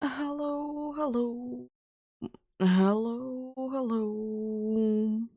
Hello, hello. Hello, hello.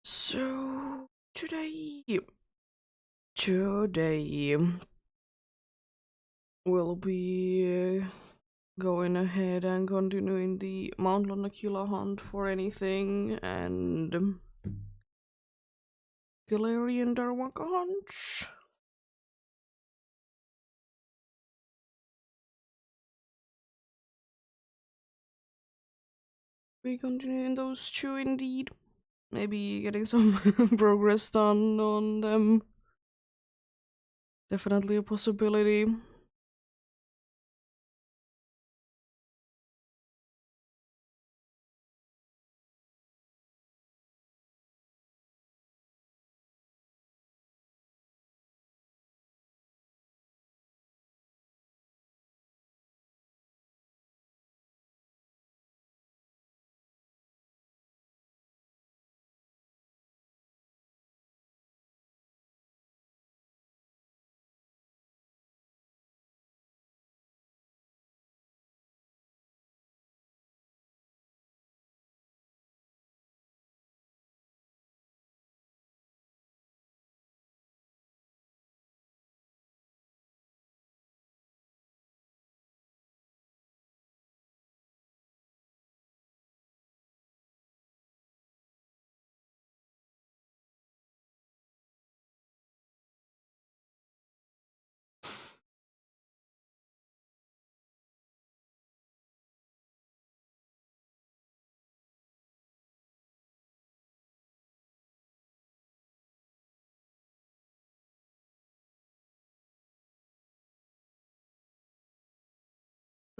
So today we'll be going ahead and continuing the Mount Lonakila hunt for anything and Galarian Darwaka hunt. We continuing those two indeed. Maybe getting some progress done on them. Definitely a possibility.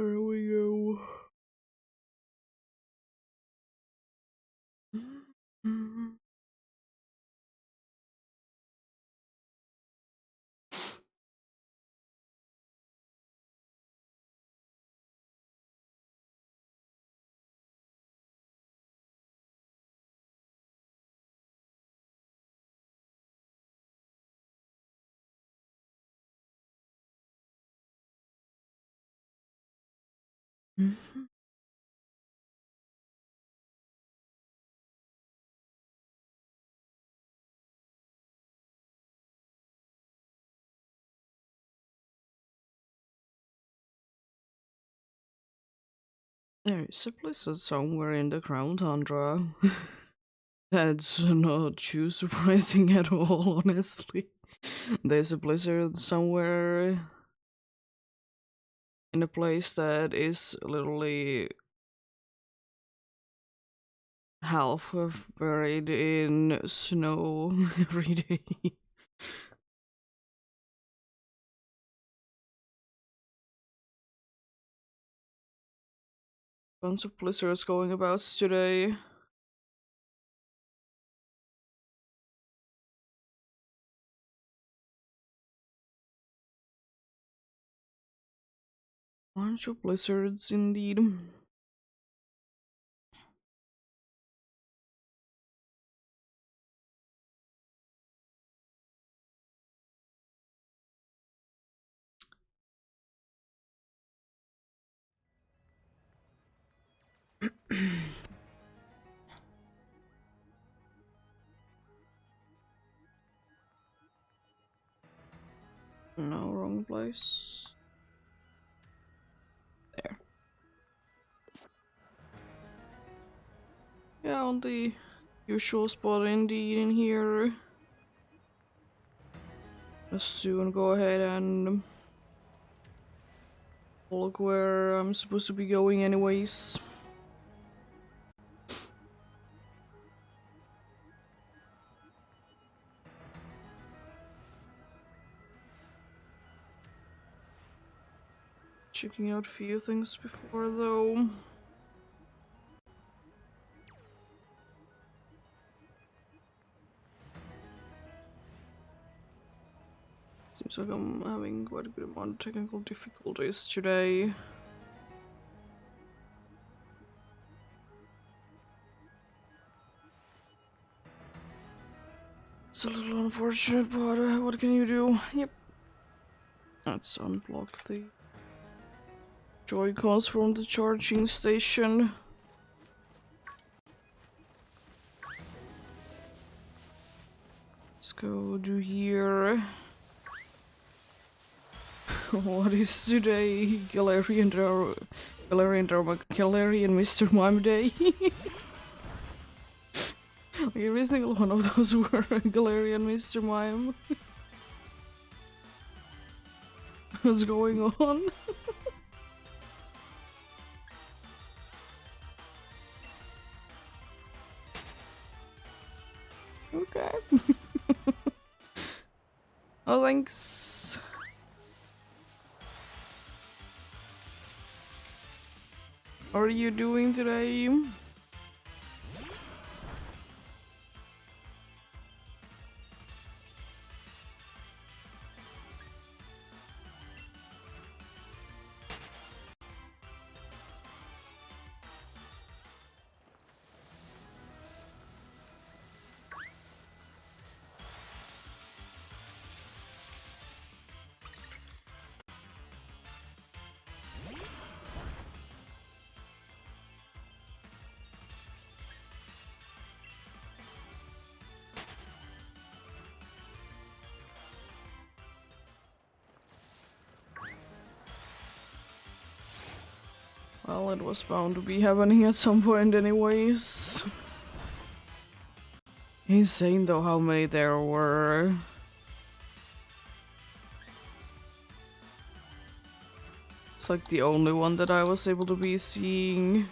There we go. There is a blizzard somewhere in the ground tundra. That's not too surprising at all, honestly. There's a blizzard somewhere in a place that is literally half of buried in snow every day. Bunch of blizzards going about today. Bunch of blizzards indeed. No, wrong place. There. Yeah, on the usual spot indeed in here. Let's soon go ahead and look where I'm supposed to be going anyways. Checking out a few things before though. Seems like I'm having quite a good amount of technical difficulties today. It's a little unfortunate, but what can you do? Yep. Let's unblock the Joy-Cons from the charging station. Let's go to here. What is today? Galarian Mr. Mime Day? Like every single one of those were Galarian Mr. Mime. What's going on? Okay. Oh, thanks. How are you doing today? Well, it was bound to be happening at some point anyways. Insane though how many there were. It's like the only one that I was able to be seeing.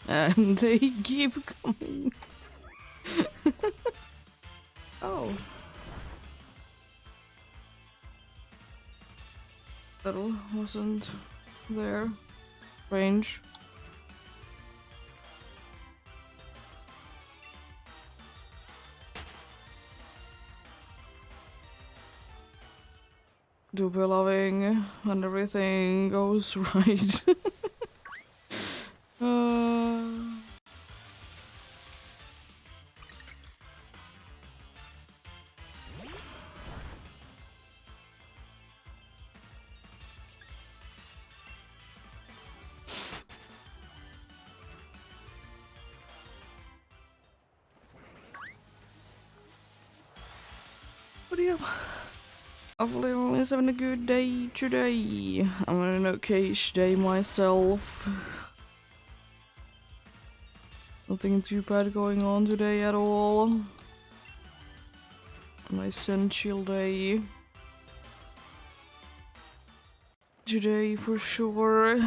And they keep coming. Oh. That wasn't there. Range. Do be loving when everything goes right. What do you? Hopefully everyone's having a good day today. I'm on an okay-ish day myself. Nothing too bad going on today at all. Nice and chill day. Today for sure.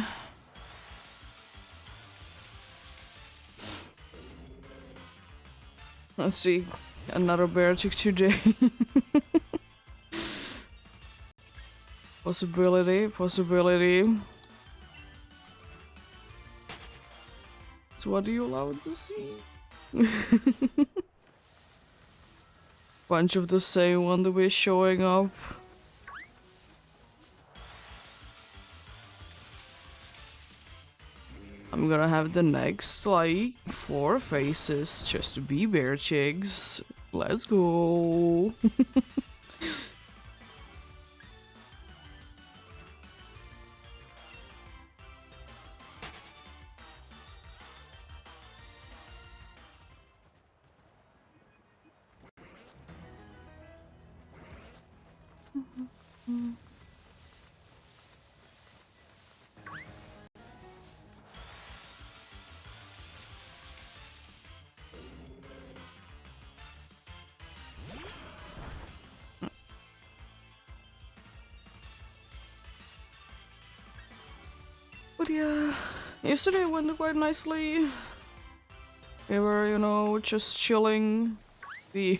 Let's see. Another bear chick today. Possibility. So what are you allowed to see? Bunch of the same one to be showing up. I'm gonna have the next, like, 4 faces just to be bear chicks. Let's go. But yeah, yesterday went quite nicely. We were, you know, just chilling the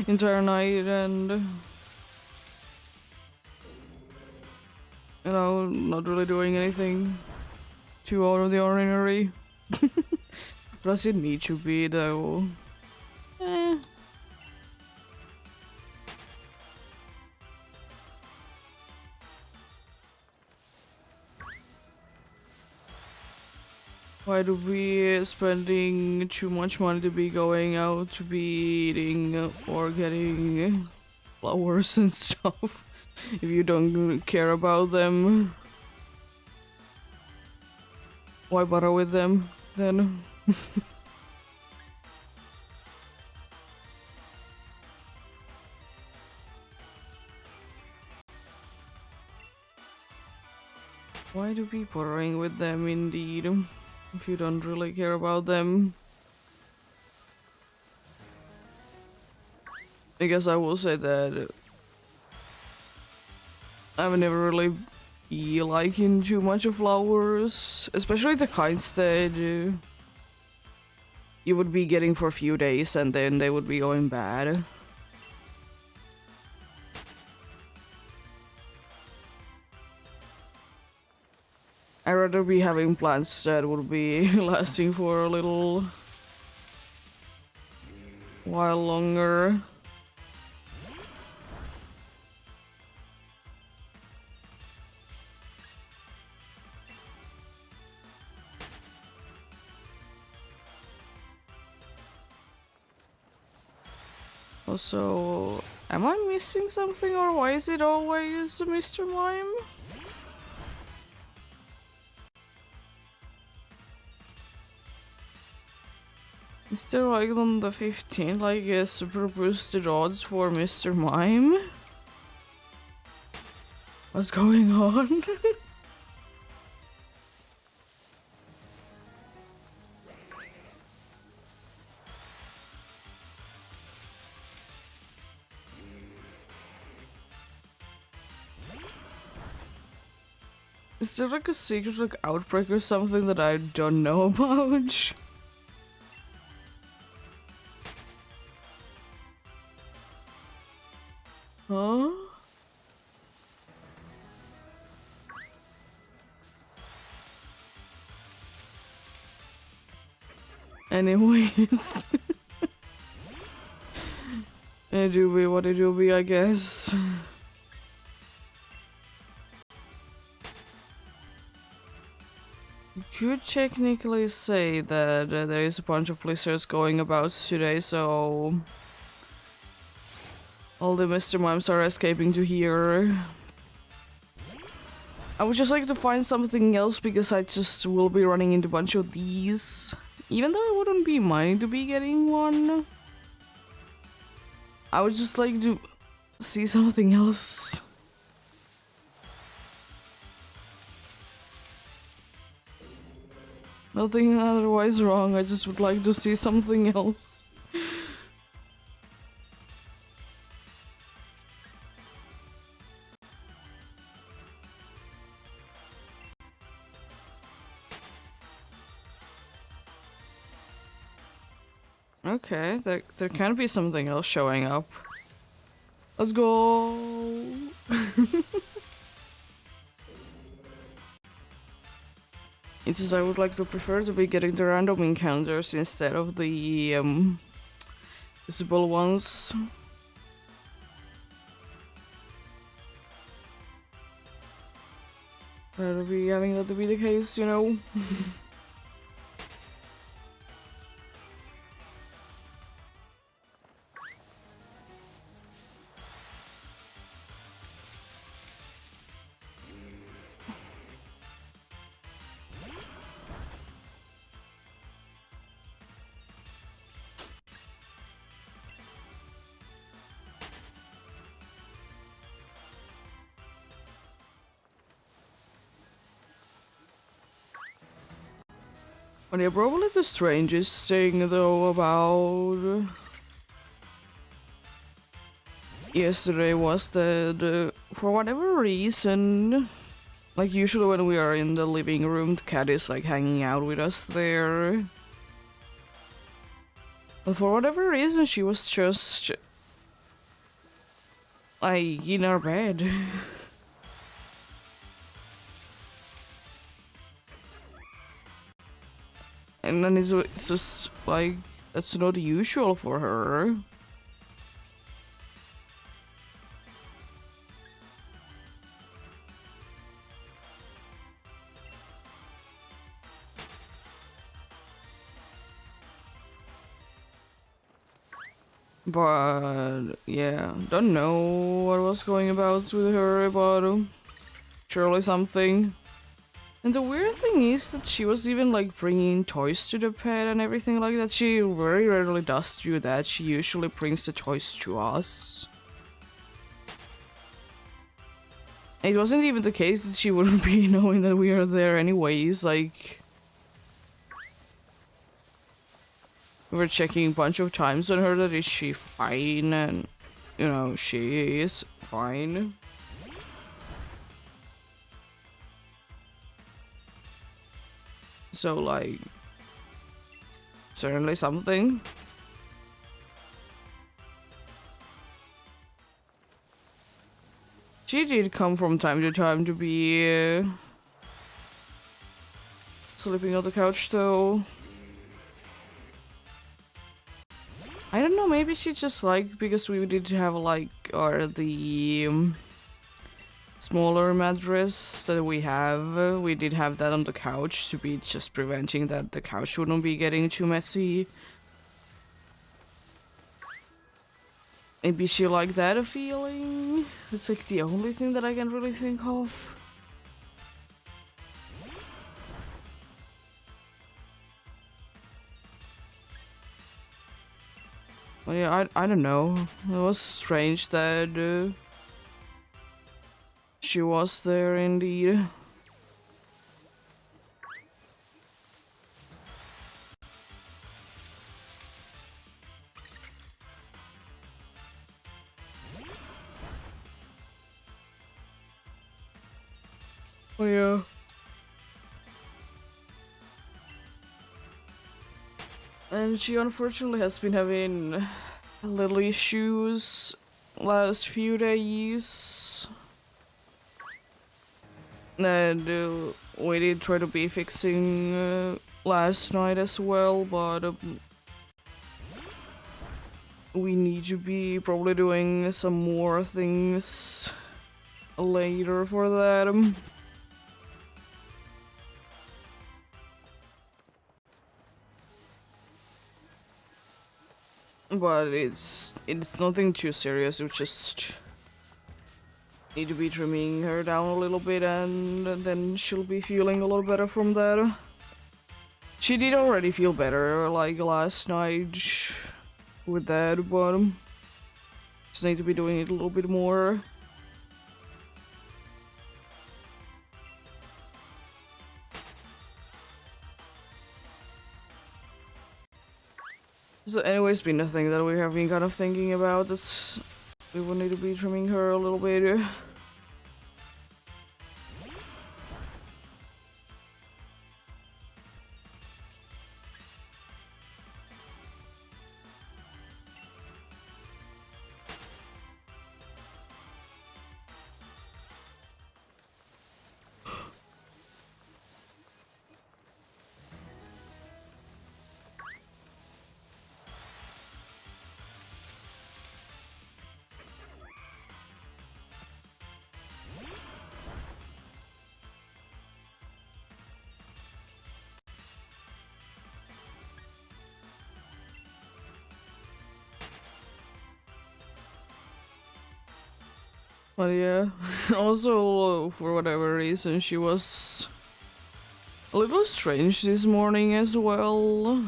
entire night and, you know, not really doing anything too out of the ordinary. Does it need to be, though? Eh. Why do we spending too much money to be going out to be eating or getting flowers and stuff if you don't care about them? Why bother with them then? Why do be bothering with them indeed if you don't really care about them? I guess I will say that I've never really be liking too much of flowers, especially the kinds that you would be getting for a few days and then they would be going bad. I'd rather be having plants that would be lasting for a little while longer. Also, am I missing something or why is it always Mr. Mime? Is there like on the 15th like a super boosted odds for Mr. Mime? What's going on? Is there like a secret like outbreak or something that I don't know about? Huh? Anyways. It do be what it do be, I guess. You could technically say that there is a bunch of blizzards going about today, so all the Mr. Mimes are escaping to here. I would just like to find something else because I just will be running into a bunch of these. Even though I wouldn't be minding to be getting one. I would just like to see something else. Nothing otherwise wrong, I just would like to see something else. Okay, there can be something else showing up. Let's go! It says I would like to prefer to be getting the random encounters instead of the visible ones. Rather be having that to be the case, you know. But yeah, probably the strangest thing though about yesterday was that for whatever reason, like usually when we are in the living room, the cat is like hanging out with us there. But for whatever reason, she was just like in our bed. And then it's just like, that's not usual for her. But yeah, don't know what was going about with her, but surely something. And the weird thing is that she was even like bringing toys to the pet and everything like that. She very rarely does do that. She usually brings the toys to us. It wasn't even the case that she wouldn't be knowing that we are there anyways, like... We were checking a bunch of times on her that is she fine, and you know, she is fine. So like, certainly something. She did come from time to time to be sleeping on the couch though. I don't know, maybe she just like, because we did have like, or the smaller mattress that we have, we did have that on the couch to be just preventing that the couch wouldn't be getting too messy. Maybe she liked that a feeling? It's like the only thing that I can really think of. Well, yeah, I don't know. It was strange that she was there indeed. Oh yeah. And she unfortunately has been having little issues last few days. And we did try to be fixing last night as well, but we need to be probably doing some more things later for that. But it's nothing too serious. We just need to be trimming her down a little bit, and then she'll be feeling a little better from that. She did already feel better, like last night with that, but just need to be doing it a little bit more. So anyways, been a thing that we have been kind of thinking about is we will need to be trimming her a little bit. But yeah, also for whatever reason she was a little strange this morning as well.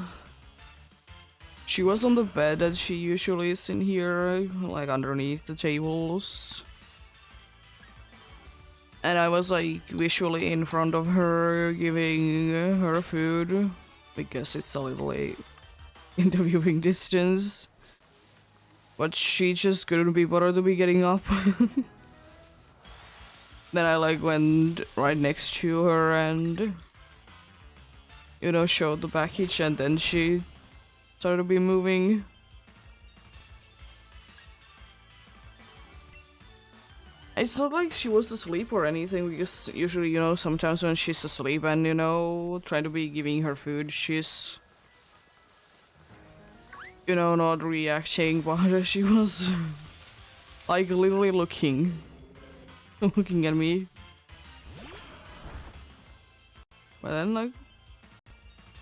She was on the bed that she usually is in here, like underneath the tables. And I was like visually in front of her giving her food. because it's a little late in the viewing distance. But she just couldn't be bothered to be getting up. Then I like went right next to her and, you know, showed the package, and then she started to be moving. It's not like she was asleep or anything, because usually, you know, sometimes when she's asleep and, you know, trying to be giving her food, she's, you know, not reacting, but she was like literally looking looking at me. But then, like,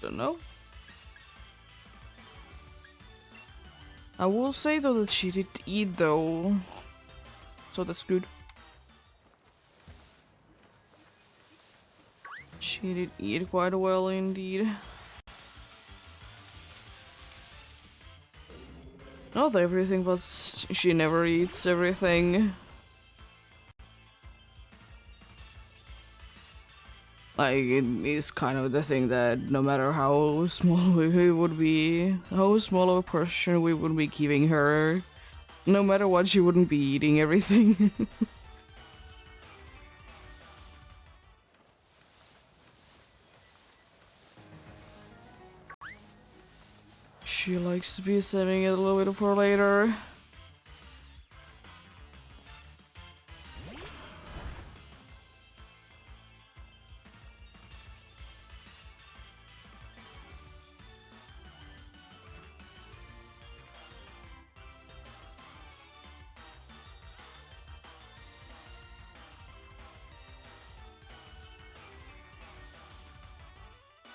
don't know. I will say though that she did eat though, so that's good. She did eat quite well indeed. Not everything, but she never eats everything. Like, it is kind of the thing that no matter how small we would be, how small of a portion we would be giving her, no matter what, she wouldn't be eating everything. She likes to be saving it a little bit for later.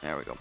There we go.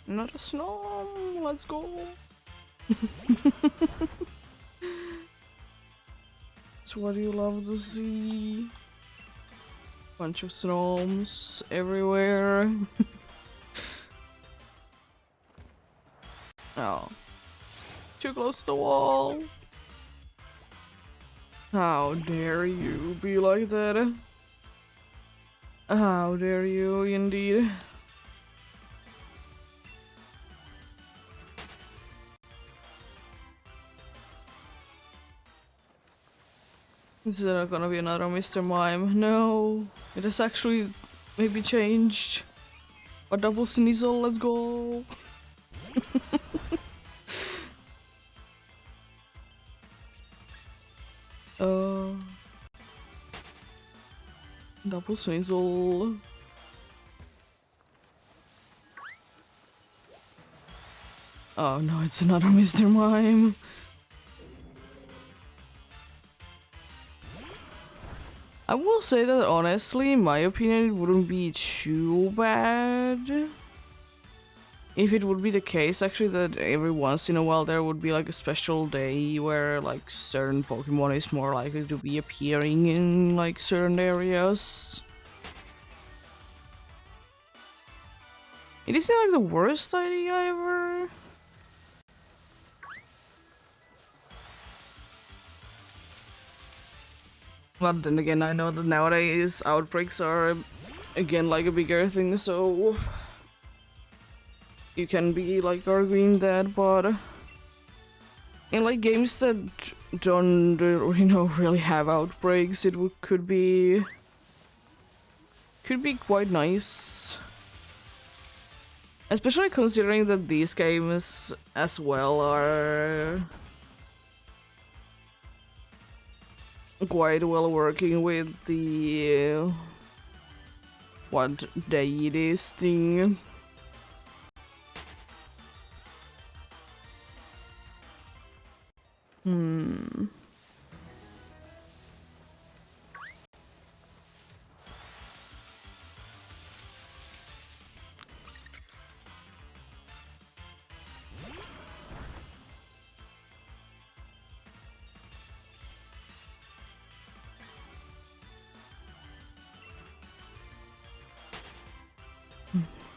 Not a snow. Let's go. It's what you love to see. Bunch of snows everywhere. Oh. Too close to the wall. How dare you be like that? How dare you, indeed. This is not gonna be another Mr. Mime. No, it has actually maybe changed. A double sneasel, let's go. uh, Double sneasel. Oh no, it's another Mr. Mime. I will say that honestly, in my opinion, it wouldn't be too bad if it would be the case actually that every once in a while there would be like a special day where like certain Pokemon is more likely to be appearing in like certain areas. It isn't like the worst idea ever. But then again, I know that nowadays outbreaks are again like a bigger thing, so you can be like arguing that, but in like games that don't really have outbreaks, it could be quite nice. Especially considering that these games as well are quite well working with the what day it is thing.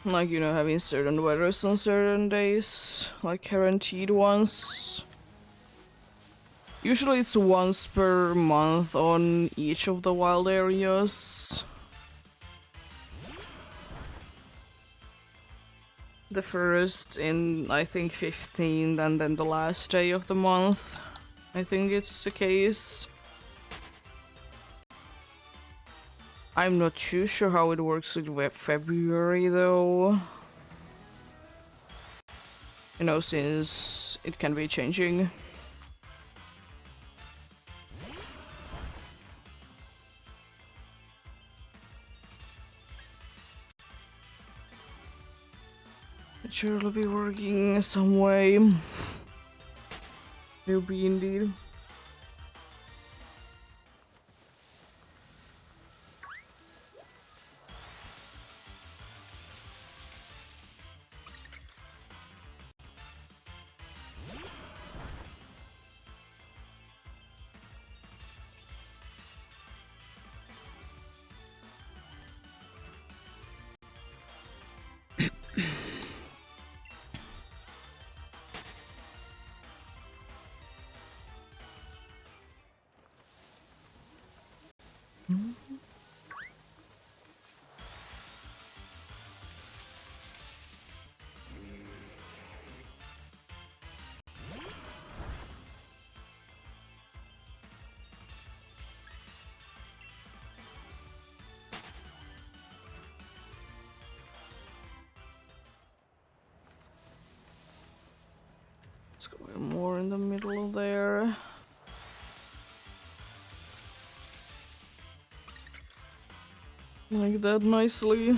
Like, having certain weathers on certain days, like guaranteed ones. Usually it's once per month on each of the wild areas. The first in, I think, 15th, and then the last day of the month. I think it's the case. I'm not too sure how it works with February though. Since it can be changing. It sure will be working some way. Will be indeed. Let's go more in the middle there. Like that nicely.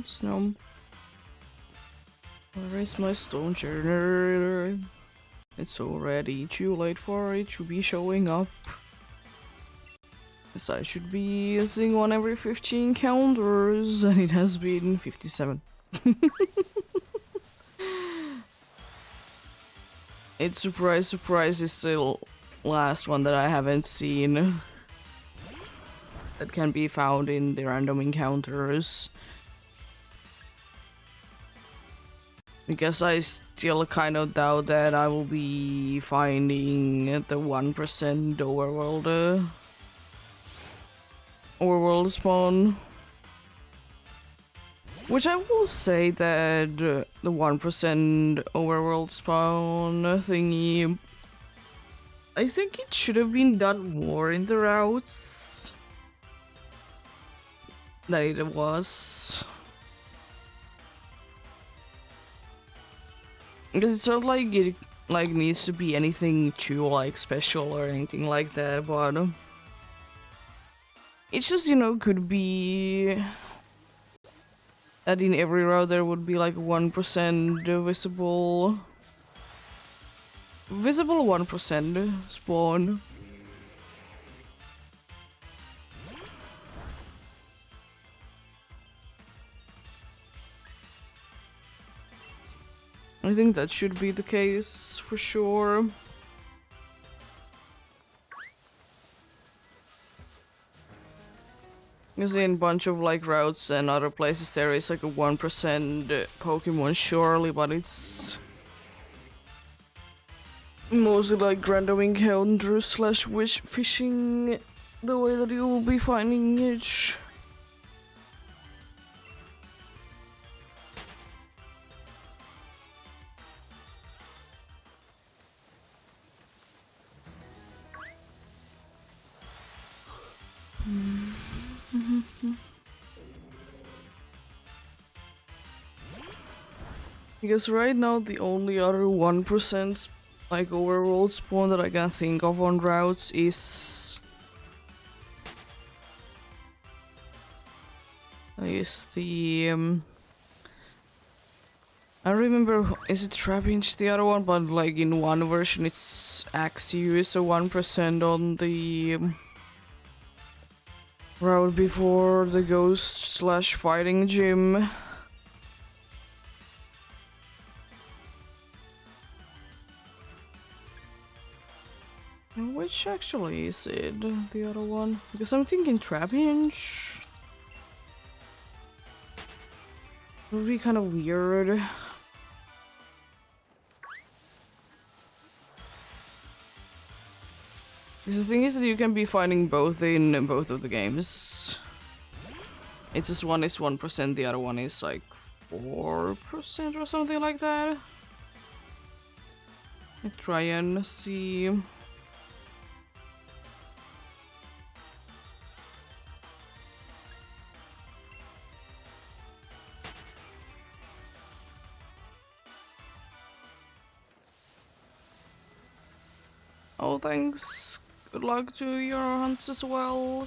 Snow. Where is my stone generator? It's already too late for it to be showing up. Yes, I should be using one every 15 counters, and it has been 57. It's surprise, surprise is the last one that I haven't seen that can be found in the random encounters. Because I still kind of doubt that I will be finding the 1% overworld spawn. Which I will say that the 1% overworld spawn thingy, I think it should have been done more in the routes than it was. Because it's not like it needs to be anything too special or anything like that, but it's just, could be that in every route there would be 1% visible 1% spawn. I think that should be the case for sure. Because in a bunch of routes and other places there is a 1% Pokemon surely, but it's mostly random encounters slash wish fishing the way that you will be finding it. Because right now the only other 1% overworld spawn that I can think of on routes is the I remember, is it Trapinch the other one, but in one version it's Axew, so 1% on the route before the ghost slash fighting gym. Which actually is it, the other one? Because I'm thinking Trapinch would be kind of weird. Because the thing is that you can be finding both in both of the games. It's just one is 1%, the other one is 4% or something like that. Let's try and see. Oh, thanks. Good luck to your hunts as well.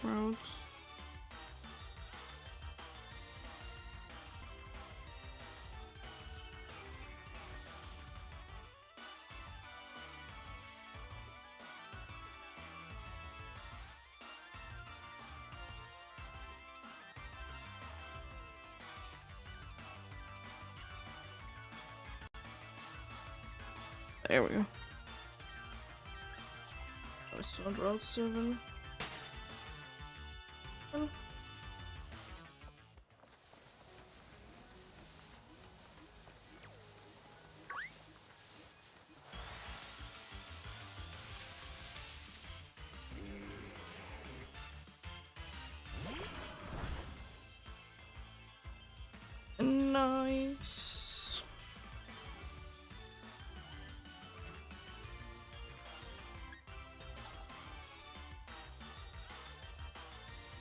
Routes. There we go. It's on Route 7. Oh. Nice.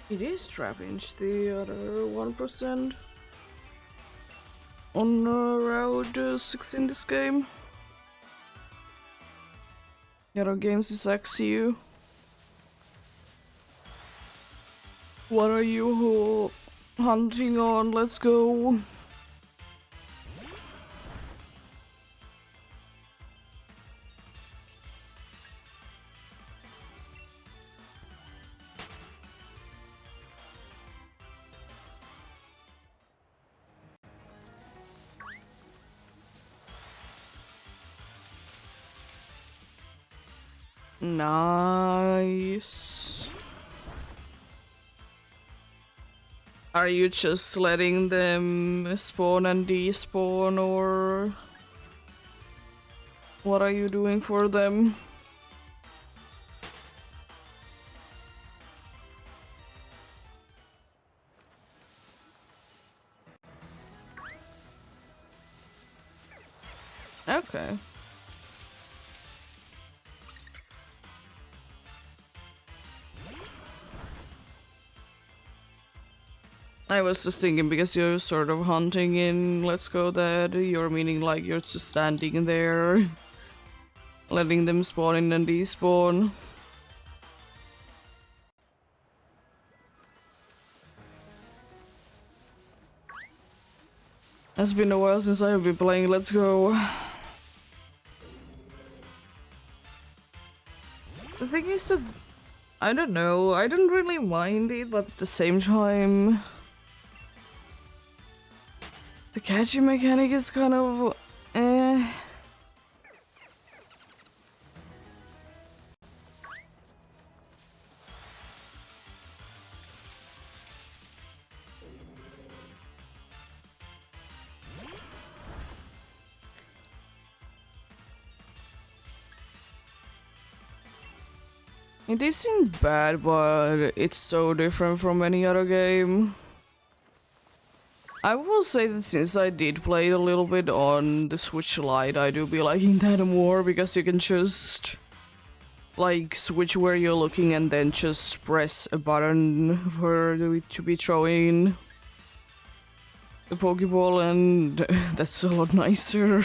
It is Trapinch, the other 1% on round 6 in this game. The other games is XU. What are you hunting on? Let's go. Nice. Are you just letting them spawn and despawn, or what are you doing for them? Okay. I was just thinking, because you're sort of hunting in Let's Go Dead, you're meaning like you're just standing there, letting them spawn in and despawn. It's been a while since I've been playing Let's Go. The thing is that, I don't know, I don't really mind it, but at the same time, the catching mechanic is kind of eh. It isn't bad, but it's so different from any other game. I will say that since I did play it a little bit on the Switch Lite, I do be liking that more, because you can just like switch where you're looking and then just press a button for it to be throwing the Pokeball, and that's a lot nicer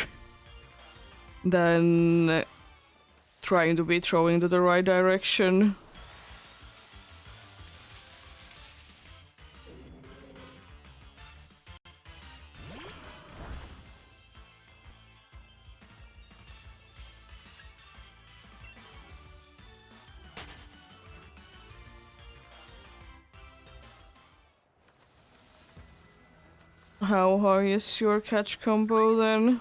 than trying to be throwing to the right direction. How high is your catch combo then?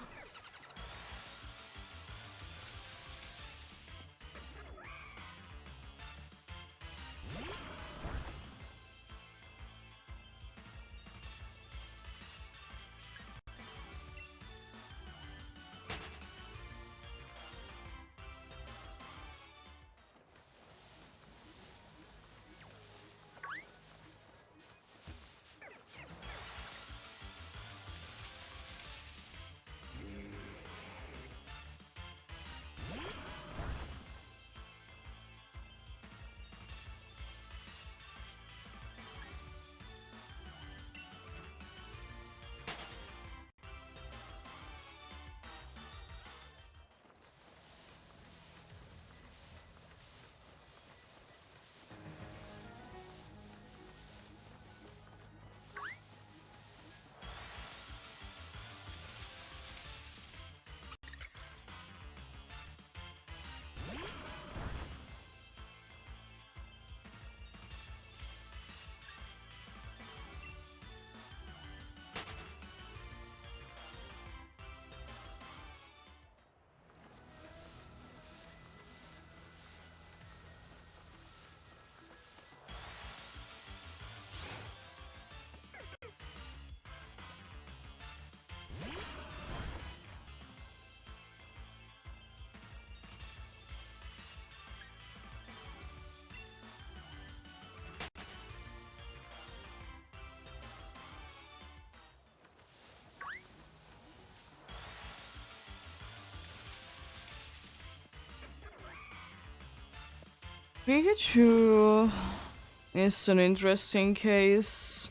Pikachu is an interesting case.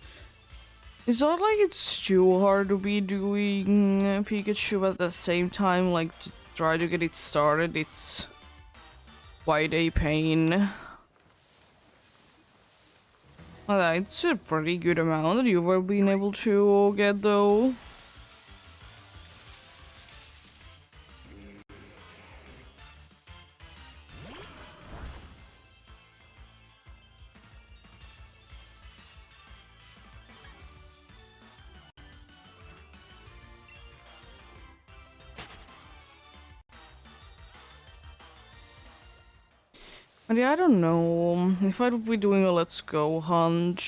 It's not like it's too hard to be doing Pikachu, but at the same time, like, to try to get it started, it's quite a pain. It's a pretty good amount that you've been able to get, though. But yeah, I don't know. If I'd be doing a let's go hunt,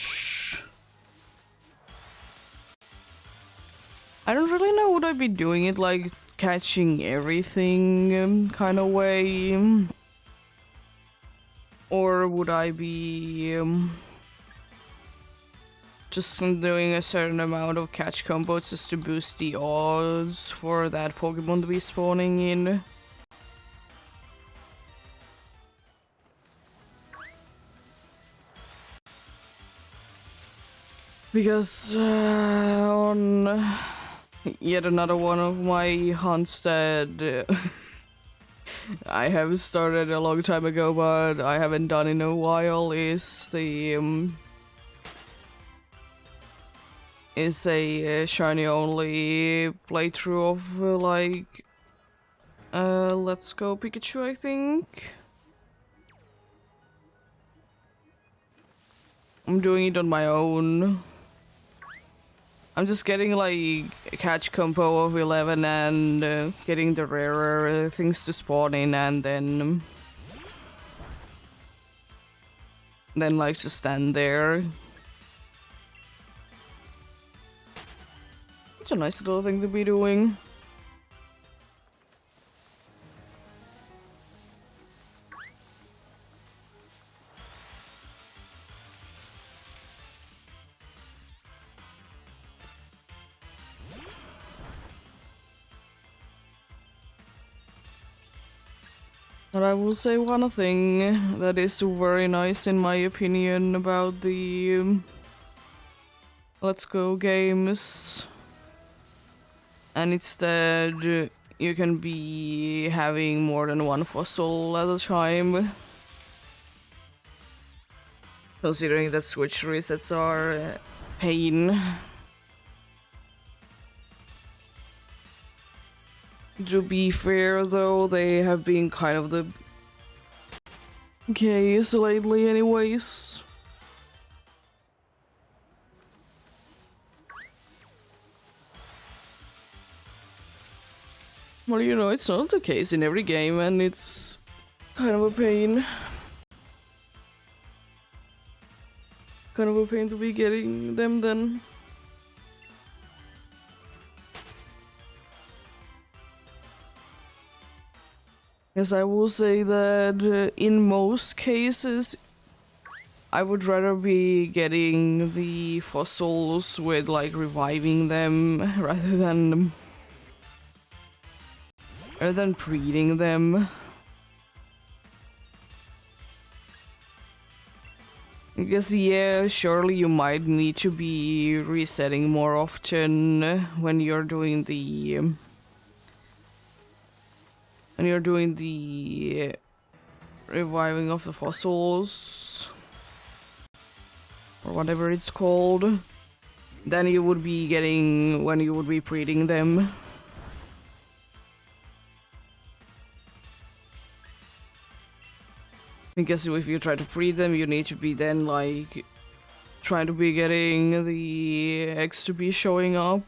I don't really know would I be doing it like catching everything kind of way, or would I be just doing a certain amount of catch combos just to boost the odds for that Pokemon to be spawning in? Because on yet another one of my hunts that I have started a long time ago, but I haven't done in a while, is the is a shiny only playthrough of like Let's Go Pikachu, I think. I'm doing it on my own. I'm just getting like a catch combo of 11 and getting the rarer things to spawn in, and then like just stand there. It's a nice little thing to be doing. But I will say one thing that is very nice in my opinion about the Let's Go games, and it's that you can be having more than one fossil at a time. Considering that switch resets are pain. To be fair though, they have been kind of the case lately anyways. Well, you know, it's not the case in every game, and it's kind of a pain. Kind of a pain to be getting them then. Yes, I will say that in most cases, I would rather be getting the fossils with like reviving them rather than breeding them. Because yeah, surely you might need to be resetting more often when you're doing the reviving of the fossils or whatever it's called, than you would be getting when you would be breeding them. Because if you try to breed them, you need to be then like trying to be getting the eggs to be showing up,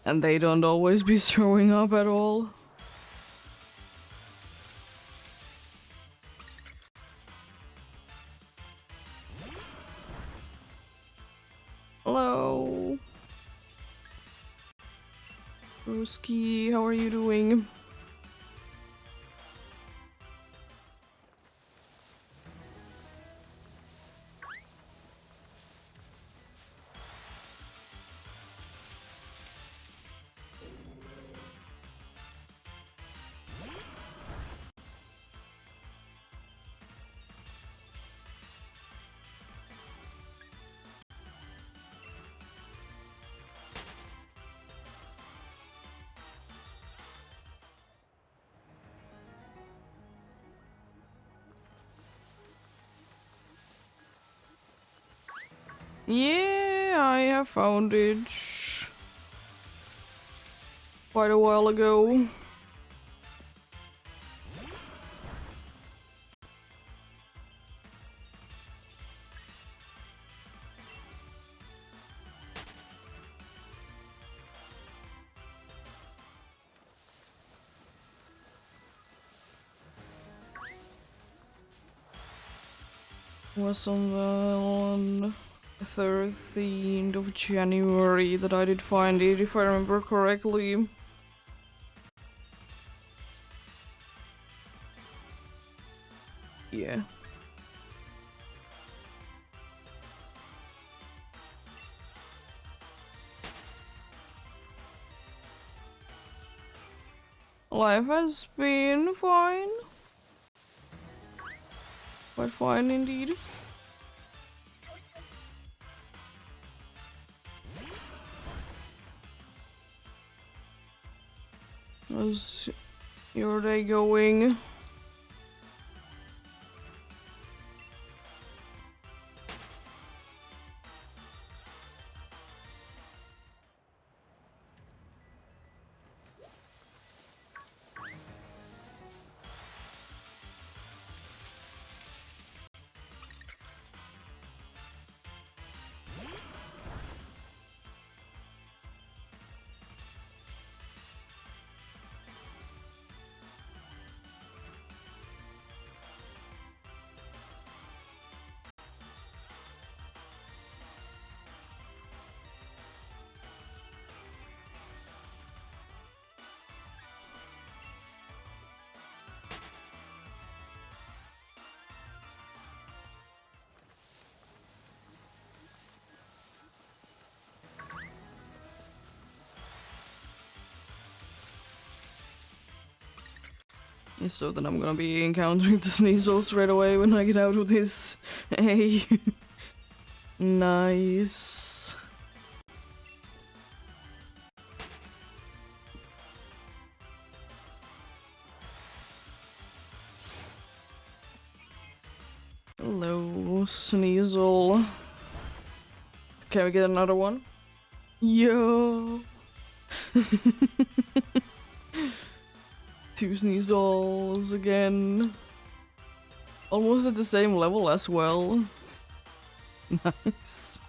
and they don't always be showing up at all. Hello, Ruski, how are you doing? Yeah, I have found it quite a while ago. Was on the 13th of January that I did find it, if I remember correctly. Yeah. Life has been fine. Quite fine indeed. How's your day going? So then I'm gonna be encountering the Sneasels right away when I get out of this. Hey. Nice. Hello, Sneasel. Can we get another one? Yo! Two Sneasels again. Almost at the same level as well. Nice.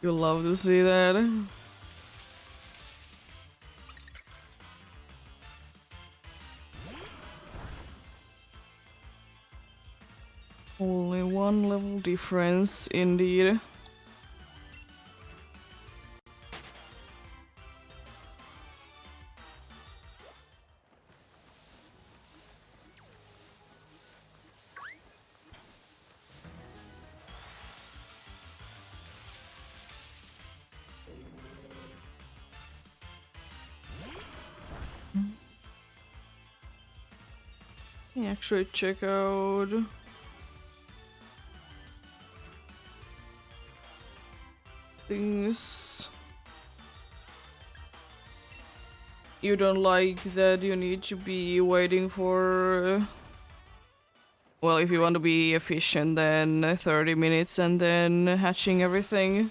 You'll love to see that. Only one level difference, indeed. Actually, check out things you don't like that you need to be waiting for. Well, if you want to be efficient, then 30 minutes and then hatching everything.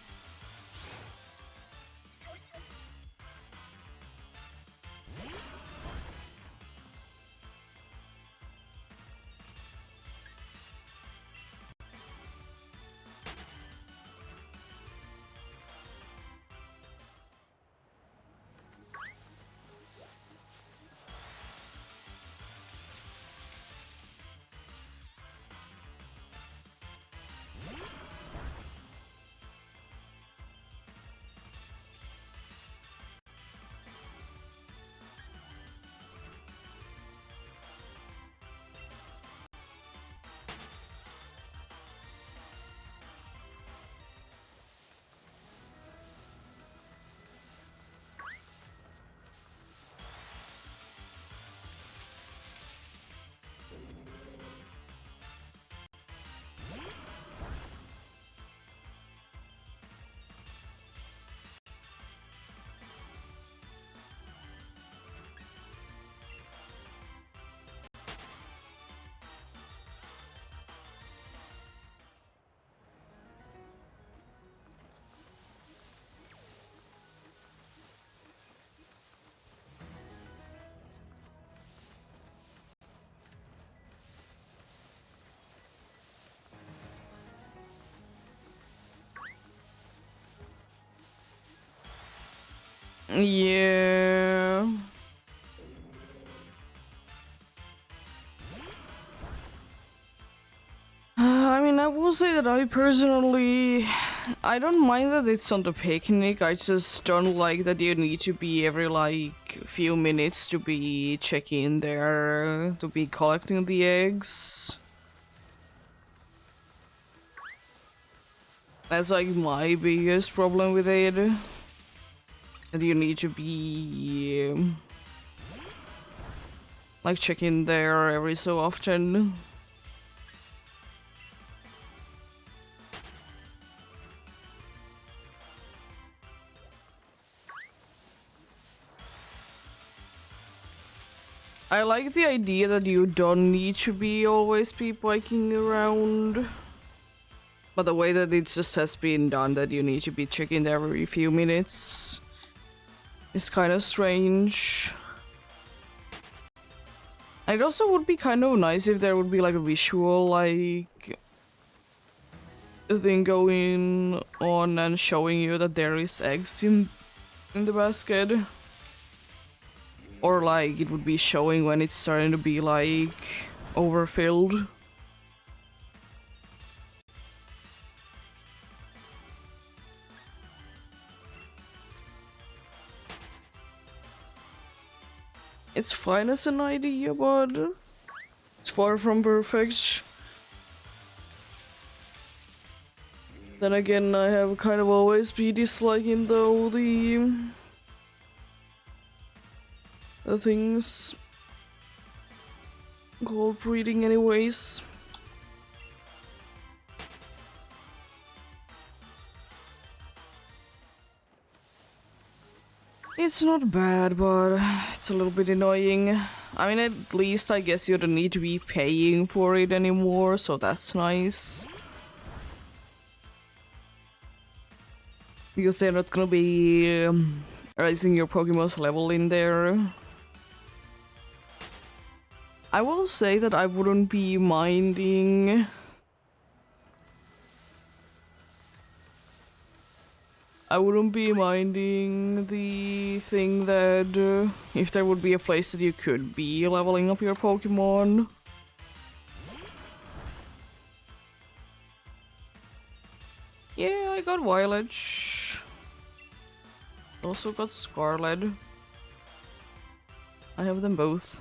Yeah. I mean, I will say that I don't mind that it's on the picnic. I just don't like that you need to be every like few minutes to be checking there to be collecting the eggs. That's like my biggest problem with it. That you need to be like checking there every so often. I like the idea that you don't need to be always be biking around. But the way that it just has been done, that you need to be checking there every few minutes, is kind of strange. And it also would be kind of nice if there would be like a visual, like, thing going on and showing you that there is eggs in the basket. Or like it would be showing when it's starting to be like overfilled. It's fine as an idea, but it's far from perfect. Then again, I have kind of always been disliking though the things called breeding anyways. It's not bad, but it's a little bit annoying. I mean, at least I guess you don't need to be paying for it anymore, so that's nice. Because they're not gonna be raising your Pokemon's level in there. I will say that I wouldn't be minding... I wouldn't be minding the thing that if there would be a place that you could be leveling up your Pokemon. Yeah, I got Violet. Also got Scarlet. I have them both.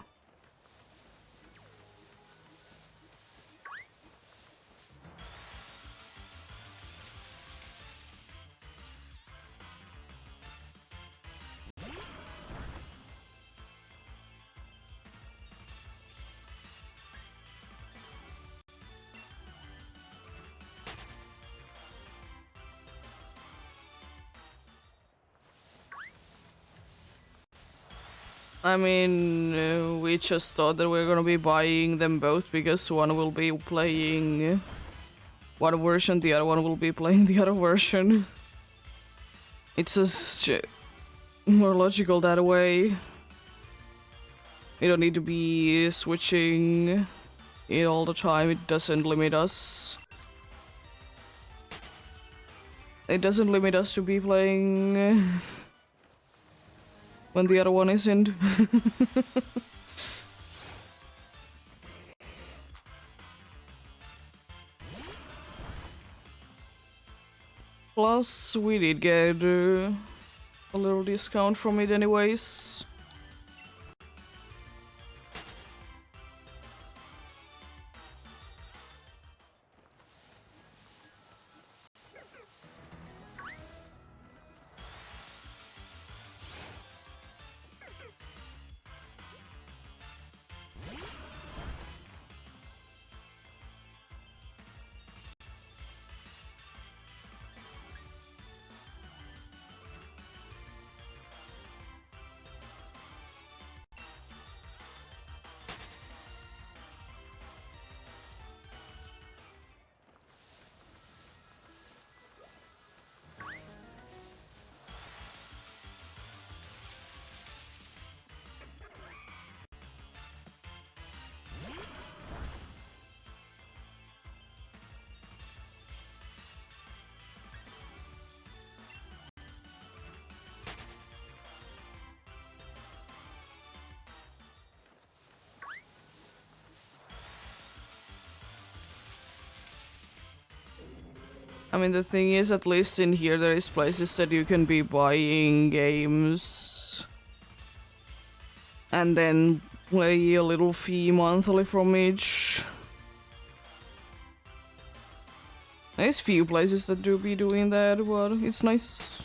I mean, we just thought that we are gonna be buying them both because one will be playing one version, the other one will be playing the other version. It's just more logical that way. You don't need to be switching it all the time, it doesn't limit us. It doesn't limit us to be playing when the other one isn't. Plus, we did get a little discount from it anyways. I mean, the thing is, at least in here, there is places that you can be buying games and then pay a little fee monthly from each. There's few places that do be doing that, but it's nice.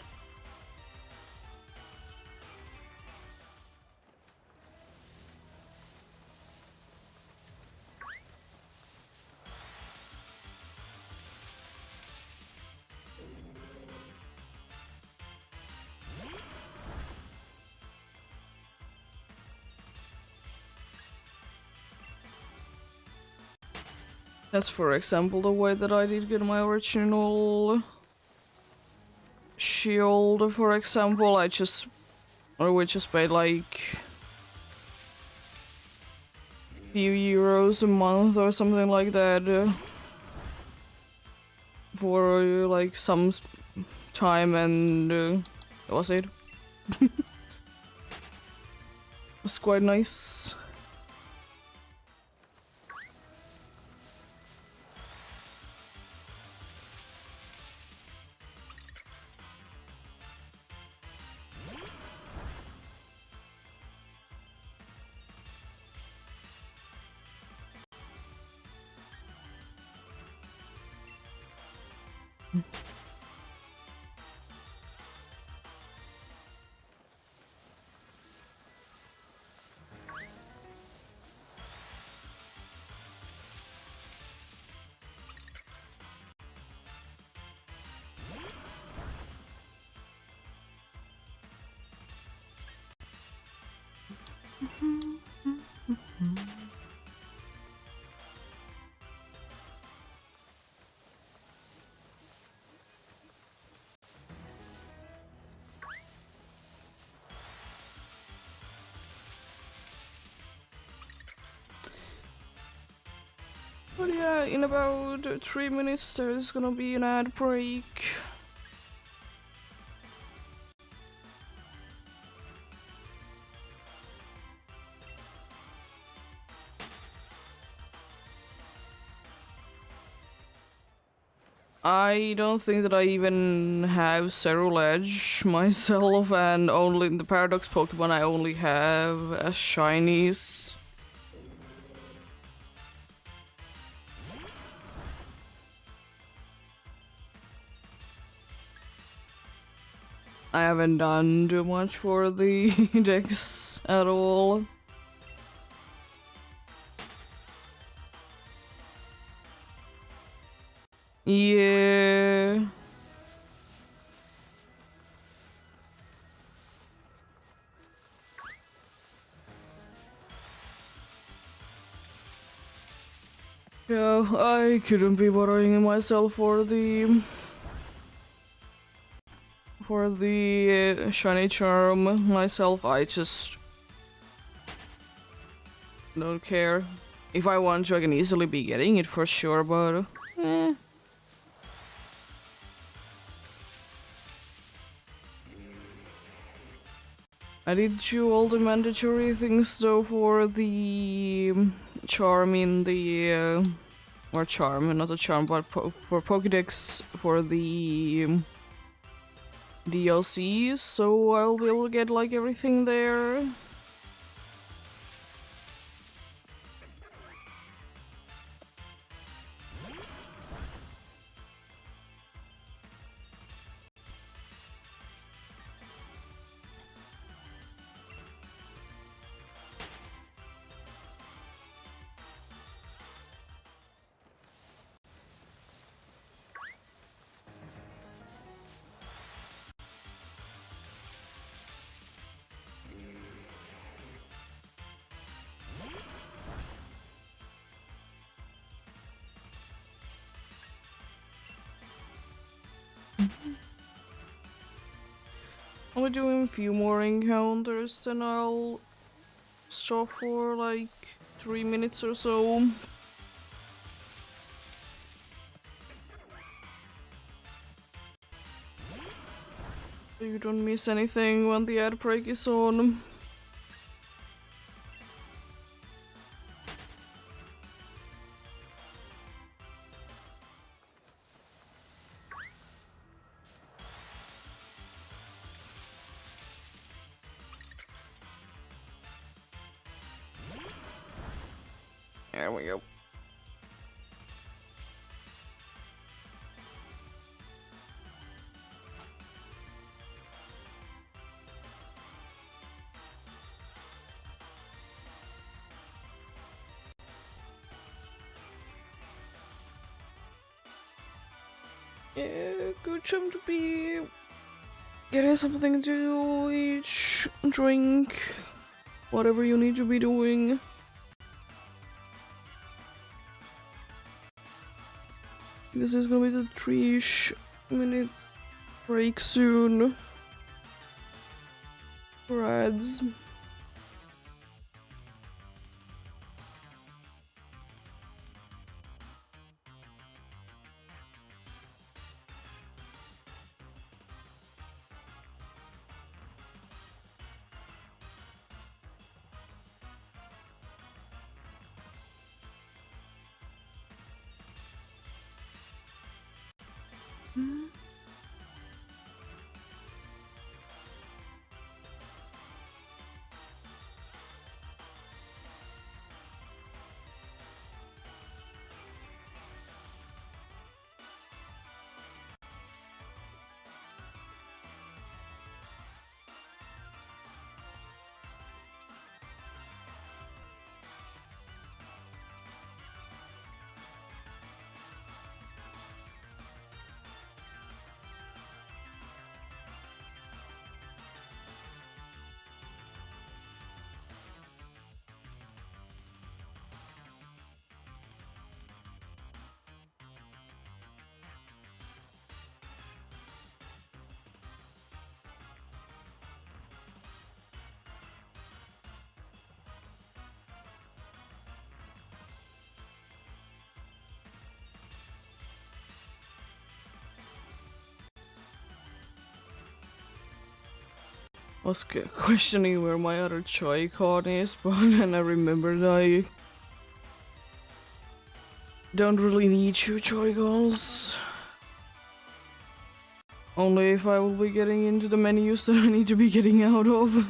That's, for example, the way that I did get my original shield, for example. We just paid like few euros a month or something like that for like some time, and that was it. It was quite nice. But yeah, in about 3 minutes there's gonna be an ad break. I don't think that I even have Zero Edge myself, and only in the Paradox Pokemon I only have as shinies. I haven't done too much for the decks at all. Yeah. Yeah, I couldn't be bothering myself for the shiny charm myself. I just don't care. If I want to, I can easily be getting it for sure, but eh. I did do all the mandatory things though for the charm in the or charm, not a charm, but for Pokédex for the DLC, so I'll be able to get like everything there. I'm doing a few more encounters, then I'll stop for like 3 minutes or so. So you don't miss anything when the ad break is on. There we go. Yeah, good time to be getting something to eat, drink, whatever you need to be doing. This is gonna be the 3-minute break soon. For ads. I was questioning where my other Joy-Con is, but then I remembered I don't really need 2 Joy-Cons. Only if I will be getting into the menus that I need to be getting out of.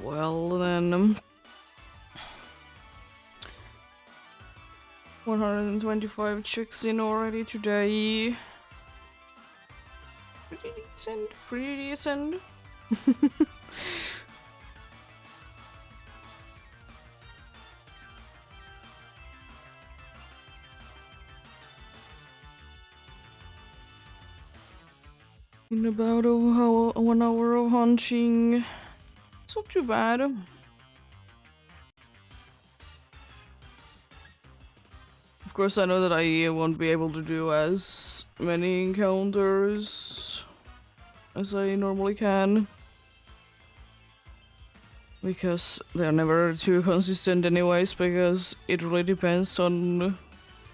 Well, then. 125 checks in already today. Pretty decent. In about 1 hour of hunting. It's not too bad. Of course, I know that I won't be able to do as many encounters as I normally can. Because they're never too consistent anyways, because it really depends on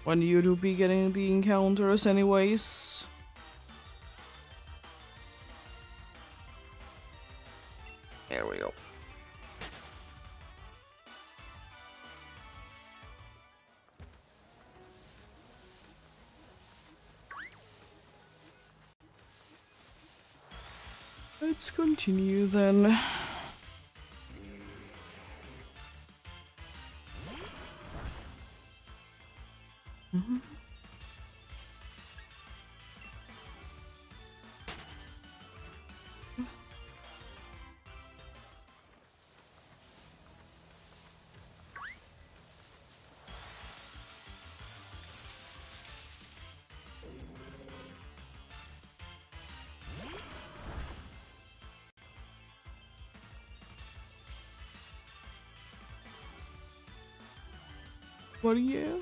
when you do be getting the encounters anyways. There we go. Let's continue then. But yeah.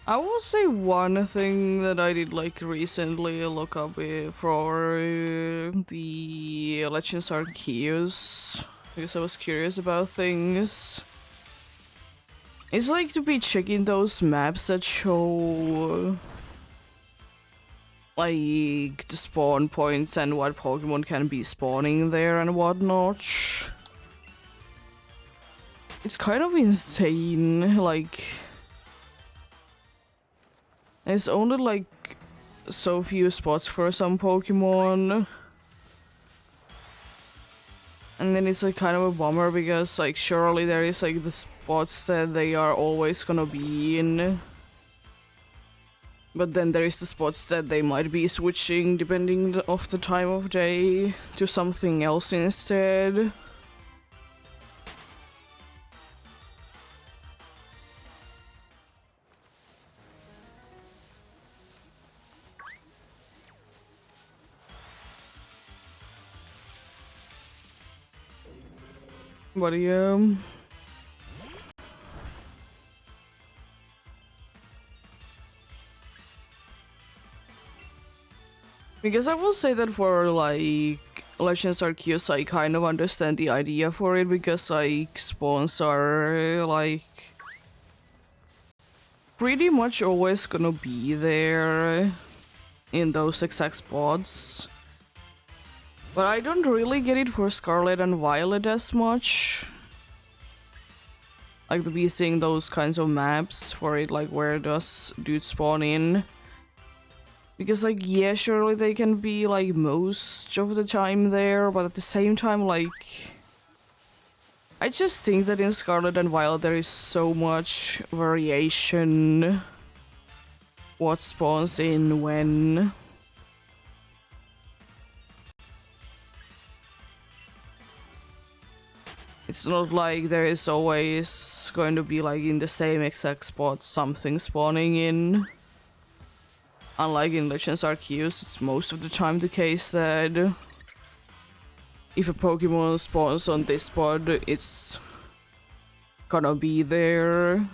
I will say one thing that I did like recently look up for the Legends Arceus because I was curious about things. It's like to be checking those maps that show like the spawn points and what Pokemon can be spawning there and whatnot. It's kind of insane, like there's only like so few spots for some Pokemon. And then it's like kind of a bummer because like surely there is like the spots that they are always gonna be in. But then there is the spots that they might be switching depending of the time of day to something else instead. But yeah. Because I will say that for like Legends Arceus, I kind of understand the idea for it because like spawns are like pretty much always gonna be there in those exact spots. But I don't really get it for Scarlet and Violet as much. Like to be seeing those kinds of maps for it, like where does dude spawn in? Because like yeah, surely they can be like most of the time there, but at the same time like I just think that in Scarlet and Violet there is so much variation what spawns in when. It's not like there is always going to be like in the same exact spot something spawning in. Unlike in Legends Arceus, it's most of the time the case that if a Pokemon spawns on this spot, it's gonna be there.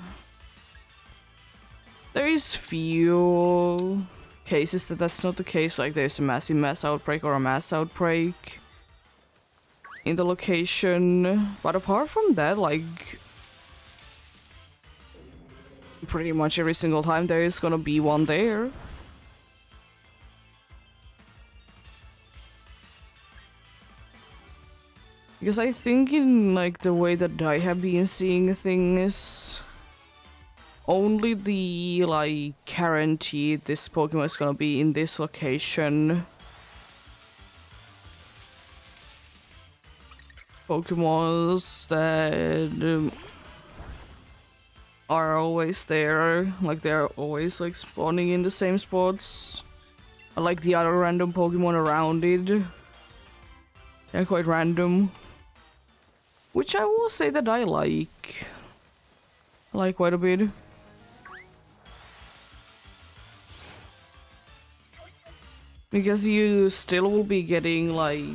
There is few cases that that's not the case, like there's a massive mass outbreak or a mass outbreak in the location. But apart from that, like pretty much every single time there is gonna be one there. Because I think in like the way that I have been seeing things, only the like guaranteed this Pokemon is gonna be in this location Pokemons that are always there, like they're always like spawning in the same spots. Like the other random Pokemon around it. They're quite random. Which I will say that I like. I like quite a bit. Because you still will be getting like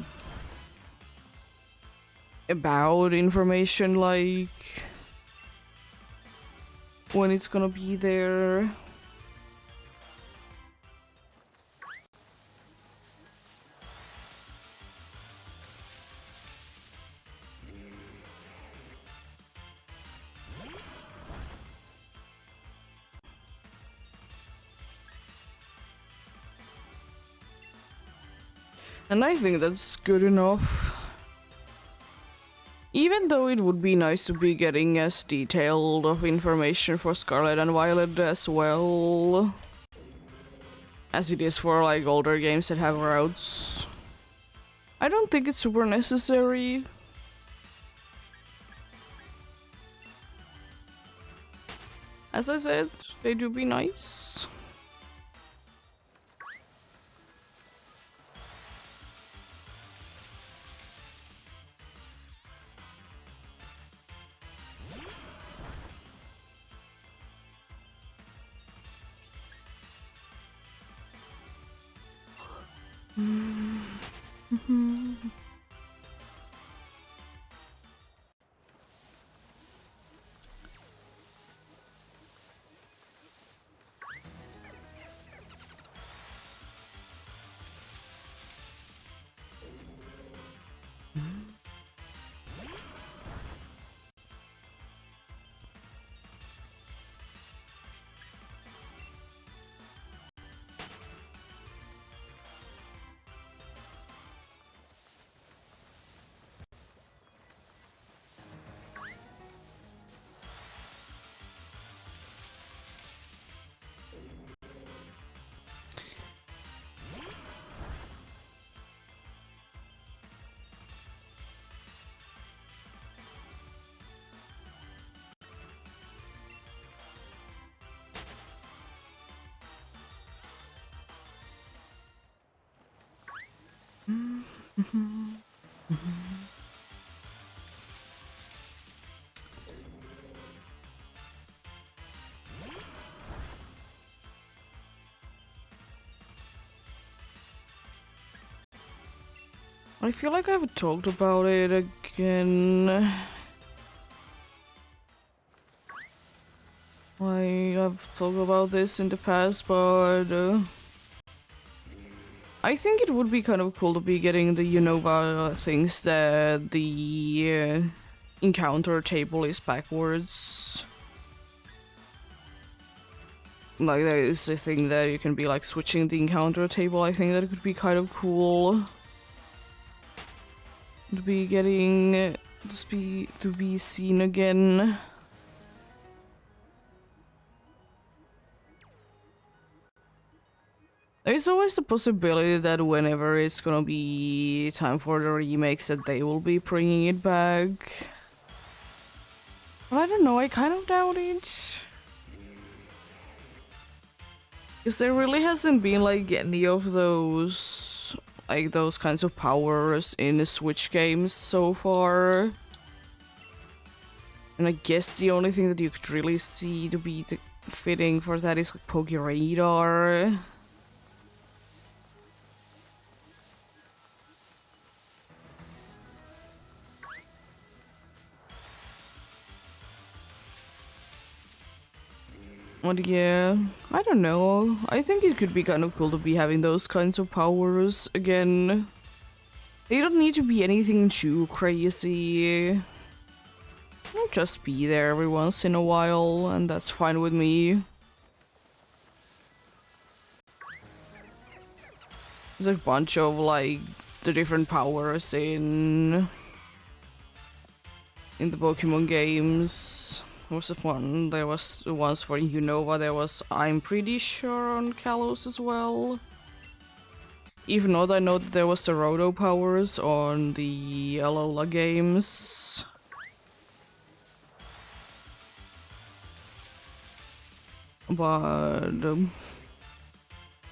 about information like when it's gonna be there. And I think that's good enough. Even though it would be nice to be getting as detailed of information for Scarlet and Violet as well as it is for like older games that have routes. I don't think it's super necessary. As I said, they do be nice. I feel like I've talked about it again. I've talked about this in the past, but I think it would be kind of cool to be getting the Unova things that the encounter table is backwards. Like, there is a thing that you can be like switching the encounter table. I think that could be kind of cool. To be getting to be seen again. There's always the possibility that whenever it's gonna be time for the remakes that they will be bringing it back. But I don't know, I kind of doubt it. Because there really hasn't been like any of those, like those kinds of powers in the Switch games so far. And I guess the only thing that you could really see to be fitting for that is like Pokeradar. But yeah, I don't know. I think it could be kind of cool to be having those kinds of powers again. They don't need to be anything too crazy. They'll just be there every once in a while, and that's fine with me. There's a bunch of like the different powers in the Pokemon games. Was the one? There was the ones for Unova. There was, I'm pretty sure, on Kalos as well. Even though I know that there was the Roto powers on the Alola games. But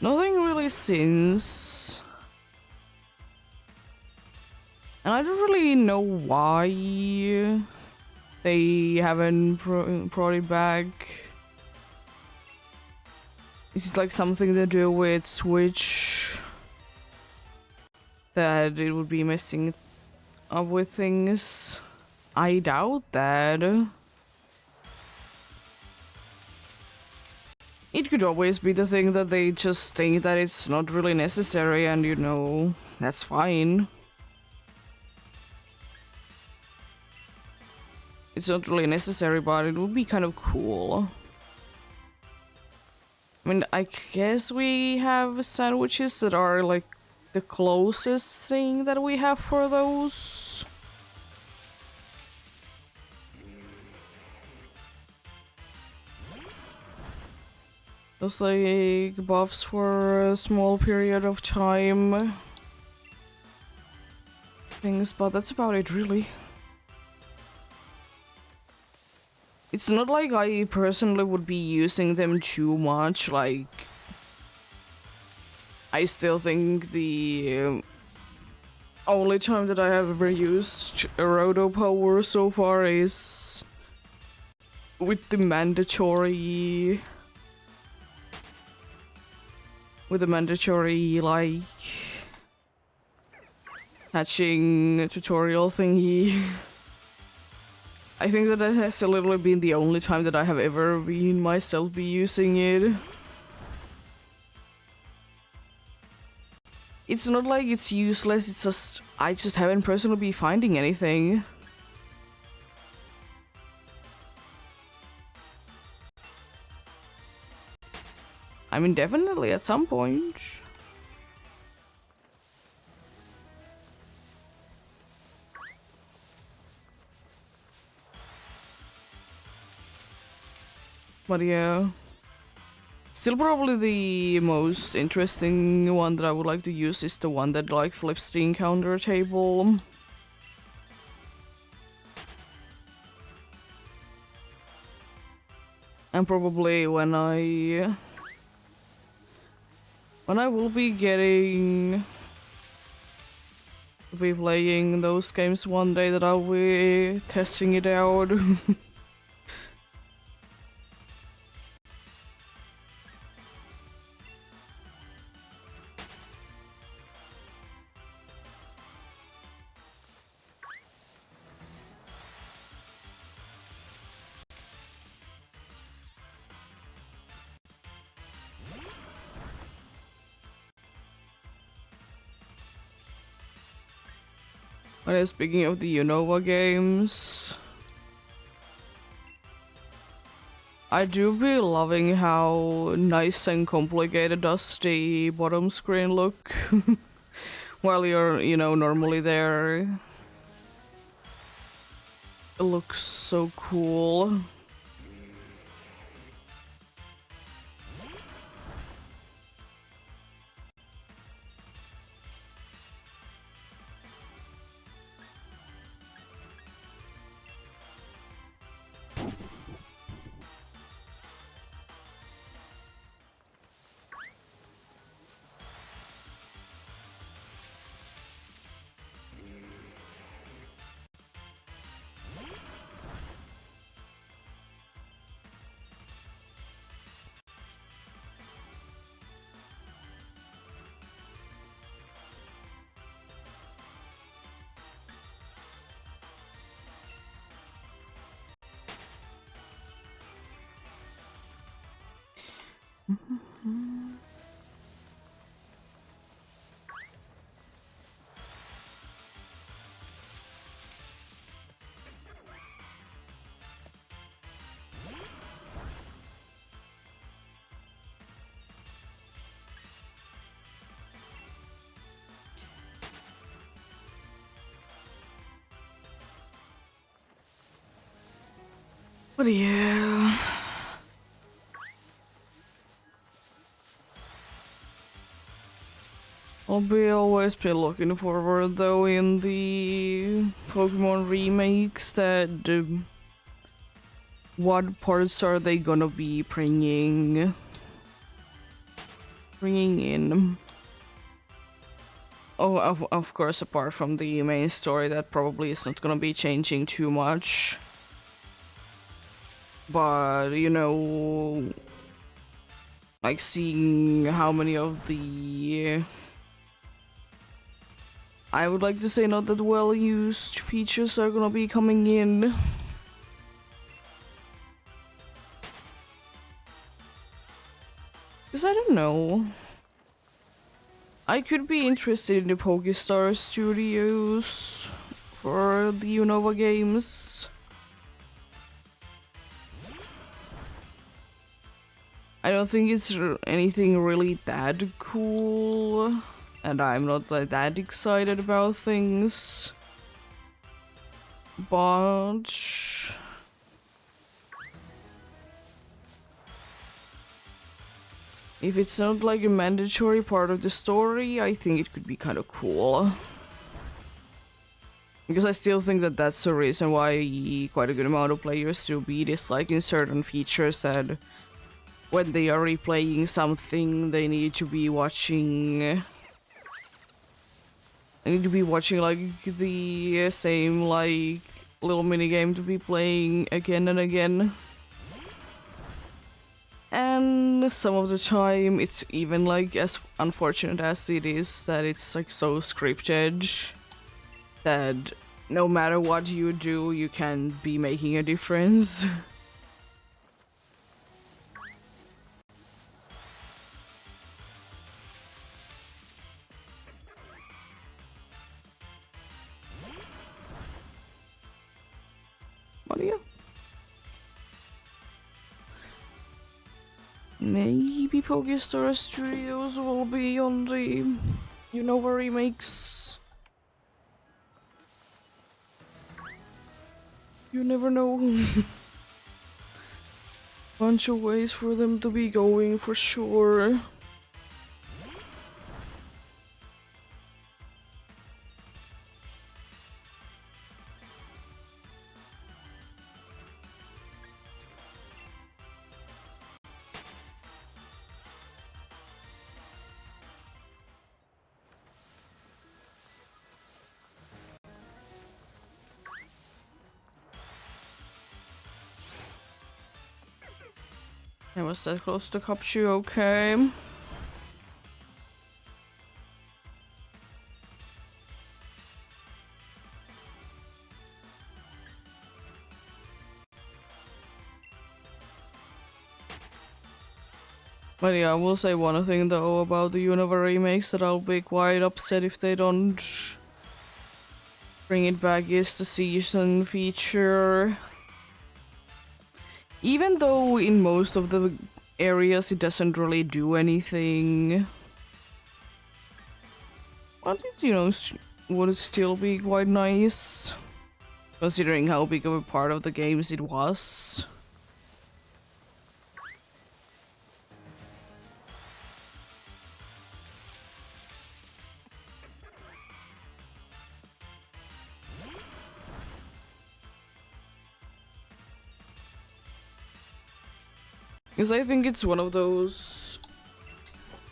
nothing really since. And I don't really know why they haven't brought it back. Is it like something to do with Switch? That it would be messing up with things? I doubt that. It could always be the thing that they just think that it's not really necessary, and you know, that's fine. It's not really necessary, but it would be kind of cool. I mean, I guess we have sandwiches that are like the closest thing that we have for those. Those like buffs for a small period of time. Things, but that's about it really. It's not like I personally would be using them too much, like... I still think the only time that I have ever used a Roto power so far is with the mandatory... like... hatching tutorial thingy. I think that has literally been the only time that I have ever been myself be using it. It's not like it's useless, it's just I just haven't personally been finding anything. I mean, definitely at some point. But yeah. Still probably the most interesting one that I would like to use is the one that like flips the encounter table. And probably when I will be getting to be playing those games one day that I'll be testing it out. But speaking of the Unova games, I do be loving how nice and complicated does the bottom screen look while you're, normally there. It looks so cool. But yeah. Always be looking forward though in the Pokemon remakes that what parts are they gonna be bringing in? Oh, of course, apart from the main story, that probably is not gonna be changing too much. But, like seeing how many of the... I would like to say not that well used features are gonna be coming in. Because I don't know. I could be interested in the Pokestar Studios for the Unova games. I don't think it's anything really that cool, and I'm not like that excited about things. But if it's not like a mandatory part of the story, I think it could be kind of cool. Because I still think that that's the reason why quite a good amount of players still be disliking certain features, that when they are replaying something, they need to be watching... I need to be watching like the same like little mini game to be playing again and again. And some of the time it's even like as unfortunate as it is that it's like so scripted that no matter what you do, you can be making a difference. But yeah. Maybe Pokestar Studios will be on the Unova remakes. You never know. Bunch of ways for them to be going for sure. I was that close to Capture, okay. But yeah, I will say one thing though about the Unova remakes that I'll be quite upset if they don't bring it back is the season feature. Even though in most of the areas it doesn't really do anything. But it, you know, would still be quite nice. Considering how big of a part of the games it was. Because I think it's one of those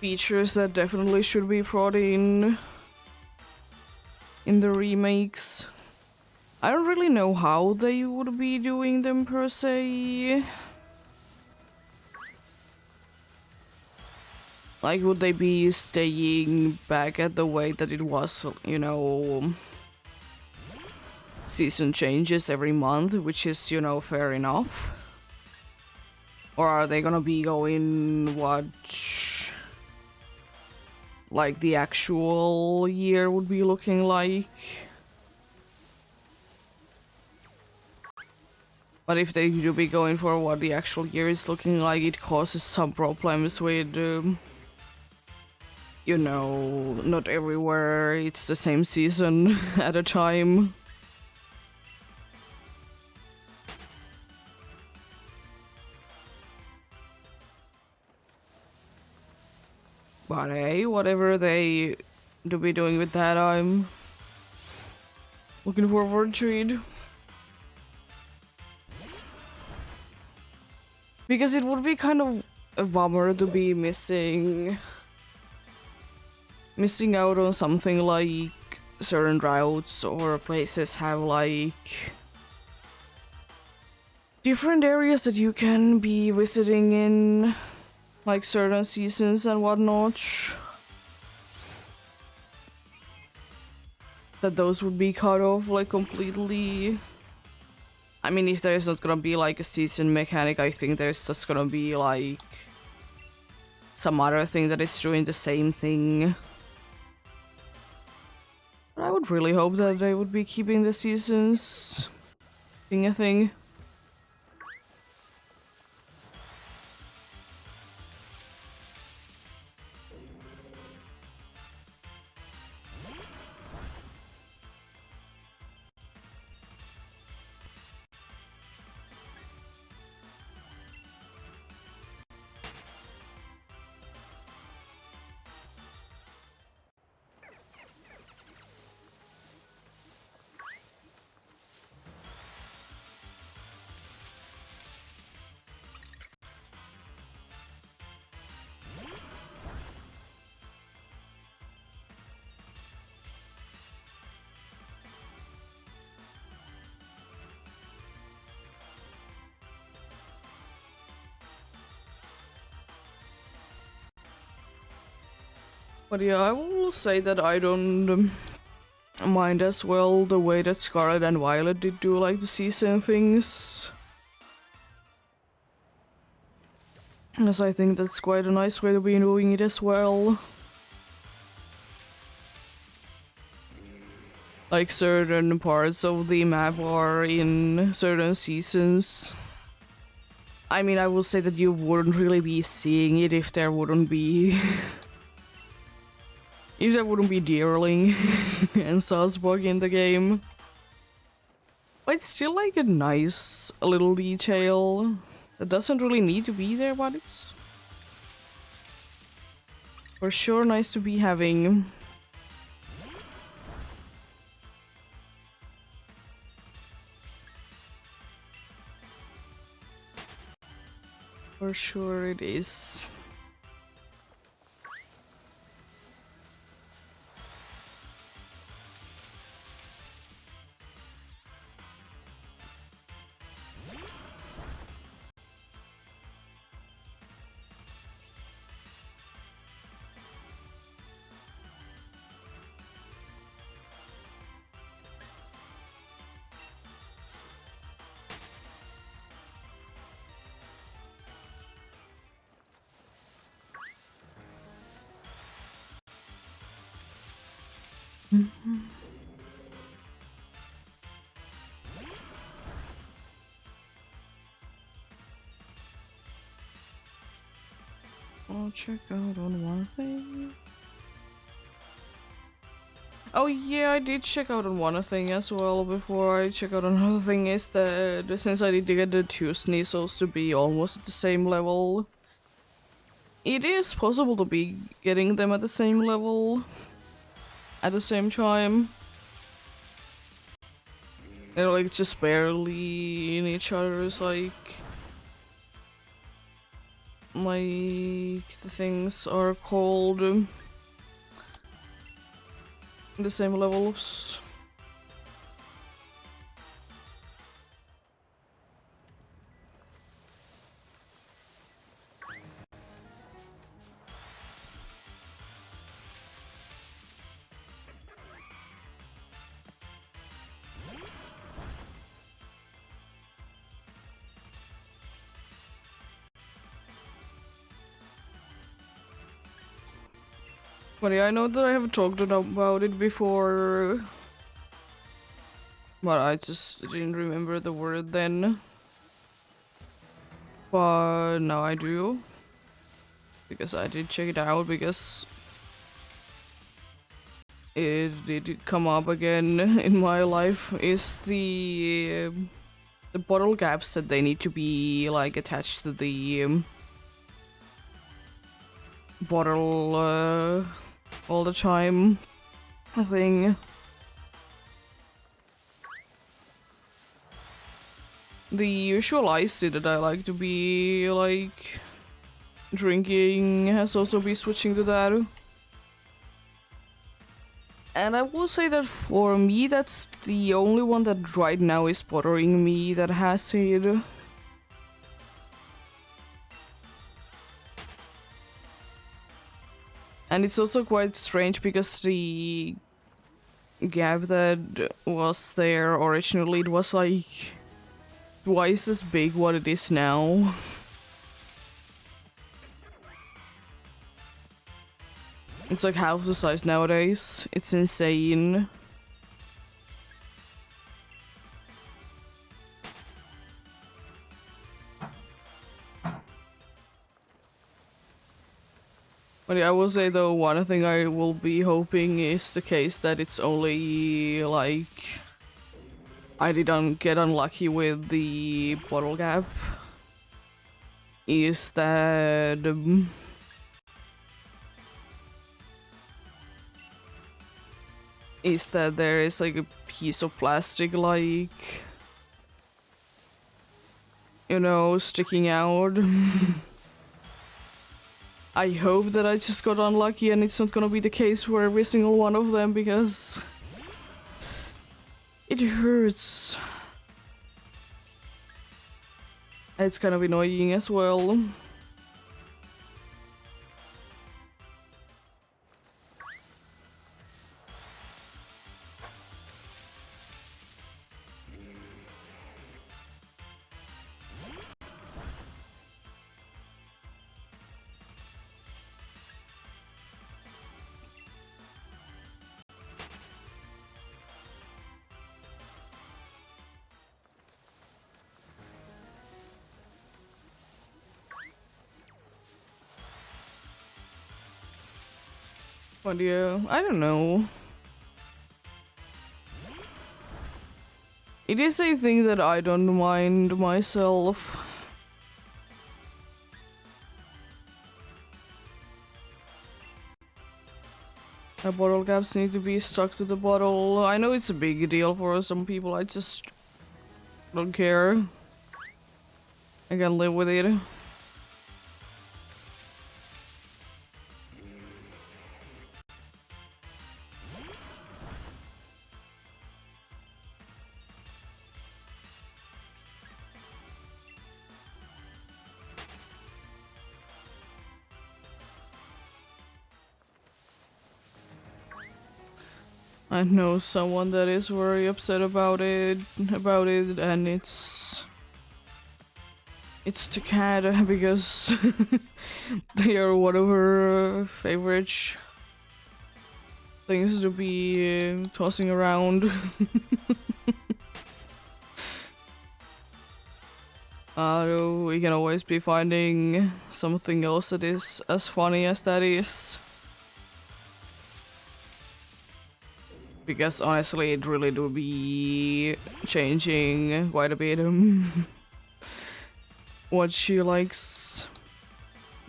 features that definitely should be brought in the remakes. I don't really know how they would be doing them per se. Like, would they be staying back at the way that it was, you know, season changes every month, which is, you know, fair enough? Or are they gonna be going what, like, the actual year would be looking like? But if they do be going for what the actual year is looking like, it causes some problems with, you know, not everywhere it's the same season at a time. But hey, whatever they do be doing with that, I'm looking forward to it. Because it would be kind of a bummer to be missing out on something like certain routes or places have like different areas that you can be visiting in like certain seasons and whatnot. That those would be cut off like completely. I mean, if there's not gonna be like a season mechanic, I think there's just gonna be like some other thing that is doing the same thing. But I would really hope that they would be keeping the seasons being a thing. But yeah, I will say that I don't mind as well the way that Scarlet and Violet did do like the season things. As I think that's quite a nice way to be doing it as well. Like certain parts of the map are in certain seasons. I mean, I will say that you wouldn't really be seeing it if there wouldn't be if there wouldn't be Deerling and Salzburg in the game. But it's still like a nice little detail that doesn't really need to be there, but it's for sure nice to be having. For sure it is. I'll check out on one thing. Oh yeah, I did check out on one thing as well before I check out on another thing, is that since I did get the two Sneasels to be almost at the same level, it is possible to be getting them at the same level at the same time. They're like just barely in each other's like the things are called the same levels. But yeah, I know that I have talked about it before, but I just didn't remember the word then. But now I do, because I did check it out, because it did come up again in my life, is the bottle gaps that they need to be like attached to the bottle all the time thing. The usual ice tea that I like to be like drinking has also been switching to that. And I will say that for me, that's the only one that right now is bothering me that has it. And it's also quite strange because the gap that was there originally, it was like twice as big what it is now. It's like half the size nowadays. It's insane. But yeah, I will say though, one thing I will be hoping is the case that it's only like I didn't get unlucky with the bottle gap. Is that there is like a piece of plastic like, you know, sticking out. I hope that I just got unlucky and it's not gonna be the case for every single one of them, because it hurts. It's kind of annoying as well. But yeah, I don't know. It is a thing that I don't mind myself. The bottle caps need to be stuck to the bottle. I know it's a big deal for some people, I just don't care. I can live with it. I know someone that is very upset about it, and it's the cat because they are one of her favorites. things to be tossing around. We can always be finding something else that is as funny as that is. Because honestly, it really do be changing quite a bit what she likes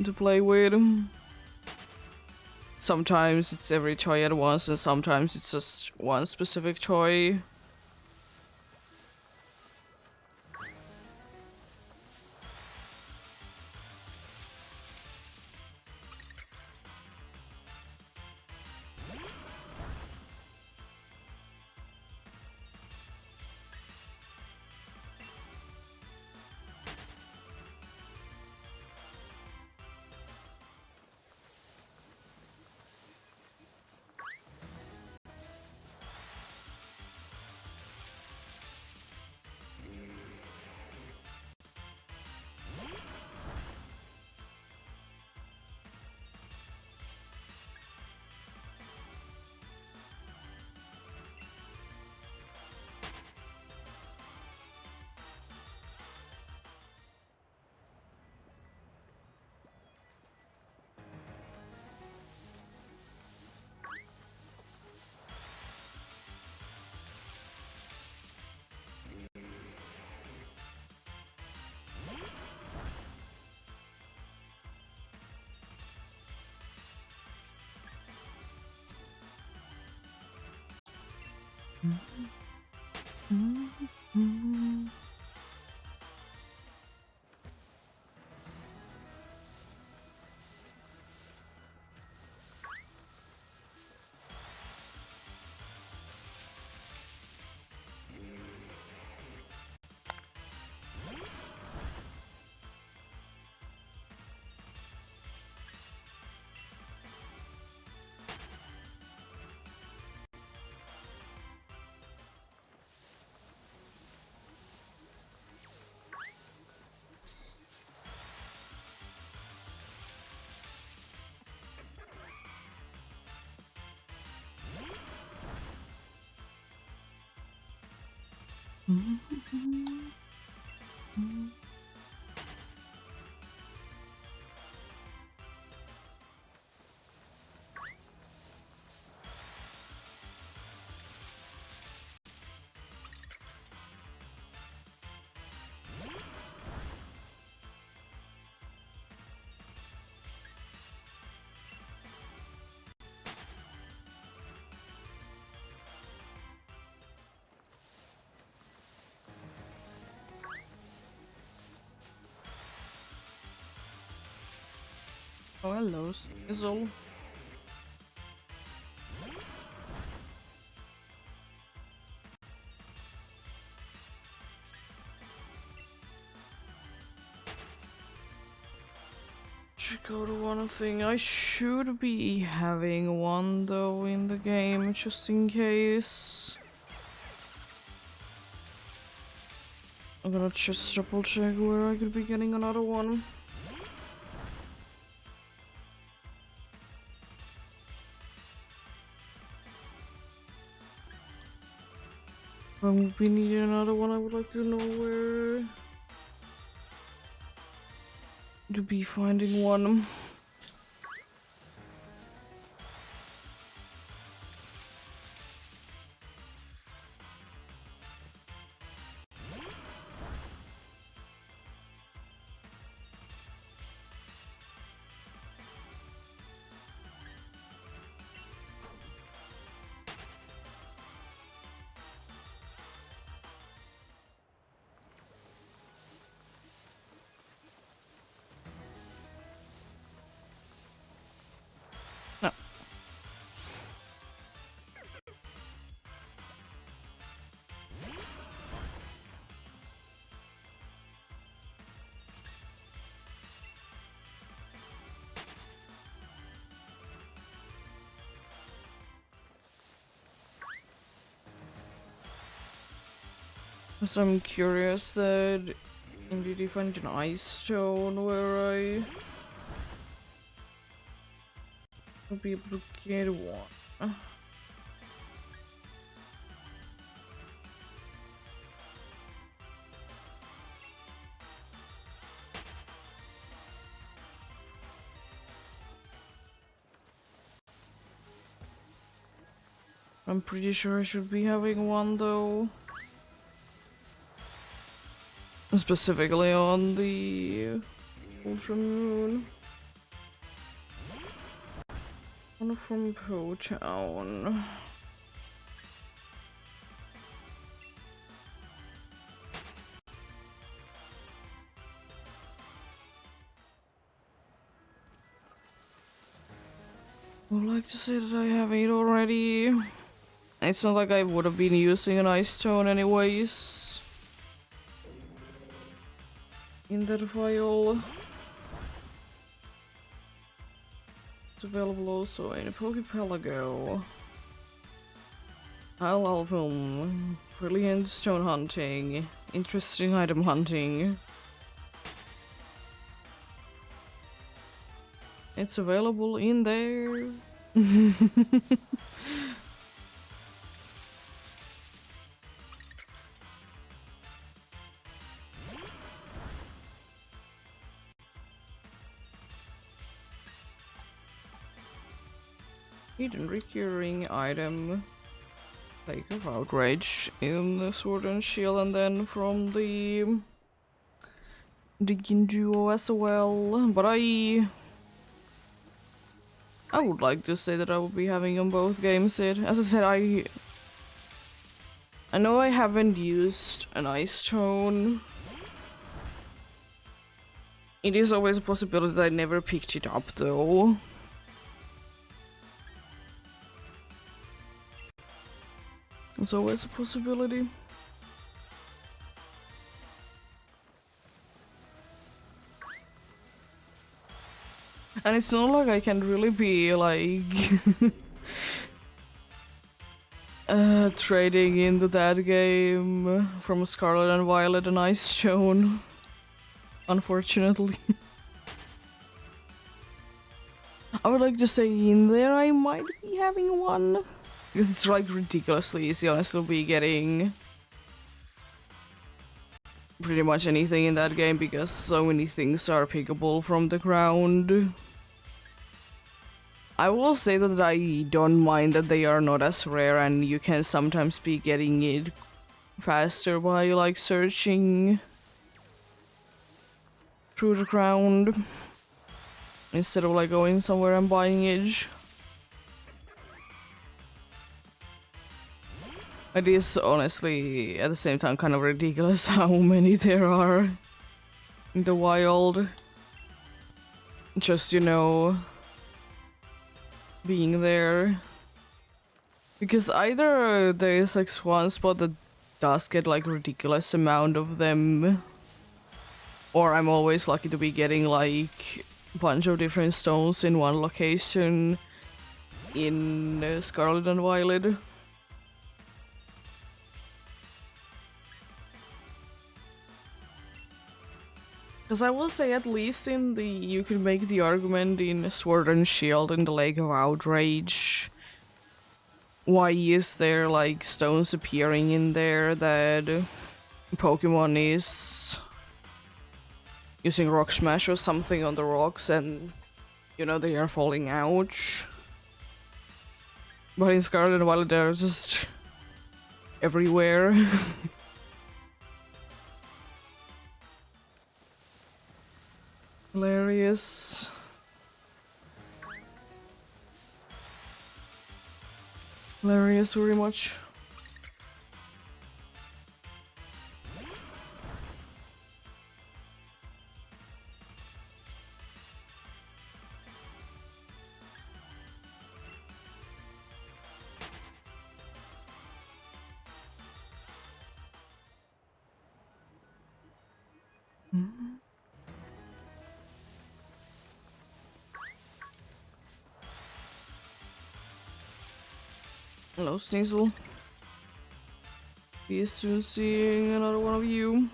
to play with. Sometimes it's every toy at once, and sometimes it's just one specific toy. Oh, hello, Snizzle. Should go to one thing. I should be having one though in the game, just in case. I'm gonna just double check where I could be getting another one. If I would be needing another one, I would like to know where to be finding one. No. So I'm curious that indeed you find an ice stone where I would be able to get one. I'm pretty sure I should be having one though. Specifically on the Ultra Moon. One from Po Town. I would like to say that I have it already. It's not like I would have been using an ice stone anyways. In that file. It's available also in a Pokepelago. Album. Brilliant stone hunting. Interesting item hunting. It's available in there. Hidden recurring item. Lake of Outrage in the Sword and Shield, and then from the Digging Duo as well. But I would like to say that I will be having on both games it. As I said, I know I haven't used an ice stone. It is always a possibility that I never picked it up though. It's always a possibility. And it's not like I can really be like trading into that game from Scarlet and Violet and Ice Stone. Unfortunately. I would like to say in there I might be having one. Because it's like ridiculously easy, honestly, to be getting pretty much anything in that game because so many things are pickable from the ground. I will say that I don't mind that they are not as rare and you can sometimes be getting it faster by like searching through the ground instead of like going somewhere and buying it. It is honestly at the same time kind of ridiculous how many there are in the wild. Just, you know, being there. Because either there is like one spot that does get like ridiculous amount of them, or I'm always lucky to be getting like a bunch of different stones in one location in Scarlet and Violet. Because I will say at least in the... you can make the argument in Sword and Shield in the Lake of Outrage. Why is there like stones appearing in there that Pokemon is using Rock Smash or something on the rocks and, you know, they are falling out. But in Scarlet and Violet they're just everywhere. Hilarious. Hilarious very much. Hello, Sneasel. Be soon seeing another one of you.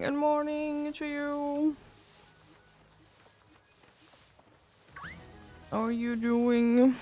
Good morning to you. How are you doing?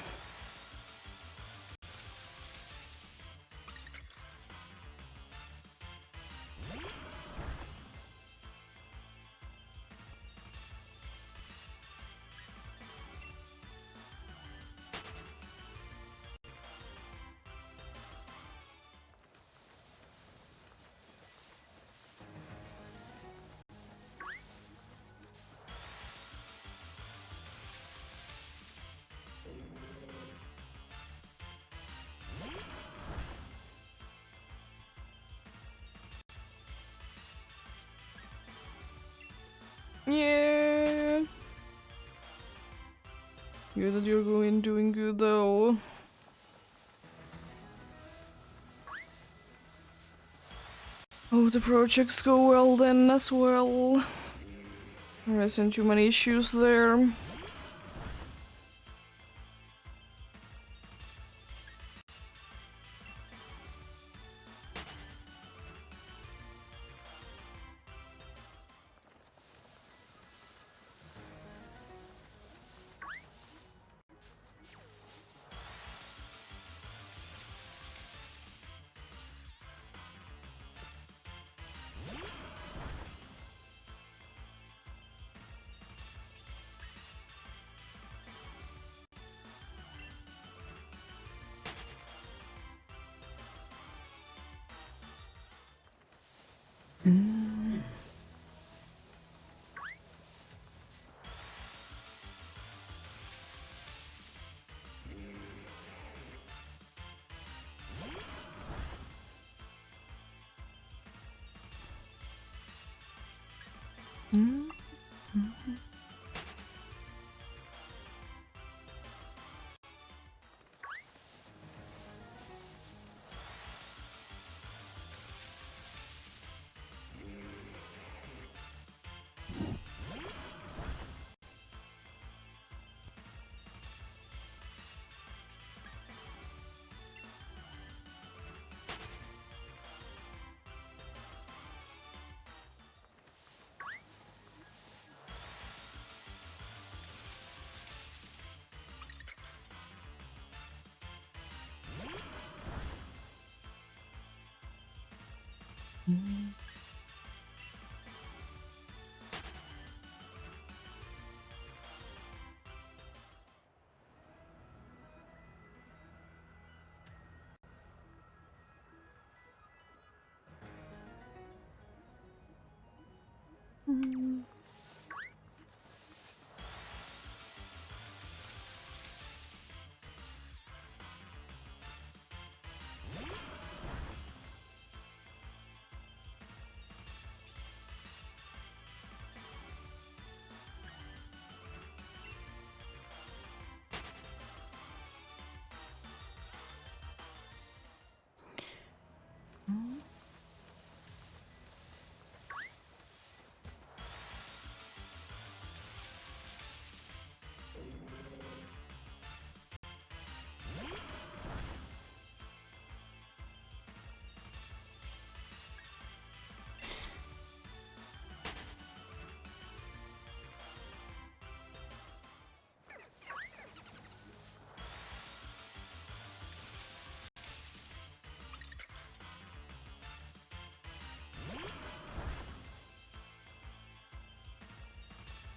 Yeah. Good that you're doing good though. Oh, the projects go well then as well. There isn't too many issues there.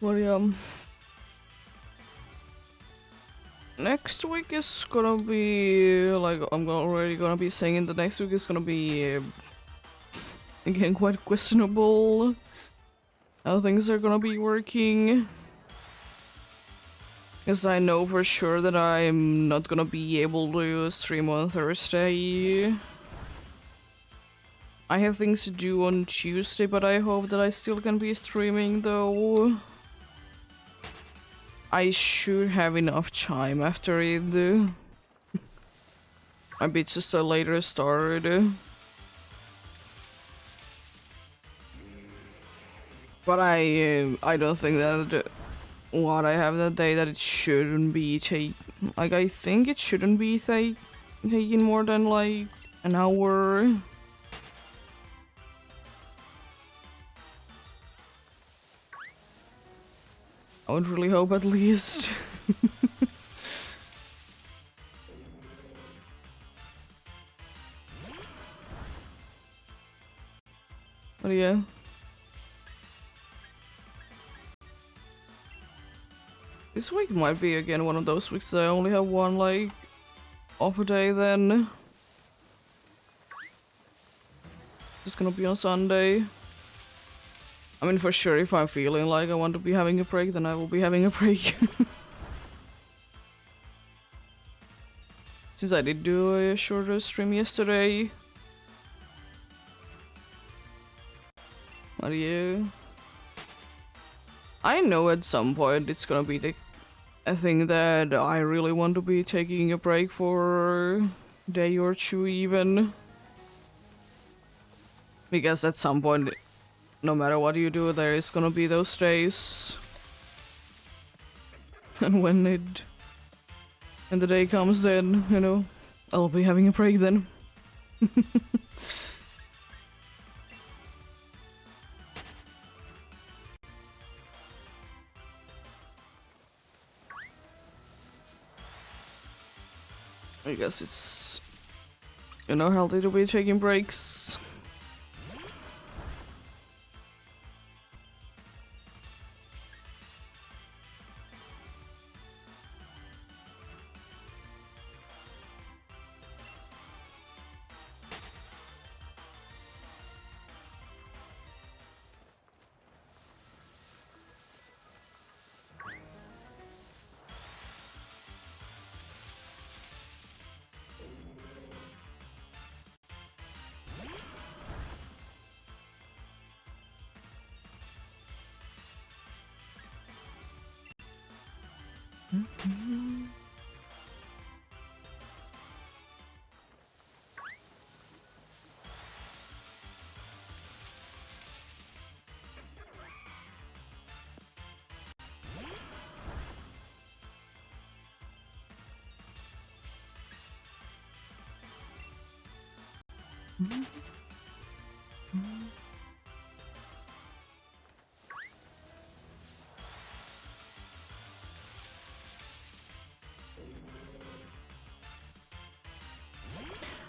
Well, yeah. Next week is gonna be like already gonna be saying the next week is gonna be again quite questionable how things are gonna be working. Because I know for sure that I'm not gonna be able to stream on Thursday. I have things to do on Tuesday, but I hope that I still can be streaming though. I should have enough time after it. Maybe it's just a later start. But I don't think that what I have that day that it shouldn't be like I think it shouldn't be taking more than like an hour. I would really hope at least. But yeah. This week might be again one of those weeks that I only have one, like, off a day then. It's gonna be on Sunday. I mean, for sure, if I'm feeling like I want to be having a break, then I will be having a break. Since I did do a shorter stream yesterday. But yeah. I know at some point it's gonna be a thing that I really want to be taking a break for a day or two even. Because at some point, no matter what you do, there is gonna be those days. And when the day comes, then, you know, I'll be having a break then. I guess it's, you know, healthy to be taking breaks.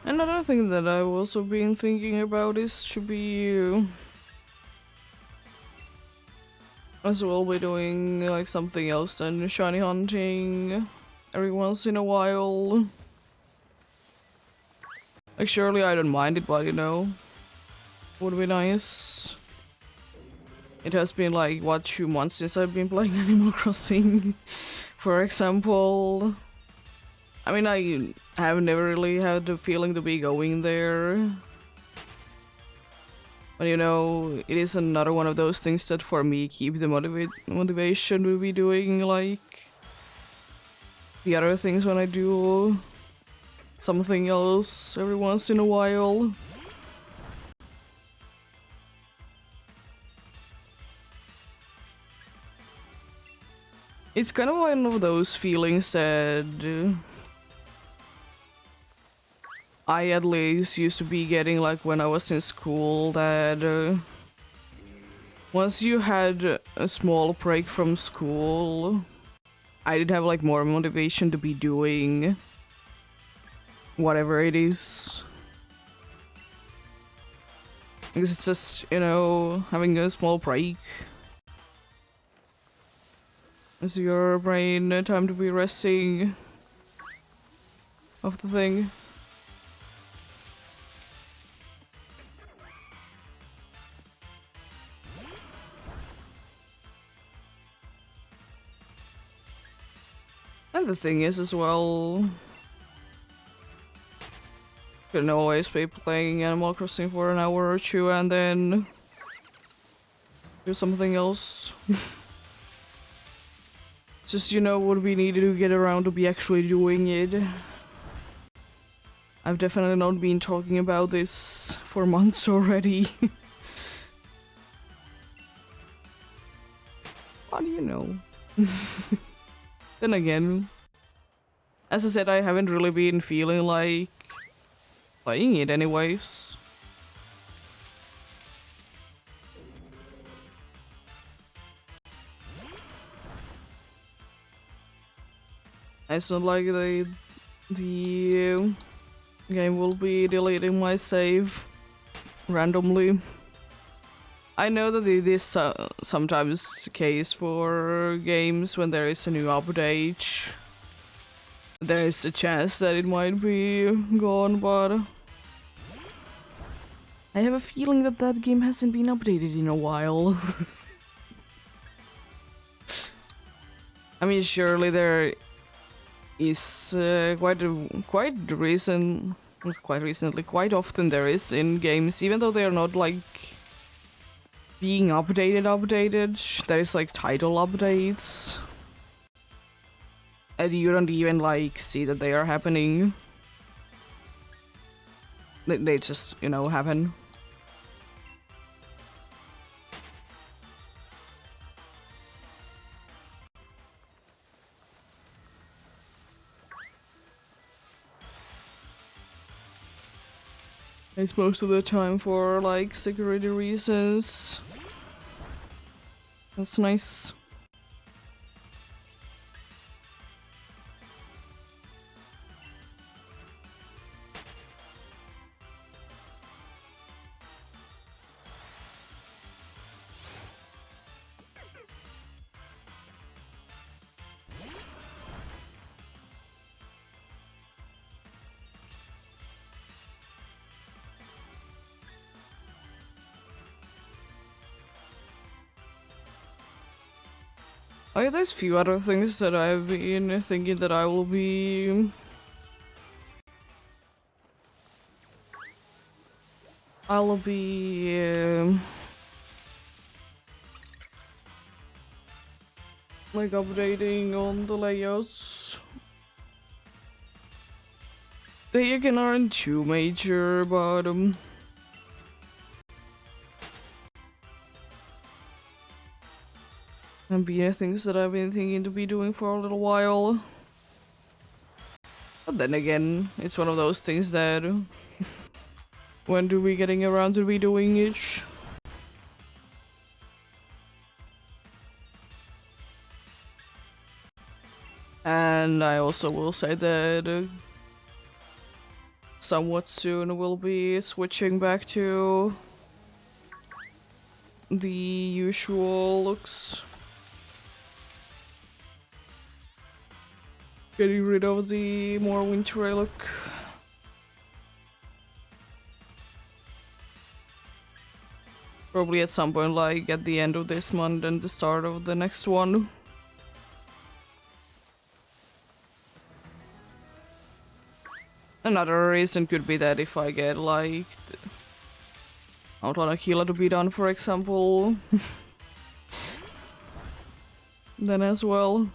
Another thing that I've also been thinking about is to be as well be doing like something else than shiny hunting every once in a while. Like surely I don't mind it, but you know, would be nice. It has been like what, 2 months since I've been playing Animal Crossing, for example. I mean, I have never really had the feeling to be going there. But you know, it is another one of those things that for me keep the motivation to be doing like the other things when I do something else every once in a while. It's kind of one of those feelings that I at least used to be getting like when I was in school, that once you had a small break from school, I did have like more motivation to be doing whatever it is. It's just, you know, having a small break. Is your brain time to be resting of the thing? And the thing is as well, you can always be playing Animal Crossing for an hour or two and then do something else. Just, you know, what we needed to get around to be actually doing it. I've definitely not been talking about this for months already. How do you know? Then again, as I said, I haven't really been feeling like playing it anyways. It's not like the game will be deleting my save randomly. I know that it is sometimes the case for games when there is a new update. There is a chance that it might be gone, but I have a feeling that that game hasn't been updated in a while. I mean, surely there is quite recent, not quite recently, quite often there is in games, even though they are not like being updated. There is like title updates, and you don't even like see that they are happening. They just, you know, happen. It's most of the time for like security reasons. That's nice. Oh yeah, there's few other things that I've been thinking that I will be... I'll be... like updating on the layouts. They again aren't too major, but and being things that I've been thinking to be doing for a little while. But then again, it's one of those things that when do we getting around to be doing it? And I also will say that somewhat soon we'll be switching back to the usual looks. Getting rid of the more wintry look. Probably at some point, like at the end of this month and the start of the next one. Another reason could be that if I get like Outlaw Aquila to be done, for example, then as well.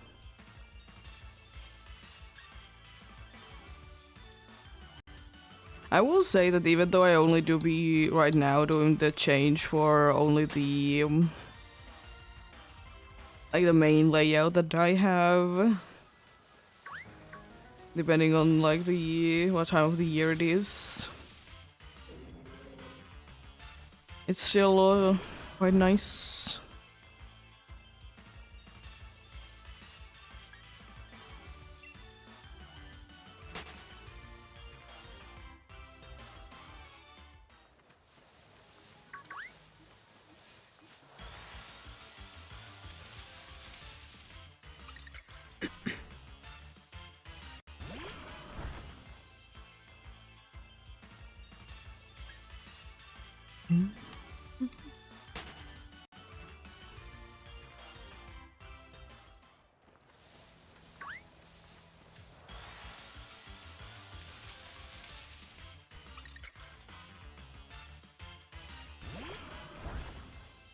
I will say that even though I only do be right now doing the change for only the like the main layout that I have, depending on like the what time of the year it is, it's still quite nice.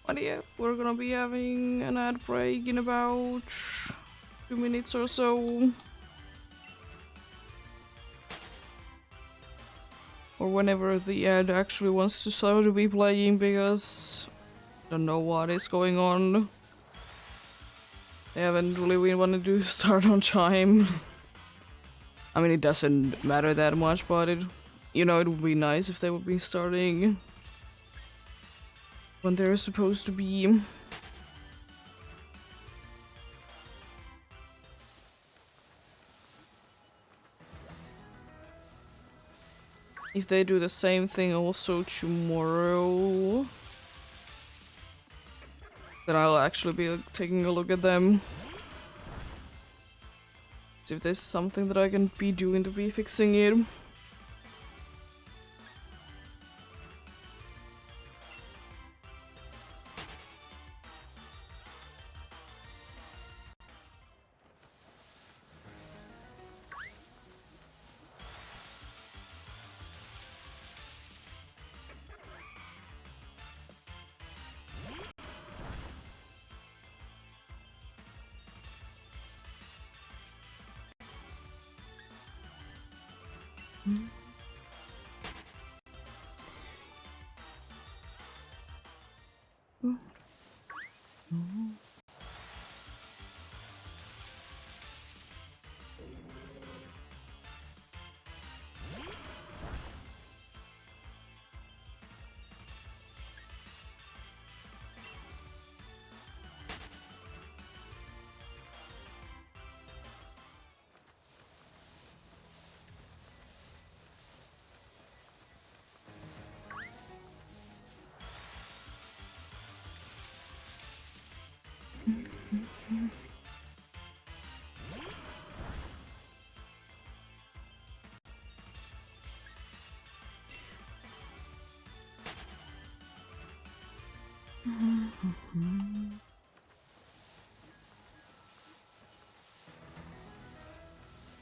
But yeah, we're gonna be having an ad break in about 2 minutes or so. Or whenever the ad actually wants to start to be playing, because I don't know what is going on. They haven't really been wanting to start on time. I mean, it doesn't matter that much, but it, you know, it would be nice if they would be starting when they're supposed to be. if they do the same thing also tomorrow, then I'll actually be taking a look at them. See if there's something that I can be doing to be fixing it.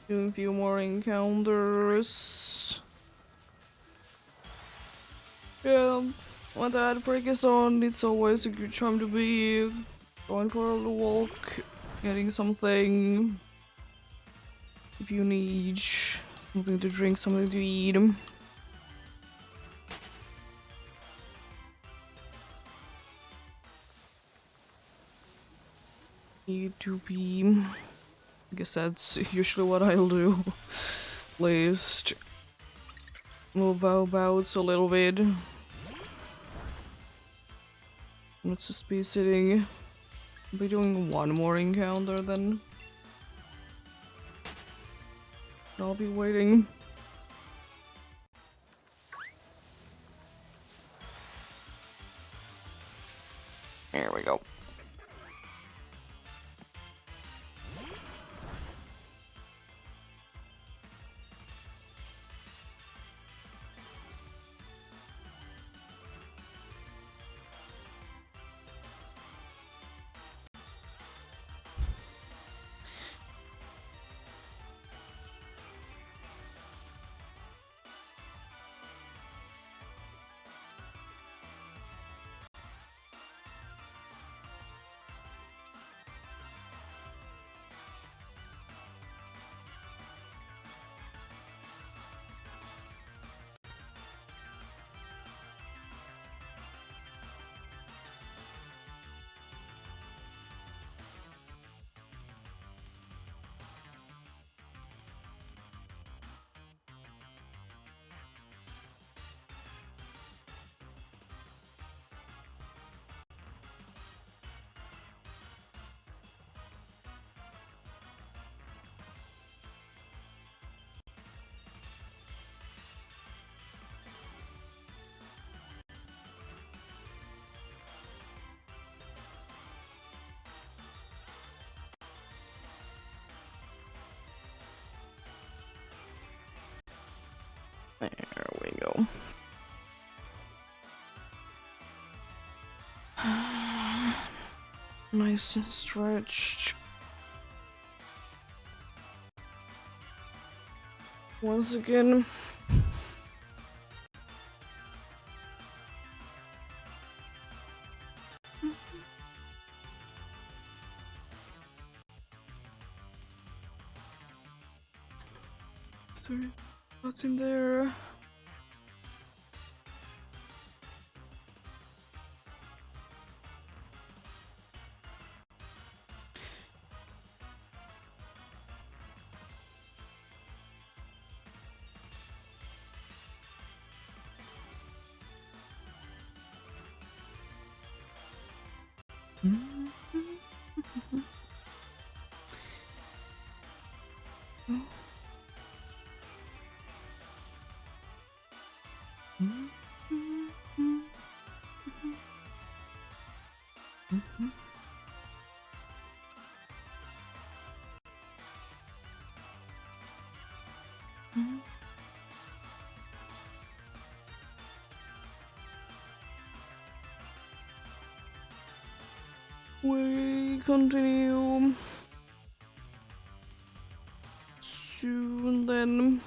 Doing a few more encounters. Yeah, when the ad break is on, it's always a good time to be going for a little walk, getting something. If you need something to drink, something to eat. Need to be. I guess that's usually what I'll do. At least move about a little bit. Not just be sitting. I'll be doing one more encounter then. I'll be waiting. There we go. There we go. Nice and stretched. Once again. Sorry, what's in there? We continue soon then.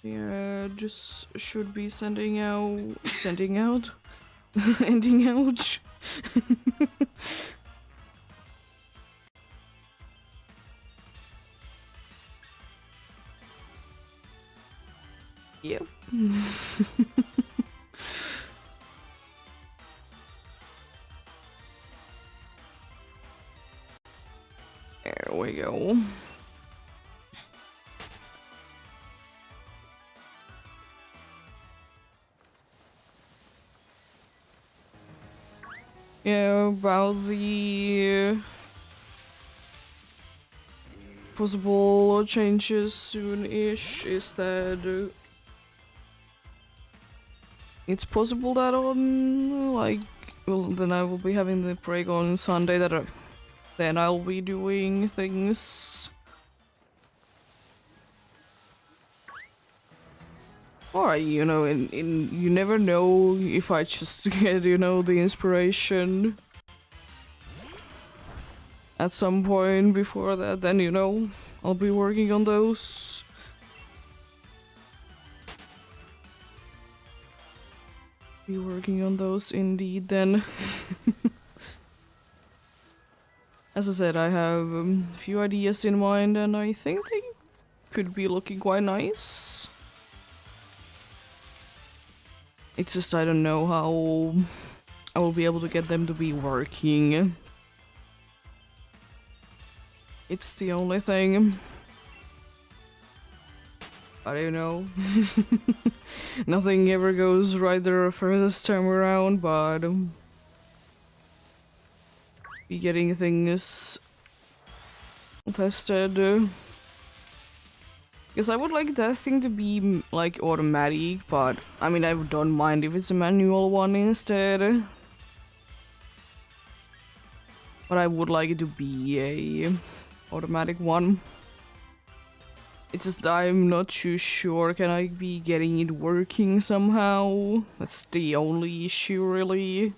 Yeah, just should be sending out, ending out. Yep. There we go. Yeah, about the possible changes soon-ish is that it's possible that on like, well, then I will be having the break on Sunday. That then I'll be doing things. Or you know, in you never know if I just get the inspiration at some point before that. Then I'll be working on those. Be working on those indeed. Then, as I said, I have a few ideas in mind, and I think they could be looking quite nice. It's just I don't know how I will be able to get them to be working. It's the only thing. I don't know. Nothing ever goes right the first time around, but be getting things tested. Because I would like that thing to be like automatic, but I mean I don't mind if it's a manual one instead. But I would like it to be a automatic one. It's just I'm not too sure, can I be getting it working somehow? That's the only issue really.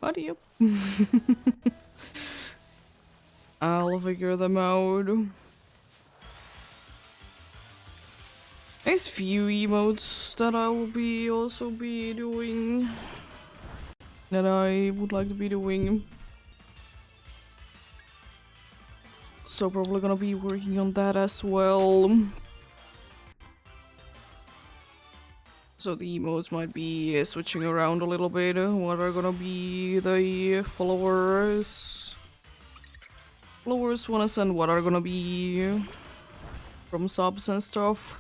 But yep. I'll figure them out. There's few emotes that I will also be doing. That I would like to be doing. So probably gonna be working on that as well. So the emotes might be switching around a little bit. What are gonna be the followers wanna send? What are gonna be from subs and stuff?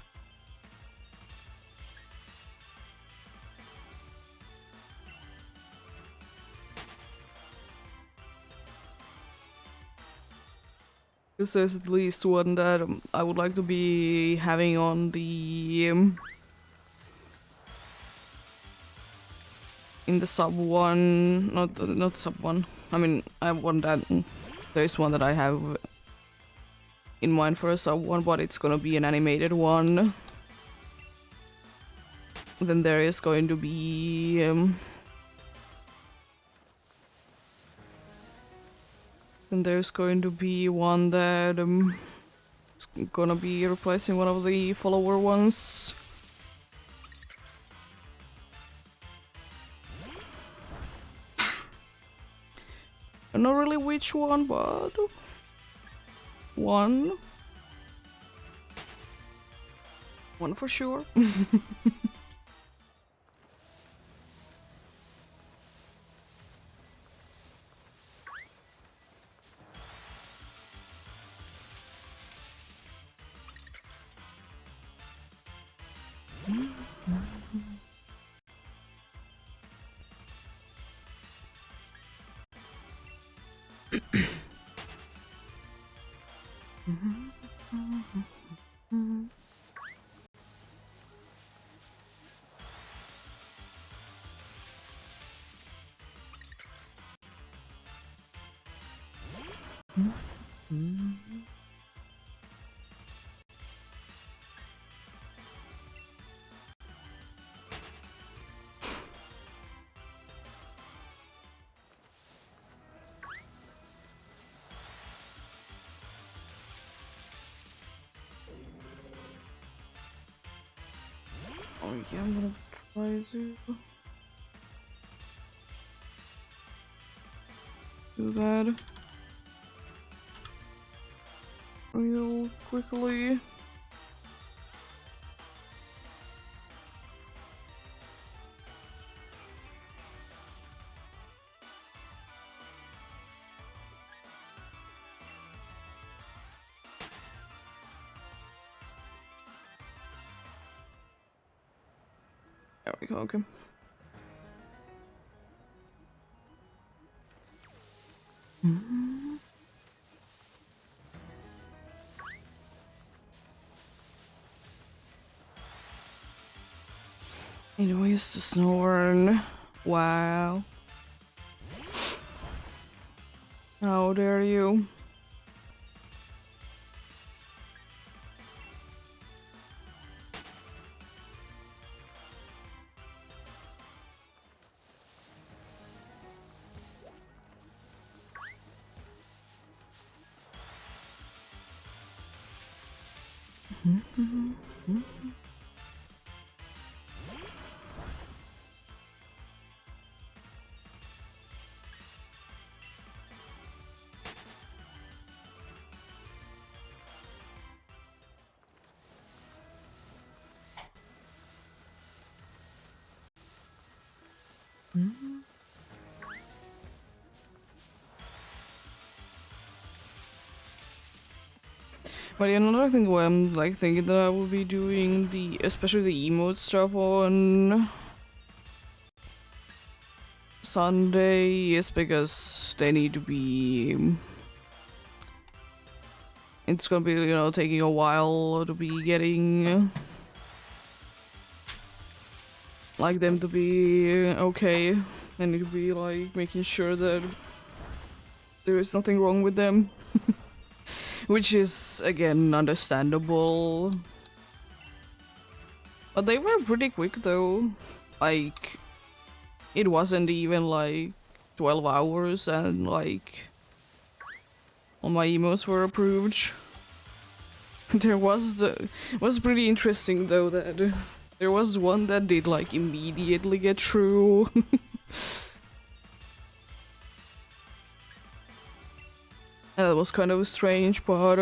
This is at least one that I would like to be having on the in the sub one, not sub one. I mean, I want that. There's one that I have in mind for a sub one, but it's gonna be an animated one. Then there is going to be And there's going to be one that is gonna be replacing one of the follower ones. I'm not really which one, but one. One for sure. Oh yeah, I'm gonna try to do that real quickly. There we go, okay. Anyways, the Snoring. Wow. How dare you? But yeah, another thing where I'm like thinking that I will be doing especially the emote stuff on Sunday is because they need to be. It's gonna be, you know, taking a while to be getting like them to be okay. I need to be like making sure that there is nothing wrong with them. Which is, again, understandable. But they were pretty quick though. Like, it wasn't even like 12 hours and like all my emotes were approved. There was pretty interesting though that there was one that did like immediately get through. That was kind of a strange part.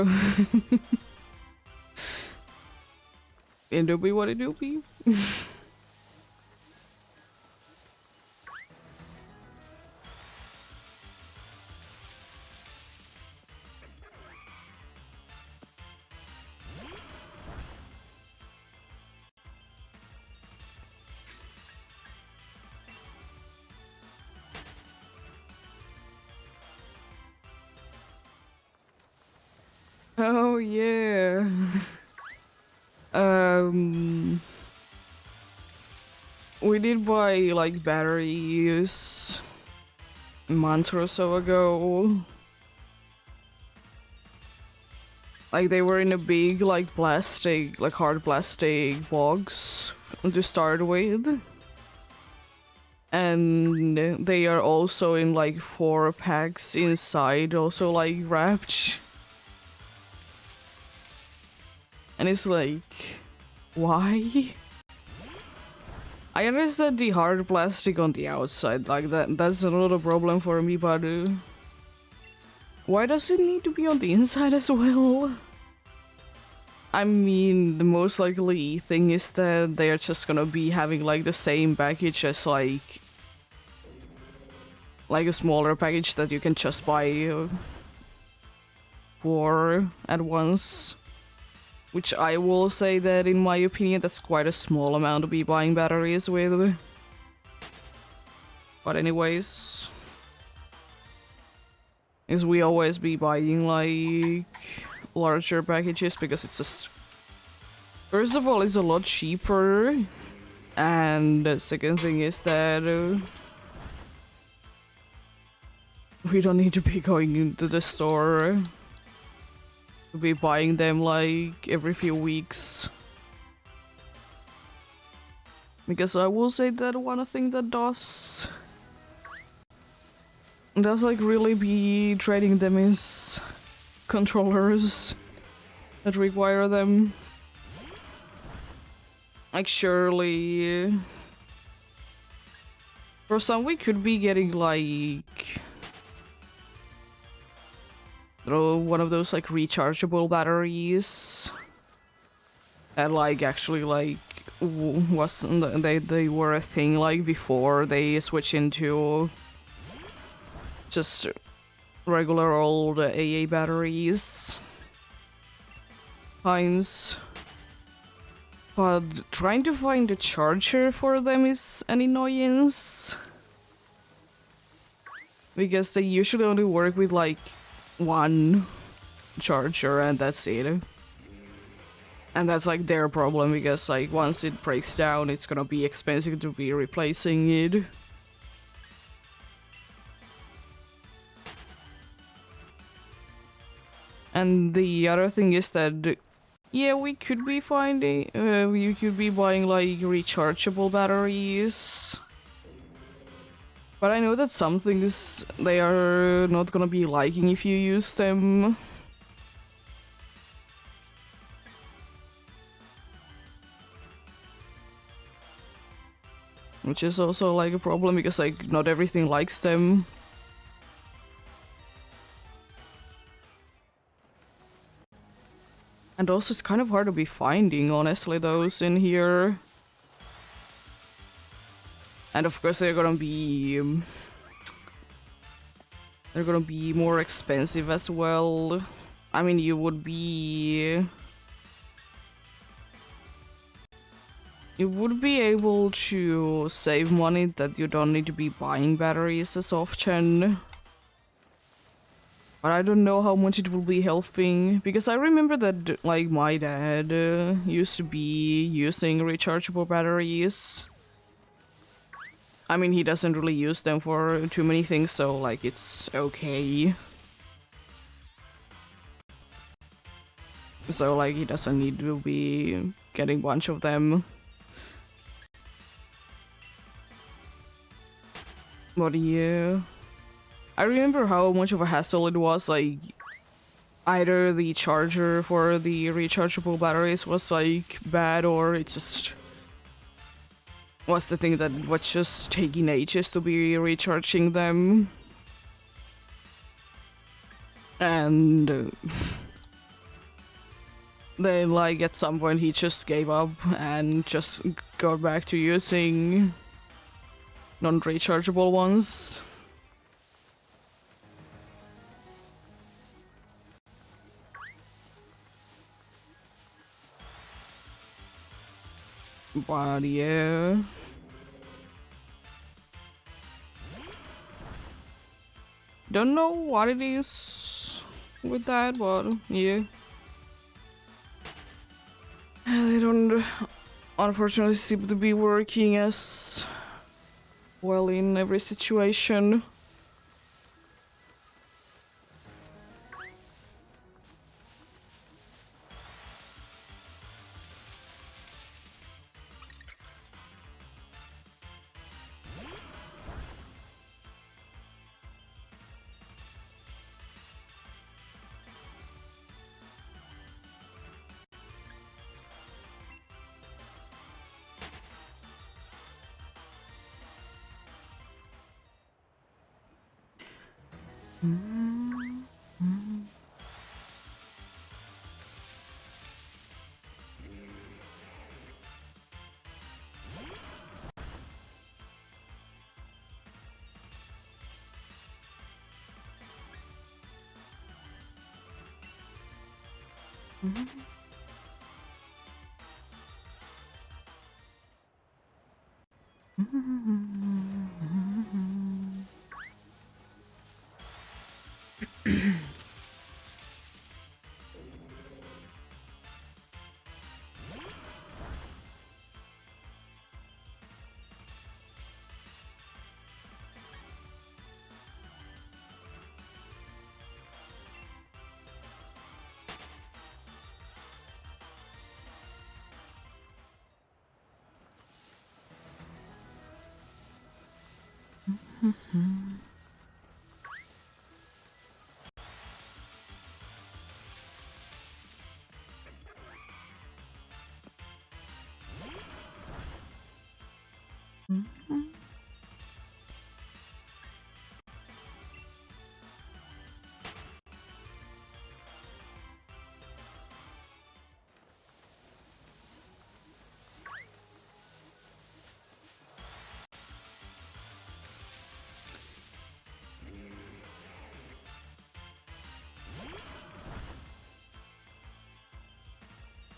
It'll be what it'll be. Oh yeah. We did buy like batteries a month or so ago. Like they were in a big like plastic, like hard plastic box to start with. And they are also in like 4 packs inside, also like wrapped. And it's like, why? I understand the hard plastic on the outside, like that's not a problem for me, but why does it need to be on the inside as well? I mean, the most likely thing is that they are just gonna be having like the same package as like a smaller package that you can just buy 4 at once. Which I will say that in my opinion that's quite a small amount to be buying batteries with. But anyways, is we always be buying like larger packages because it's just, first of all, it's a lot cheaper, and the second thing is that we don't need to be going into the store to be buying them like every few weeks. Because I will say that one thing that does like really be trading them is controllers that require them. Like surely for some we could be getting like one of those like rechargeable batteries that like actually like wasn't they were a thing like before they switched into just regular old AA batteries kinds. But trying to find a charger for them is an annoyance, because they usually only work with like one charger and that's it. And that's like their problem, because like once it breaks down it's gonna be expensive to be replacing it. And the other thing is that yeah, we could be finding you could be buying like rechargeable batteries. But I know that some things they are not gonna be liking if you use them. Which is also like a problem, because like not everything likes them. And also it's kind of hard to be finding, honestly, those in here. And of course they're gonna be more expensive as well. I mean, you would be able to save money that you don't need to be buying batteries as often. But I don't know how much it will be helping, because I remember that like my dad used to be using rechargeable batteries. I mean, he doesn't really use them for too many things, so like it's okay. So like he doesn't need to be getting a bunch of them. But yeah, I remember how much of a hassle it was, like either the charger for the rechargeable batteries was like bad, or it just was the thing that was just taking ages to be recharging them. And then like at some point he just gave up and just got back to using non-rechargeable ones. But yeah. Don't know what it is with that, but yeah. They don't unfortunately seem to be working as well in every situation.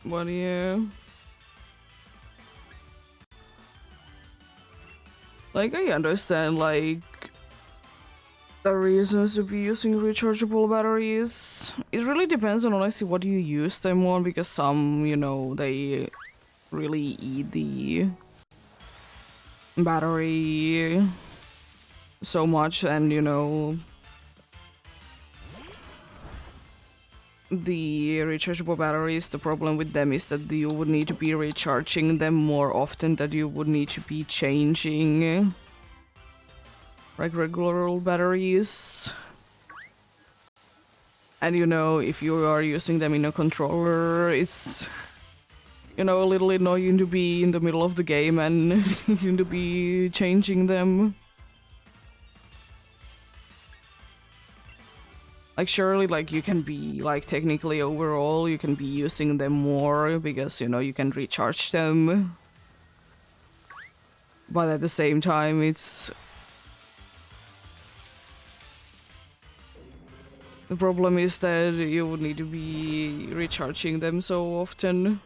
But yeah. Like, I understand, like, the reasons to be using rechargeable batteries. It really depends on honestly what you use them on, because some, you know, they really eat the battery so much, and you know, the rechargeable batteries, the problem with them is that you would need to be recharging them more often, that you would need to be changing like regular old batteries. And you know, if you are using them in a controller, it's, you know, a little annoying to be in the middle of the game and to be changing them. Like, surely, like, you can be, like, technically overall, you can be using them more because, you know, you can recharge them. But at the same time, it's... The problem is that you would need to be recharging them so often.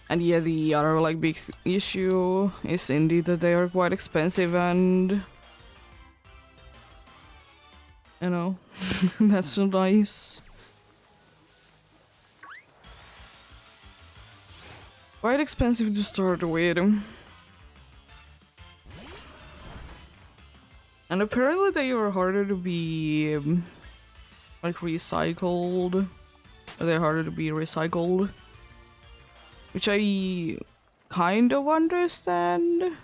And yeah, the other, like, big issue is indeed that they are quite expensive and... You know, that's so nice. Quite expensive to start with. And apparently they are harder to be, like, recycled. They're harder to be recycled. Which I kind of understand.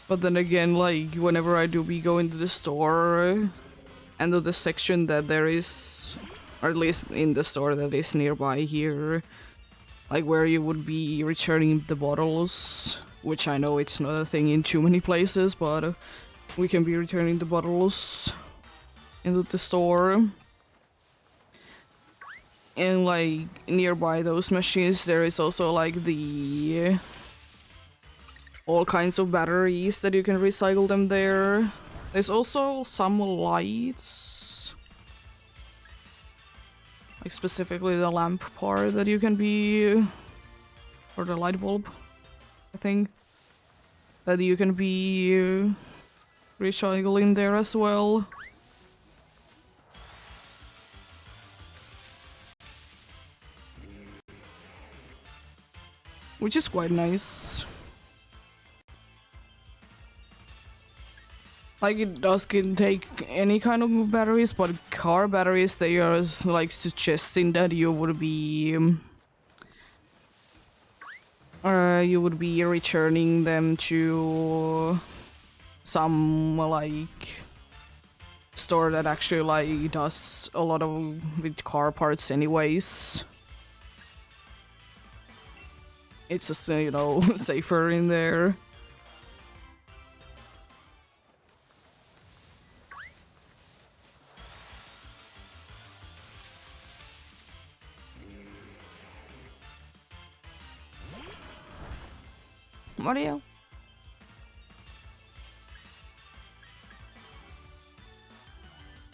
But then again, like, whenever I do be going to the store, and to the section that there is, or at least in the store that is nearby here, like where you would be returning the bottles, which I know it's not a thing in too many places, but we can be returning the bottles into the store. And like nearby those machines there is also like the all kinds of batteries that you can recycle them there. There's also some lights, like specifically the lamp part that you can be, or the light bulb, I think, that you can be recycling there as well. Which is quite nice. Like, it does can take any kind of batteries, but car batteries, they are like suggesting that you would be returning them to some like store that actually like does a lot of with car parts anyways. it's just, you know, safer in there. Mario?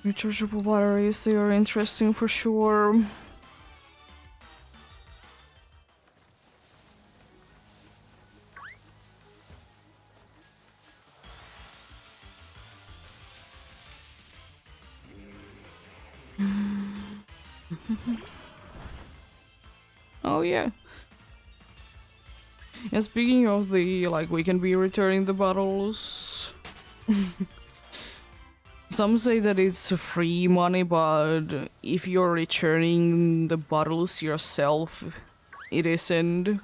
Rechargeable batteries, they are interesting for sure. Oh yeah. And speaking of the, like, we can be returning the bottles. Some say that it's free money, but if you're returning the bottles yourself, it isn't.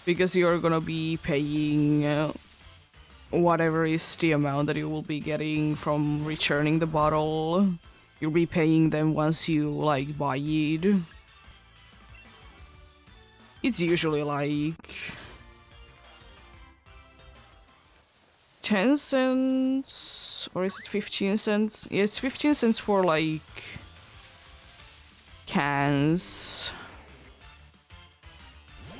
Because you're gonna be paying whatever is the amount that you will be getting from returning the bottle. You'll be paying them once you, like, buy it. It's usually like 10 cents, or is it 15 cents? Yeah, it's 15 cents for, like, cans.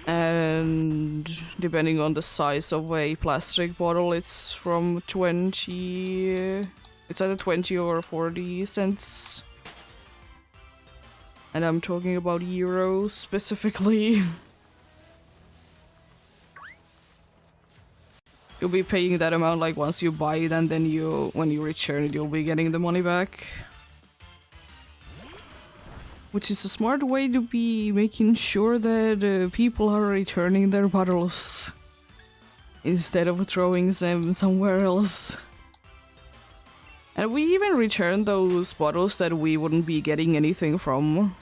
And depending on the size of a plastic bottle, it's from 20... It's either 20 or 40 cents. And I'm talking about euros specifically. You'll be paying that amount, like, once you buy it, and then when you return it, you'll be getting the money back. Which is a smart way to be making sure that people are returning their bottles instead of throwing them somewhere else. And we even return those bottles that we wouldn't be getting anything from.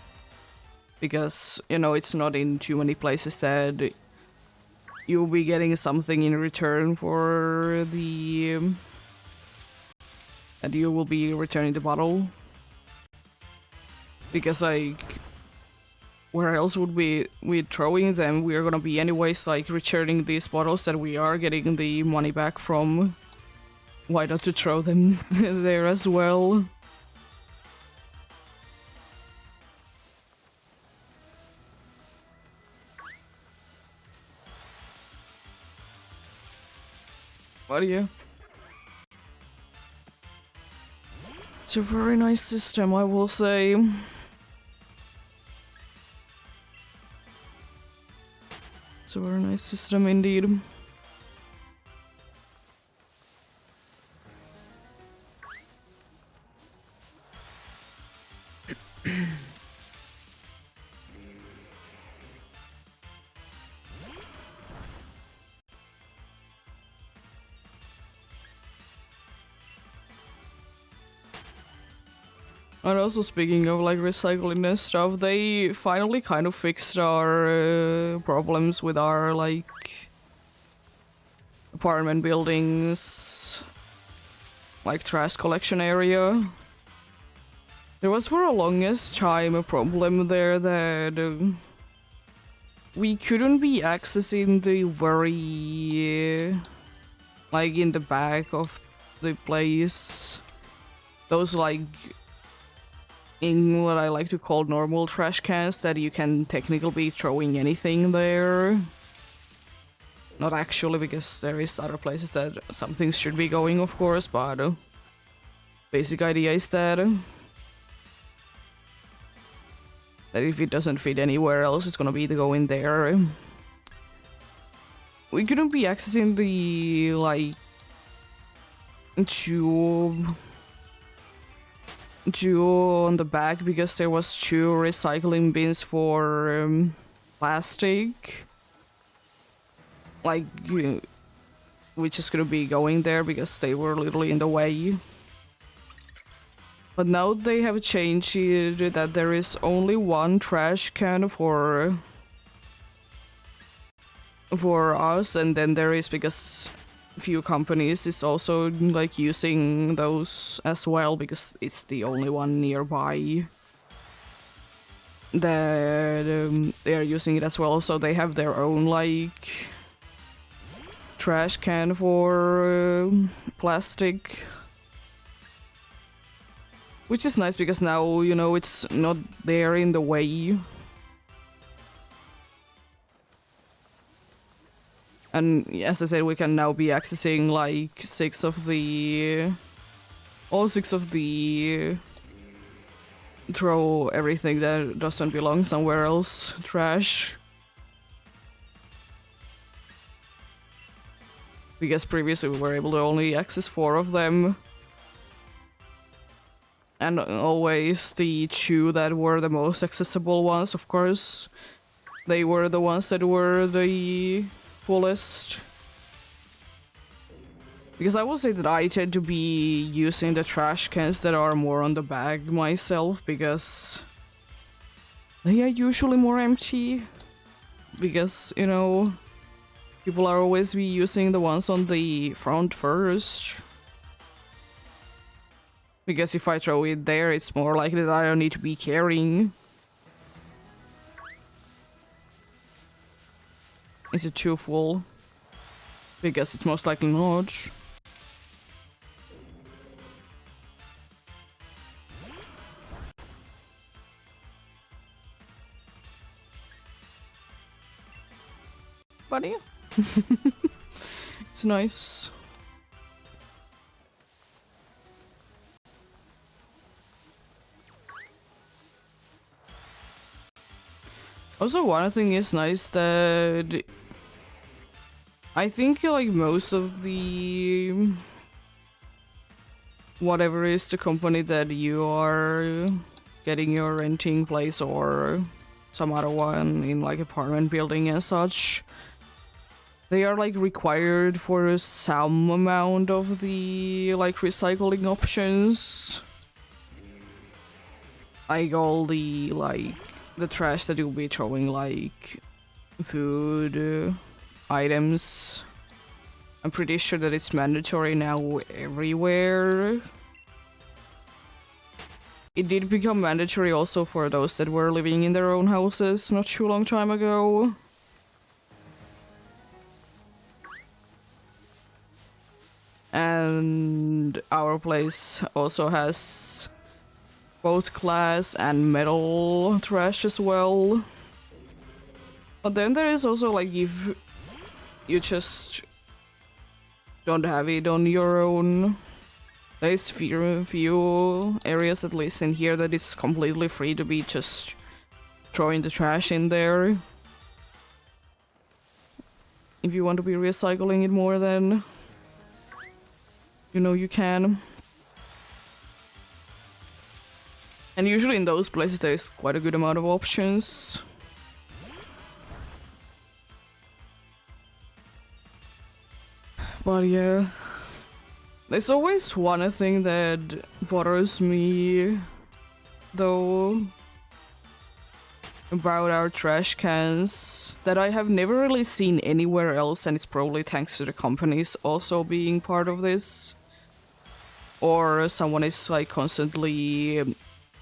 Because, you know, it's not in too many places that you'll be getting something in return for the... that you will be returning the bottle. Because, like, where else would we throwing them? We're gonna be anyways, like, returning these bottles that we are getting the money back from. Why not to throw them there as well? But yeah. It's a very nice system, I will say. It's a very nice system indeed. And also, speaking of, like, recycling and stuff, they finally kind of fixed our problems with our, like, apartment buildings, like, trash collection area. There was for the longest time a problem there that we couldn't be accessing the very, like, in the back of the place, those, like, in what I like to call normal trash cans that you can technically be throwing anything there. Not actually, because there is other places that some things should be going, of course, but basic idea is that if it doesn't fit anywhere else, it's gonna be to go in there. We couldn't be accessing the, like, tube on the back because there was 2 recycling bins for plastic, like, which is gonna be going there because they were literally in the way. But now they have changed it that there is only 1 trash can for us, and then there is, because few companies is also, like, using those as well because it's the only one nearby. that they are using it as well, so they have their own like trash can for plastic, which is nice because now, you know, it's not there in the way. And as I said, we can now be accessing like all six of the throw everything that doesn't belong somewhere else trash. Because previously we were able to only access 4 of them. And always the 2 that were the most accessible ones, of course. They were the ones that were the fullest. Because I will say that I tend to be using the trash cans that are more on the bag myself, because they are usually more empty. Because, you know, people are always be using the ones on the front first. Because if I throw it there, it's more likely that I don't need to be carrying. Is it too full? Because it's most likely not. But yeah. It's nice. Also, one thing is nice that I think like most of the whatever is the company that you are getting your renting place or some other one in like apartment building and such, they are like required for some amount of the like recycling options. Like all the like the trash that you'll be throwing, like food items. I'm pretty sure that it's mandatory now everywhere. It did become mandatory also for those that were living in their own houses not too long time ago. And our place also has both glass and metal trash as well. But then there is also like if you just don't have it on your own, there's few areas at least in here that it's completely free to be just throwing the trash in there. If you want to be recycling it more, then you know you can. And usually in those places there's quite a good amount of options. But yeah, there's always one thing that bothers me though about our trash cans that I have never really seen anywhere else, and it's probably thanks to the companies also being part of this. Or someone is like constantly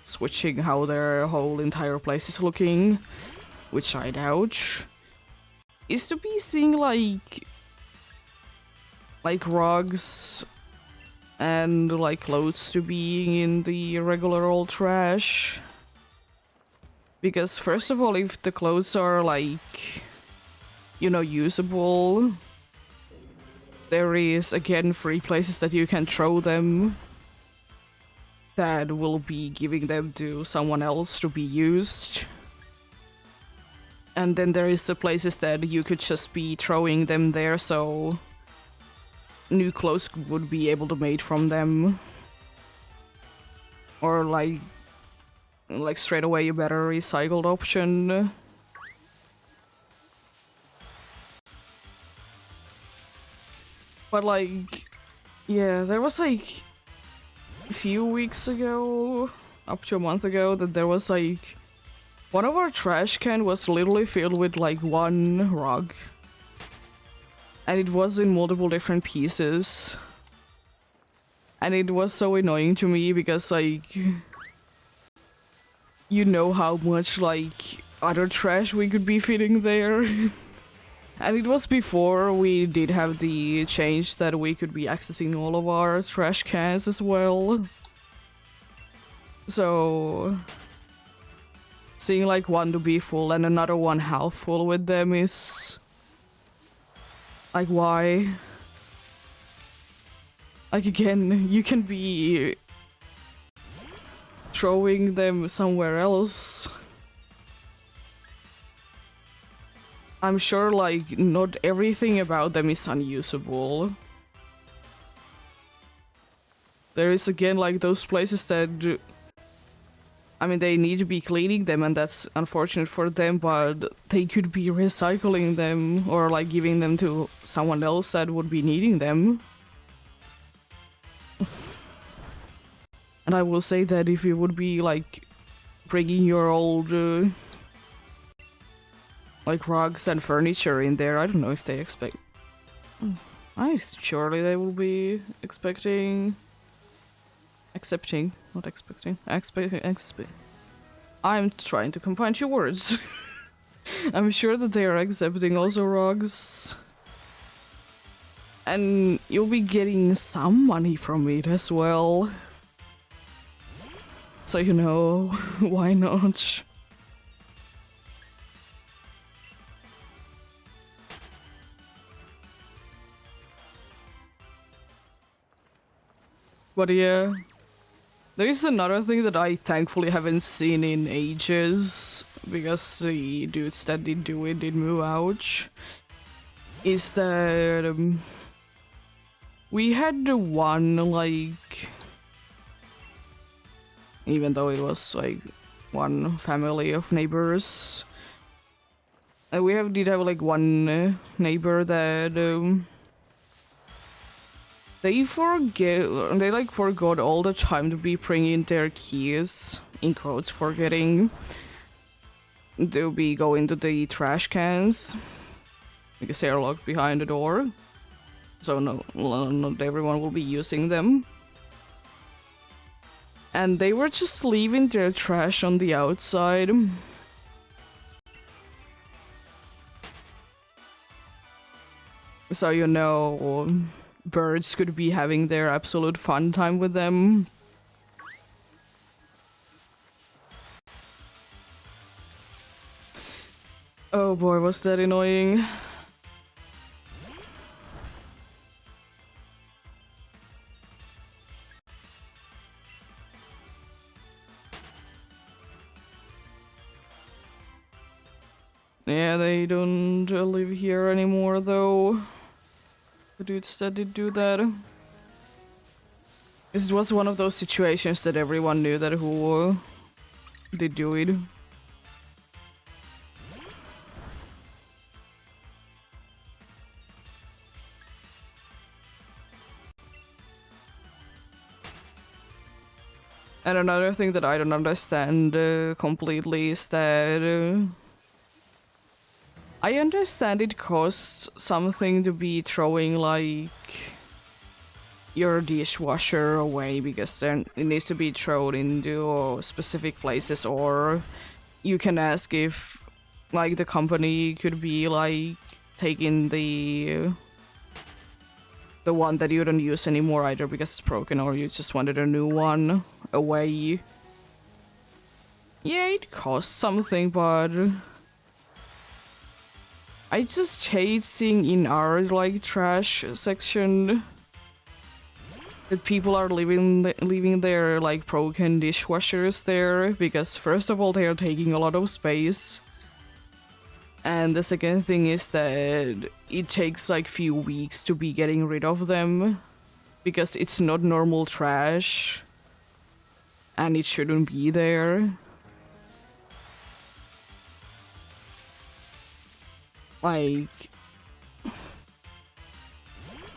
switching how their whole entire place is looking, which I doubt, is to be seeing like rugs and like clothes to being in the regular old trash. Because first of all, if the clothes are like, you know, usable, there is again free places that you can throw them that will be giving them to someone else to be used. And then there is the places that you could just be throwing them there, so new clothes would be able to made from them. Or like straight away a better recycled option. But like, yeah, there was like a few weeks ago, up to a month ago, that there was like one of our trash can was literally filled with like one rug. And it was in multiple different pieces. And it was so annoying to me because like you know how much like other trash we could be fitting there. And it was before we did have the change that we could be accessing all of our trash cans as well. So seeing like one to be full and another one half full with them is like, why? Like, again, you can be throwing them somewhere else. I'm sure like not everything about them is unusable. There is again like those places that, I mean, they need to be cleaning them and that's unfortunate for them, but they could be recycling them or like giving them to someone else that would be needing them. And I will say that if you would be like bringing your old like rugs and furniture in there, I don't know if they expect. Surely they will be accepting, not expecting. I'm trying to combine two words. I'm sure that they are accepting also rugs. And you'll be getting some money from it as well. So you know, why not? But yeah, there is another thing that I thankfully haven't seen in ages, because the dudes that did do it did move out, is that we had the one, like, even though it was like one family of neighbors, we did have like one neighbor that they forgot all the time to be bringing their keys, in quotes, forgetting to be going to the trash cans because they are locked behind the door, so not everyone will be using them. And they were just leaving their trash on the outside. So you know, birds could be having their absolute fun time with them. Oh boy, was that annoying. Yeah, they don't live here anymore though. The dudes that did do that. It was one of those situations that everyone knew that who did do it. And another thing that I don't understand completely is that I understand it costs something to be throwing like your dishwasher away because then it needs to be thrown into specific places, or you can ask if like the company could be like taking the one that you don't use anymore either because it's broken or you just wanted a new one away. Yeah, it costs something, but I just hate seeing in our like trash section that people are leaving their like broken dishwashers there, because first of all they are taking a lot of space, and the second thing is that it takes like few weeks to be getting rid of them because it's not normal trash and it shouldn't be there. Like,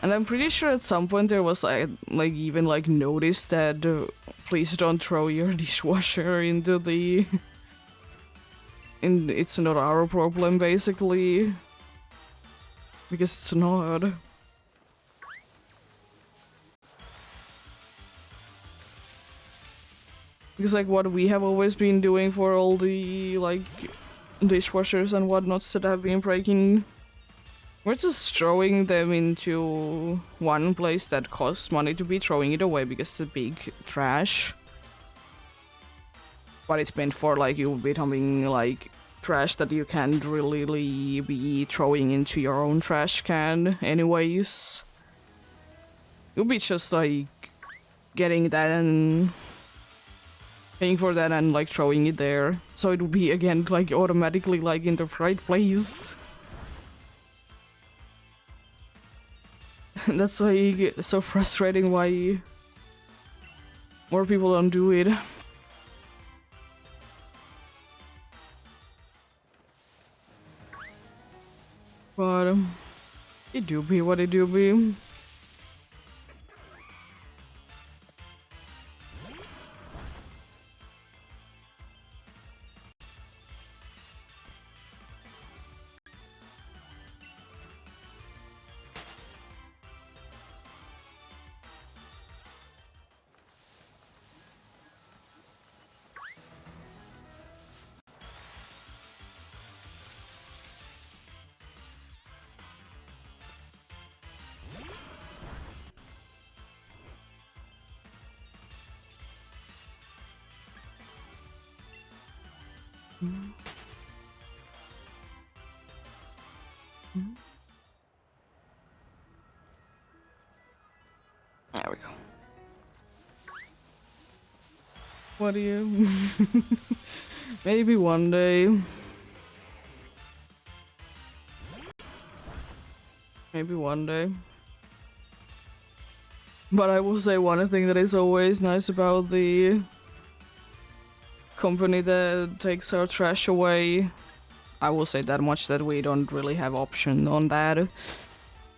and I'm pretty sure at some point there was like even like notice that please don't throw your dishwasher into the it's not our problem basically, because it's not. Because like what we have always been doing for all the like dishwashers and whatnots that have been breaking, we're just throwing them into one place that costs money to be throwing it away because it's a big trash. But it's meant for like you becoming like trash that you can't really be throwing into your own trash can anyways. You'll be just like getting that and paying for that and like throwing it there. So it will be again like automatically like in the right place. That's like so frustrating why more people don't do it. But it do be what it do be. There we go. What do you? Maybe one day. Maybe one day. But I will say one thing that is always nice about the company that takes our trash away, I will say that much, that we don't really have option on that,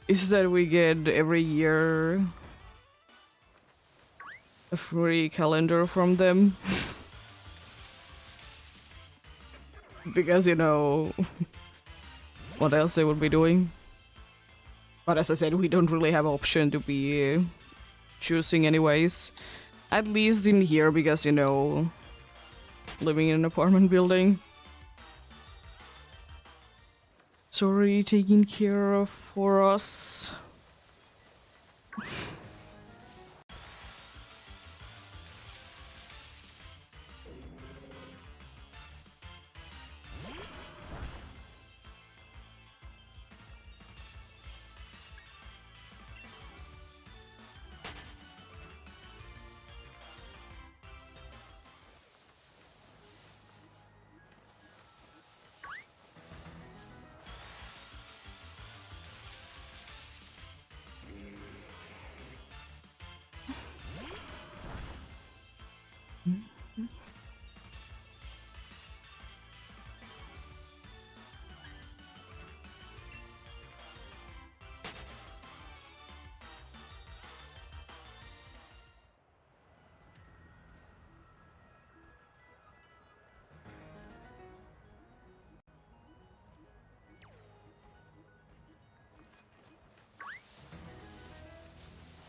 is that we get every year a free calendar from them. Because, you know, what else they would be doing. But as I said, we don't really have option to be choosing anyways. At least in here, because, you know, living in an apartment building. It's already taken care of for us.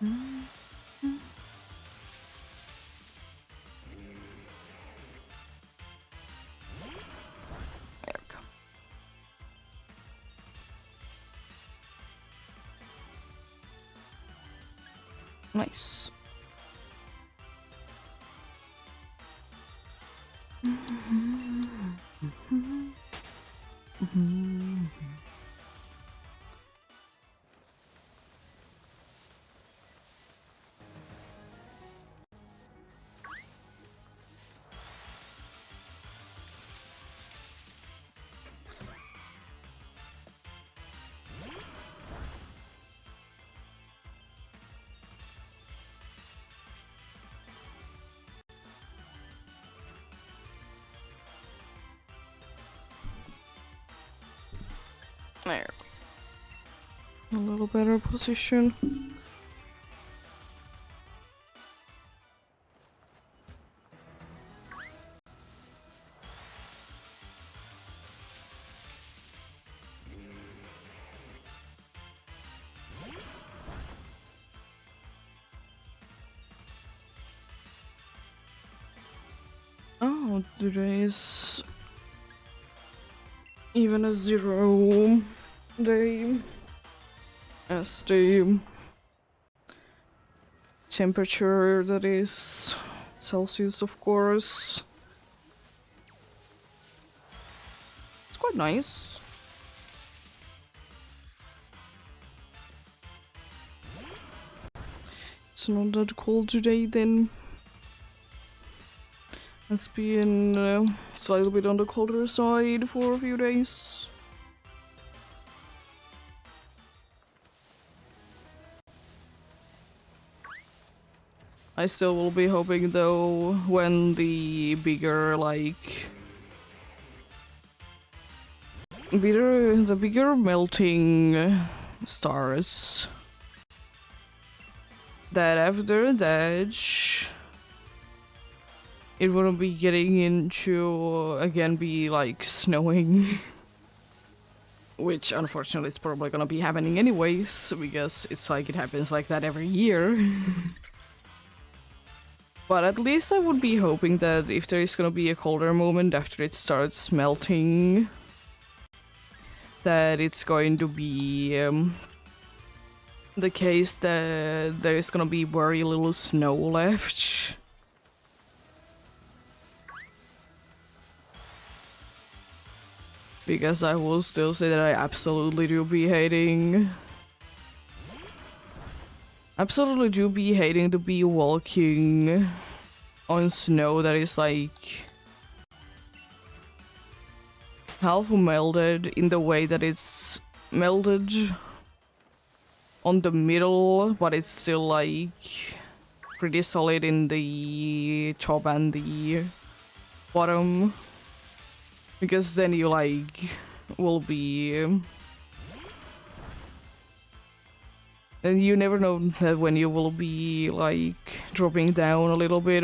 There we go. Nice. There. A little better position. Oh, today is even a 0 day as the temperature that is Celsius, of course. It's quite nice. It's not that cold today then. It's been slightly bit on the colder side for a few days. I still will be hoping though when the bigger bigger melting stars, that after that it wouldn't be getting into again be like snowing. Which unfortunately is probably gonna be happening anyways, because it's like it happens like that every year. But at least I would be hoping that if there is gonna be a colder moment after it starts melting, that it's going to be the case that there is gonna be very little snow left. Because I will still say that I absolutely do be hating to be walking on snow that is like half melted in the way that it's melted on the middle, but it's still like pretty solid in the top and the bottom. Because then you like will be and you never know that when you will be like dropping down a little bit,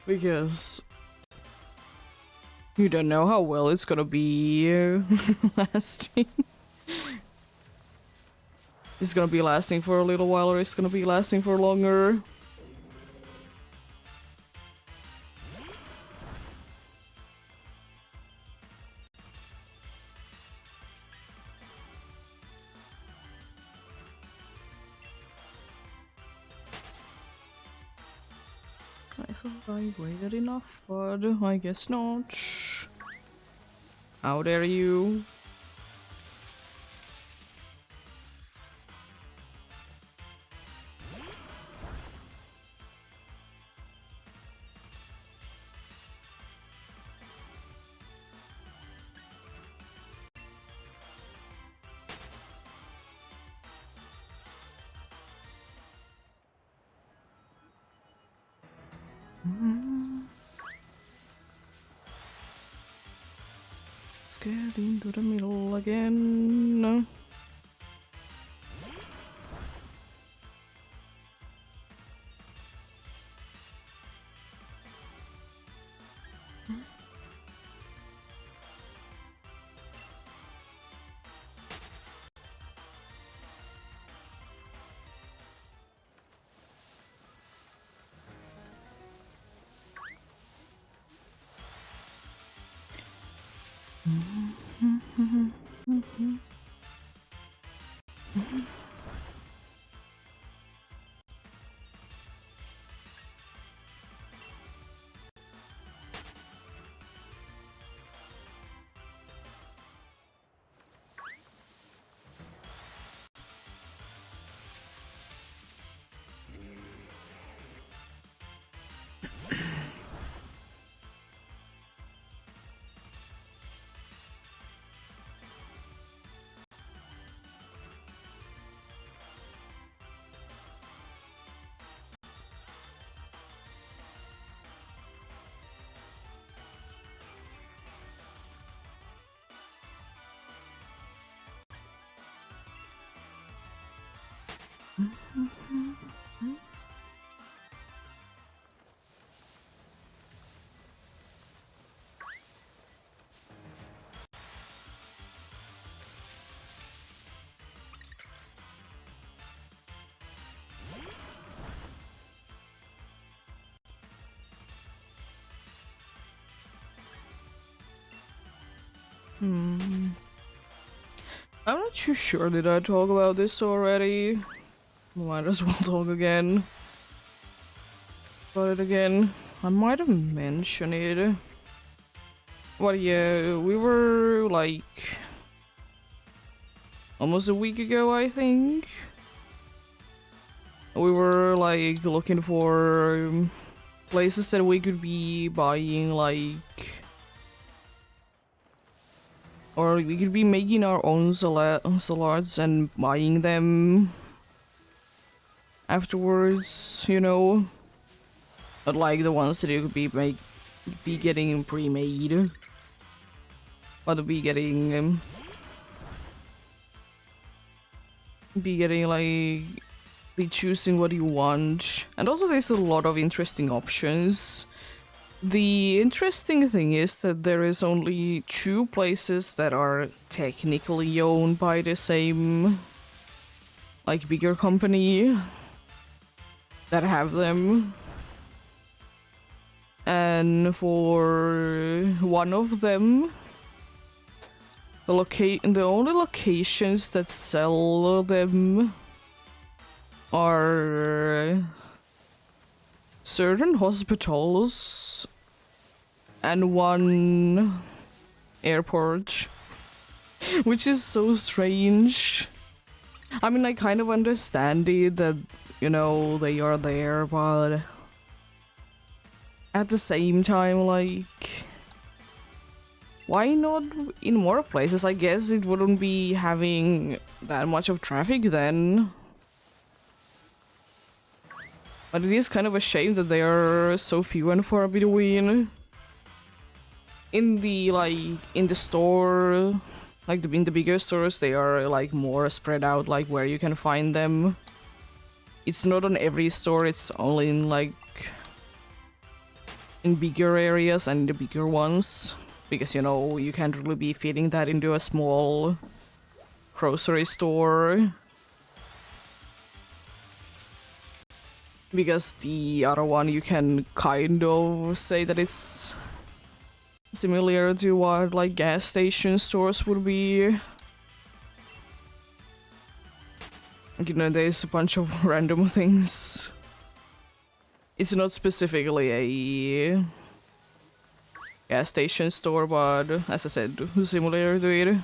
because you don't know how well it's gonna be lasting. It's gonna be lasting for a little while or it's gonna be lasting for longer. I thought I waited enough, but I guess not. How dare you? Let's get into the middle again. I'm not too sure, did I talk about this already? Might as well talk again. About it again. I might have mentioned it. But yeah, we were like almost a week ago, I think. We were like looking for places that we could be buying, like, or we could be making our own salads and buying them afterwards, you know. Not like the ones that you could be getting pre-made, but be getting like be choosing what you want. And also there's a lot of interesting options. The interesting thing is that there is only 2 places that are technically owned by the same, like, bigger company that have them. And for one of them, the only locations that sell them are certain hospitals and one airport, which is so strange. I mean, I kind of understand it that, you know, they are there, but at the same time, like, why not in more places? I guess it wouldn't be having that much of traffic then. But it is kind of a shame that they are so few and far between. In the store, like in the bigger stores, they are like more spread out, like where you can find them. It's not on every store, it's only in like in bigger areas and the bigger ones. Because, you know, you can't really be fitting that into a small grocery store. Because the other one, you can kind of say that it's similar to what, like, gas station stores would be. You know, there's a bunch of random things. It's not specifically a gas station store, but as I said, similar to it.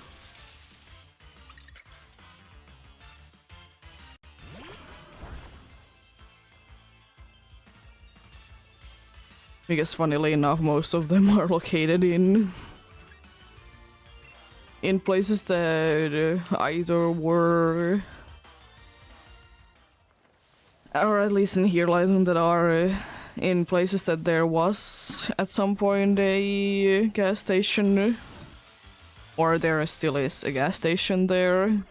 Because funnily enough, most of them are located in places that either were, or at least in here, Leiden, that are in places that there was at some point a gas station, or there still is a gas station there.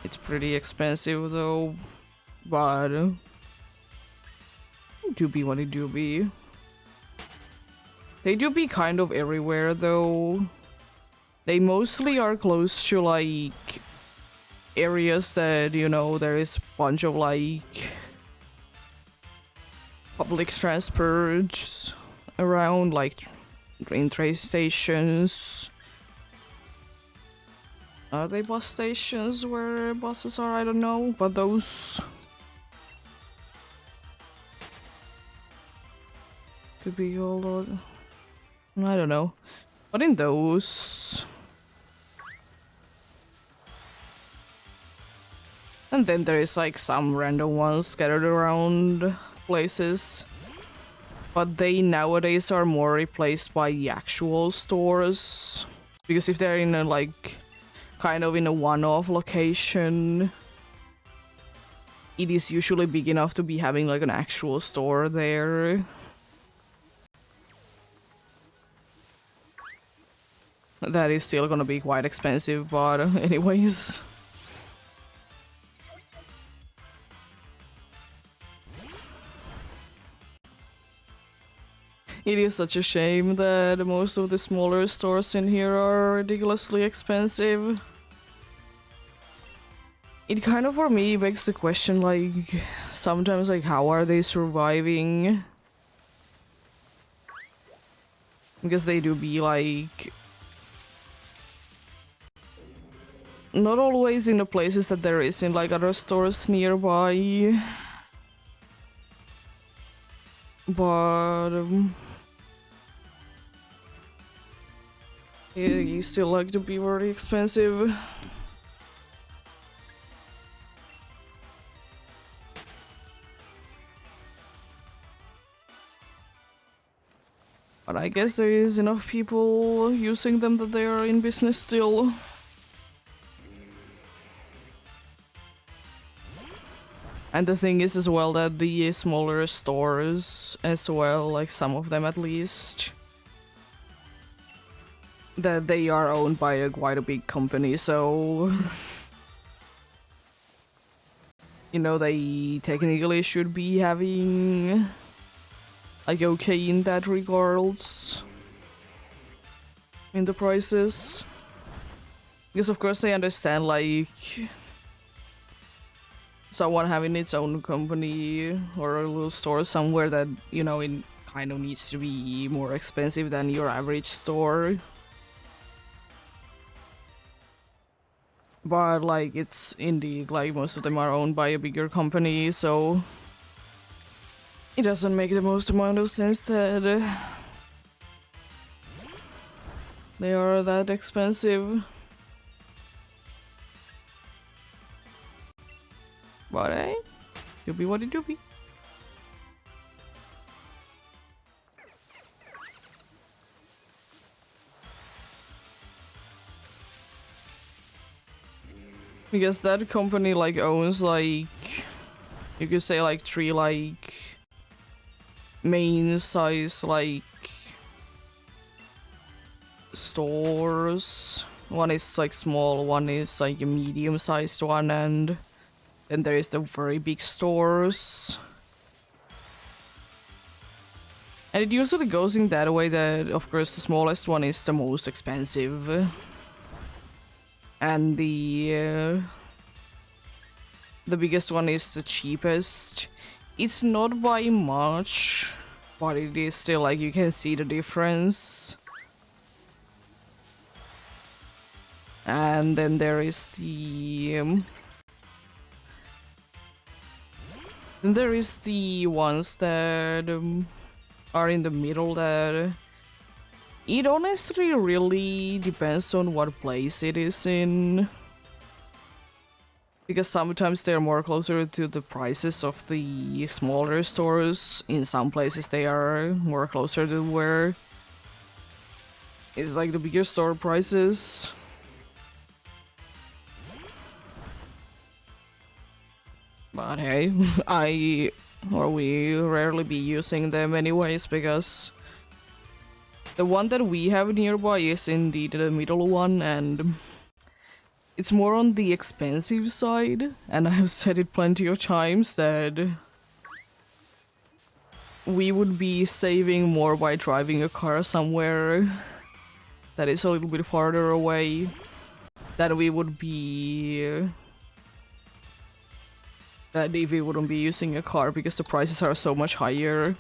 It's pretty expensive though, but do be what it do be. They do be kind of everywhere though. They mostly are close to like areas that, you know, there is a bunch of like public transports around, like train stations. Are they bus stations where buses are? I don't know, but those could be all of, I don't know. But in those. And then there is like some random ones scattered around places. But they nowadays are more replaced by the actual stores. Because if they're in a like kind of in a one-off location, it is usually big enough to be having like an actual store there. That is still gonna be quite expensive, but anyways. It is such a shame that most of the smaller stores in here are ridiculously expensive. It kind of, for me, begs the question, like, sometimes, like, how are they surviving? Because they do be like not always in the places that there is in like other stores nearby. But yeah, you still like to be very expensive. But I guess there is enough people using them that they are in business still. And the thing is as well that the smaller stores as well, like some of them at least, that they are owned by quite a big company, so you know, they technically should be having like okay in that regards in the prices. Because of course I understand like someone having its own company or a little store somewhere that, you know, it kind of needs to be more expensive than your average store. But like it's indeed like most of them are owned by a bigger company, so it doesn't make the most amount of sense that they are that expensive. But hey, do be what it do be. Because that company like owns like, you could say like 3 like main size like stores. One is like small, one is like a medium sized one, and then there is the very big stores. And it usually goes in that way that of course the smallest one is the most expensive. And the biggest one is the cheapest. It's not by much, but it is still like you can see the difference. And then there is the then there is the ones that are in the middle that it honestly really depends on what place it is in. Because sometimes they're more closer to the prices of the smaller stores. In some places they are more closer to where it's like the bigger store prices. But hey, we rarely be using them anyways, because the one that we have nearby is indeed the middle one, and it's more on the expensive side, and I've said it plenty of times that we would be saving more by driving a car somewhere that is a little bit farther away than we would be that if we wouldn't be using a car, because the prices are so much higher.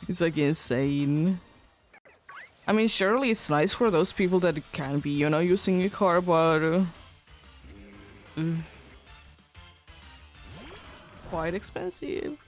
It's like insane. I mean, surely it's nice for those people that can be, you know, using a car, but quite expensive.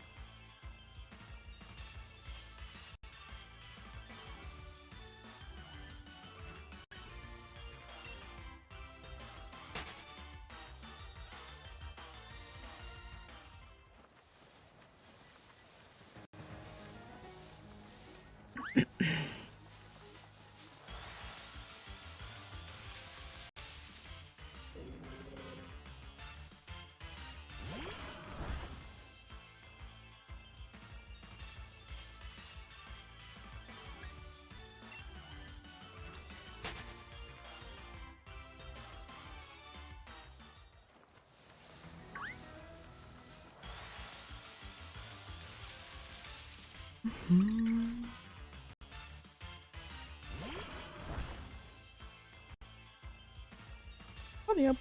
But yep.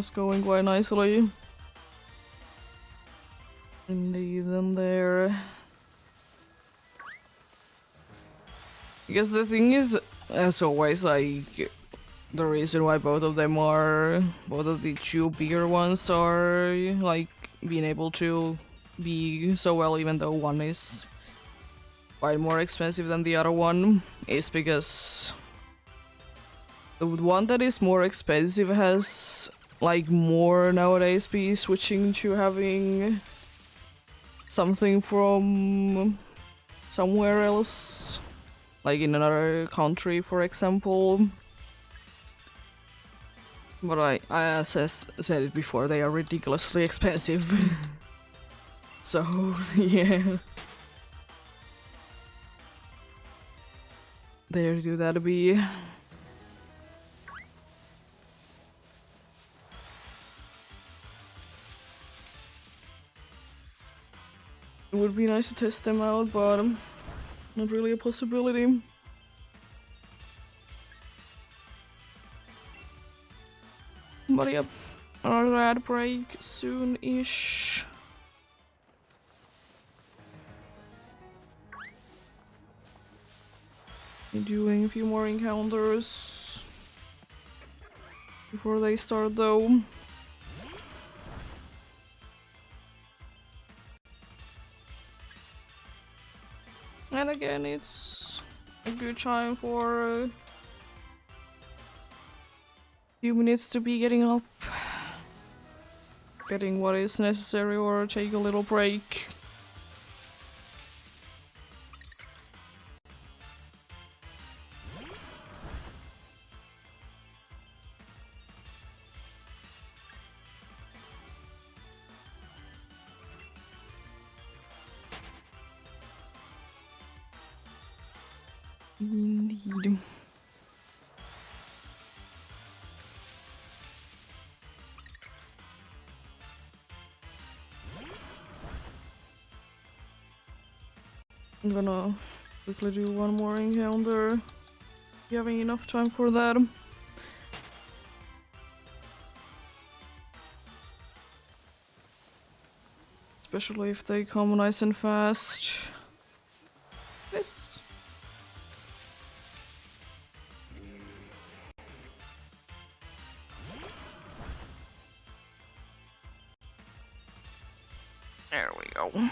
is going quite nicely. Indeed, then there. I guess the thing is, as always, like, the reason why both of the two bigger ones are, like, being able to be so well, even though one is quite more expensive than the other one, is because the one that is more expensive has, like, more nowadays be switching to having something from somewhere else, like in another country, for example. But as I said it before, they are ridiculously expensive. So, yeah. There do that be. It would be nice to test them out, but not really a possibility. But yep, another ad break soon-ish. Doing a few more encounters before they start, though. And again, it's a good time for a few minutes to be getting up, getting what is necessary, or take a little break. Indeed. I'm gonna quickly do one more encounter. You having enough time for that? Especially if they come nice and fast. This. There we go.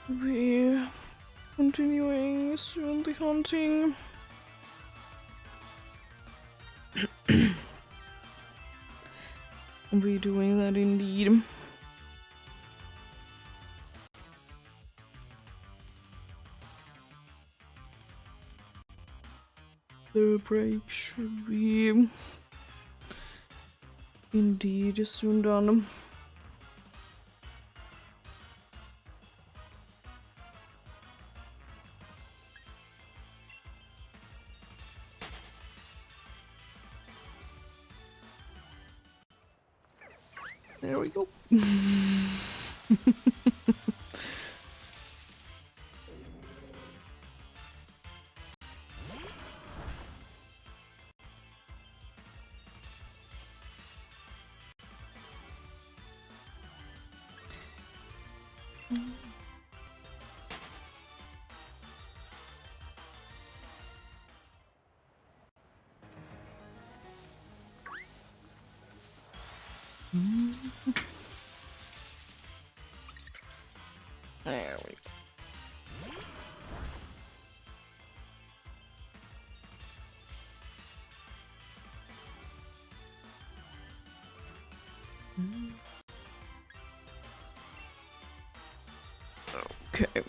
We're continuing soon the hunting. We're doing that indeed. The break should be indeed soon done. There we go. There we go. Okay.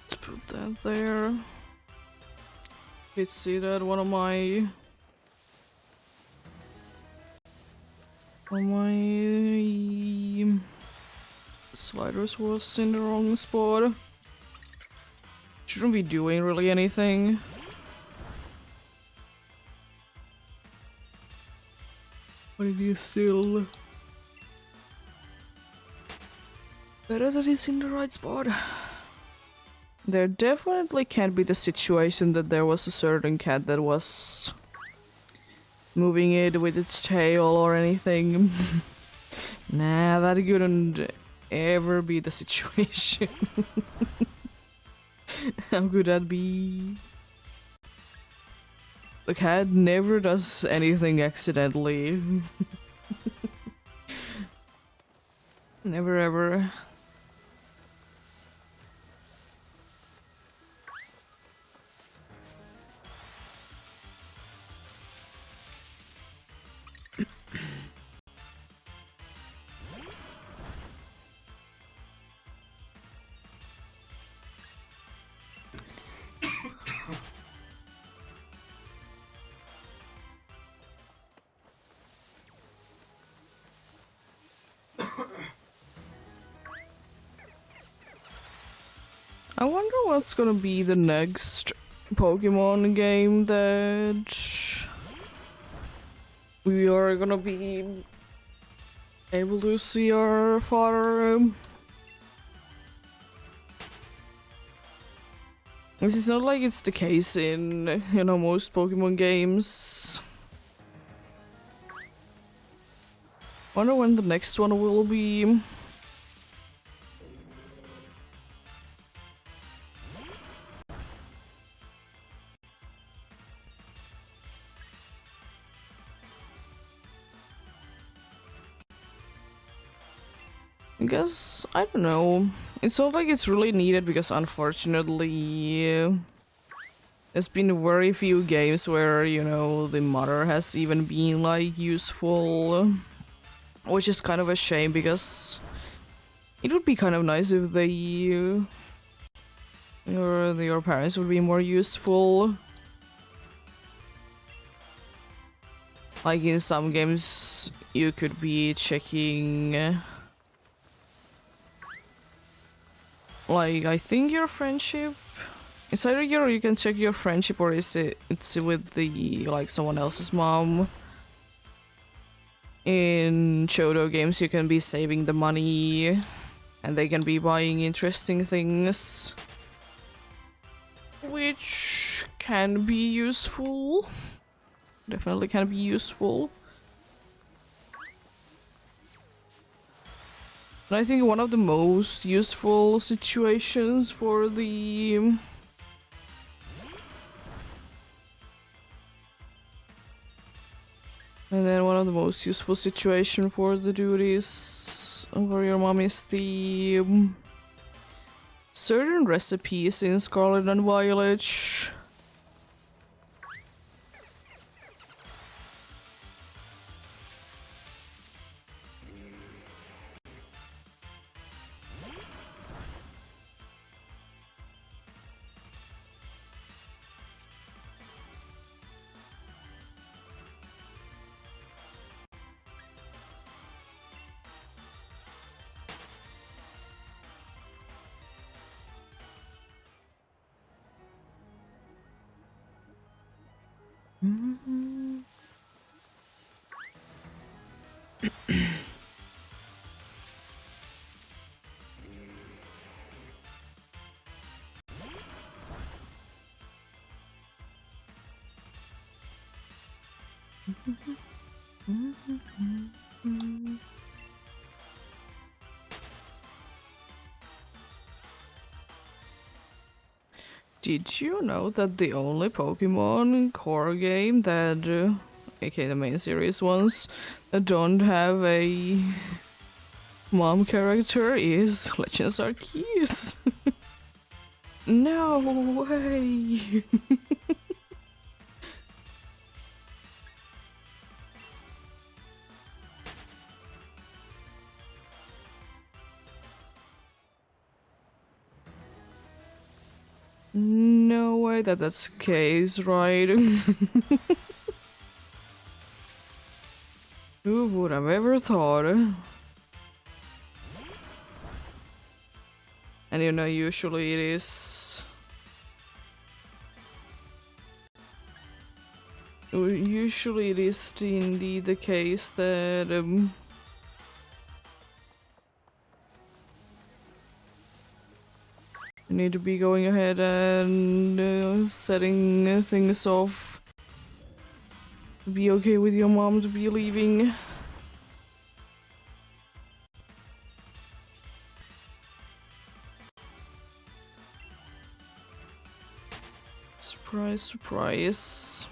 Let's put that there. Let's see that one of my sliders was in the wrong spot. Shouldn't be doing really anything. But it is still better that it's in the right spot. There definitely can't be the situation that there was a certain cat that was moving it with its tail or anything. Nah, that couldn't ever be the situation. How could that be? The cat never does anything accidentally. Never ever. I wonder what's gonna be the next Pokemon game that we are gonna be able to see our father. This is not like it's the case in, you know, most Pokemon games. Wonder when the next one will be. I guess, I don't know. It's not like it's really needed because unfortunately there's been very few games where, you know, the mother has even been like useful. Which is kind of a shame because It would be kind of nice if your parents would be more useful. Like in some games, you could be checking. Like I think your friendship. It's either you can check your friendship or it's with the like someone else's mom. In Chodo games, you can be saving the money, and they can be buying interesting things, which can be useful. Definitely can be useful. And I think one of the most useful situations for the and then one of the most useful situation for the duties for your mom is the certain recipes in Scarlet and Violet. Did you know that the only Pokemon core game that, aka the main series ones, that don't have a mom character is Legends Arceus? No way! No way that that's the case, right? Who would have ever thought? And you know, usually it is. Usually it is indeed the case that you need to be going ahead and setting things off. To be okay with your mom to be leaving. Surprise, surprise.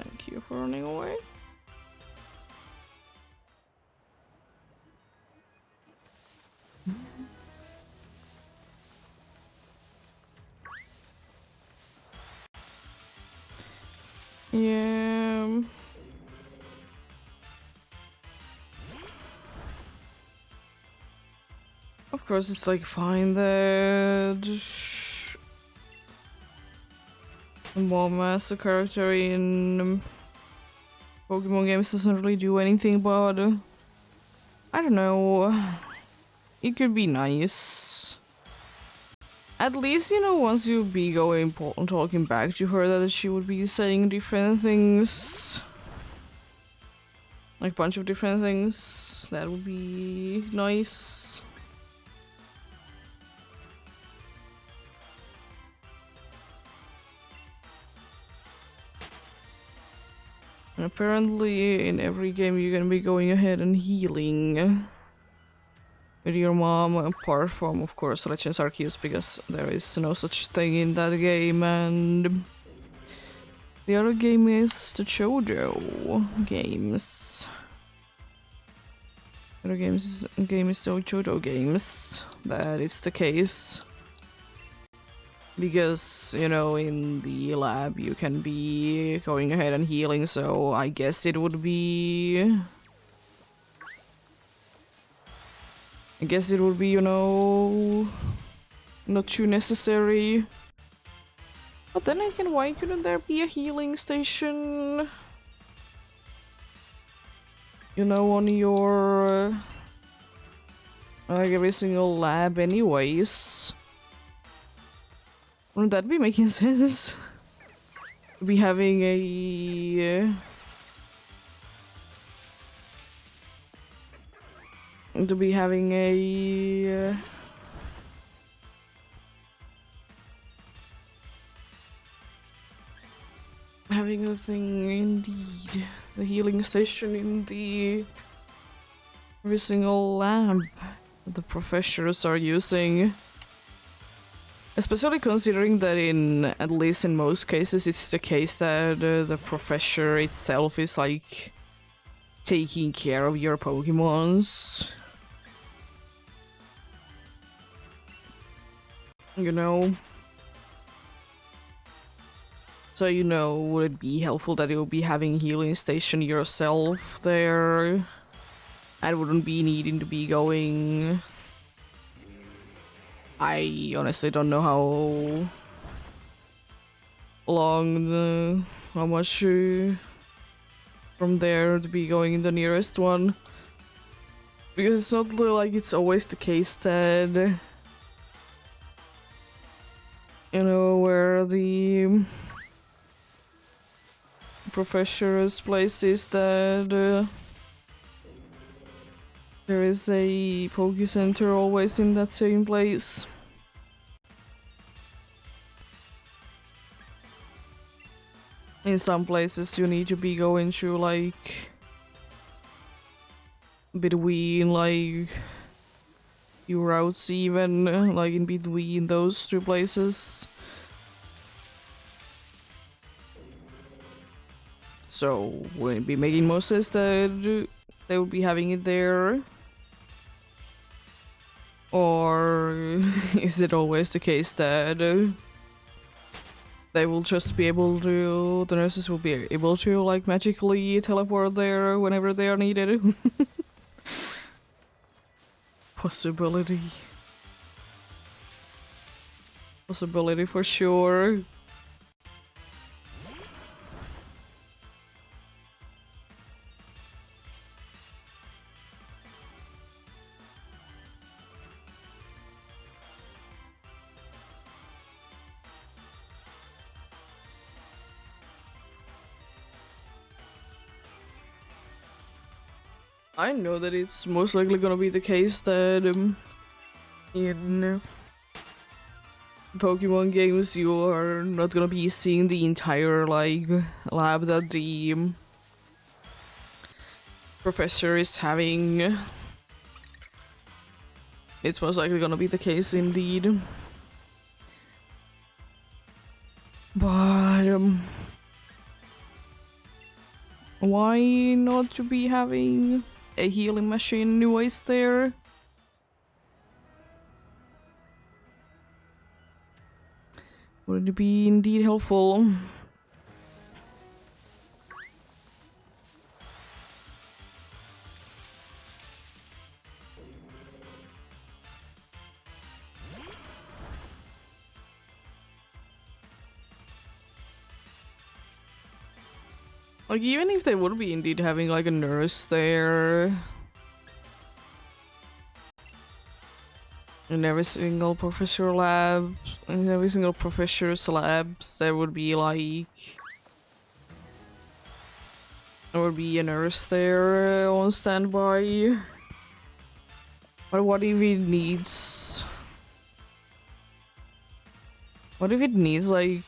Thank you for running away. Yeah. Of course, it's like fine that mom as a character in Pokemon games doesn't really do anything, but I don't know. It could be nice. At least, you know, once you be going talking back to her, that she would be saying different things. Like a bunch of different things. That would be nice. Apparently, in every game, you're gonna be going ahead and healing with your mom, apart from, of course, Legends Arceus, because there is no such thing in that game, and the other game is the JoJo games. The other game is the JoJo games. That is the case. Because, you know, in the lab you can be going ahead and healing, so I guess it would be... you know, not too necessary. But then again, why couldn't there be a healing station? You know, on your... like every single lab anyways. Wouldn't that be making sense? Be having a... to be having a... having a thing, indeed. The healing station in the... every single lab that the professors are using. Especially considering that at least in most cases, it's the case that the professor itself is like taking care of your Pokemons. You know? So, you know, would it be helpful that you'll be having healing station yourself there? I wouldn't be needing to be going... I honestly don't know how long how much from there to be going in the nearest one. Because it's not like it's always the case that, you know, where the professor's place is that there is a Poke Center always in that same place. In some places you need to be going through like between like few routes even, like in between those two places. So would it be making more sense that they would be having it there? Or is it always the case that they will just be able to, the nurses will be able to like magically teleport there whenever they are needed? Possibility. Possibility for sure. I know that it's most likely gonna be the case that in Pokemon games you are not gonna be seeing the entire like lab that the professor is having. It's most likely gonna be the case indeed. But why not to be having a healing machine anyways there? Would it be indeed helpful? Like, even if they would be indeed having like a nurse there in every single professor lab, in every single professor's labs, there would be like, there would be a nurse there on standby. But what if it needs, what if it needs like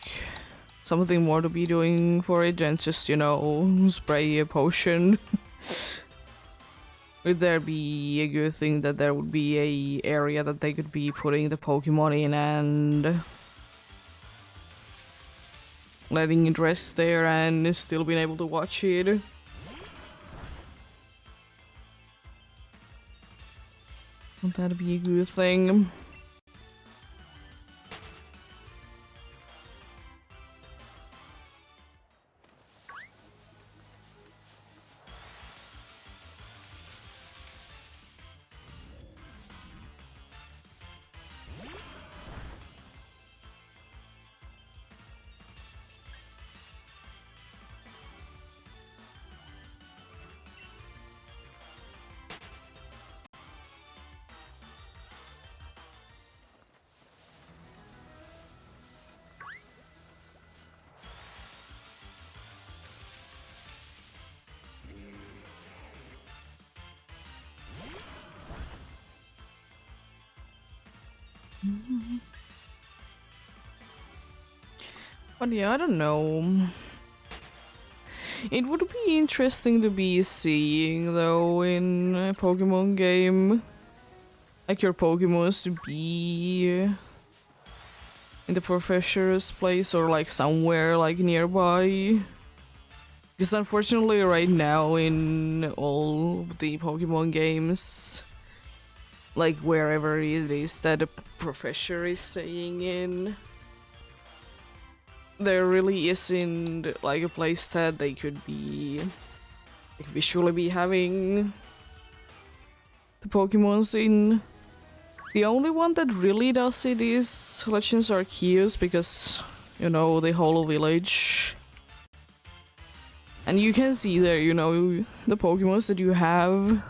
something more to be doing for it than just, you know, spray a potion. Would there be a good thing that there would be a area that they could be putting the Pokemon in and letting it rest there and still being able to watch it? Would that be a good thing? But yeah, I don't know. It would be interesting to be seeing, though, in a Pokemon game. Like your Pokemons to be in the professor's place or like somewhere like nearby. Because unfortunately right now in all the Pokemon games, like wherever it is that the professor is staying in, there really isn't like a place that they could be like, visually be having the Pokemons in. The only one that really does it is Legends Arceus because, you know, the whole village. And you can see there, you know, the Pokemons that you have,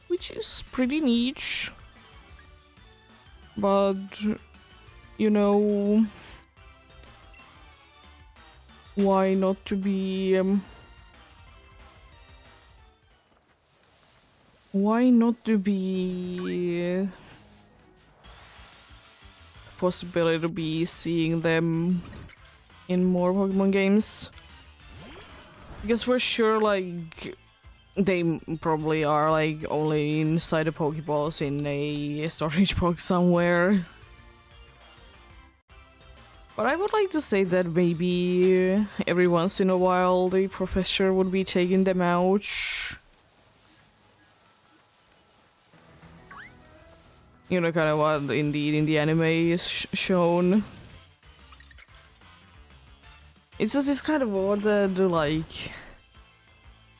which is pretty niche. But, you know, why not to be why not to be possibility to be seeing them in more Pokemon games? Because for sure, like, they probably are like only inside the Pokeballs in a storage box somewhere. But I would like to say that maybe every once in a while the professor would be taking them out. You know, kind of what indeed in the anime is shown. It's just it's kind of odd that, like,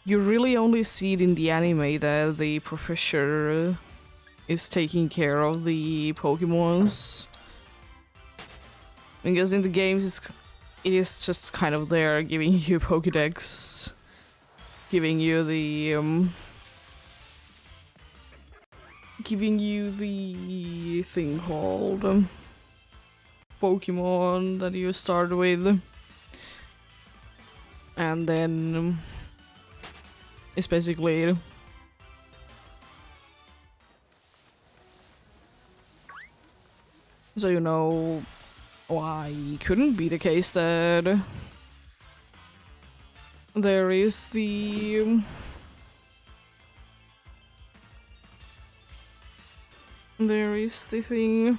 you really only see it in the anime that the professor is taking care of the Pokemons. Because in the games, it is just kind of there, giving you Pokédex, giving you the thing called Pokemon that you start with, and then it's basically it. So you know why couldn't be the case that there is the thing.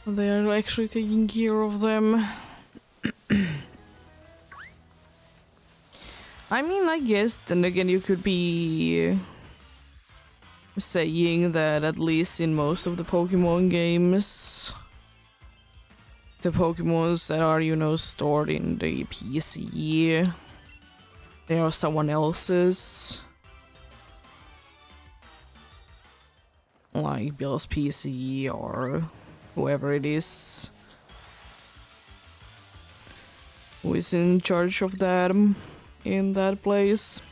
They are actually taking care of them. I mean, I guess then again you could be saying that at least in most of the Pokemon games, the Pokemons that are, you know, stored in the PC, they are someone else's. Like Bill's PC or whoever it is who is in charge of that in that place.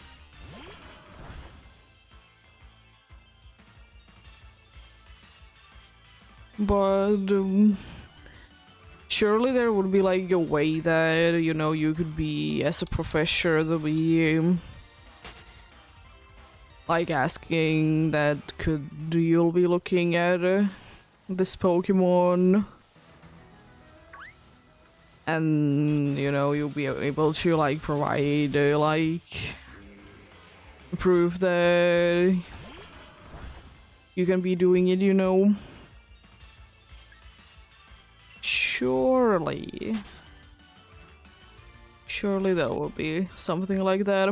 But surely there would be like a way that, you know, you could be as a professor to be like asking that could you'll be looking at this Pokemon, and you know you'll be able to like provide like proof that you can be doing it, you know. Surely there will be something like that.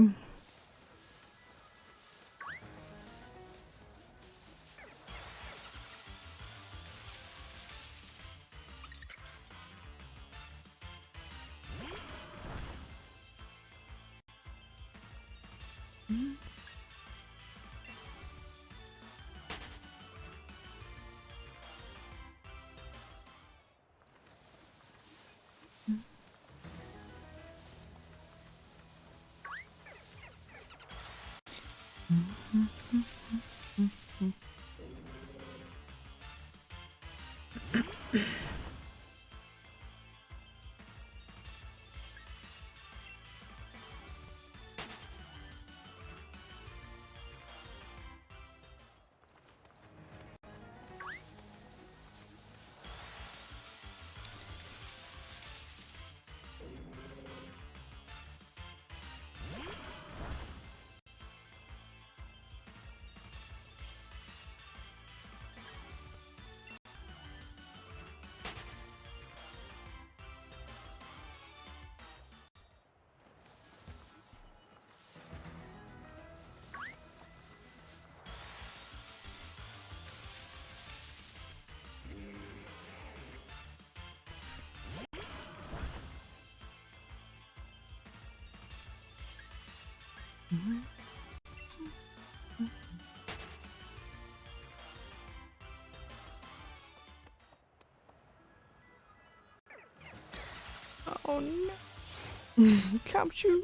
Oh no. Capture.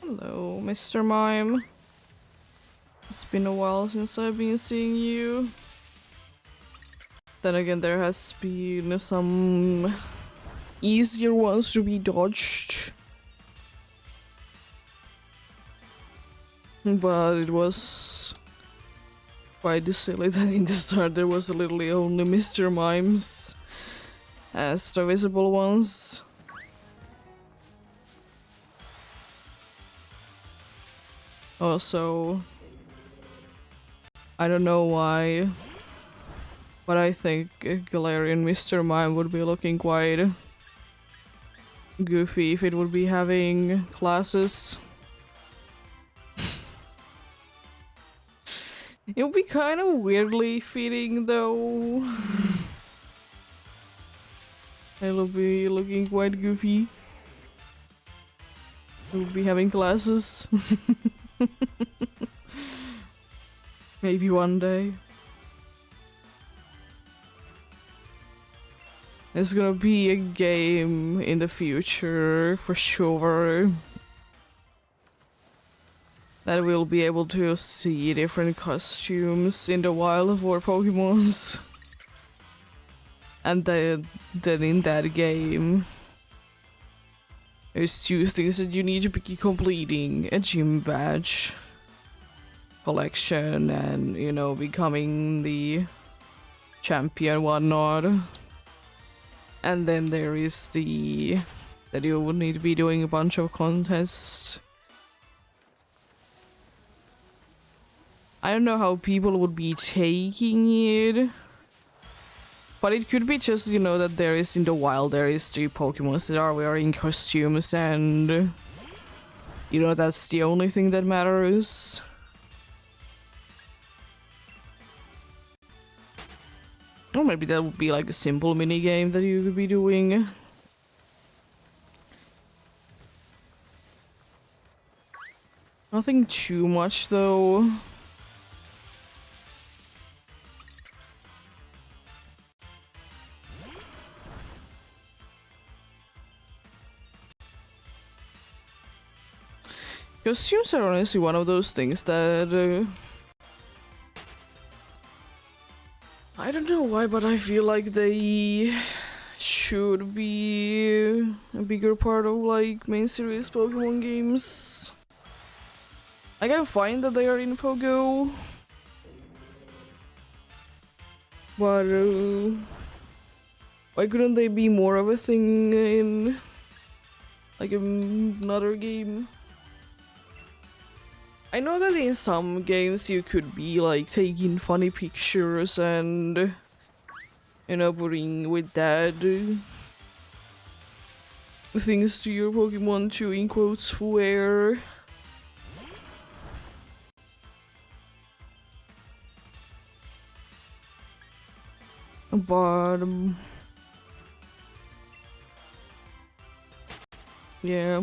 Hello, Mr. Mime. It's been a while since I've been seeing you. Then again, there has been some easier ones to be dodged. But it was quite silly that in the start there was literally only Mr. Mimes as the visible ones. Also, I don't know why, but I think Galarian Mr. Mime would be looking quite goofy if it would be having classes. It would be kind of weirdly fitting though. It'll be looking quite goofy. It would be having classes. Maybe one day. It's gonna be a game in the future for sure. That we'll be able to see different costumes in the wild for Pokemons. And then in that game, there's two things that you need to be completing: a gym badge collection and, you know, becoming the champion, whatnot. And then there is the that you would need to be doing a bunch of contests. I don't know how people would be taking it, but it could be just, you know, that there is in the wild there is 3 Pokemons that are wearing costumes and You know, that's the only thing that matters. Or maybe that would be like a simple mini game that you could be doing. Nothing too much though. Costumes are honestly one of those things that I don't know why, but I feel like they should be a bigger part of like main series Pokemon games. Like, I'm fine that they are in Pogo, but why couldn't they be more of a thing in like another game? I know that in some games you could be like taking funny pictures and, you know, putting with that things to your Pokemon to, in quotes, swear. But yeah,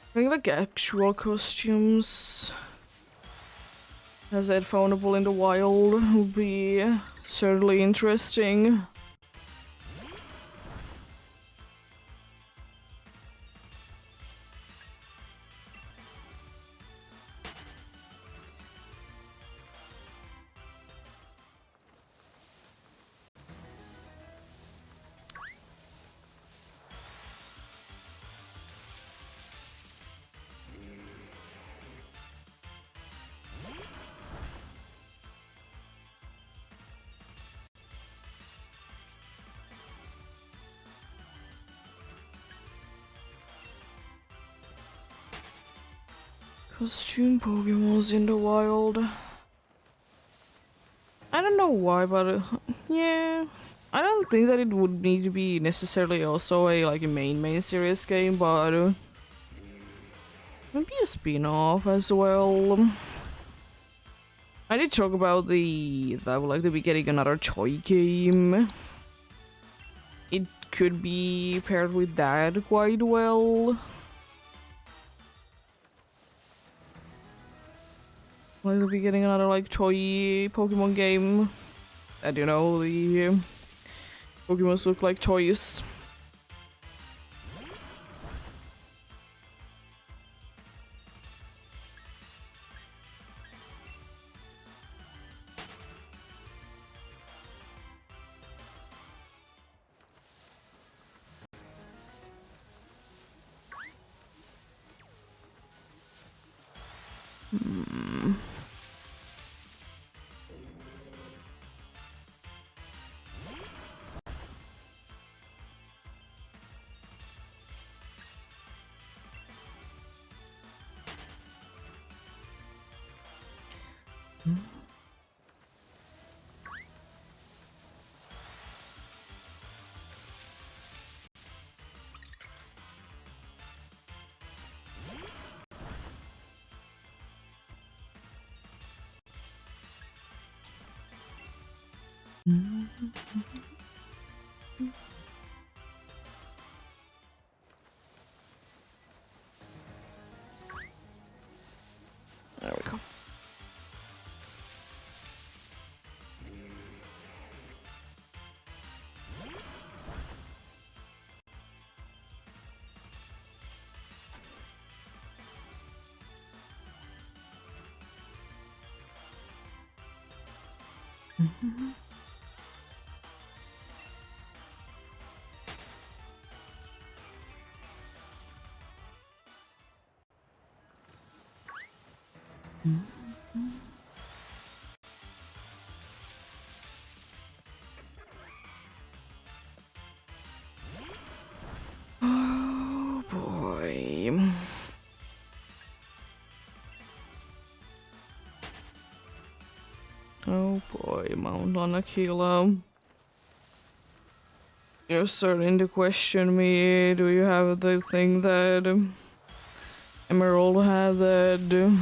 I think like actual costumes, as that foundable in the wild, would be certainly interesting. Costume Pokemons in the wild. I don't know why, but yeah, I don't think that it would need to be necessarily also a like a main series game, but maybe a spin-off as well. I did talk about that I would like to be getting another toy game. It could be paired with that quite well. Like to be getting another like toy Pokemon game. And you know, the Pokemons look like toys. There we go. Oh boy. Oh boy, Mount Lanakila. You're starting to question me. Do you have the thing that Emerald had that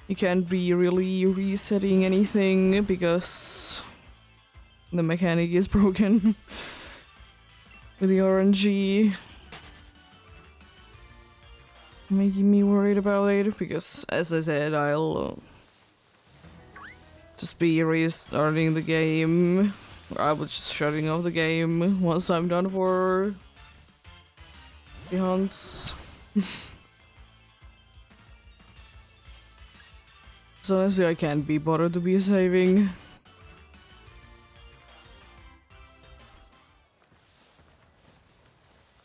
you can't be really resetting anything because the mechanic is broken with the RNG? Making me worried about it because, as I said, I'll just be restarting the game. I was just shutting off the game once I'm done for the hunts. So honestly, I can't be bothered to be saving.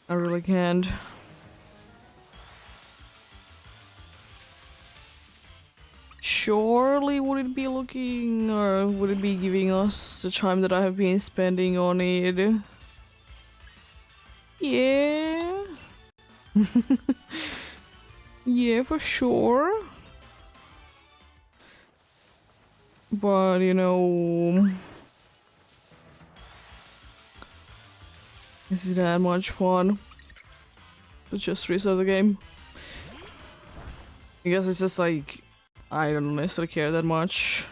I really can't. Surely would it be looking, or would it be giving us the time that I have been spending on it? Yeah. Yeah, for sure. But, you know... Is it that much fun to just restart the game? I guess it's just like... I don't necessarily care that much.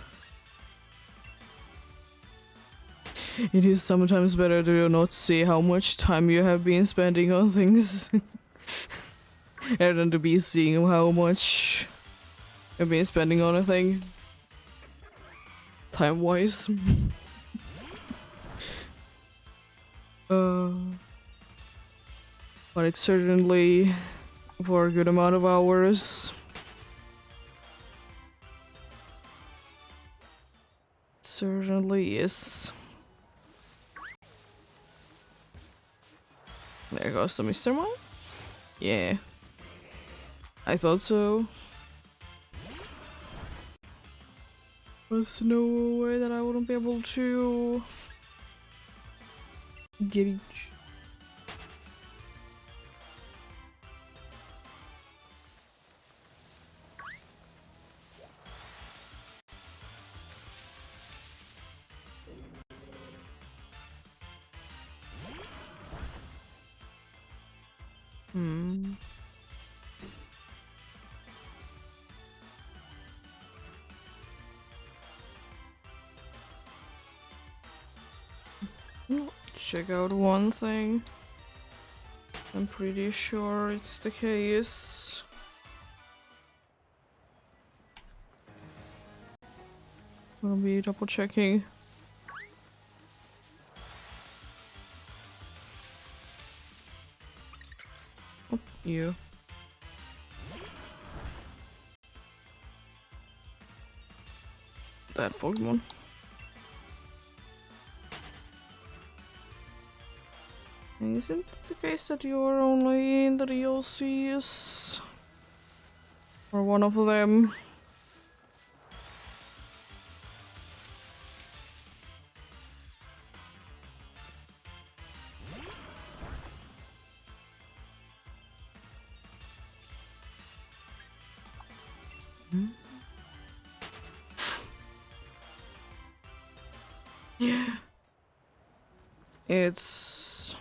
It is sometimes better to not see how much time you have been spending on things. Rather than to be seeing how much you've been spending on a thing. Time-wise. But it's certainly for a good amount of hours. Certainly is. There goes the Mr. Mime. Yeah. I thought so. There's no way that I wouldn't be able to get each. Hmm. Check out one thing. I'm pretty sure it's the case. I'll be double checking. Oh, you. That Pokemon. Isn't it the case that you're only in the DLCs? Or one of them? Hmm? Yeah. It's...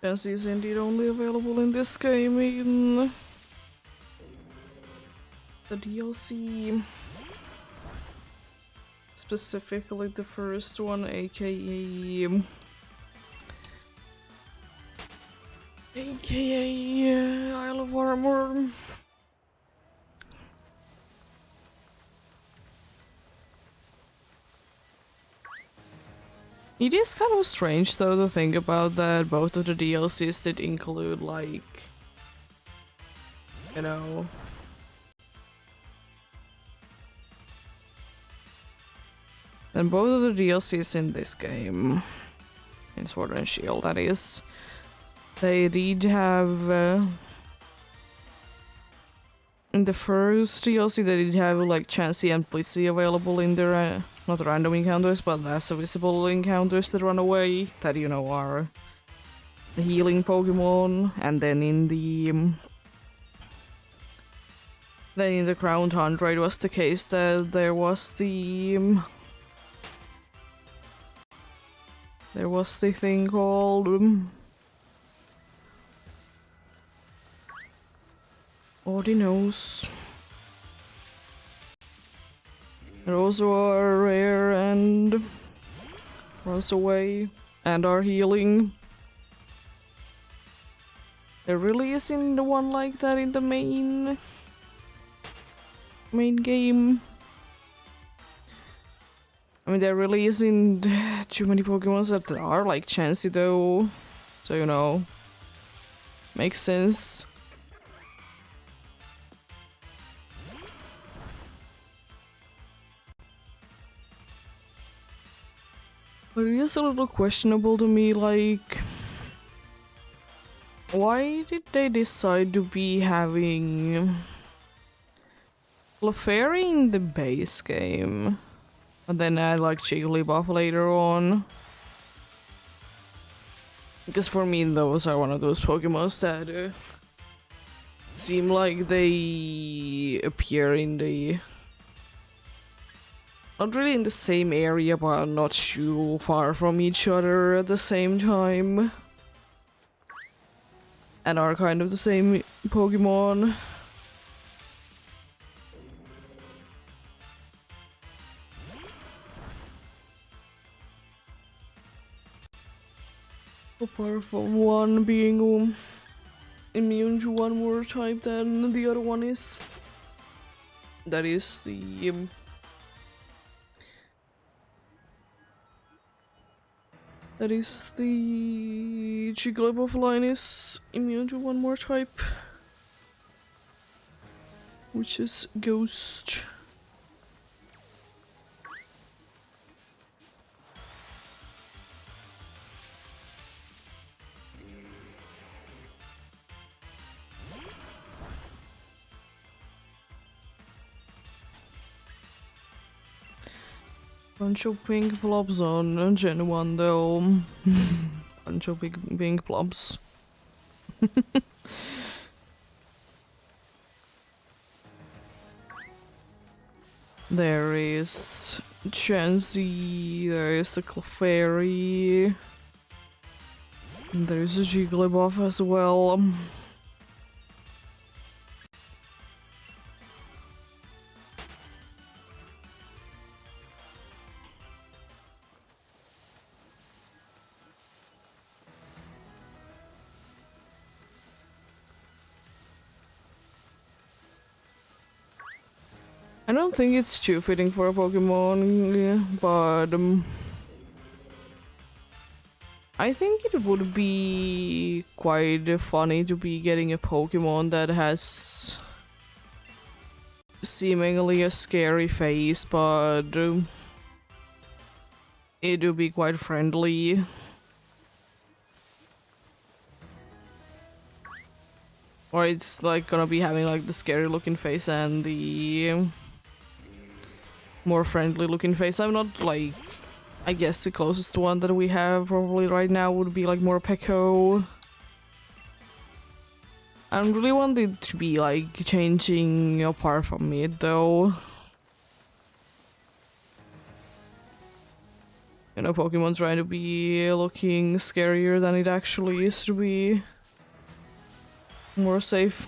Fancy is indeed only available in this game in... the DLC. Specifically the first one, aka... Isle of Armor. It is kind of strange though to think about that both of the DLCs did include like... you know... and both of the DLCs in this game, in Sword and Shield that is, they did have... in the first DLC they did have like Chansey and Blissey available in the not random encounters, but less visible encounters that run away, that you know are the healing Pokemon, and then in the Crown Tundra it was the case that there was the There was the thing called Ordinos. There also are rare and runs away and are healing. There really isn't the one like that in the main game. I mean, there really isn't too many Pokemons that are like Chansey though, so you know, makes sense. But it is a little questionable to me, like, why did they decide to be having Clefairy in the base game? And then add like Jigglypuff later on? Because for me those are one of those Pokemons that seem like they appear in the... not really in the same area, but not too far from each other at the same time. And are kind of the same Pokemon. Apart from one being immune to one more type than the other one is. That is the Jigglypuff line is immune to one more type, which is Ghost. Bunch of pink blobs on Gen 1 though. Bunch of big pink blobs. There is Chansey, there is the Clefairy, there's a Jigglypuff as well. I don't think it's too fitting for a Pokemon, but I think it would be quite funny to be getting a Pokemon that has seemingly a scary face, but it would be quite friendly. Or it's like gonna be having like the scary looking face and the more friendly looking face. I'm not like... I guess the closest one that we have probably right now would be like more Peko. I don't really want it to be like changing apart from it though. You know, Pokemon trying to be looking scarier than it actually is to be more safe.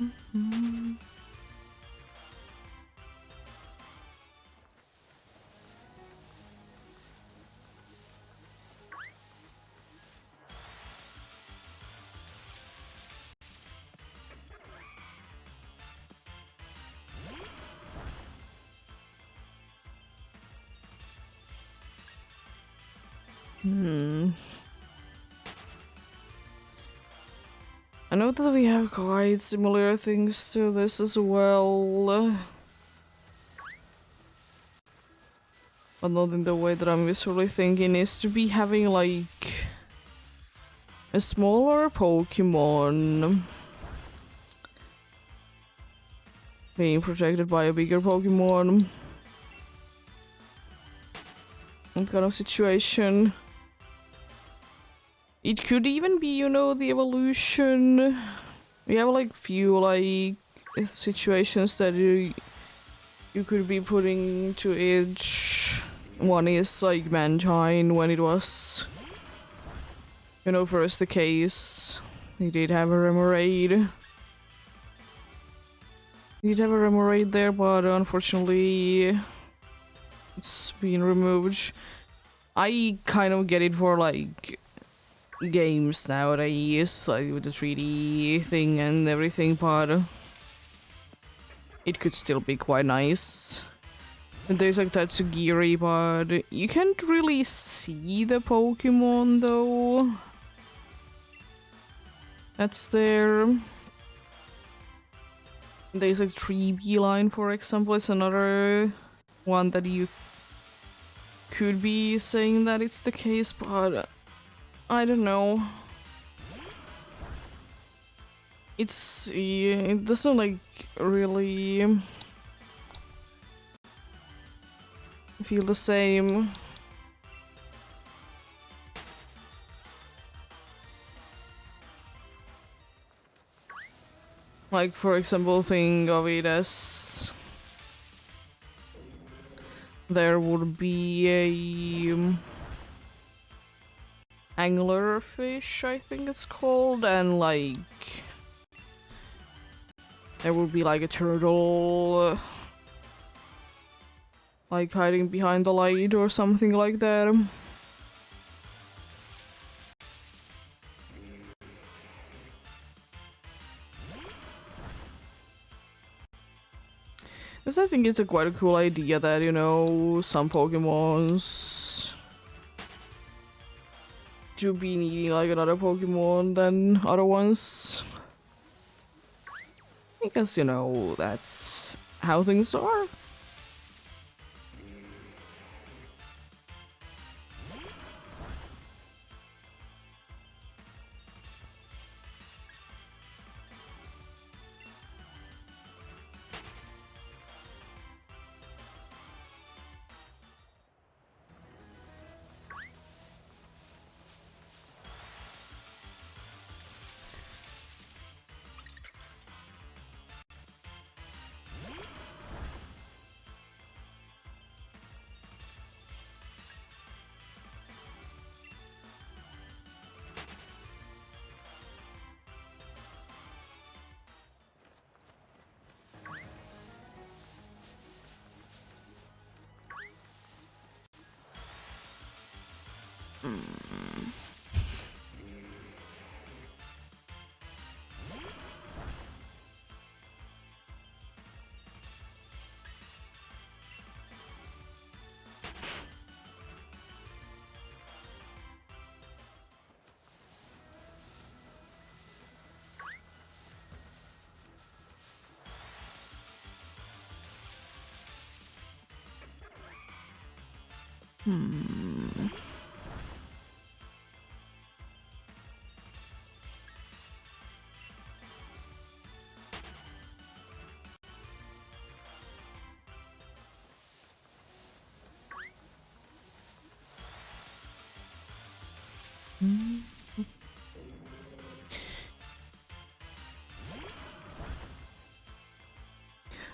Mm. Hmm. I know that we have quite similar things to this as well. But not in the way that I'm visually thinking, is to be having like a smaller Pokemon being protected by a bigger Pokemon. That kind of situation. It could even be, you know, the evolution. We have like few like situations that you could be putting to edge. One is like Mangine when it was, you know, first the case. He did have a Remoraid. He did have a Remoraid there, but unfortunately it's been removed. I kind of get it for like games nowadays, like with the 3D thing and everything, but it could still be quite nice. And there's like Tatsugiri, but you can't really see the Pokemon though. That's there. There's like 3B line, for example, is another one that you could be saying that it's the case, but I don't know. It's it doesn't like really feel the same. Like, for example, think of it as there would be a anglerfish, I think it's called, and like there would be like a turtle like hiding behind the light or something like that. Because I think it's a quite a cool idea that, you know, some Pokemons do be needing like another Pokemon than other ones. Because, you know, that's how things are.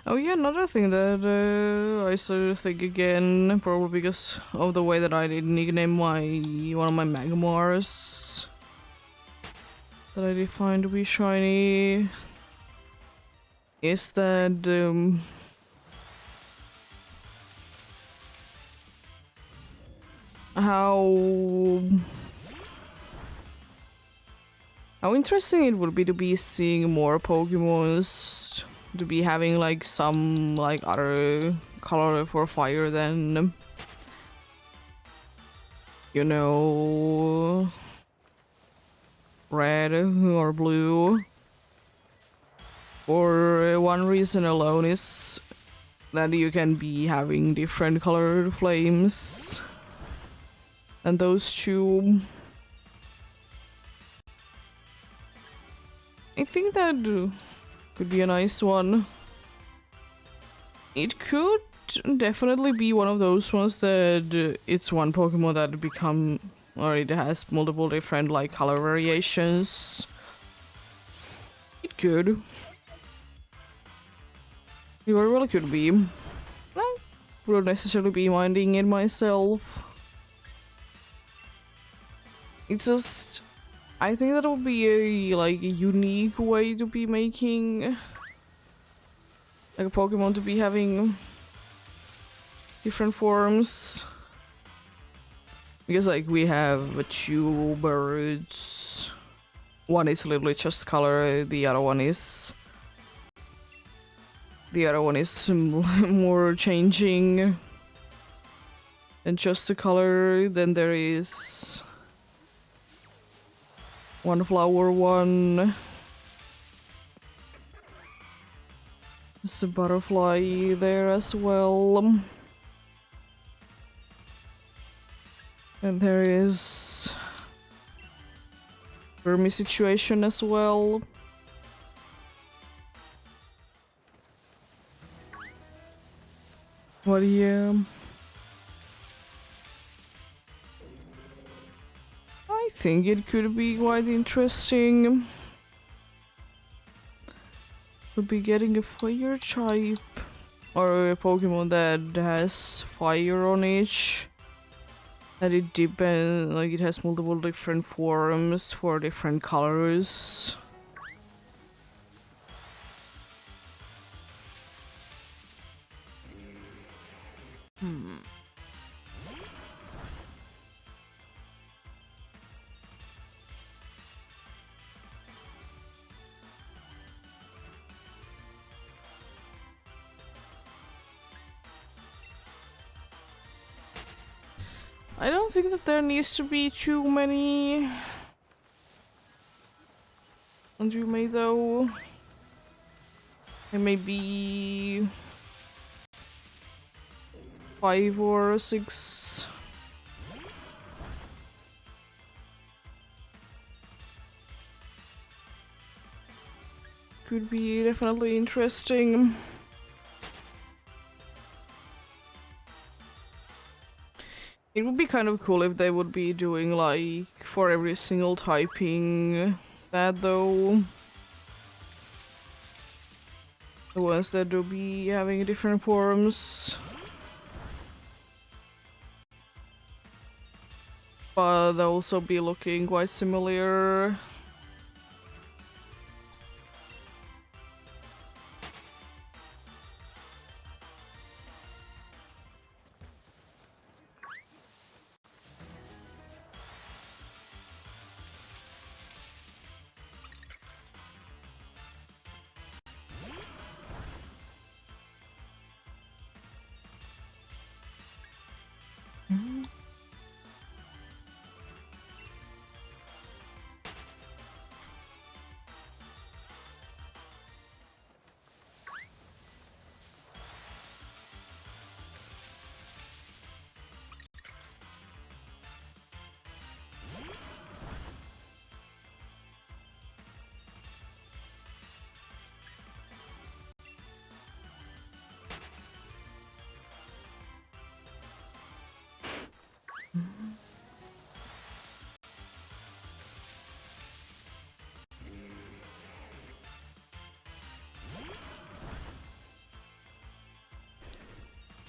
Oh yeah, another thing that I started to think again, probably because of the way that I did nickname my one of my Magmars that I did find to be shiny. is that how interesting it would be to be seeing more Pokemons, to be having like some like other color for fire than, you know, red or blue. For one reason alone is that you can be having different colored flames. And those two, I think that could be a nice one. It could definitely be one of those ones that it's one Pokemon that or it has multiple different like color variations. It could. It very well could be. I wouldn't necessarily be minding it myself. It's just, I think that would be a like a unique way to be making like a Pokemon to be having different forms. Because like we have two birds. One is literally just color, the other one is more changing than just the color. Then there is one flower one. There's a butterfly there as well. And there is Burmy situation as well. What do you... I think it could be quite interesting to be getting a fire type or a Pokemon that has fire on it. That it depends, like it has multiple different forms for different colors. I don't think that there needs to be too many. And you may though. It may be 5 or 6. Could be definitely interesting. It would be kind of cool if they would be doing like for every single typing that though. The ones that will be having different forms. But they'll also be looking quite similar.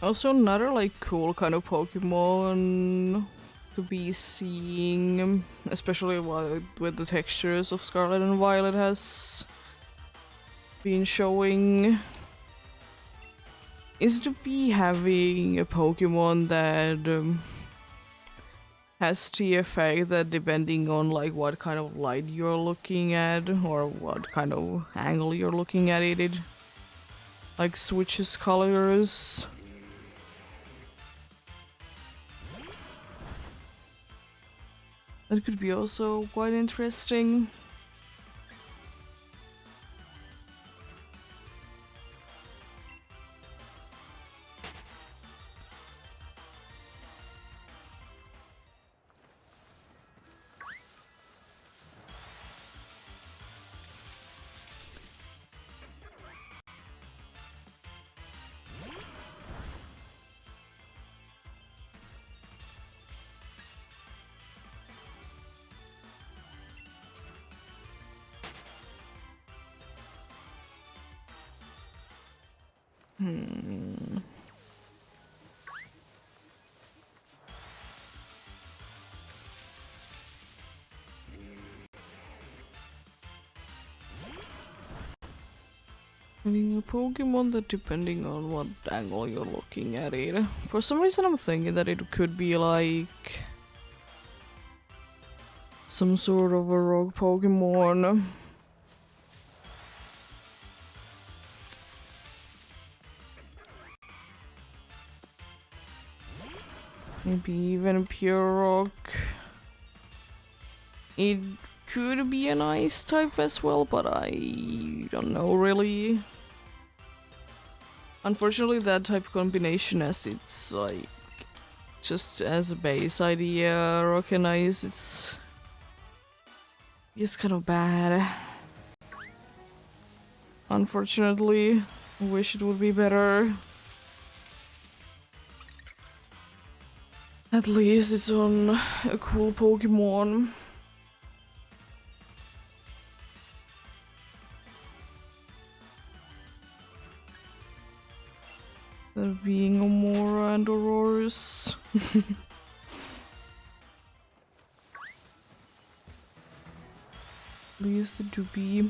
Also another like cool kind of Pokemon to be seeing, especially with the textures of Scarlet and Violet has been showing is to be having a Pokemon that has the effect that depending on like what kind of light you're looking at or what kind of angle you're looking at it like switches colors. That could be also quite interesting. Having a Pokemon that depending on what angle you're looking at it. For some reason I'm thinking that it could be like some sort of a rogue Pokemon. Maybe even pure rock. It could be an ice type as well, but I don't know really. Unfortunately, that type combination, as it's like just as a base idea, rock and ice, it's kind of bad. Unfortunately, I wish it would be better. At least it's on a cool Pokemon. There being Amora and Aurorus. At least it to be.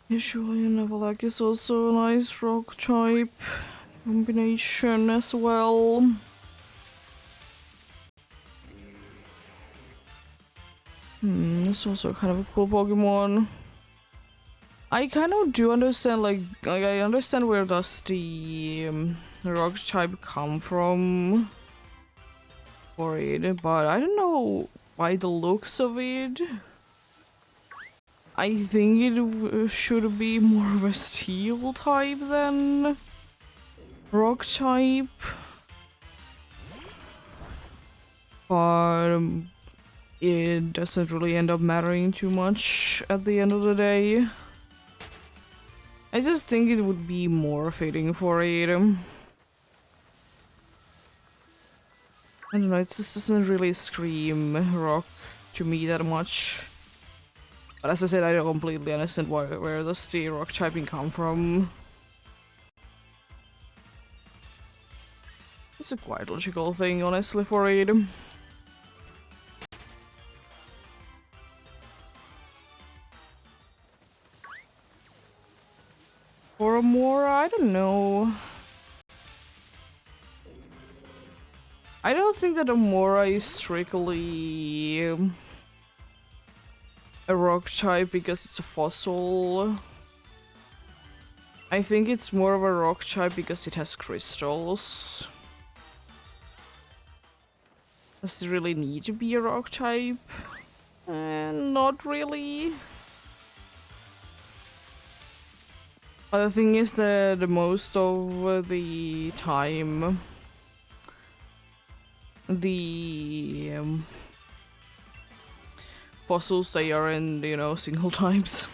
Usually Navalak is also a nice rock type combination as well. It's also kind of a cool Pokemon. I kind of do understand, like I understand where does the rock type come from for it, but I don't know by the looks of it. I think it should be more of a steel type than rock type. But it doesn't really end up mattering too much at the end of the day. I just think it would be more fitting for it. I don't know, it just doesn't really scream rock to me that much. But as I said, I don't completely understand where does the rock typing come from. It's a quite logical thing, honestly, for it. For a more, I don't know. I don't think that Amora is strictly a rock type because it's a fossil. I think it's more of a rock type because it has crystals. Does it really need to be a rock type? Not really. But the thing is that the most of the time, the fossils, they are in, you know, single types.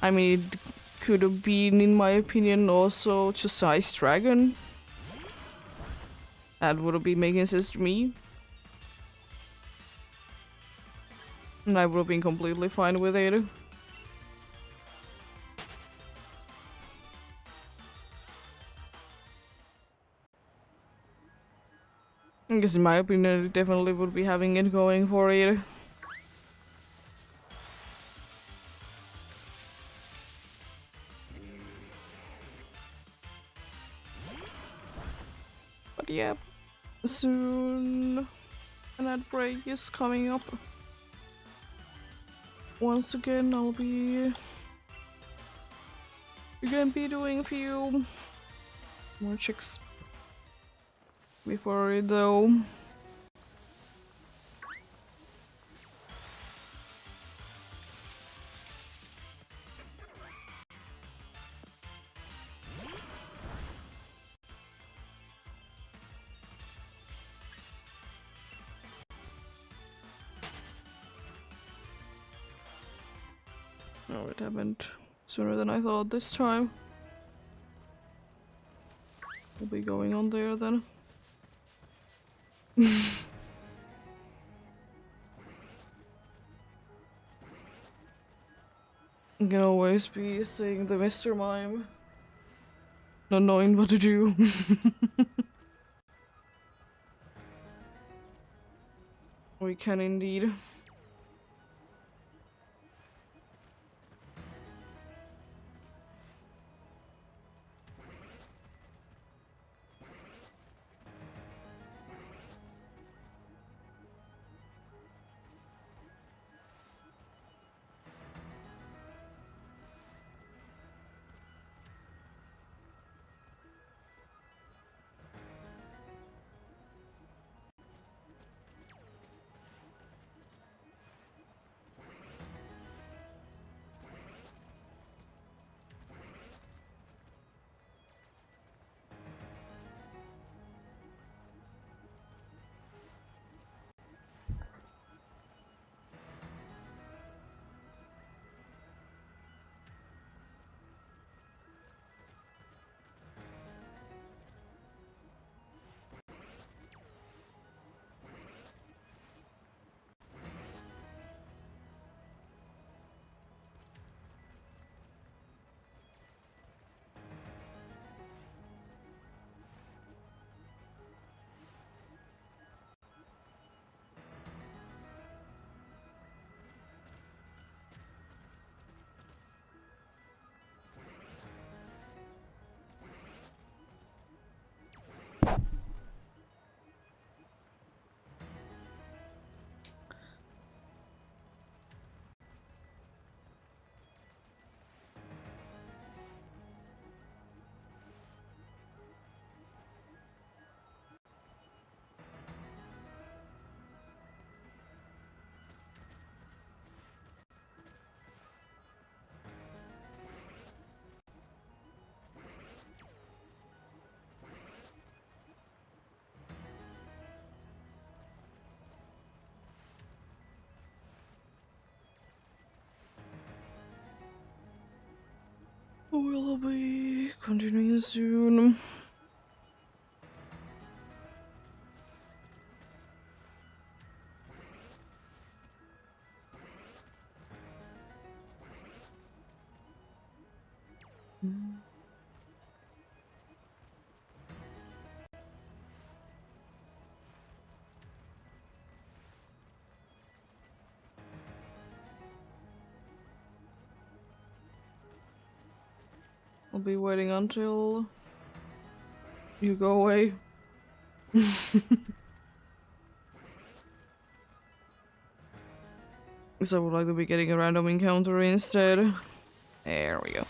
I mean, it could have been, in my opinion, also just Ice Dragon. That would have been making sense to me. And I would have been completely fine with it. I guess in my opinion it definitely would be having it going for it. But yeah, soon an ad break is coming up. Once again I'll be gonna be doing a few more checks before it though. No, it happened sooner than I thought this time. We'll be going on there then. You can always be saying the Mr. Mime. Not knowing what to do. We can indeed. We'll be continuing soon. I'll be waiting until you go away. So I would like to be getting a random encounter instead. There we go.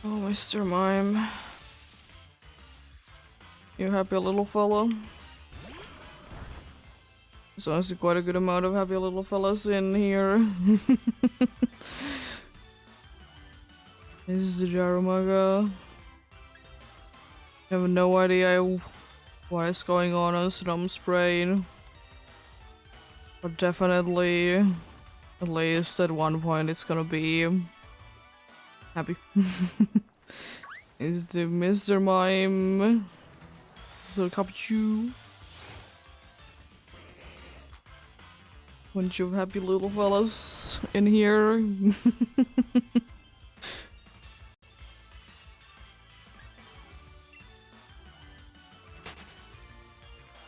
Oh, Mr. Mime. You happy little fella? There's honestly quite a good amount of happy little fellas in here. This is the Jarumaga. I have no idea what is going on Snum's brain. But definitely, at least at one point, it's gonna be happy. Is the Mr. Mime. So Kapichu. Bunch of happy little fellas in here.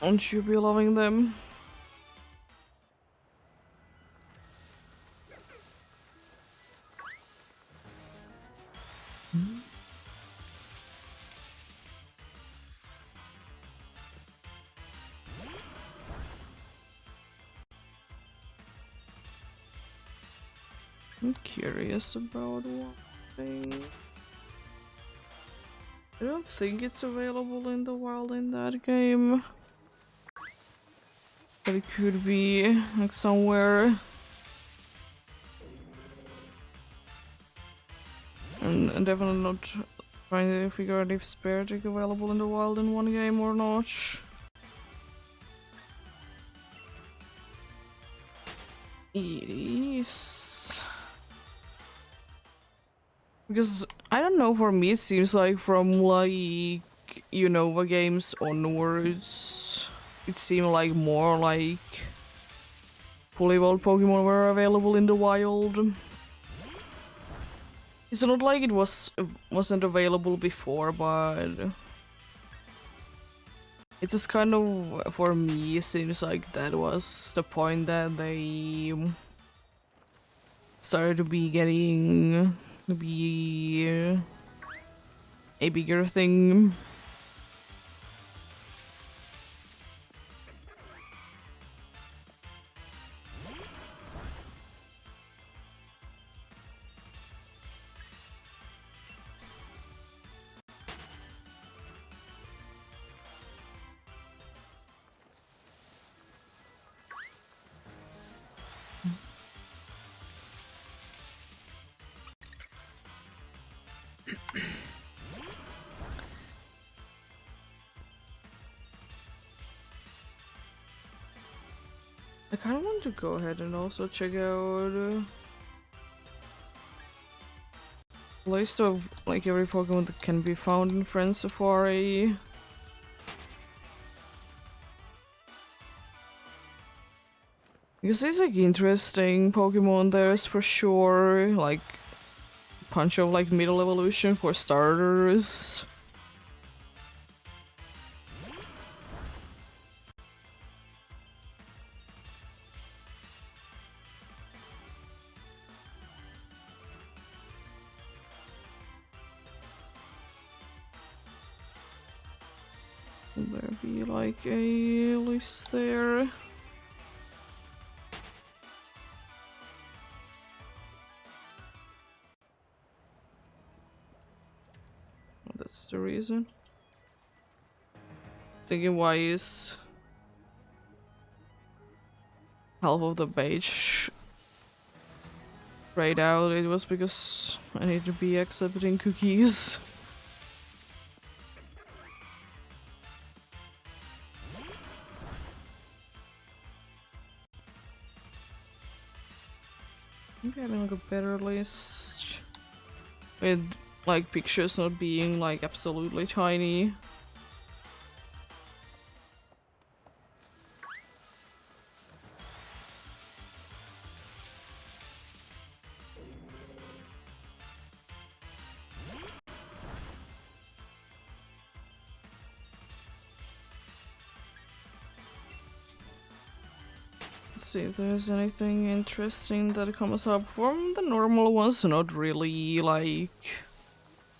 Won't you be loving them? I'm curious about one thing. I don't think it's available in the wild in that game. But it could be like somewhere. And definitely not trying to figure out if Spirit is available in the wild in one game or not. It is. Because, I don't know, for me it seems like from like, Unova games onwards, it seemed like more like fully evolved Pokemon were available in the wild. It's not like it wasn't available before, but it just kind of, for me, seems like that was the point that they started to be getting to be a bigger thing. I kind of want to go ahead and also check out a list of like every Pokemon that can be found in Friend Safari. Because there's like interesting Pokemon there's for sure, like bunch of like middle evolution for starters. Will there be like a list there? That's the reason. Thinking why is half of the page grayed out, it was because I need to be accepting cookies. Maybe having like a better list with like pictures not being like absolutely tiny. Let's see if there's anything interesting that comes up from the normal ones. Not really like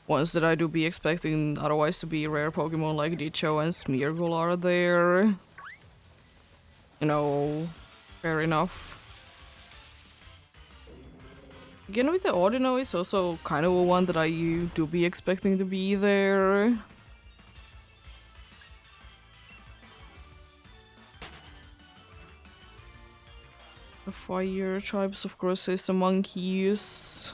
ones that I do be expecting otherwise to be rare Pokemon like Dicho and Smeargle are there. You know, fair enough. Again, with the Audino, it's also kind of a one that I do be expecting to be there. The fire tribes, of course, is the monkeys.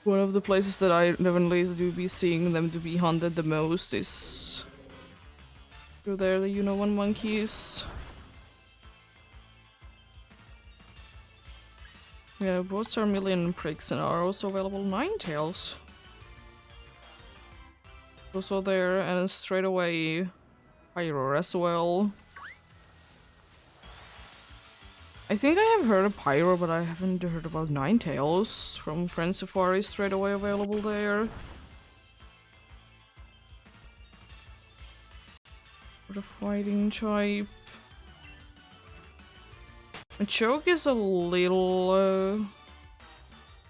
One of the places that I definitely do be seeing them to be hunted the most is through there, the one monkeys. Yeah, both Charmeleon pricks and are also available. Ninetales. Also there, and then straight away Pyro as well. I think I have heard of Pyro, but I haven't heard about Ninetales from Friend Safari straight away available there. For the fighting type. A choke is a little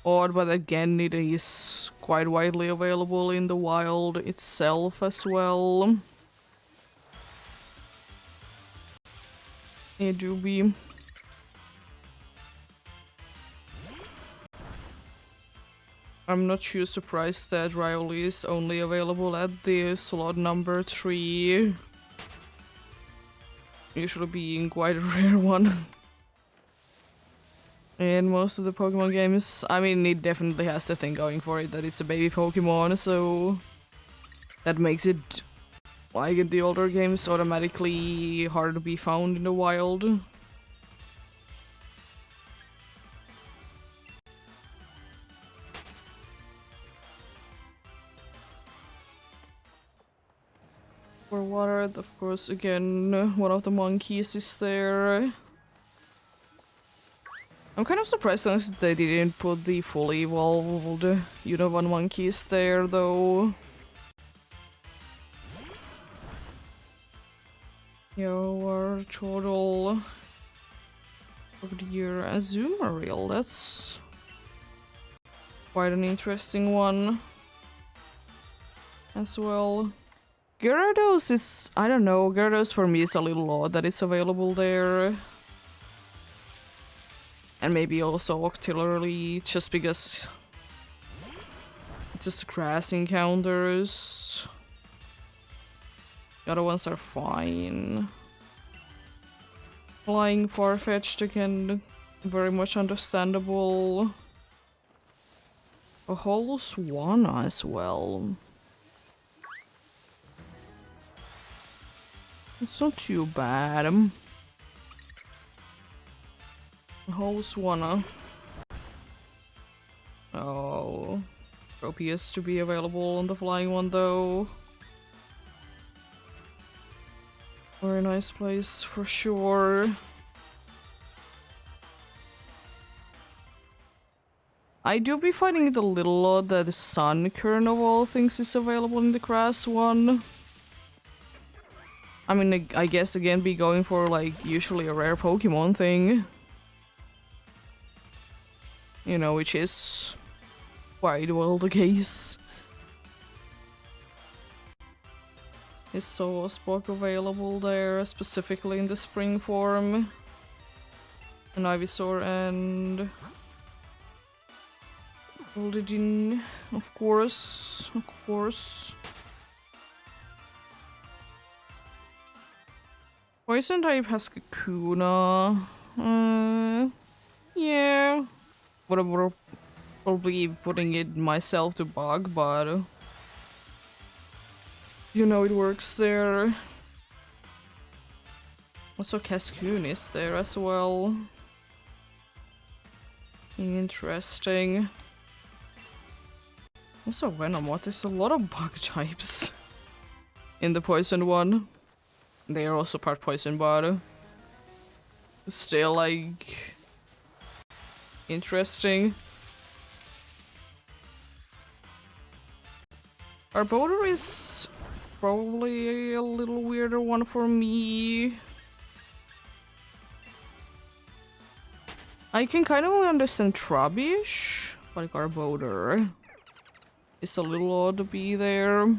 odd, but again it is quite widely available in the wild itself as well. It do be. I'm not too surprised that Rioli is only available at the slot number 3. Usually being quite a rare one. In most of the Pokemon games, I mean, it definitely has the thing going for it that it's a baby Pokemon, so that makes it, like in the older games, automatically hard to be found in the wild. For water, of course, again, one of the monkeys is there. I'm kind of surprised that they didn't put the fully evolved Univon monkeys there, though. Yo, our total of the year Azumarill, that's quite an interesting one as well. Gyarados is, I don't know, Gyarados for me is a little odd that it's available there. And maybe also Octillery, just because it's just grass encounters. The other ones are fine. Flying Farfetch'd again, very much understandable. A whole Swanna as well. It's not too bad. A whole Swanna. Oh. Tropius to be available on the flying one though. Very nice place for sure. I do be finding it a little odd that the Sunkern of all things is available in the grass one. I mean, I guess again be going for like usually a rare Pokemon thing. You know, which is quite well the case. Is Sawsbuck available there, specifically in the spring form? An Ivysaur and Goldidin, of course, of course. Poison type has Kakuna. Yeah. Would probably putting it myself to bug, but you know it works there. Also, Cascoon is there as well. Interesting. Also, Venom, what? There's a lot of bug types in the poison one. They are also part poison, but still, like, interesting. Our boulder is probably a little weirder one for me. I can kind of understand Trubbish, but our boulder is a little odd to be there.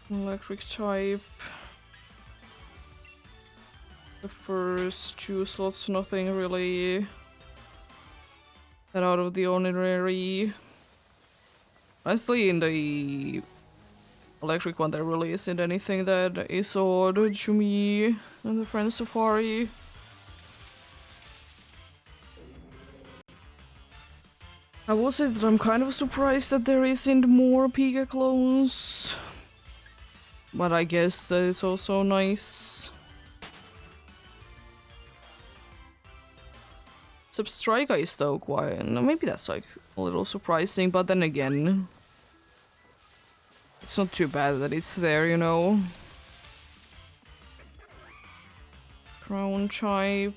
Electric type. The first two slots, nothing really that out of the ordinary. Honestly, in the electric one, there really isn't anything that is odd to me in the Friend Safari. I will say that I'm kind of surprised that there isn't more Pika clones. But I guess that is also nice. Substrika is though quite... maybe that's like a little surprising, but then again... it's not too bad that it's there, you know? Crown type...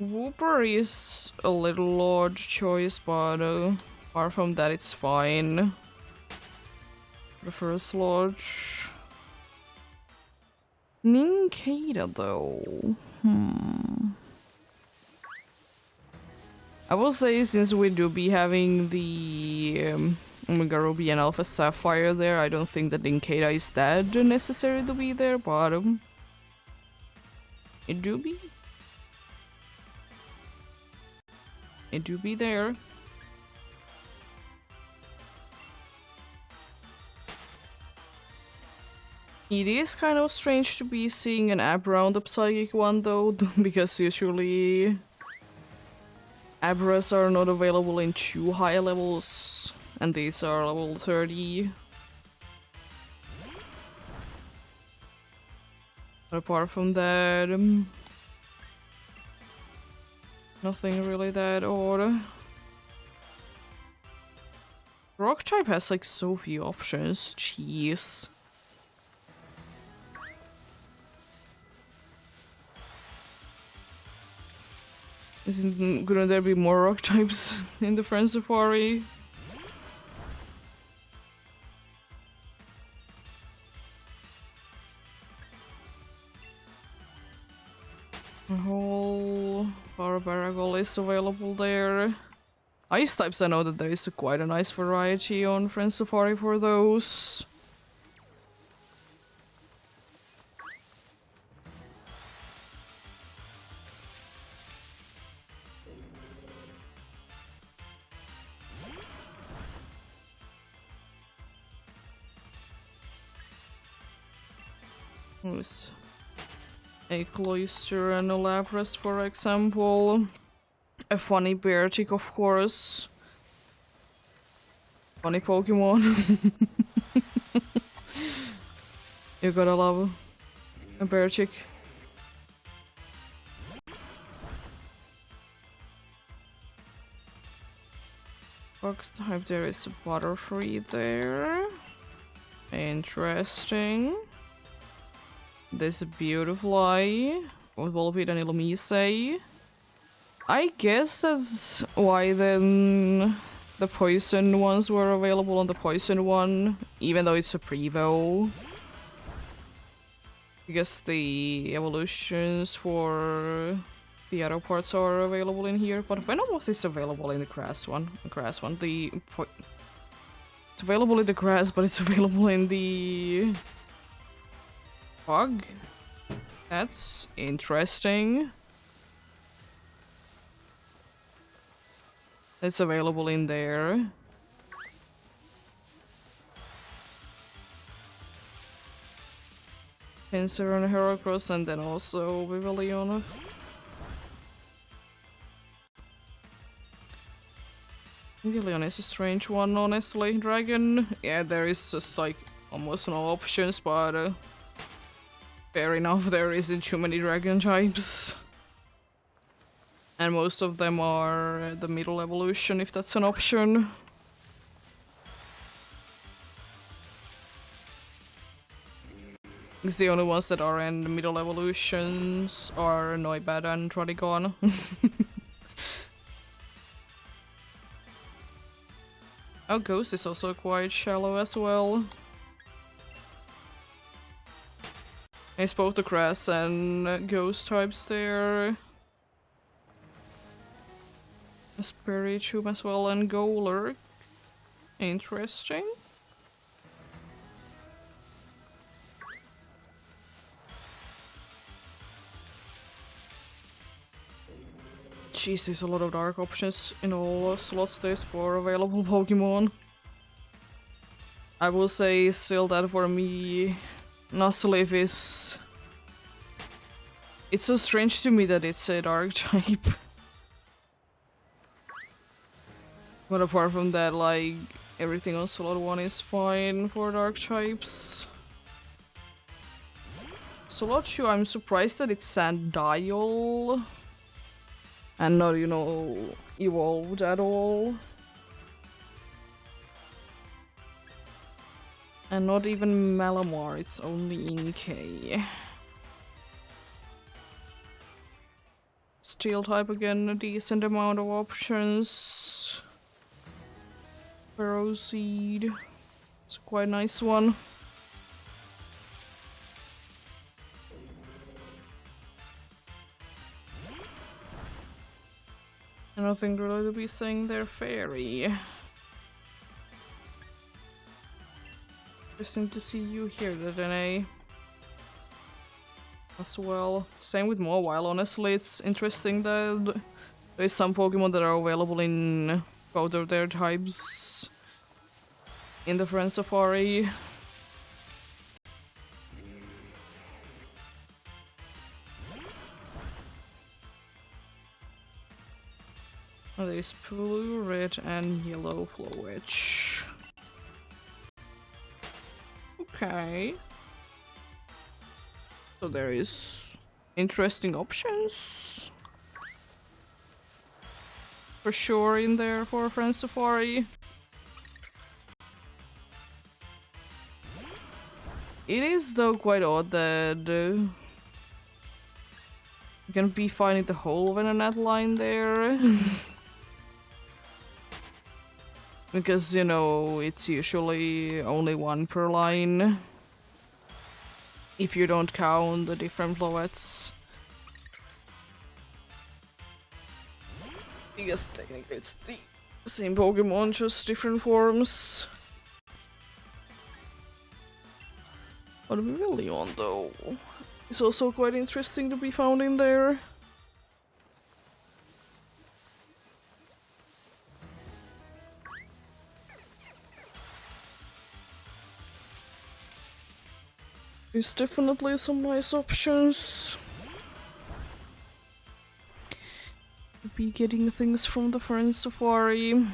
Wooper is a little odd choice, but apart from that it's fine. The first lodge... Nincada though... I will say, since we do be having the Omega Ruby and Alpha Sapphire there, I don't think that Nincada is that necessary to be there, but it do be. It do be there. It is kind of strange to be seeing an app round up Psychic one though, because usually Abras are not available in too high levels, and these are level 30. But apart from that, nothing really that odd. Rock type has like so few options, jeez. Gonna there be more rock types in the Friend Safari? A whole Barbaragal is available there. Ice types, I know that there is quite a nice variety on Friend Safari for those. A Cloyster and a Lapras, for example. A funny Beartic, of course. Funny Pokemon. You gotta love a Beartic. Fox type, there is a Butterfree there. Interesting. This beautiful eye with Volbeat and Illumise. I guess that's why then the poison ones were available on the poison one, even though it's a Prevo. I guess the evolutions for the other parts are available in here, but Venomoth is available in the grass one. It's available in the grass, but it's available in the Fog? That's interesting. It's available in there. Pinsir and Heracross, and then also Vivillon. Vivillon is a strange one, honestly. Dragon, yeah, there is just like almost no options, but fair enough, there isn't too many dragon types. And most of them are the middle evolution, if that's an option. Because the only ones that are in the middle evolutions are Noibat and Trodigon. Oh, Ghost is also quite shallow as well. It's both the grass and Ghost types there. Spiritomb as well and Golurk. Interesting. Jeez, there's a lot of dark options in all slots there's for available Pokemon. I will say still that for me, Nuzleaf is... It's so strange to me that it's a dark type. But apart from that, like, everything on slot 1 is fine for dark types. Slot 2, I'm surprised that it's Sandile. And not, you know, evolved at all. And not even Malamar, it's only Inkay. Steel type again, a decent amount of options. Ferroseed, it's a quite nice one. And nothing really to be saying there, Fairy. Interesting to see you here, Dene. As well. Same with Mawile, honestly, it's interesting that there's some Pokemon that are available in both of their types in the Friend Safari. Oh, there's blue, red, and yellow Flowetch. Okay. So there is interesting options for sure in there for Friend Safari. It is though quite odd that you can be finding the whole Venonat line there. Because, you know, it's usually only one per line. If you don't count the different Flowettes. Because technically it's the same Pokemon, just different forms. But Vivillon, though, is also quite interesting to be found in there. There's definitely some nice options. To be getting things from the Friend Safari.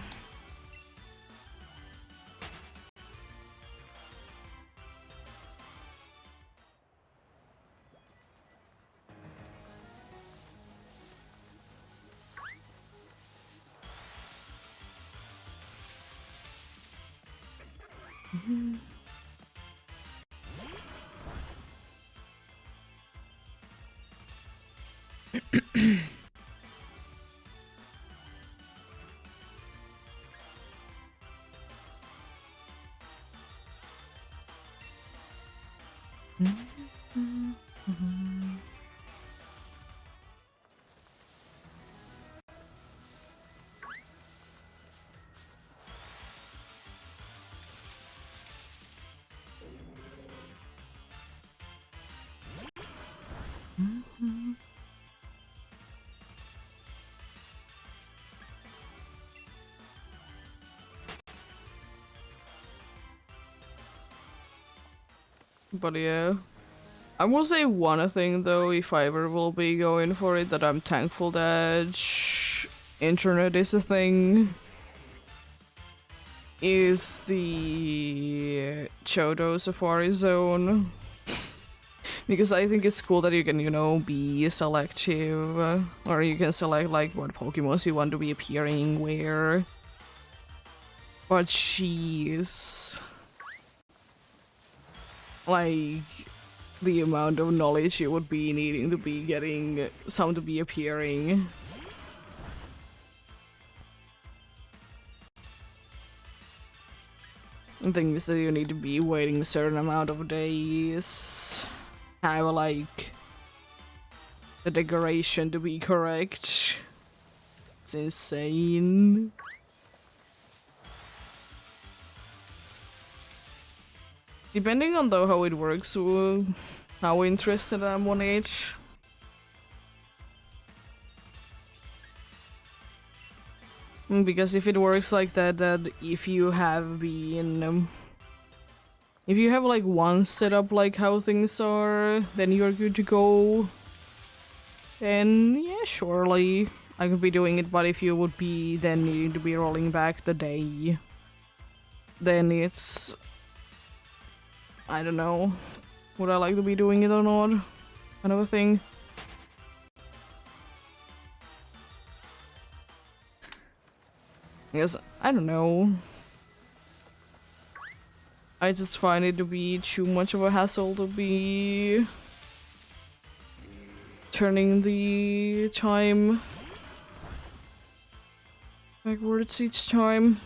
But yeah. I will say one thing though, if I ever will be going for it, that I'm thankful that internet is a thing, is the Chodo Safari Zone. Because I think it's cool that you can, you know, be selective, or you can select like what Pokemons you want to be appearing where. But jeez. Like, the amount of knowledge you would be needing to be getting some to be appearing. The thing is that you need to be waiting a certain amount of days. Have like the decoration to be correct. It's insane. Depending on though how it works, how interested I'm on each. Because if it works like that, that if you have been if you have like one setup like how things are, then you're good to go. Then yeah, surely I could be doing it, but if you would be then needing to be rolling back the day, then it's, I don't know, would I like to be doing it or not? Kind of a thing. Yes, I don't know. I just find it to be too much of a hassle to be turning the time backwards each time.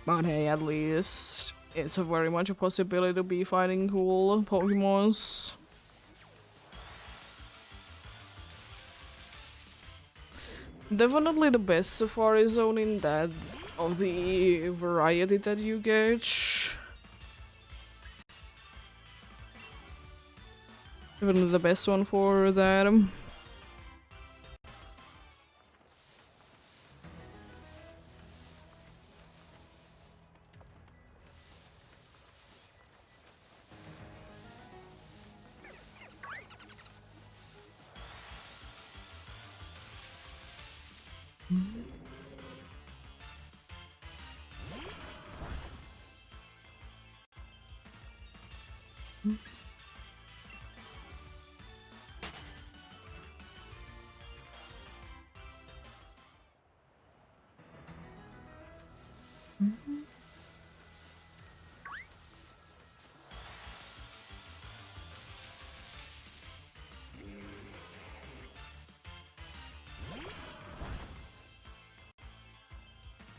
But hey, at least it's a very much a possibility to be finding cool Pokemons. Definitely the best Safari Zone in that of the variety that you get. Definitely the best one for that.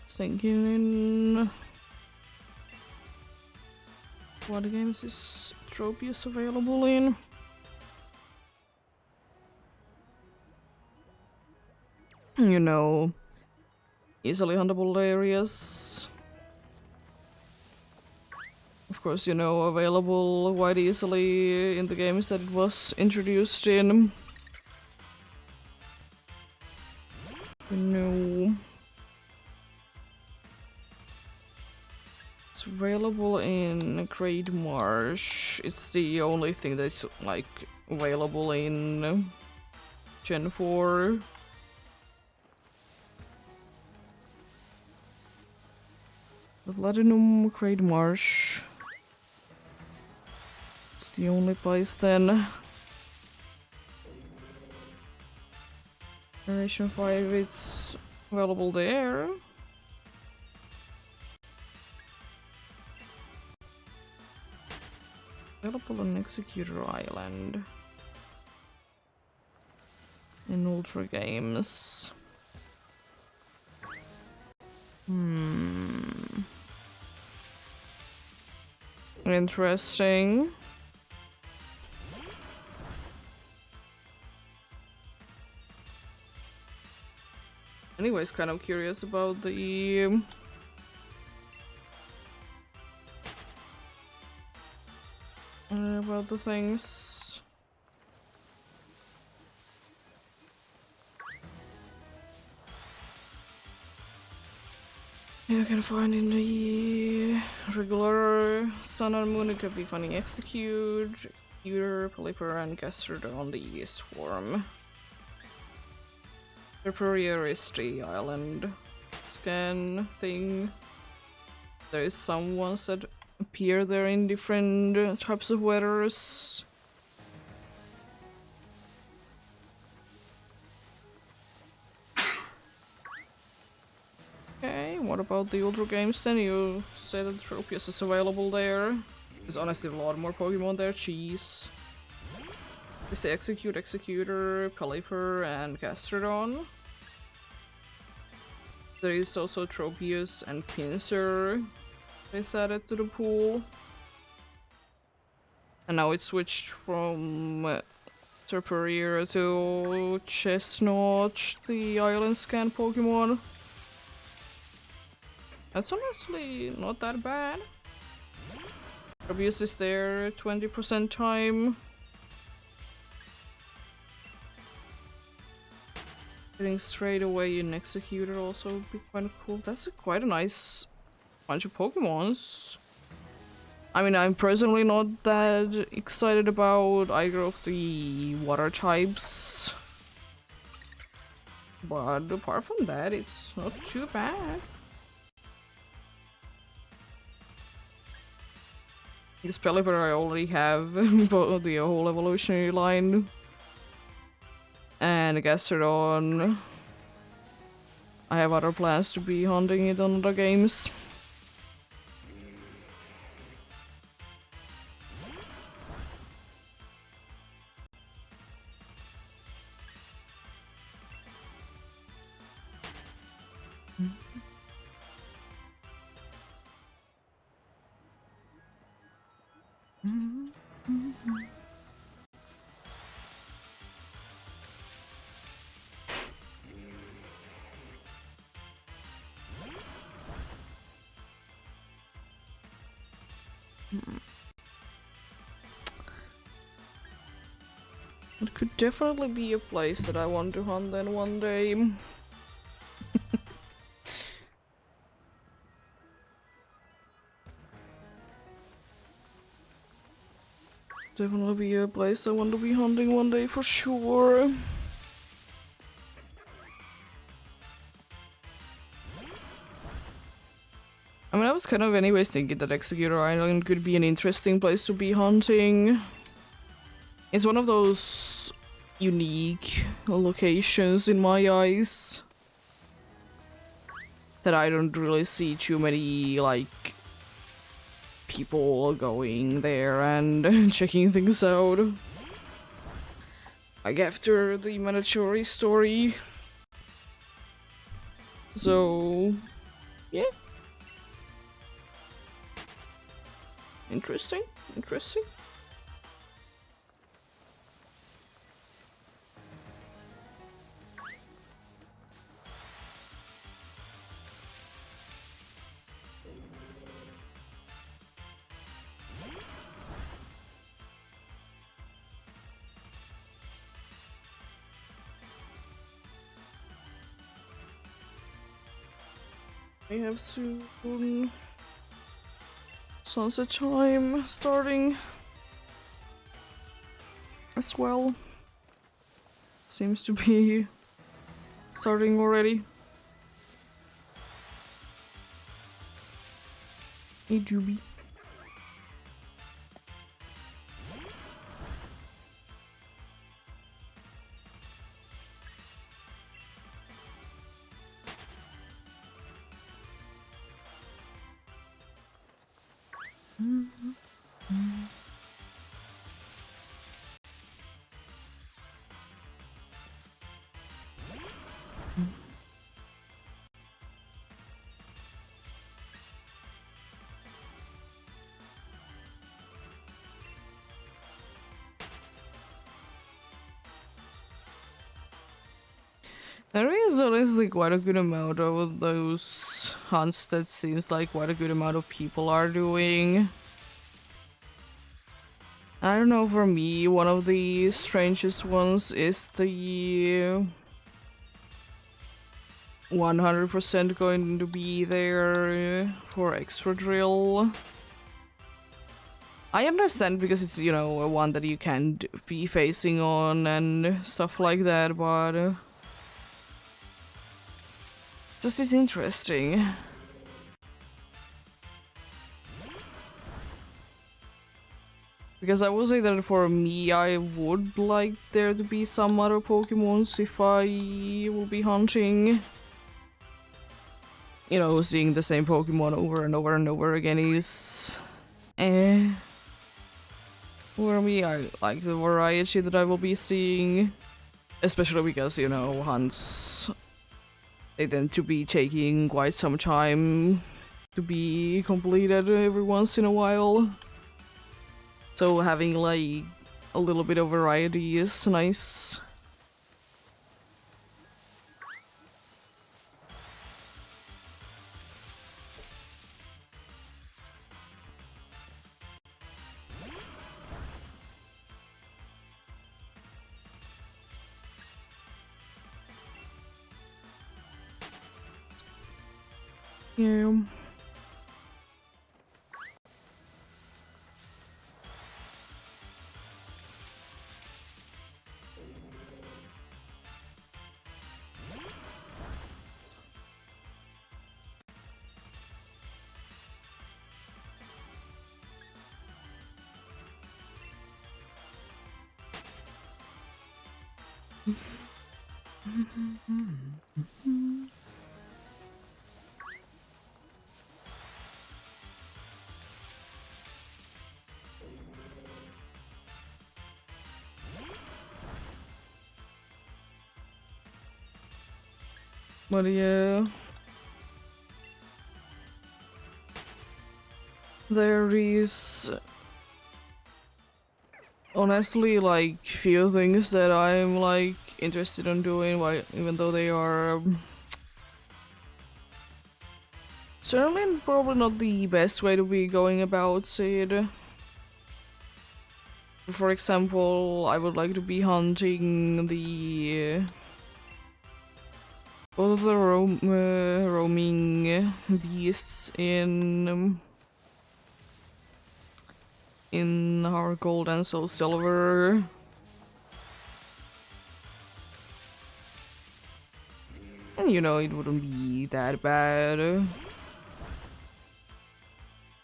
Thinking what games is Tropius available in? You know, easily huntable areas. Of course, you know, available quite easily in the games that it was introduced in. You know, it's available in Great Marsh. It's the only thing that's like available in Gen 4. The Platinum Great Marsh. It's the only place then. Generation 5, it's available there. Available on Executor Island. In Ultra Games. Interesting. Anyways, kind of curious about the things. You can find in the regular Sun and Moon, it could be finding Executor, Polyper, and Caster on the EEST form. Superior is the island scan thing. There is some ones that appear there in different types of weathers. Okay, what about the Ultra games then? You said that Tropius is available there. There's honestly a lot more Pokemon there. Cheese. They say Executor, Caliper, and Gastrodon. There is also Tropius and Pinsir. Is added to the pool. And now it's switched from Serperior to Chestnut, the island scan Pokemon. That's honestly not that bad. Tropius is there 20% time. Getting straight away in Executor also would be quite cool. That's quite a nice bunch of Pokemons. I mean, I'm personally not that excited about either of the water types. But apart from that, it's not too bad. This Pelipper I already have the whole evolutionary line. And Gastrodon. I have other plans to be hunting it on other games. It could definitely be a place that I want to hunt then one day. Definitely be a place I want to be hunting one day for sure. I mean, I was kind of anyways thinking that Executor Island could be an interesting place to be hunting. It's one of those unique locations in my eyes that I don't really see too many, like, people going there and checking things out. Like after the Manachori story. So, yeah. Interesting, interesting. We have soon sunset time starting as well. Seems to be starting already. Hey, Juby. There is honestly quite a good amount of those hunts that seems like quite a good amount of people are doing. I don't know, for me, one of the strangest ones is the 100% going to be there for extra drill. I understand because it's, you know, a one that you can't be facing on and stuff like that, but this is interesting. Because I will say that for me, I would like there to be some other Pokemons if I will be hunting. You know, seeing the same Pokemon over and over and over again is... eh. For me, I like the variety that I will be seeing. Especially because, you know, hunts... they tend to be taking quite some time to be completed every once in a while. So having like a little bit of variety is nice. Yeah. But yeah, there is honestly like few things that I'm like interested in doing, why even though they are certainly probably not the best way to be going about it. For example, I would like to be hunting the both of the roaming beasts in our gold and soul silver. And you know, it wouldn't be that bad.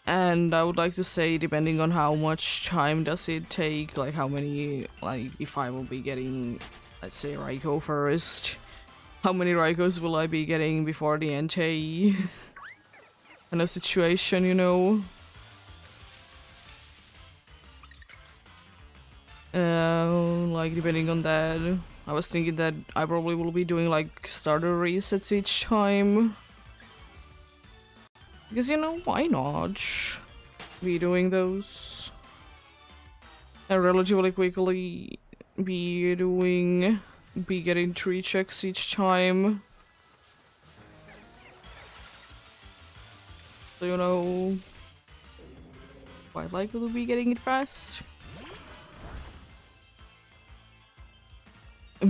And I would like to say, depending on how much time does it take, like how many, like if I will be getting, let's say Raikou first, how many Raikous will I be getting before the Entei kind of situation, you know? Like depending on that, I was thinking that I probably will be doing like starter resets each time. Because, you know, why not be doing those? And relatively quickly be getting 3 checks each time. So, you know, quite likely to be getting it fast.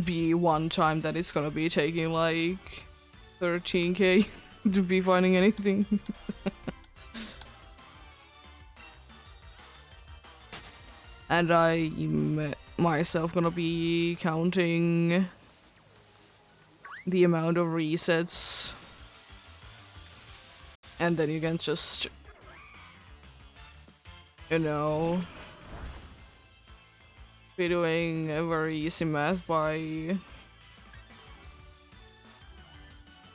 Be one time that it's gonna be taking like 13k to be finding anything. And I'm myself gonna be counting the amount of resets. And then you can just, you know, be doing a very easy math by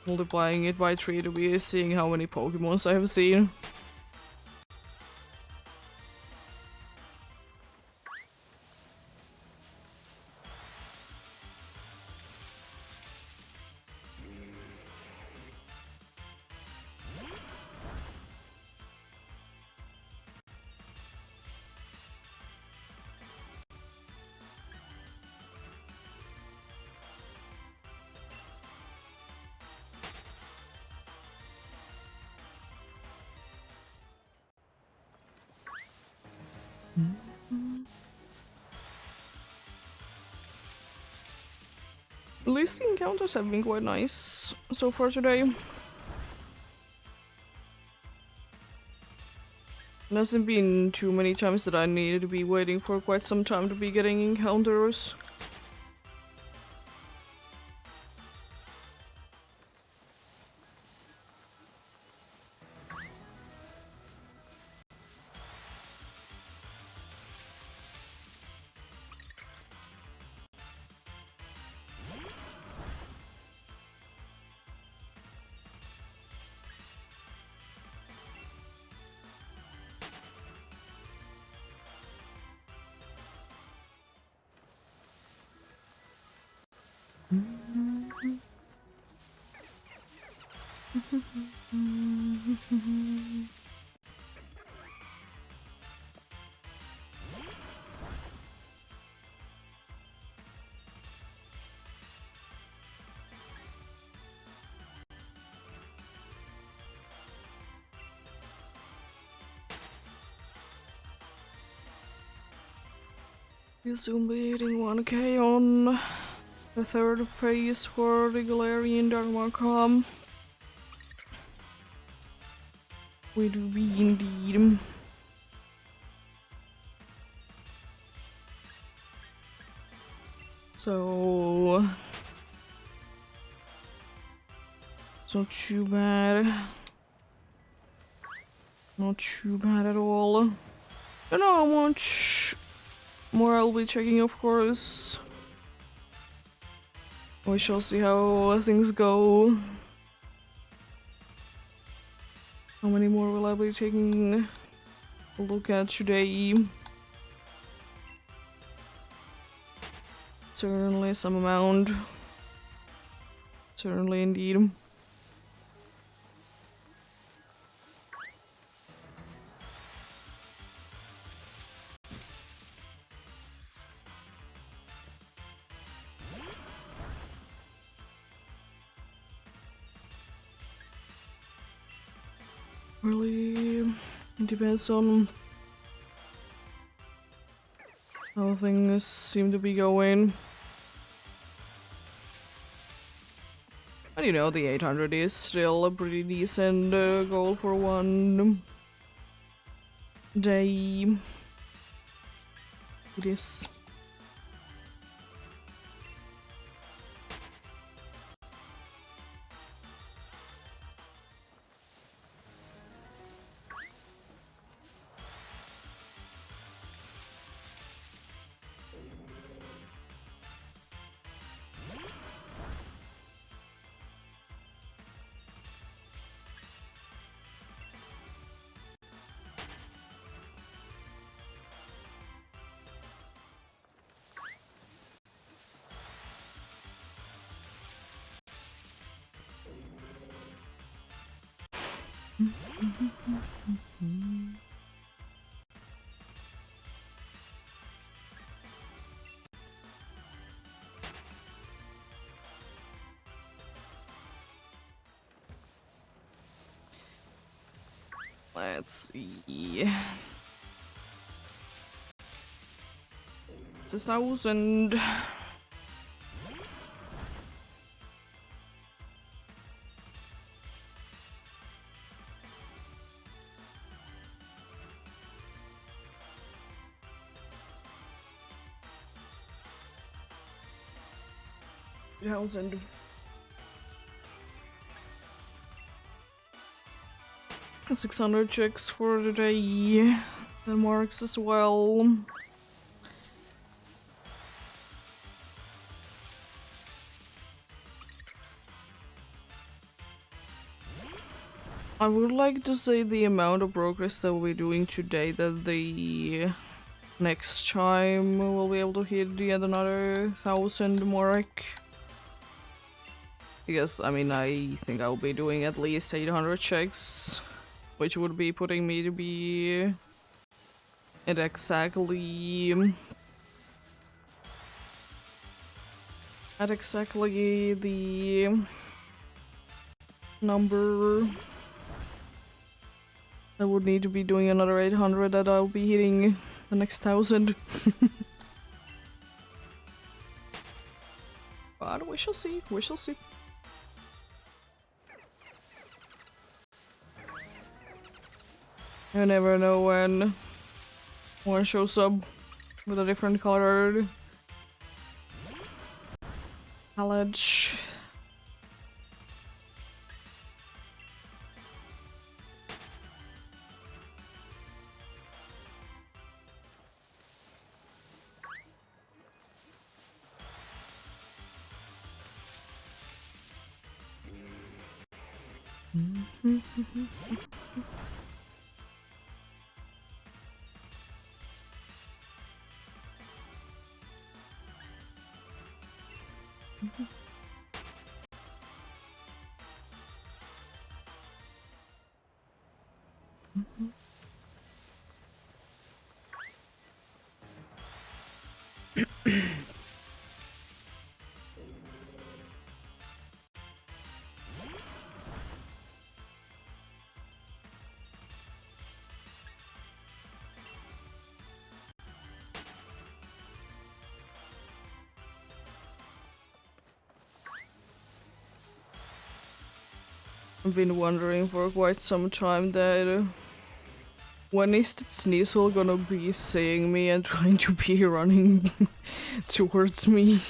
multiplying it by 3 to be seeing how many Pokemons I have seen. least the encounters have been quite nice so far today. It hasn't been too many times that I needed to be waiting for quite some time to be getting encounters. We'll soon be hitting 1k on the third phase for the Galarian Dharmakam. We do be indeed. So it's not too bad. Not too bad at all. Don't know how much more I'll be checking, of course. We shall see how things go. How many more will I be taking a look at today? Certainly some amount. Certainly indeed. Really depends on how things seem to be going. But you know, the 800 is still a pretty decent goal for one day. It is. Let's see. It's 1,000. Thousand. 600 checks for the day. That marks as well. I would like to say the amount of progress that we'll be doing today, that the next time we'll be able to hit yet another 1,000 mark. Because, I mean, I think I'll be doing at least 800 checks, which would be putting me to be at exactly the number I would need to be doing another 800 that I'll be hitting the next 1,000. But we shall see. We shall see. You never know when one shows up with a different colored palette. I've been wondering for quite some time that when is Sneasel gonna be seeing me and trying to be running towards me?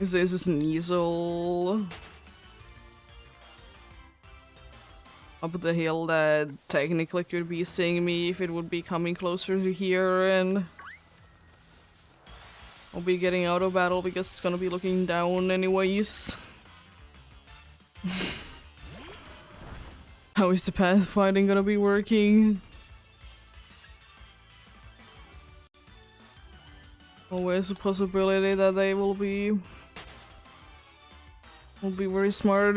Is this Sneasel up the hill that technically could be seeing me if it would be coming closer to here, and I'll be getting out of battle because it's gonna be looking down anyways. How is the pathfinding gonna be working? Always a possibility that they will be very smart.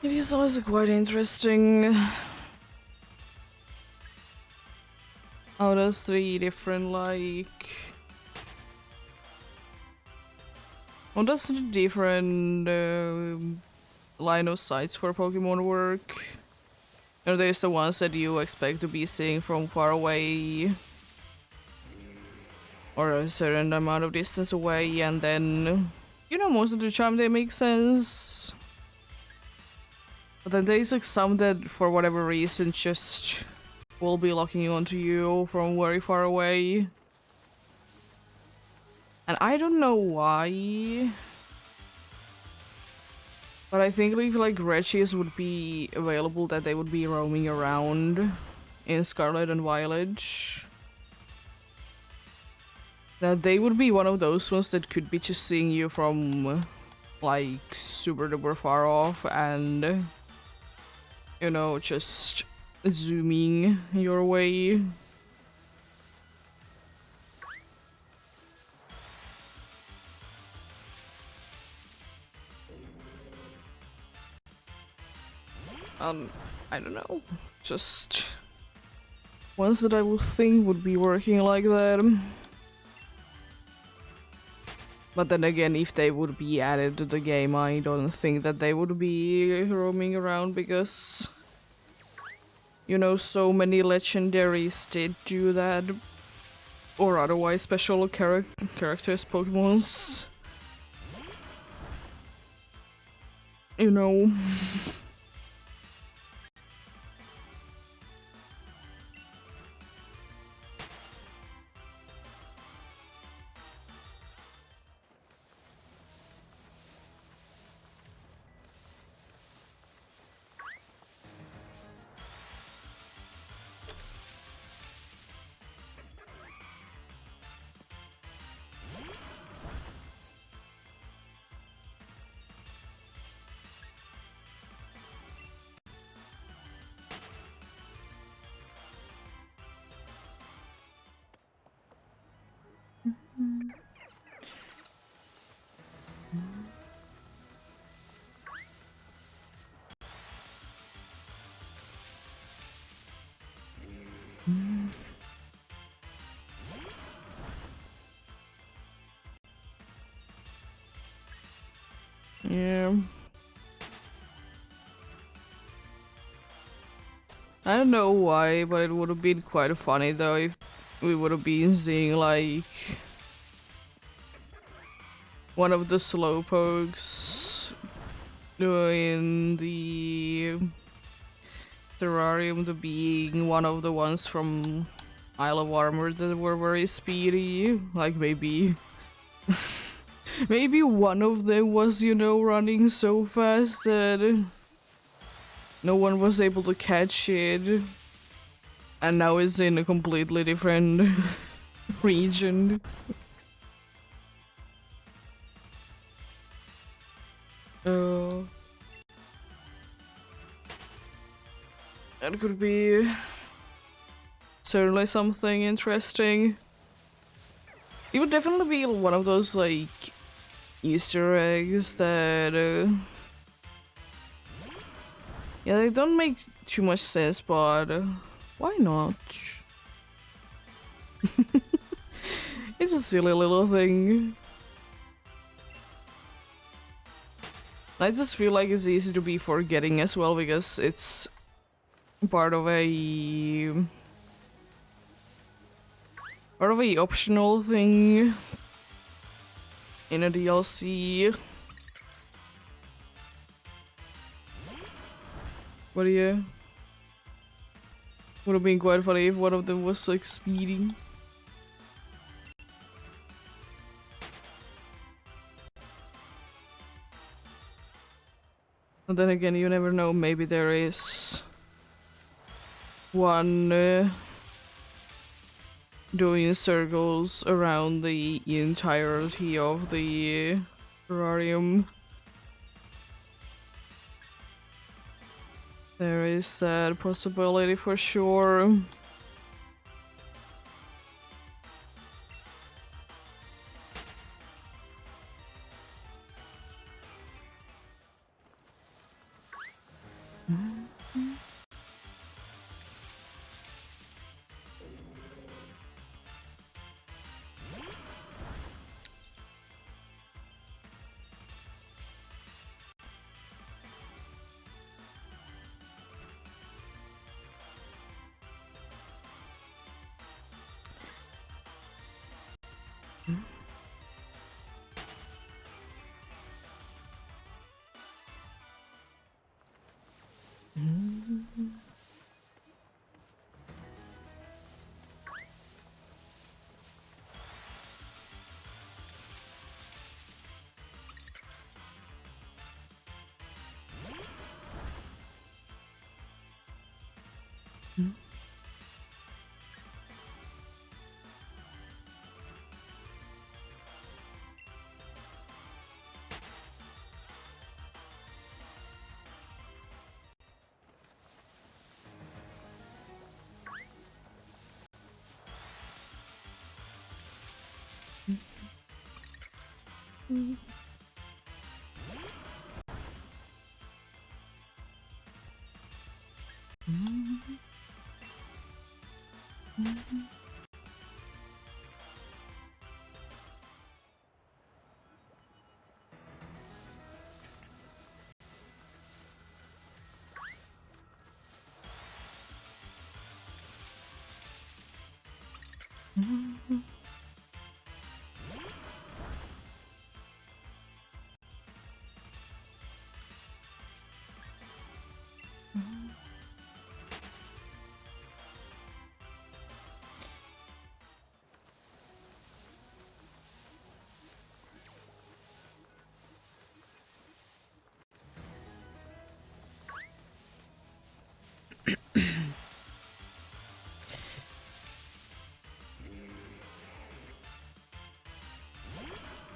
It is also quite interesting how those three different, like, how does the different line of sights for Pokemon work? There's the ones that you expect to be seeing from far away or a certain amount of distance away, and then, you know, most of the time they make sense. But then there's like some that for whatever reason just will be locking onto you from very far away. And I don't know why. But I think if like Regis would be available, that they would be roaming around in Scarlet and Violet. That they would be one of those ones that could be just seeing you from like super duper far off and, you know, just zooming your way. I don't know. Just ones that I would think would be working like that. But then again, if they would be added to the game, I don't think that they would be roaming around because, you know, so many legendaries did do that. Or otherwise special characters, Pokemons. You know. Yeah. I don't know why, but it would have been quite funny though if we would have been seeing like one of the slowpokes doing the terrarium to being one of the ones from Isle of Armor that were very speedy. Like maybe maybe one of them was, you know, running so fast that no one was able to catch it. And now it's in a completely different region. Uh, that could be certainly something interesting. It would definitely be one of those like Easter eggs that yeah, they don't make too much sense, but why not? It's a silly little thing. I just feel like it's easy to be forgetting as well because it's part of a optional thing in a DLC. What do you? Would have been quite funny if one of them was like speeding. And then again, you never know, maybe there is one doing circles around the entirety of the terrarium. There is that possibility for sure.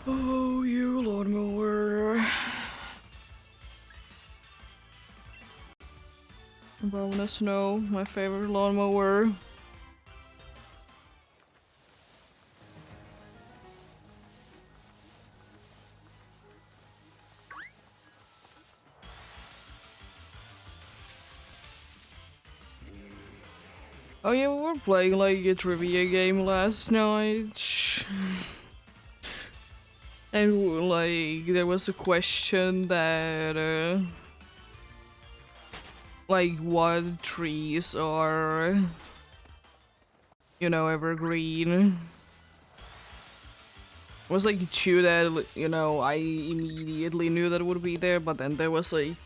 Oh, you lawnmower. Bonus no, my favorite lawnmower. Oh yeah, we were playing like a trivia game last night. And like there was a question that like what trees are, you know, evergreen. It was like two that, you know, I immediately knew that would be there, but then there was like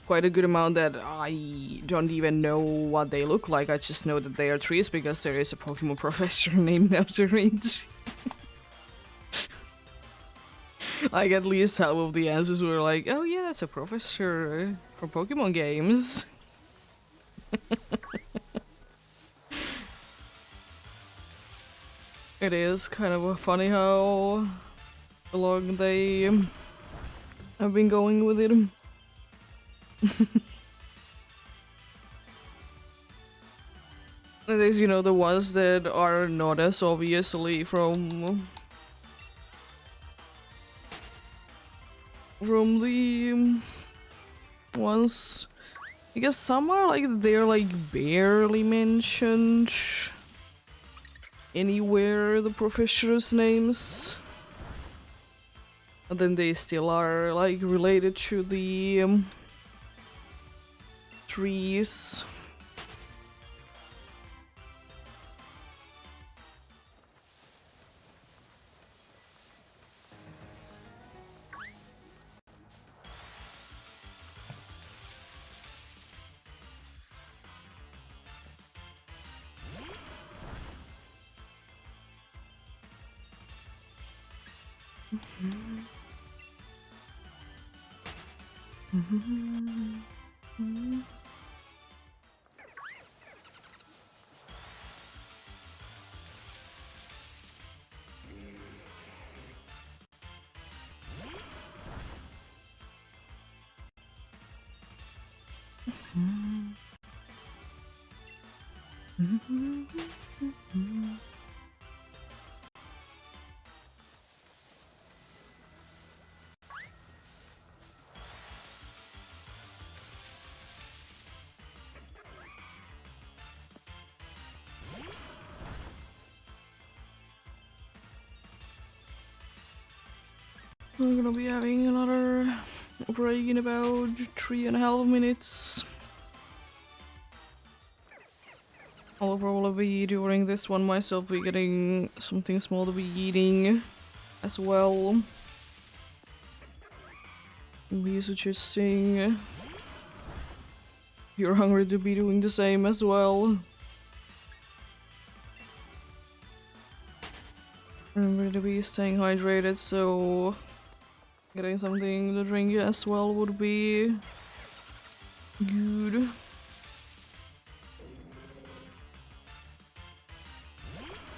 quite a good amount that I don't even know what they look like. I just know that they are trees because there is a Pokemon professor named after it. Like at least half of the answers were like, oh yeah, that's a professor for Pokemon games. It is kind of funny how long they have been going with it. There's, you know, the ones that are not as obviously from the ones. I guess some are like they're like barely mentioned anywhere the professor's names. But then they still are like related to the trees. We're gonna be having another break in about 3.5 minutes. I'll probably be during this one myself be getting something small to be eating as well. Be suggesting if you're hungry to be doing the same as well. Remember to be staying hydrated, so getting something to drink as well would be good.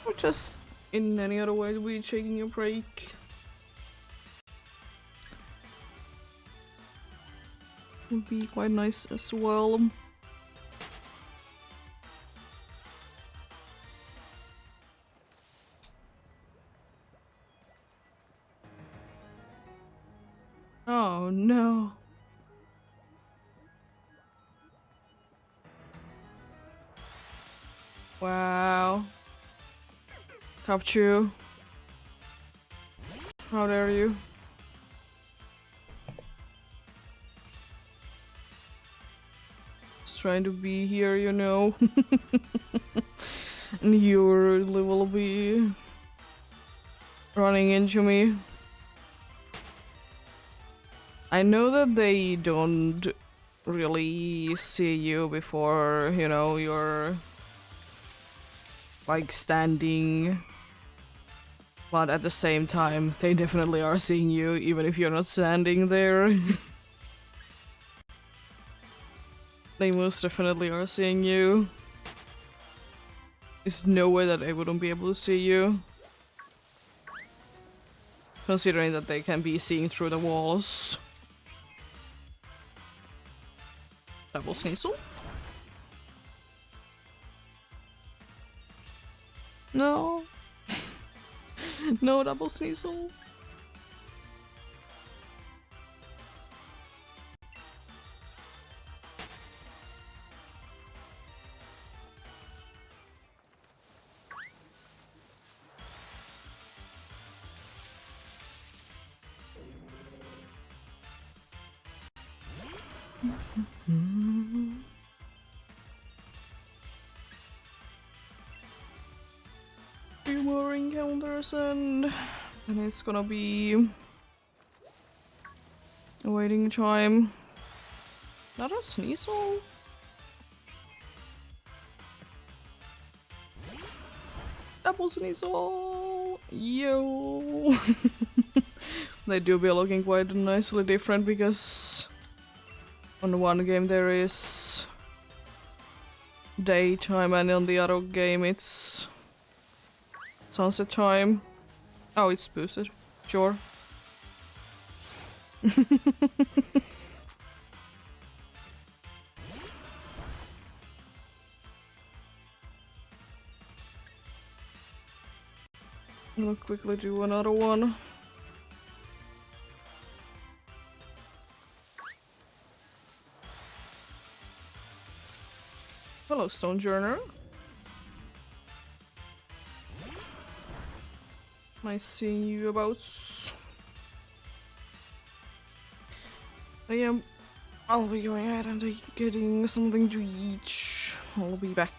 Or just in any other way to be taking a break. Would be quite nice as well. Oh no. Wow. Capture. How dare you? Just trying to be here, you know. And you will be running into me. I know that they don't really see you before, you know, you're like standing, but at the same time they definitely are seeing you even if you're not standing there. They most definitely are seeing you. There's no way that they wouldn't be able to see you, considering that they can be seeing through the walls. Double Sneasel? No. No Double Sneasel. Few more encounters and then it's gonna be a waiting time. Not a Sneasel? Double Sneasel! Yo! They do be looking quite nicely different because on one game there is daytime and on the other game it's sunset time. Oh, it's boosted. Sure. I'll quickly do another one. Hello, Stonejourner. Nice seeing you about. I'll be going ahead and getting something to eat. I'll be back.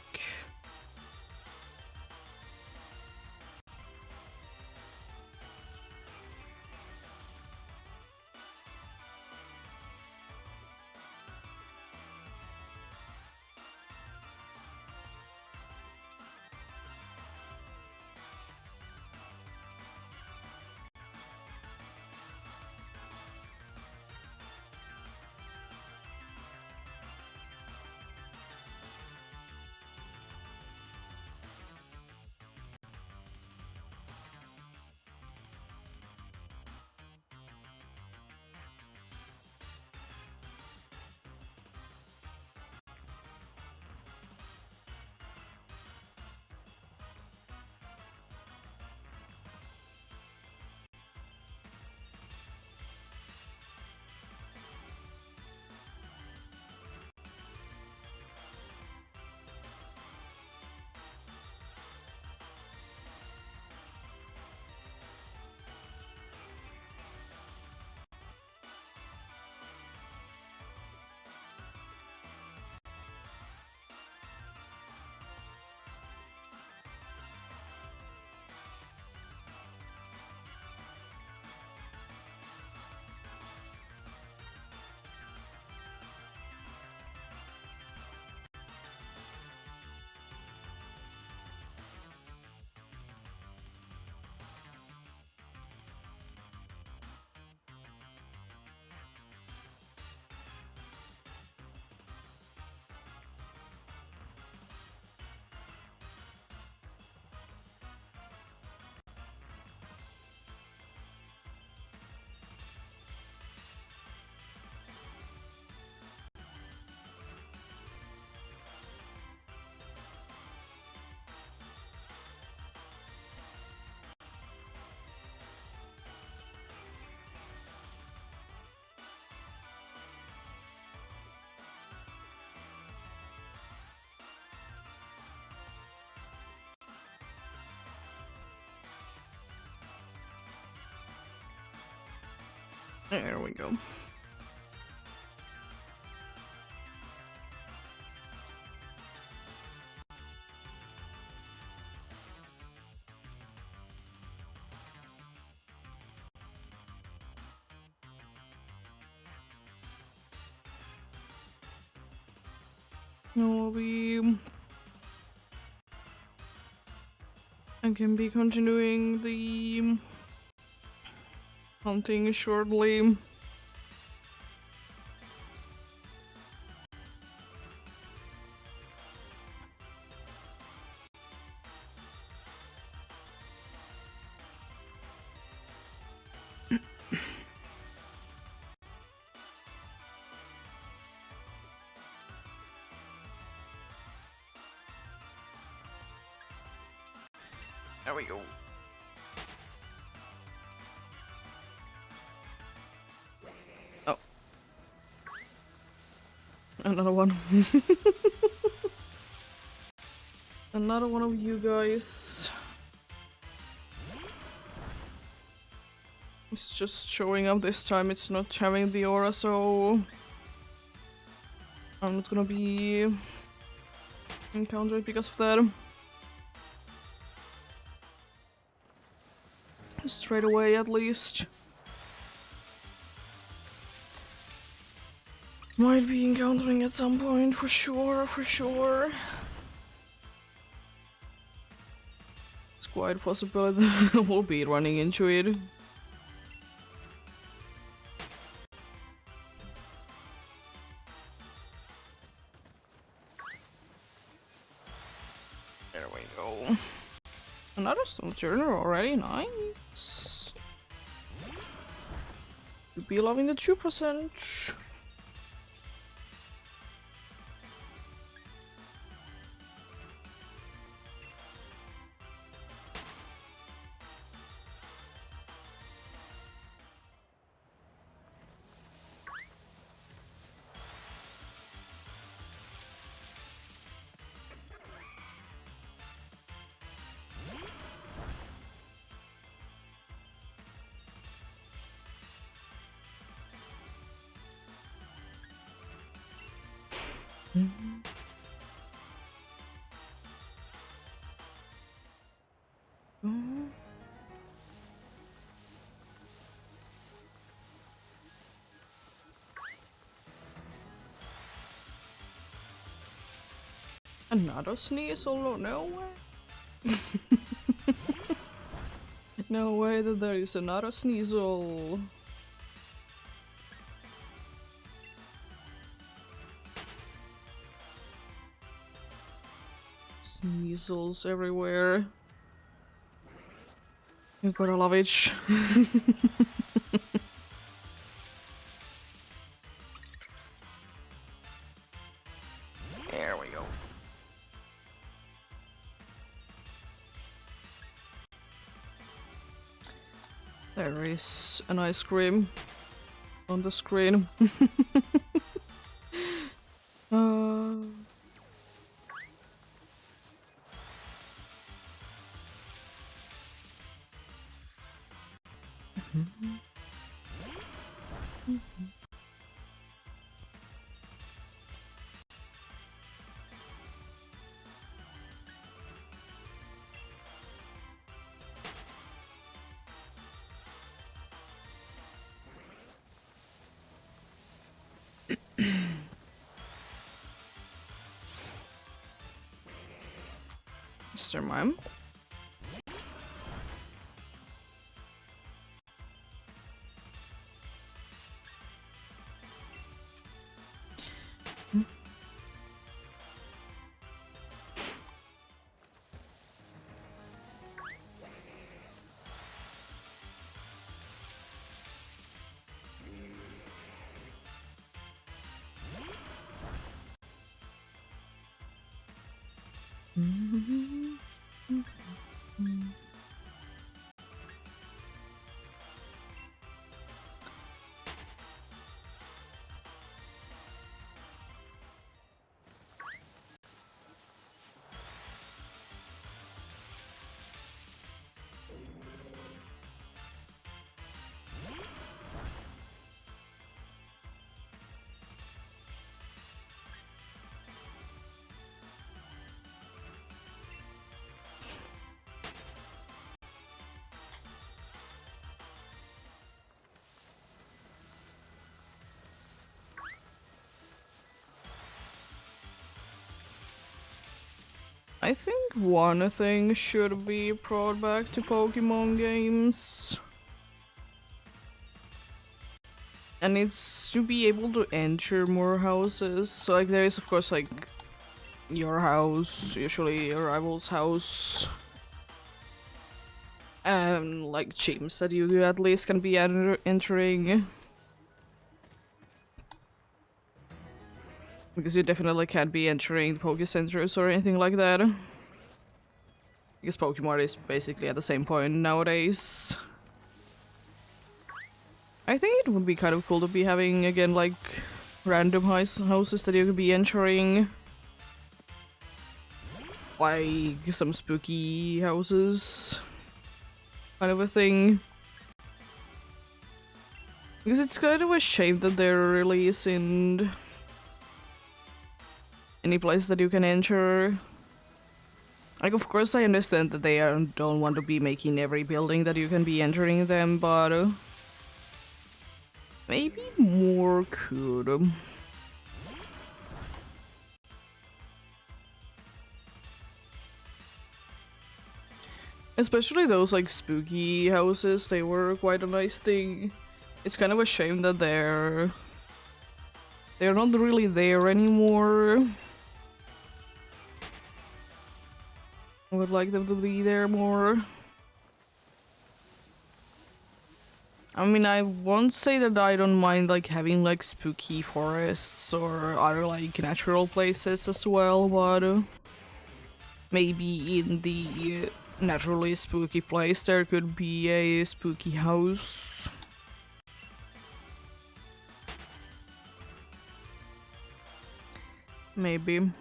There we go. I can be continuing the hunting shortly. There we go. Oh. Another one. Another one of you guys. It's just showing up this time, it's not having the aura, so I'm not gonna be encountered because of that. Straight away, at least. Might be encountering at some point, for sure, for sure. It's quite a possibility that we'll be running into it. There we go. Another stone turner already, nice. You'd be loving the 2%. Another sneeze? Oh no way. No way that there is another sneasel. Sneasels everywhere. You gotta love it. There we go. There is an ice cream on the screen. Mr. Mime. I think one thing should be brought back to Pokemon games. And it's to be able to enter more houses. So, like, there is, of course, like, your house, usually your rival's house. And, like, gyms that you at least can be entering. Because you definitely can't be entering Poke Centers or anything like that. Because Pokemon is basically at the same point nowadays. I think it would be kind of cool to be having, again, like, random houses that you could be entering. Like, some spooky houses. Kind of a thing. Because it's kind of a shame that there really isn't Any place that you can enter. Like, of course, I understand that they don't want to be making every building that you can be entering them, but maybe more could. Especially those like spooky houses, they were quite a nice thing. It's kind of a shame that they're not really there anymore. I would like them to be there more. I mean, I won't say that I don't mind like having like spooky forests or other like natural places as well, but maybe in the naturally spooky place there could be a spooky house. Maybe.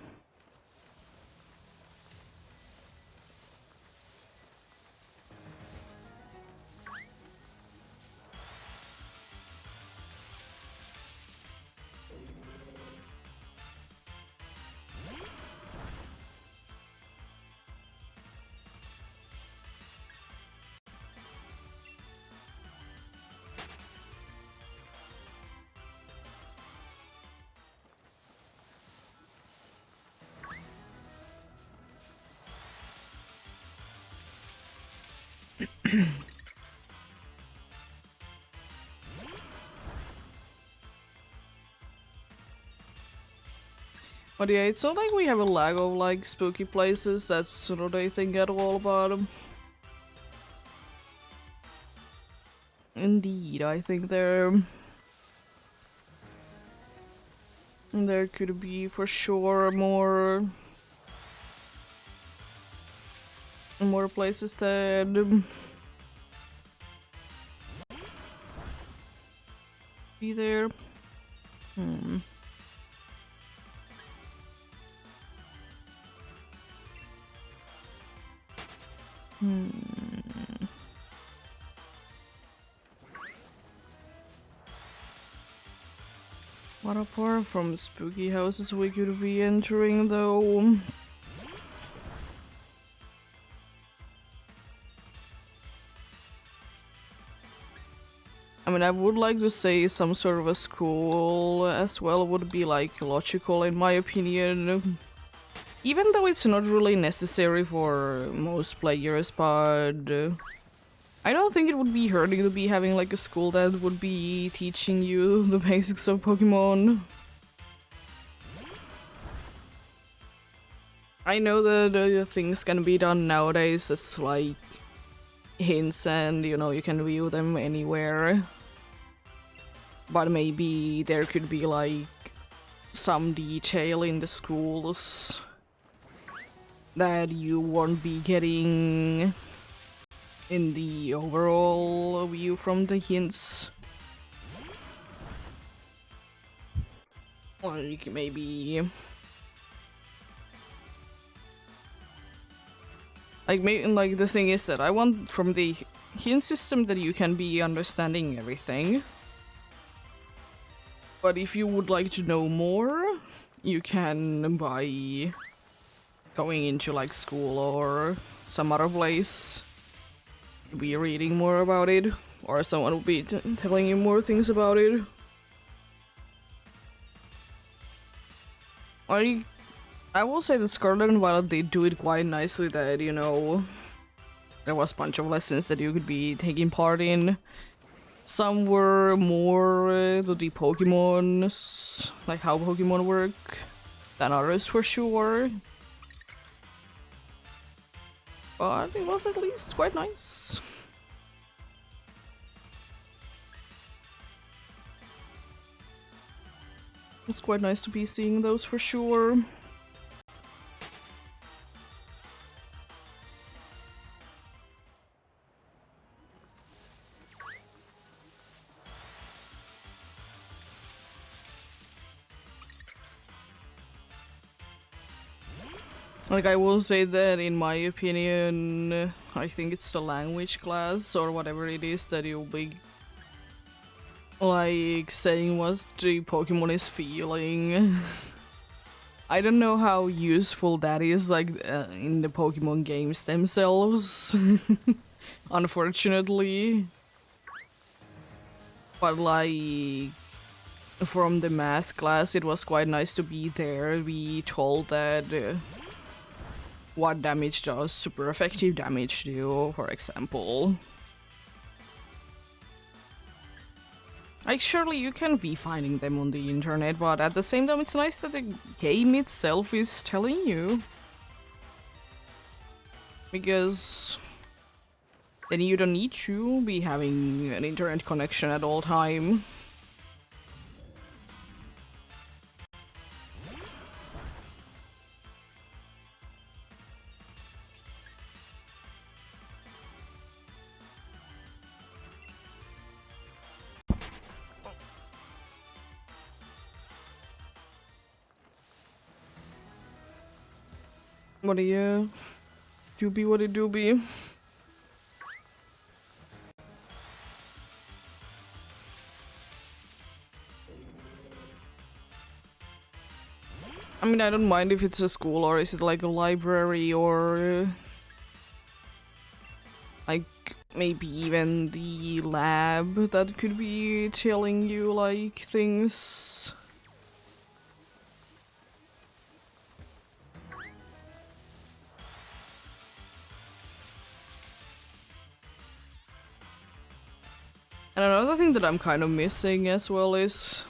But yeah, it's not like we have a lack of like spooky places, that's not a thing at all about them. Indeed, I think there could be for sure more places that be there. Hmm. What apart from spooky houses we could be entering though? I mean, I would like to say some sort of a school as well would be like logical in my opinion. Even though it's not really necessary for most players, but I don't think it would be hurting to be having like a school that would be teaching you the basics of Pokemon. I know that things can be done nowadays as like hints and you know you can view them anywhere. But maybe there could be like some detail in the schools that you won't be getting in the overall view from the hints. Like maybe like the thing is that I want from the hint system that you can be understanding everything. But if you would like to know more, you can by going into like school or some other place, be reading more about it, or someone will be telling you more things about it. I will say that Scarlet and Violet, they do it quite nicely that, you know, there was a bunch of lessons that you could be taking part in. Some were more to the Pokemons, like how Pokemon work, than others for sure. But it was at least quite nice. It's quite nice to be seeing those for sure. Like, I will say that in my opinion, I think it's the language class or whatever it is that you'll be like saying what the Pokemon is feeling. I don't know how useful that is, like in the Pokemon games themselves, unfortunately. But like from the math class, it was quite nice to be there. We told that what damage does super effective damage do, for example. Like, surely you can be finding them on the internet, but at the same time, it's nice that the game itself is telling you. Because then you don't need to be having an internet connection at all time. What do you doobie? What a doobie? I mean, I don't mind if it's a school or is it like a library or like maybe even the lab that could be telling you like things. And another thing that I'm kind of missing as well is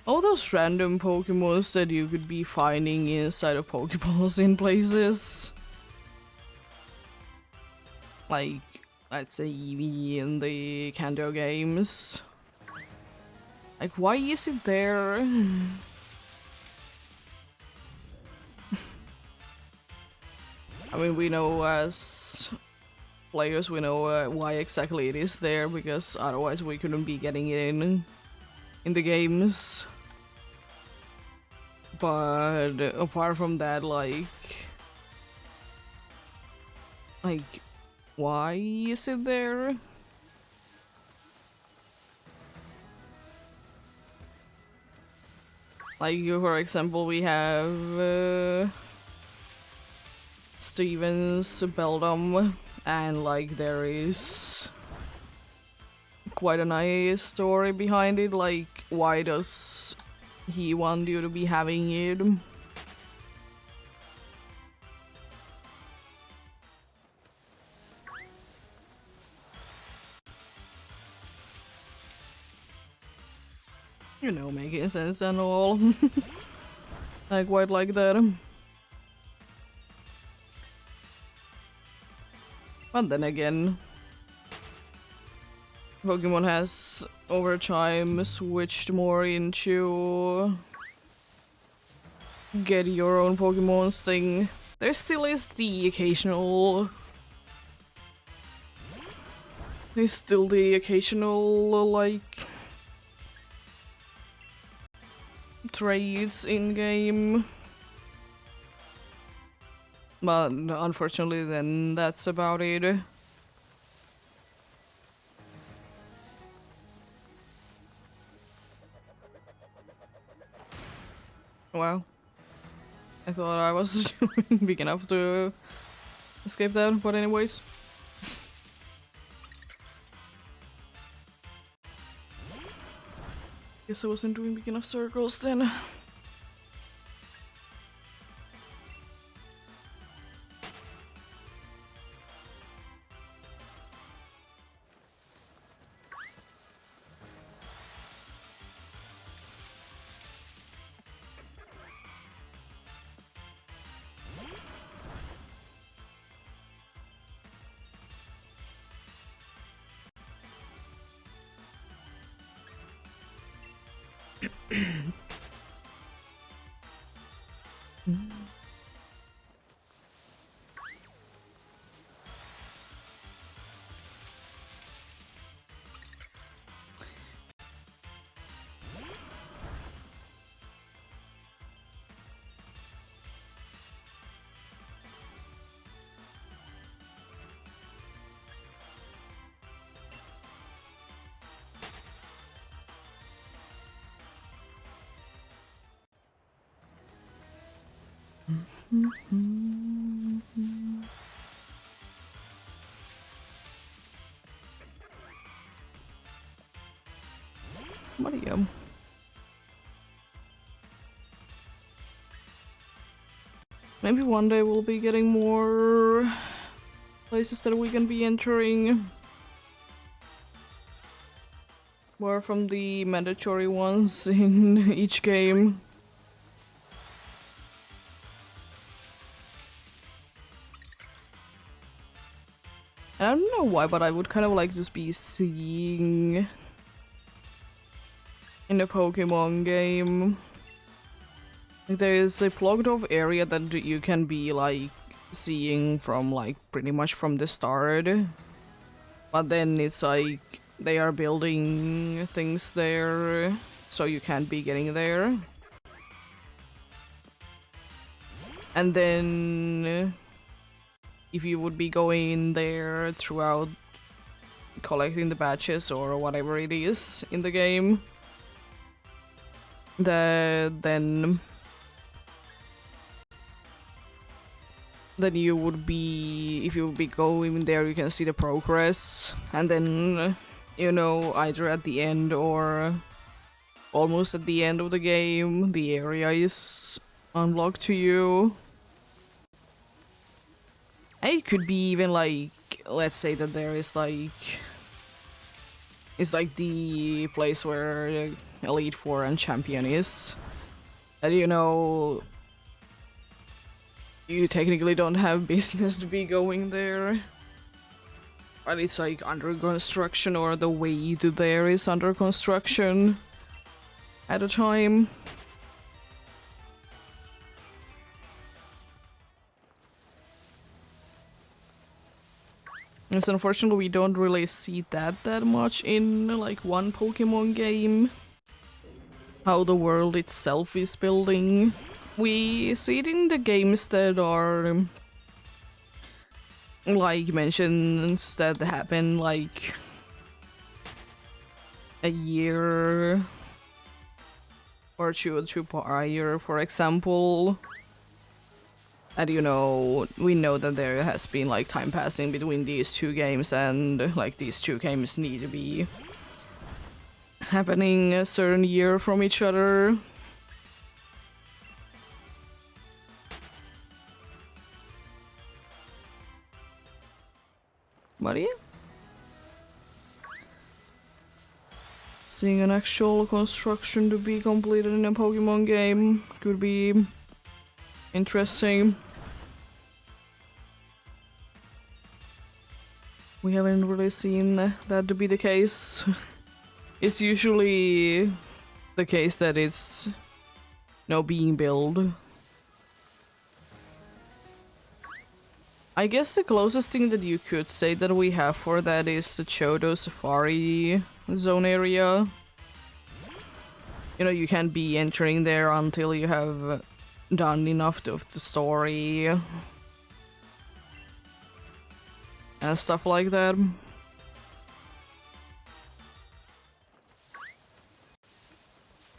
all those random Pokemons that you could be finding inside of Pokeballs in places. Like, I'd say Eevee in the Kanto games. Like, why is it there? I mean, we know as players, we know why exactly it is there, because otherwise we couldn't be getting it in the games. But apart from that, like, why is it there? Like, for example, we have Steven's Beldum, and like there is quite a nice story behind it. Like, why does he want you to be having it? You know, making sense and all. I quite like that. But then again, Pokemon has over time switched more into get your own Pokemons thing. There still is the occasional. There's still the occasional, like, trades in game. But unfortunately, then that's about it. Wow. I thought I was big enough to escape that, but anyways. Guess I wasn't doing big enough circles then. Mario. Maybe one day we'll be getting more places that we can be entering. More from the mandatory ones in each game. And I don't know why, but I would kind of like to be seeing in a Pokemon game. There is a blocked off area that you can be like seeing from like pretty much from the start. But then it's like they are building things there, so you can't be getting there. And then if you would be going there throughout collecting the badges or whatever it is in the game, then you would be, if you would be going there, you can see the progress, and then you know, either at the end or almost at the end of the game, the area is unlocked to you. And it could be even like, let's say that there is like, it's like the place where Elite Four and Champion is. And you know, you technically don't have business to be going there. But it's like under construction, or the way to there is under construction at a time. Yes, unfortunately we don't really see that much in like one Pokemon game. How the world itself is building. We see it in the games that are like mentions that happen like a year or two prior, for example. And you know, we know that there has been like time passing between these two games, and like these two games need to be happening a certain year from each other. But yeah. Seeing an actual construction to be completed in a Pokemon game could be interesting. We haven't really seen that to be the case. It's usually the case that it's being built. I guess the closest thing that you could say that we have for that is the Chodo Safari Zone area. You know, you can't be entering there until you have done enough of the story and stuff like that.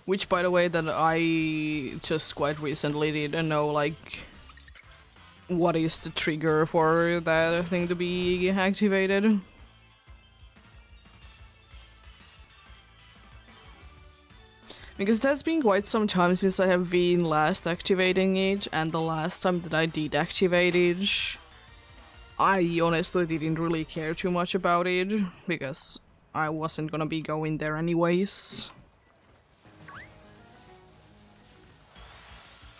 Which, by the way, that I just quite recently didn't know, like, what is the trigger for that thing to be activated. Because it has been quite some time since I have been last activating it, and the last time that I did activate it, I honestly didn't really care too much about it, because I wasn't gonna be going there anyways.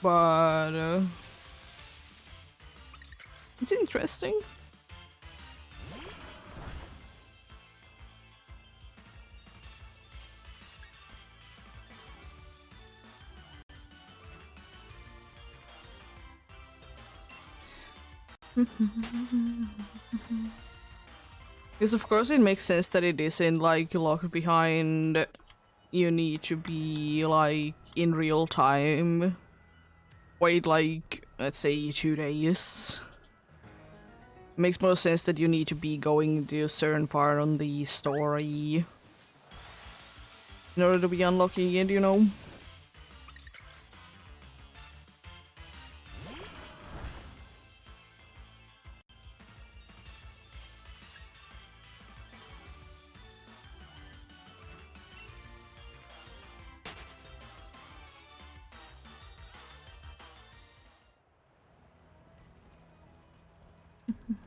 But it's interesting. Because of course it makes sense that it isn't like locked behind. You need to be like in real time. Wait like, let's say 2 days. Makes more sense that you need to be going to a certain part on the story in order to be unlocking it, you know?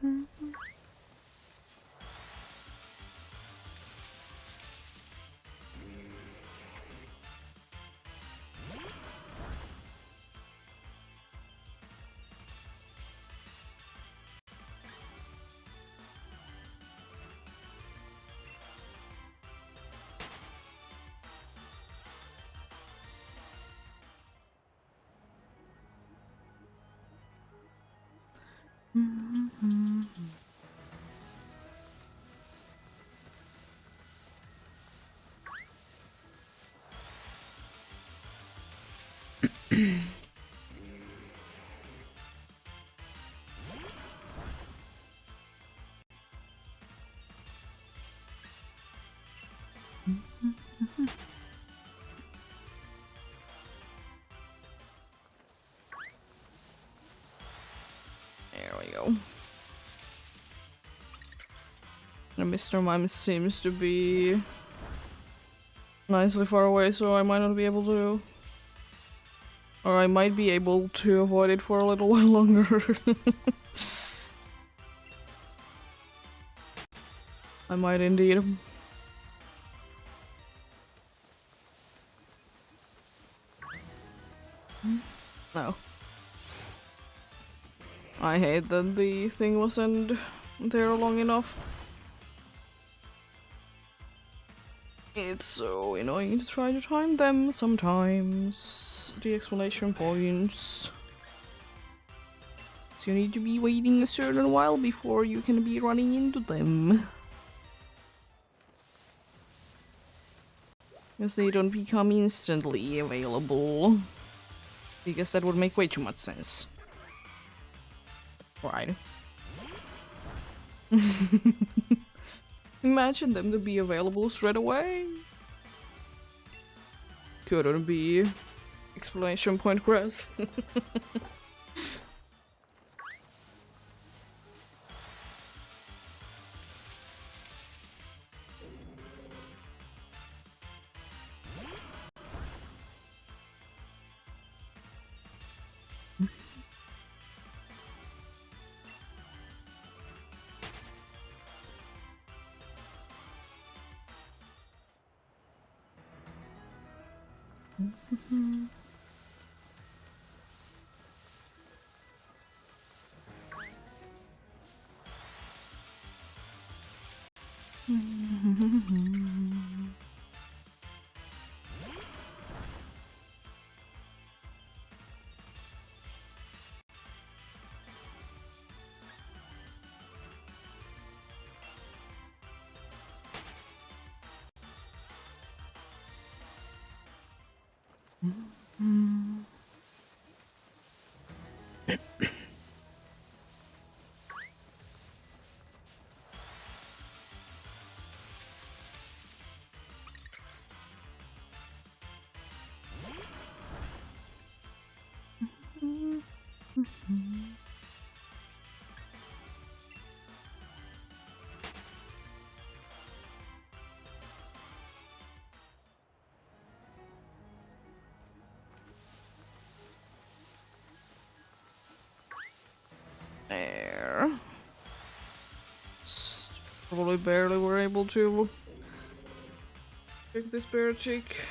There we go. And Mr. Mime seems to be nicely far away, so I might not be able to... Or I might be able to avoid it for a little while longer. I might indeed. No. I hate that the thing wasn't there long enough. It's so annoying to try to time them sometimes. The explanation points. So you need to be waiting a certain while before you can be running into them. Because they don't become instantly available. Because that would make way too much sense. Right. Imagine them to be available straight away. Couldn't be. Explanation point grass. There. Probably barely were able to pick this bear chick.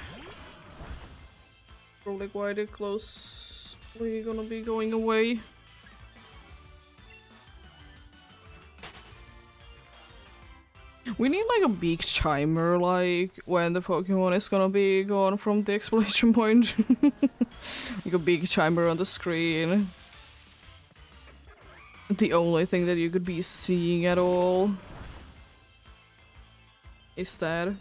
Probably quite closely gonna be going away. We need like a big timer, like when the Pokemon is gonna be gone from the exploration point. Like a big timer on the screen. The only thing that you could be seeing at all is that.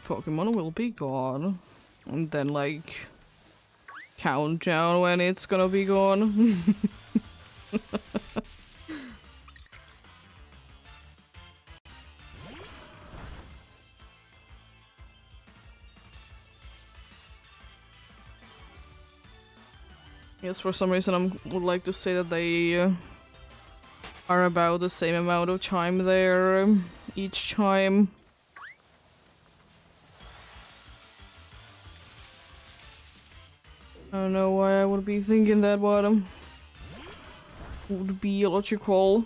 Pokemon will be gone. And then like countdown when it's gonna be gone. Yes, for some reason I would like to say that they are about the same amount of time there each time. I don't know why I would be thinking that, but would be logical.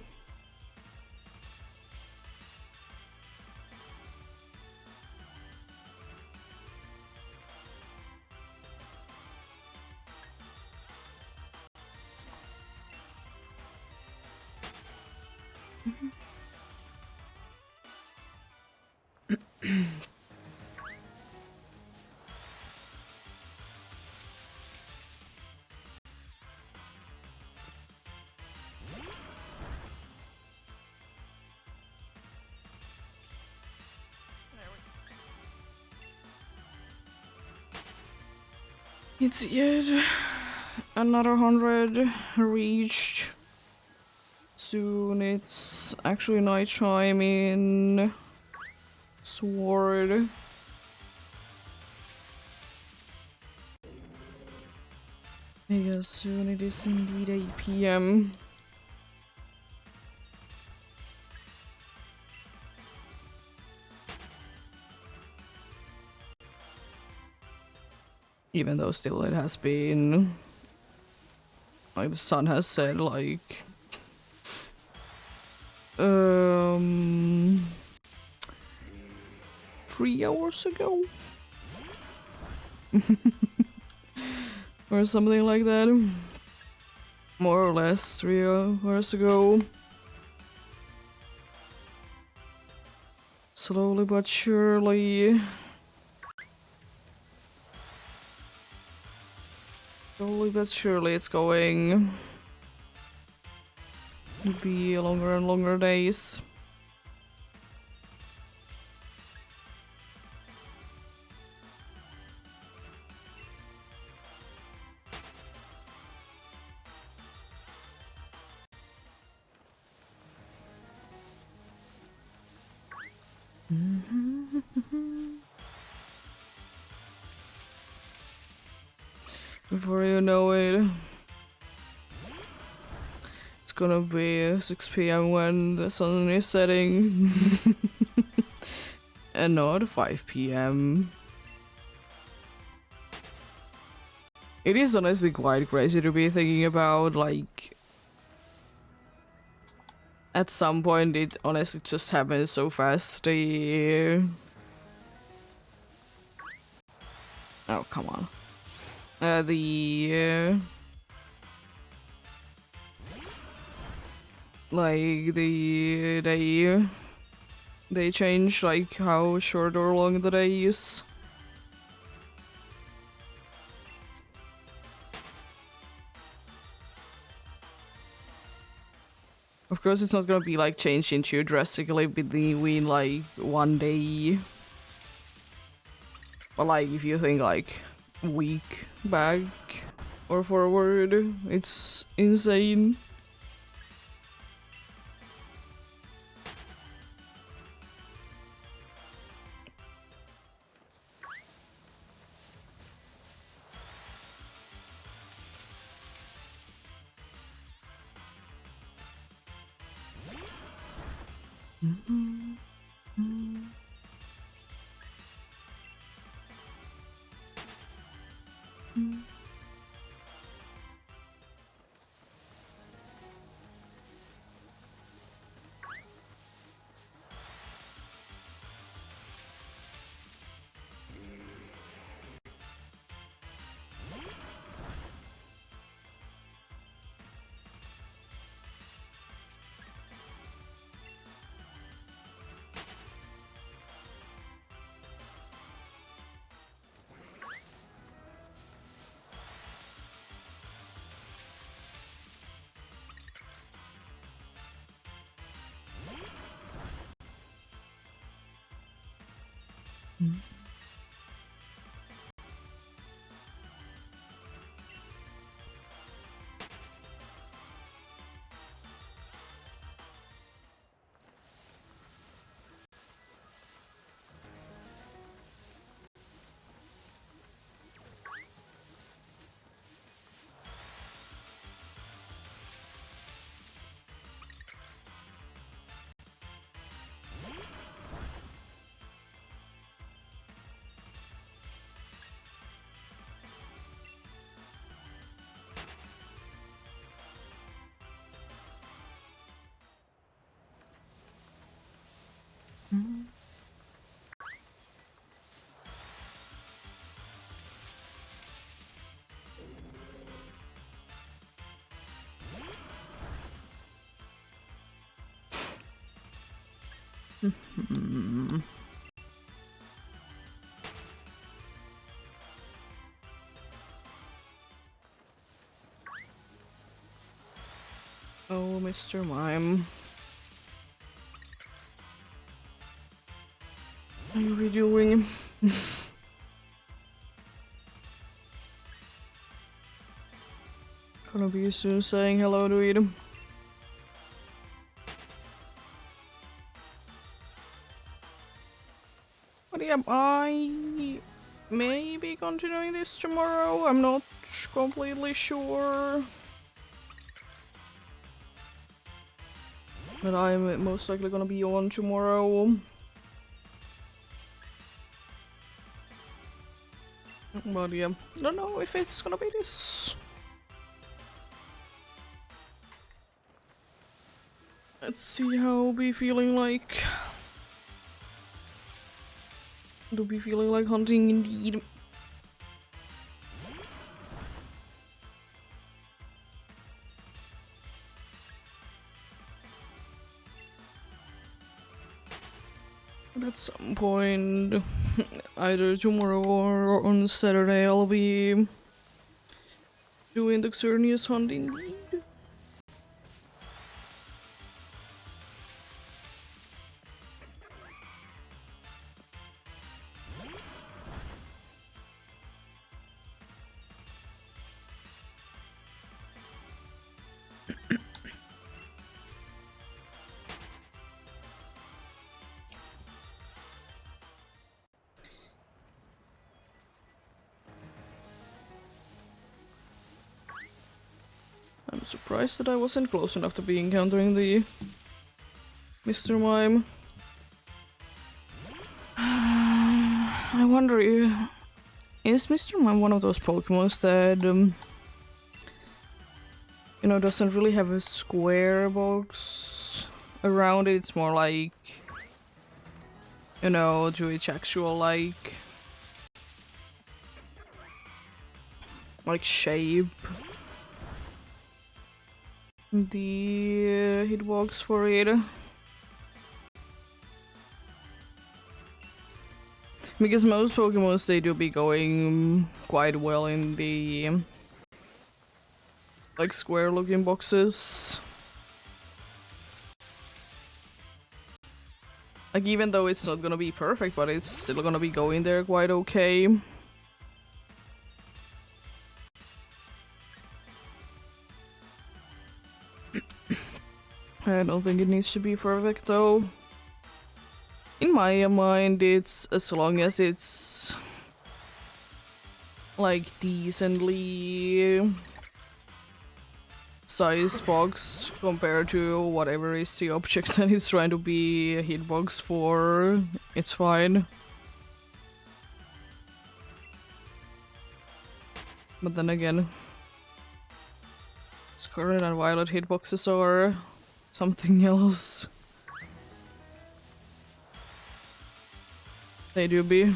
It's yet another 100 reached. Soon it's actually nighttime in Sword. I guess soon it is indeed 8 p.m. Even though still it has been, like the sun has said, like 3 hours ago or something like that, more or less 3 hours ago. Slowly but surely. Slowly but surely it's going to be longer and longer days. Before you know it, it's gonna be 6 p.m. when the sun is setting. And not 5 p.m. It is honestly quite crazy to be thinking about, like, at some point it honestly just happens so fast. Oh, come on. Like, they change, like, how short or long the day is. Of course, it's not gonna be, like, changing too drastically between, like, one day. But, like, if you think, like, week back or forward, it's insane. Hmm. Oh, Mr. Mime. What are you doing? Gonna be soon saying hello to it. But yeah, I may be continuing this tomorrow. I'm not completely sure. But I'm most likely gonna be on tomorrow. But yeah, don't know if it's gonna be this. Let's see how I'll be feeling like. Do be feeling like hunting indeed. But at some point, either tomorrow or on Saturday, I'll be doing the Xerneas hunt indeed. I'm surprised that I wasn't close enough to be encountering the Mr. Mime. I wonder, is Mr. Mime one of those Pokemons that, you know, doesn't really have a square box around it? It's more like, you know, to its actual, like shape. The hitbox for it. Because most Pokemons, they do be going quite well in the like square looking boxes. Like even though it's not gonna be perfect, but it's still gonna be going there quite okay. I don't think it needs to be perfect though. In my mind, it's as long as it's like decently sized box compared to whatever is the object that it's trying to be a hitbox for, it's fine. But then again, Scarlet and Violet hitboxes are something else. They do be.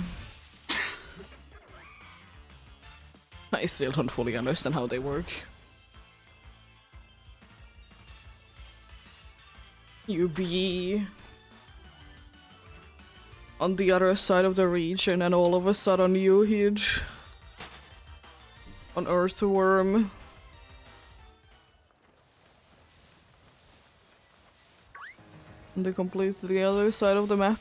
I still don't fully understand how they work. You be on the other side of the region and all of a sudden you hit an earthworm. On the other side of the map.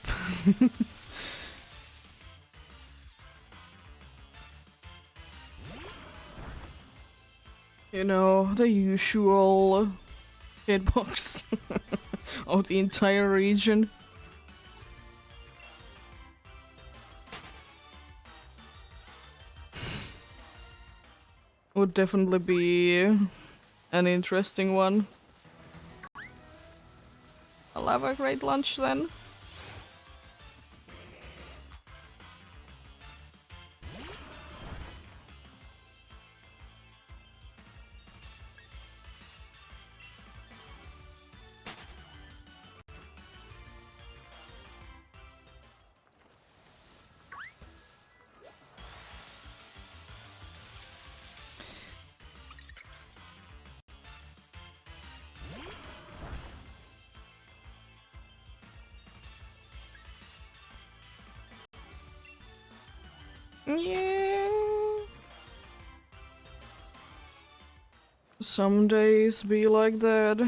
You know, the usual hitbox of the entire region. Would definitely be an interesting one. I'll have a great lunch then. Yeah. Some days be like that.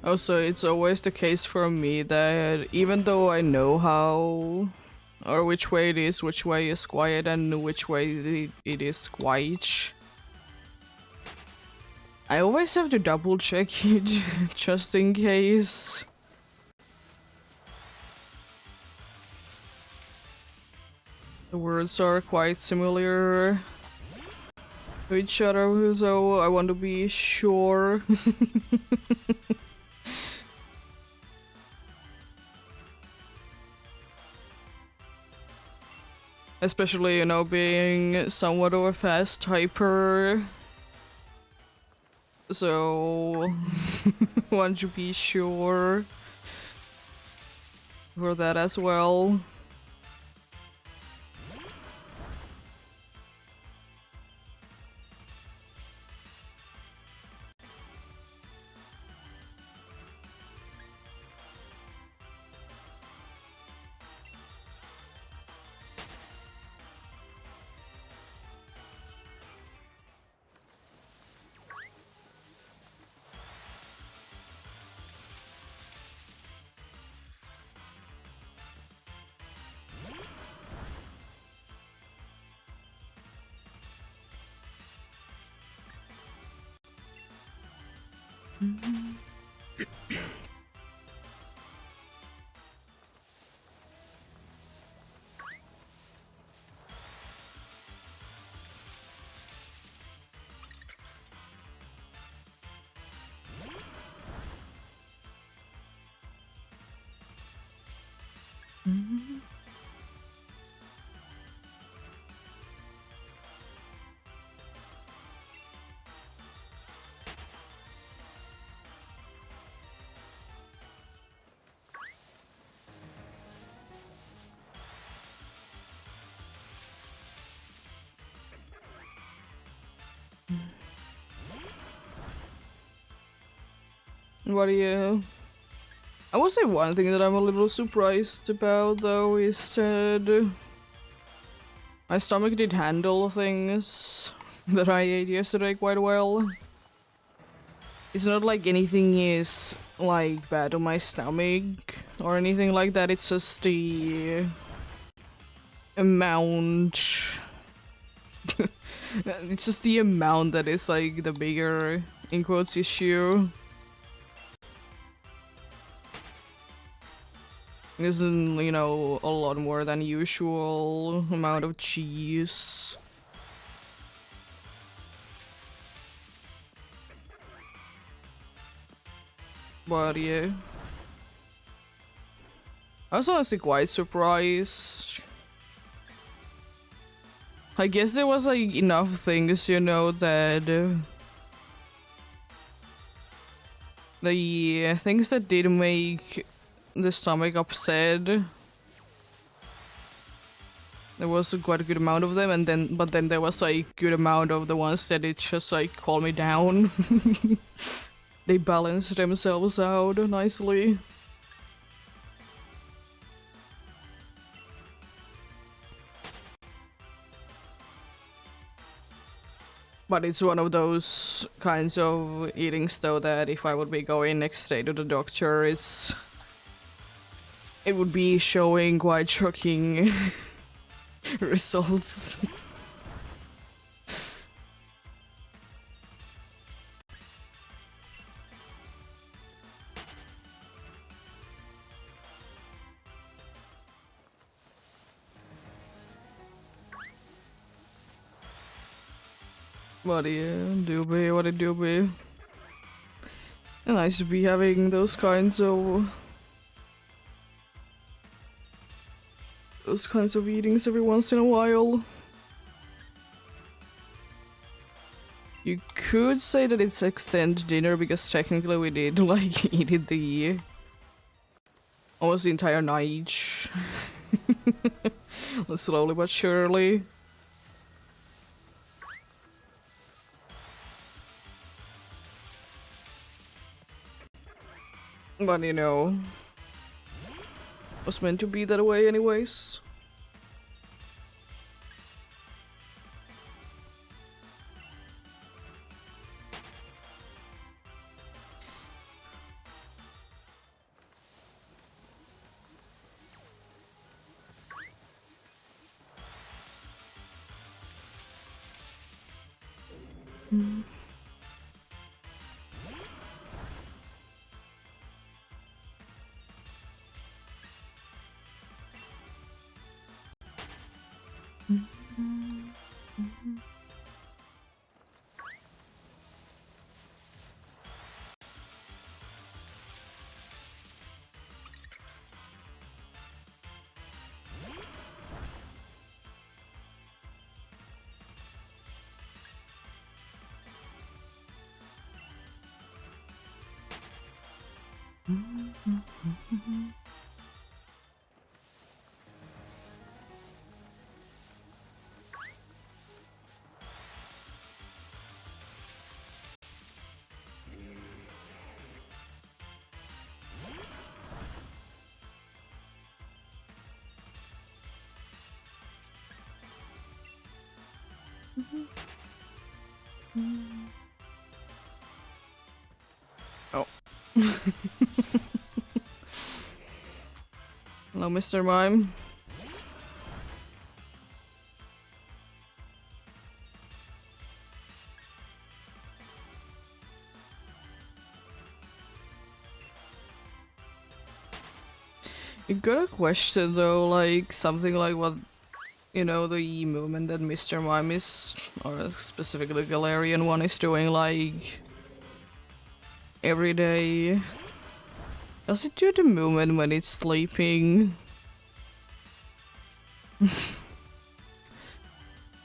Also, it's always the case for me that even though I know how or which way it is, which way is quiet and which way it is squitch, I always have to double check it just in case. The words are quite similar to each other, so I want to be sure. Especially, you know, being somewhat of a fast typer. So, want to be sure for that as well. What do you... I would say one thing that I'm a little surprised about, though, is that my stomach did handle things that I ate yesterday quite well. It's not like anything is, like, bad on my stomach or anything like that, it's just the amount... it's just the amount that is, like, the bigger, in quotes, issue. Isn't, you know, a lot more than usual amount of cheese. But yeah. I was honestly quite surprised. I guess there was like enough things, you know, that the things that did make the stomach upset, there was quite a good amount of them, and then there was like good amount of the ones that it just like calmed me down. They balanced themselves out nicely. But it's one of those kinds of eatings though that if I would be going next day to the doctor, it would be showing quite shocking results. What do you do be? What it do be? Nice to be having those kinds of eatings every once in a while. You could say that it's extend dinner because technically we did like eat it the almost the entire night. Slowly but surely. But you know, was meant to be that way anyways. Mm. Oh. Hello, Mr. Mime. You got a question though, like something like what, you know, the movement that Mr. Mime is, or specifically the Galarian one is doing like every day. Does it do the movement when it's sleeping?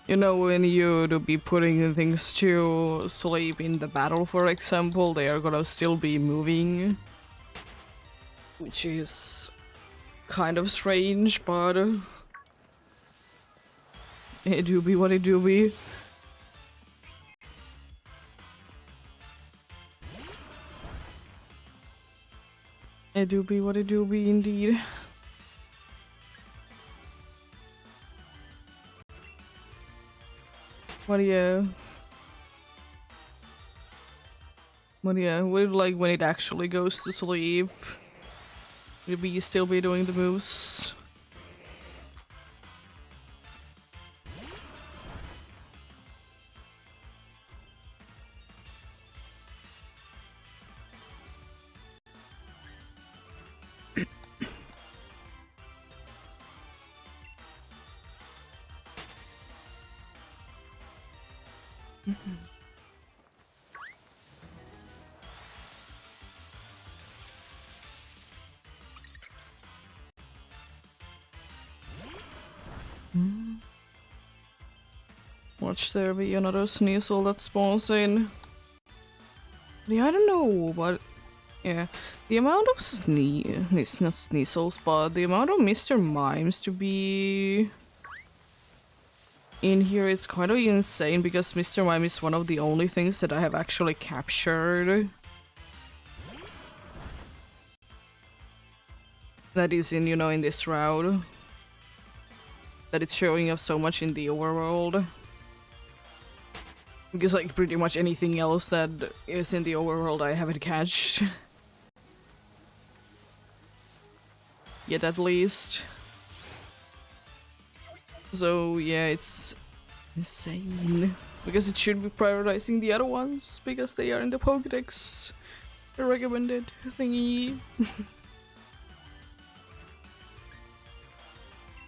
You know, when you do be putting things to sleep in the battle, for example, they are gonna still be moving. Which is kind of strange, but it do be what it do be. It do be what it do be indeed. What do you... What do you... Would it like when it actually goes to sleep? Would it be still be doing the moves? Watch there be another Sneasel that spawns in. Yeah, I don't know, but yeah, the amount of it's not Sneasels, but the amount of Mr. Mimes to be in here is kind of insane because Mr. Mime is one of the only things that I have actually captured. That is in, you know, in this route. That it's showing up so much in the overworld. Because like pretty much anything else that is in the overworld I haven't catched. Yet at least. So yeah, it's insane. Because it should be prioritizing the other ones, because they are in the Pokédex. The recommended thingy.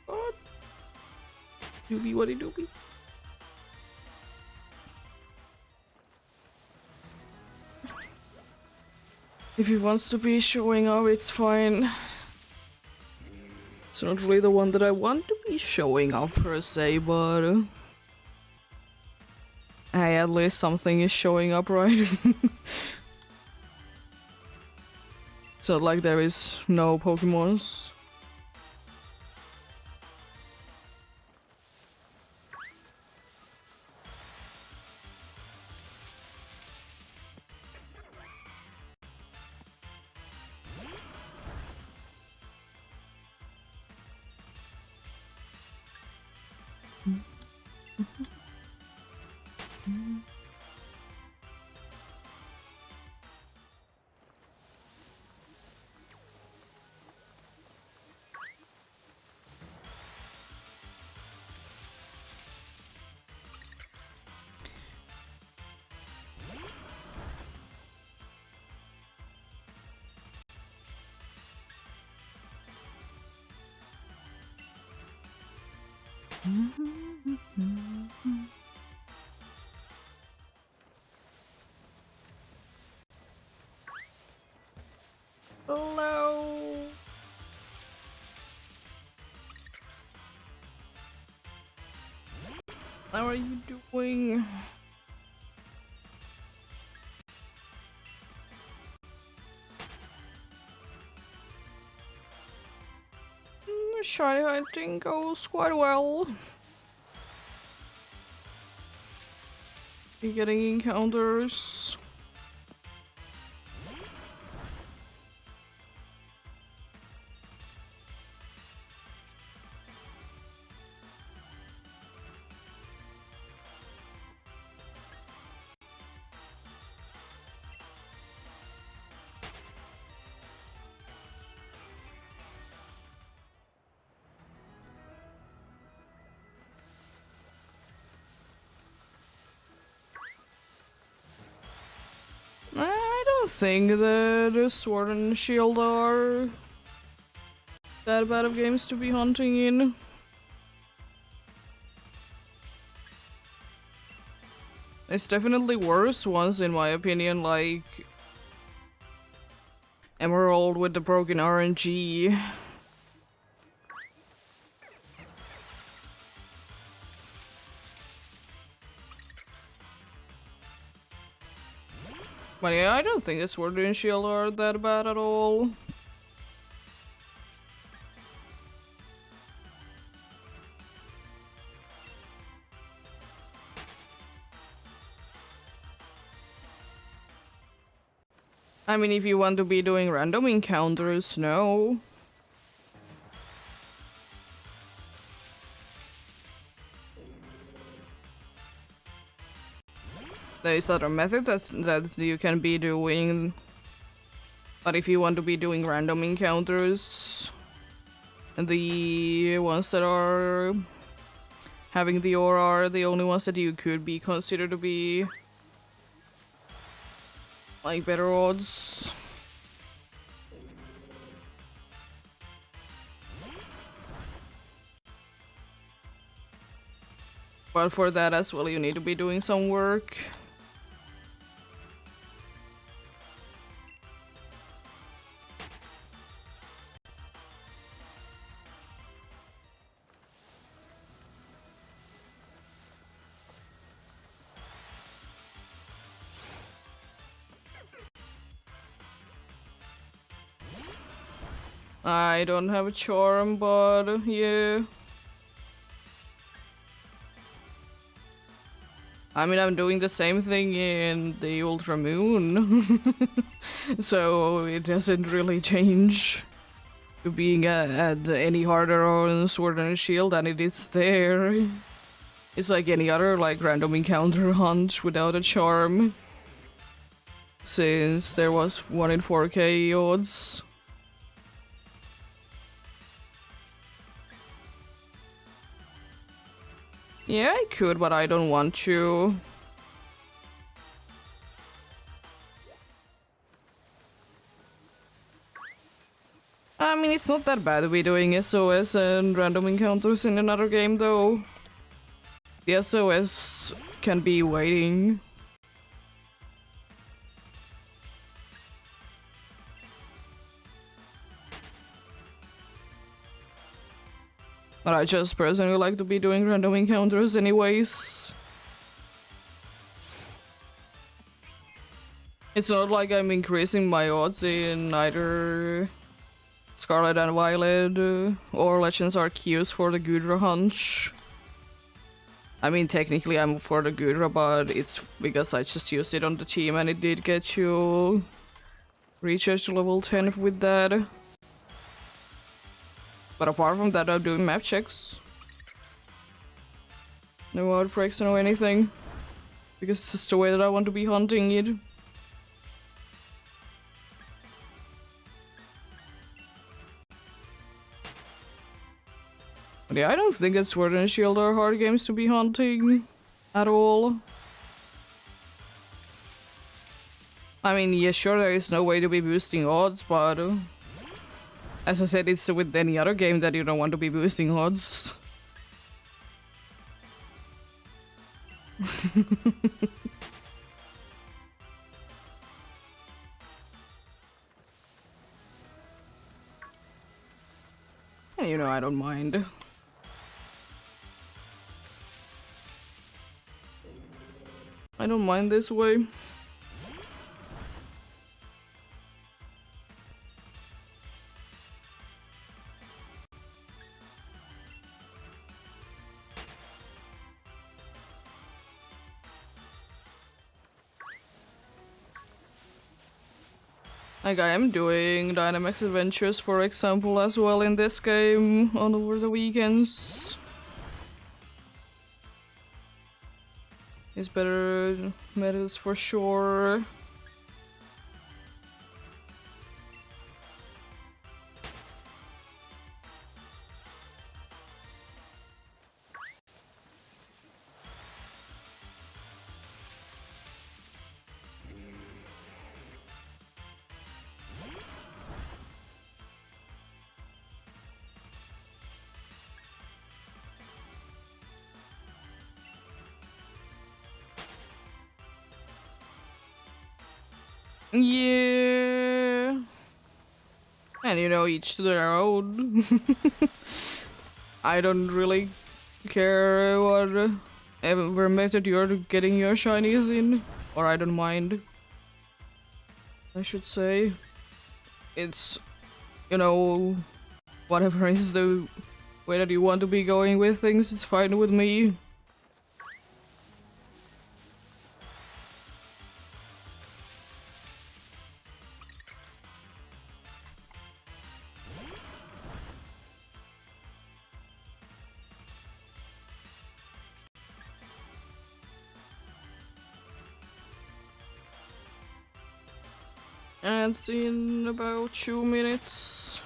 What? Doobie what it doobie? If he wants to be showing up, it's fine. It's not really the one that I want to be showing up per se, but hey, at least something is showing up, right? It's not like there is no Pokemons. Hello. How are you doing? Shiny hunting goes quite well. You're getting encounters. I don't think that Sword and Shield are that bad of games to be hunting in. It's definitely worse ones in my opinion, like Emerald with the broken RNG. But yeah, I don't think the Sword and Shield are that bad at all. I mean, if you want to be doing random encounters, no. There is other methods that you can be doing. But if you want to be doing random encounters, the ones that are having the aura are the only ones that you could be considered to be like better odds. But for that as well, you need to be doing some work. I don't have a charm, but yeah. I mean, I'm doing the same thing in the Ultra Moon, so it doesn't really change to being at any harder on Sword and Shield than it is there. It's like any other like random encounter hunt without a charm, since there was 1 in 4k odds. Yeah, I could, but I don't want to. I mean, it's not that bad to be doing SOS and random encounters in another game, though. The SOS can be waiting. But I just personally like to be doing random encounters anyways. It's not like I'm increasing my odds in either Scarlet and Violet or Legends Arceus for the Gudra hunch. I mean, technically I'm for the Gudra, but it's because I just used it on the team and it did get you recharge to level 10 with that. But apart from that, I'm doing map checks. No outbreaks, no anything. Because it's just the way that I want to be hunting it. But yeah, I don't think it's Sword and Shield are hard games to be hunting at all. I mean, yeah, sure, there is no way to be boosting odds, but as I said, it's with any other game that you don't want to be boosting odds. Yeah, you know, I don't mind. I don't mind this way. Like, I am doing Dynamax Adventures, for example, as well in this game on over the weekends. It's better metas for sure. Yeah. And you know, each to their own. I don't really care what ever method you're getting your shinies in. Or I don't mind. I should say. It's, you know, whatever is the way that you want to be going with things is fine with me. And see in about 2 minutes.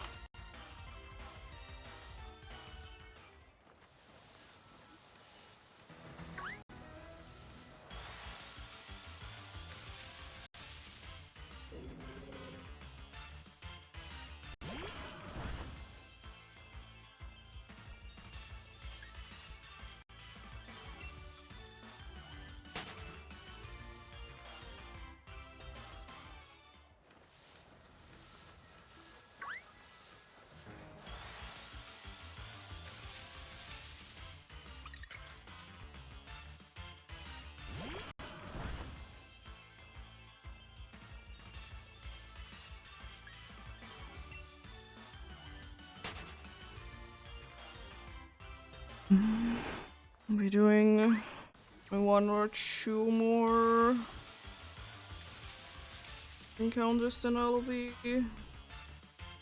I'll be doing one or two more encounters, then I'll be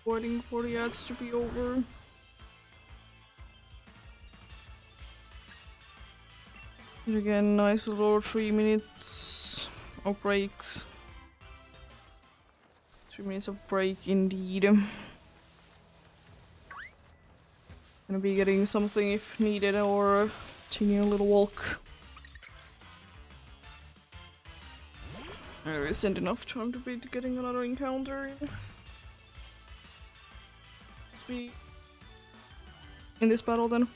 waiting for the ads to be over. And again, nice little 3 minutes of breaks. 3 minutes of break indeed. Gonna be getting something if needed or taking a little walk. There isn't enough time to be getting another encounter. Let's be in this battle then.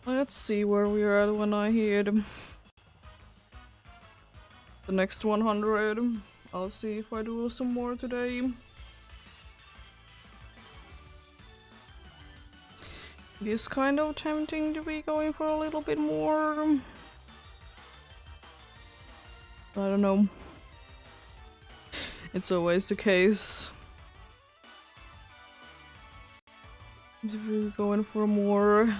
Let's see where we're at when I hit the next 100. I'll see if I do some more today. It is kind of tempting to be going for a little bit more. I don't know. It's always the case. If we're going for more.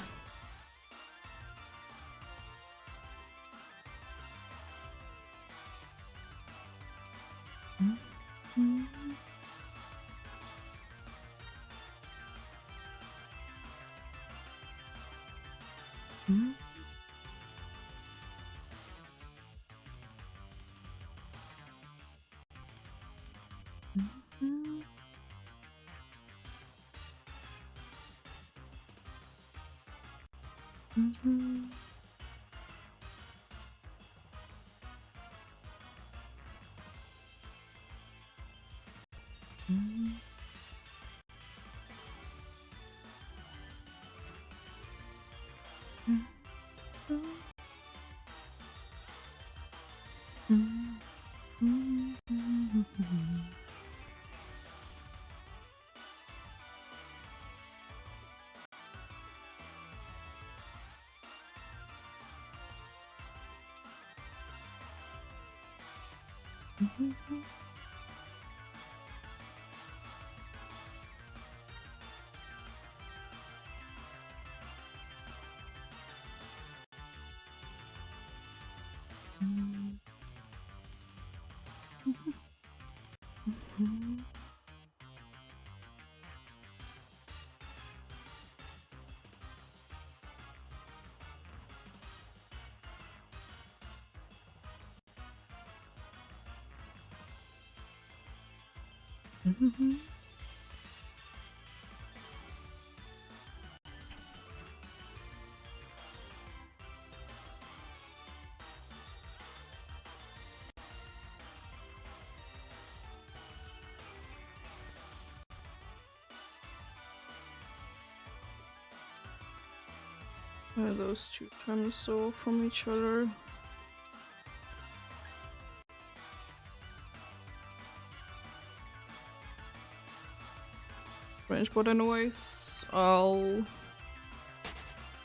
Are those two times so from each other? Range, but anyways, I'll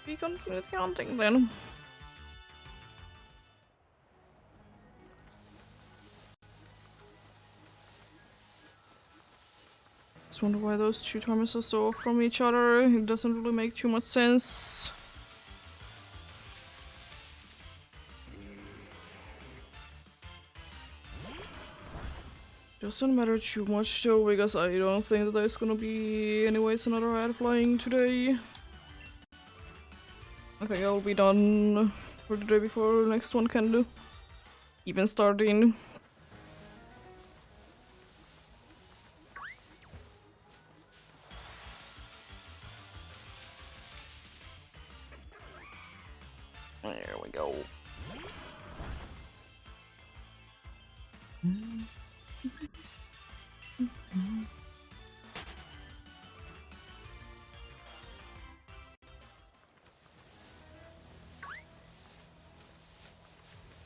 be counting then. Just wonder why those two timers are so off from each other. It doesn't really make too much sense. Doesn't matter too much though, because I don't think that there's gonna be anyways another ad flying today. I think I'll be done for the day before the next one can do. Even starting. There we go.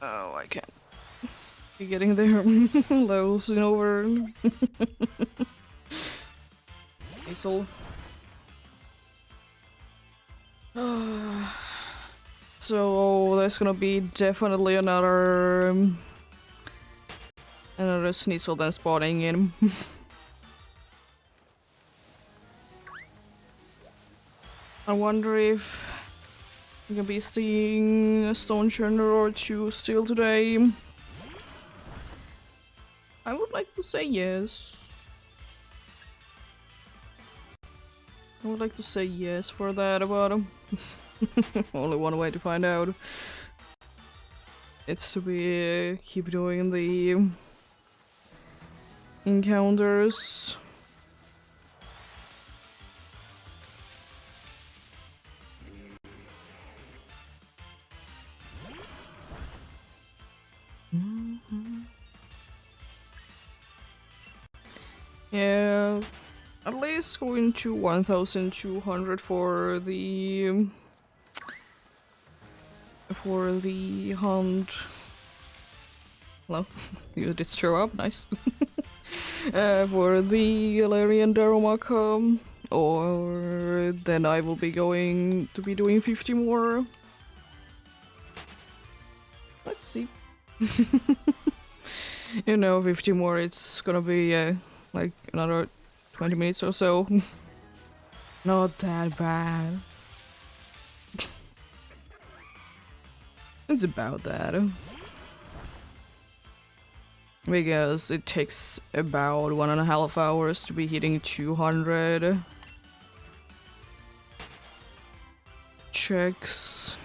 Oh, I can't be getting there. Losing over. Diesel. So there's gonna be definitely another Sneasel then spawning in. I wonder if we're gonna be seeing a stone churner or two still today. I would like to say yes. I would like to say yes for that, but only one way to find out. It's to be keep doing the encounters. Yeah, At least going to 1200 for the hunt. Hello, you did show up, nice. For the Galarian Darumaka, or then I will be going to be doing 50 more. Let's see. You know, 50 more, it's gonna be like another 20 minutes or so. Not that bad. It's about that. Because it takes about 1.5 hours to be hitting 200 checks.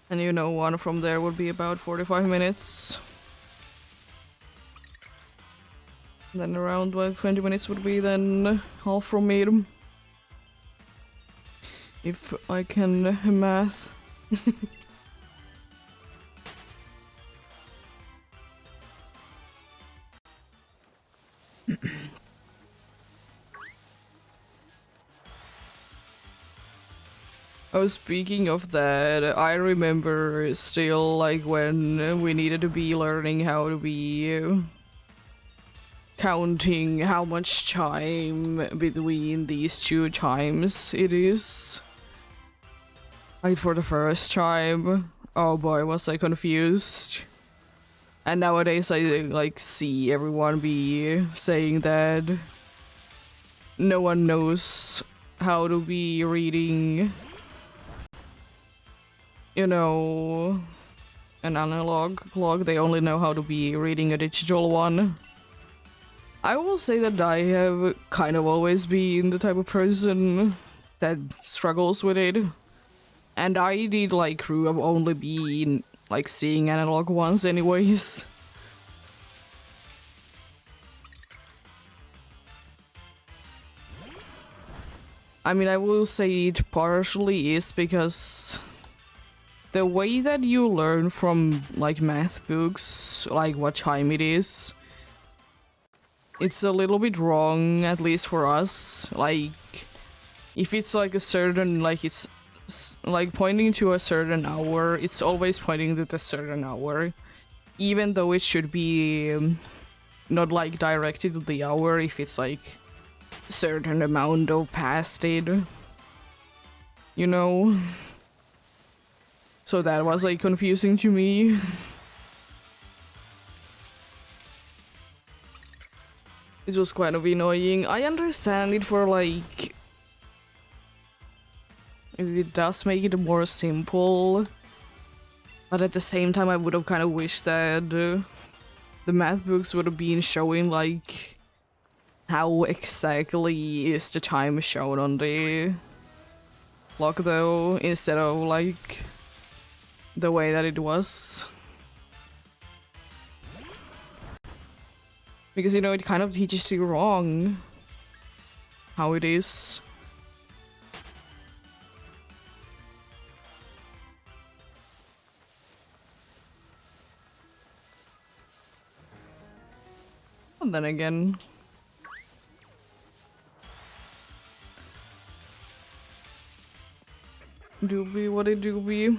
And you know, one from there would be about 45 minutes. And then around 20 minutes would be then half from me. If I can math. Oh, speaking of that, I remember still like when we needed to be learning how to be counting how much time between these two times it is. Like for the first time, oh boy, was I confused. And nowadays I like see everyone be saying that no one knows how to be reading, you know, an analog clock. They only know how to be reading a digital one. I will say that I have kind of always been the type of person that struggles with it. And I did like grew up only being like seeing analog ones anyways. I mean, I will say it partially is because the way that you learn from like math books, like what time it is, it's a little bit wrong, at least for us. Like, if it's like a certain, like it's like pointing to a certain hour, it's always pointing to the certain hour. Even though it should be not like directed to the hour if it's like certain amount of past it. You know? So that was like confusing to me. It was kind of annoying. I understand it for like... It does make it more simple. But at the same time I would have kind of wished that the math books would have been showing like how exactly is the time shown on the clock though, instead of like the way that it was. Because, you know, it kind of teaches you wrong how it is. And then again... Doobie, what it doobie?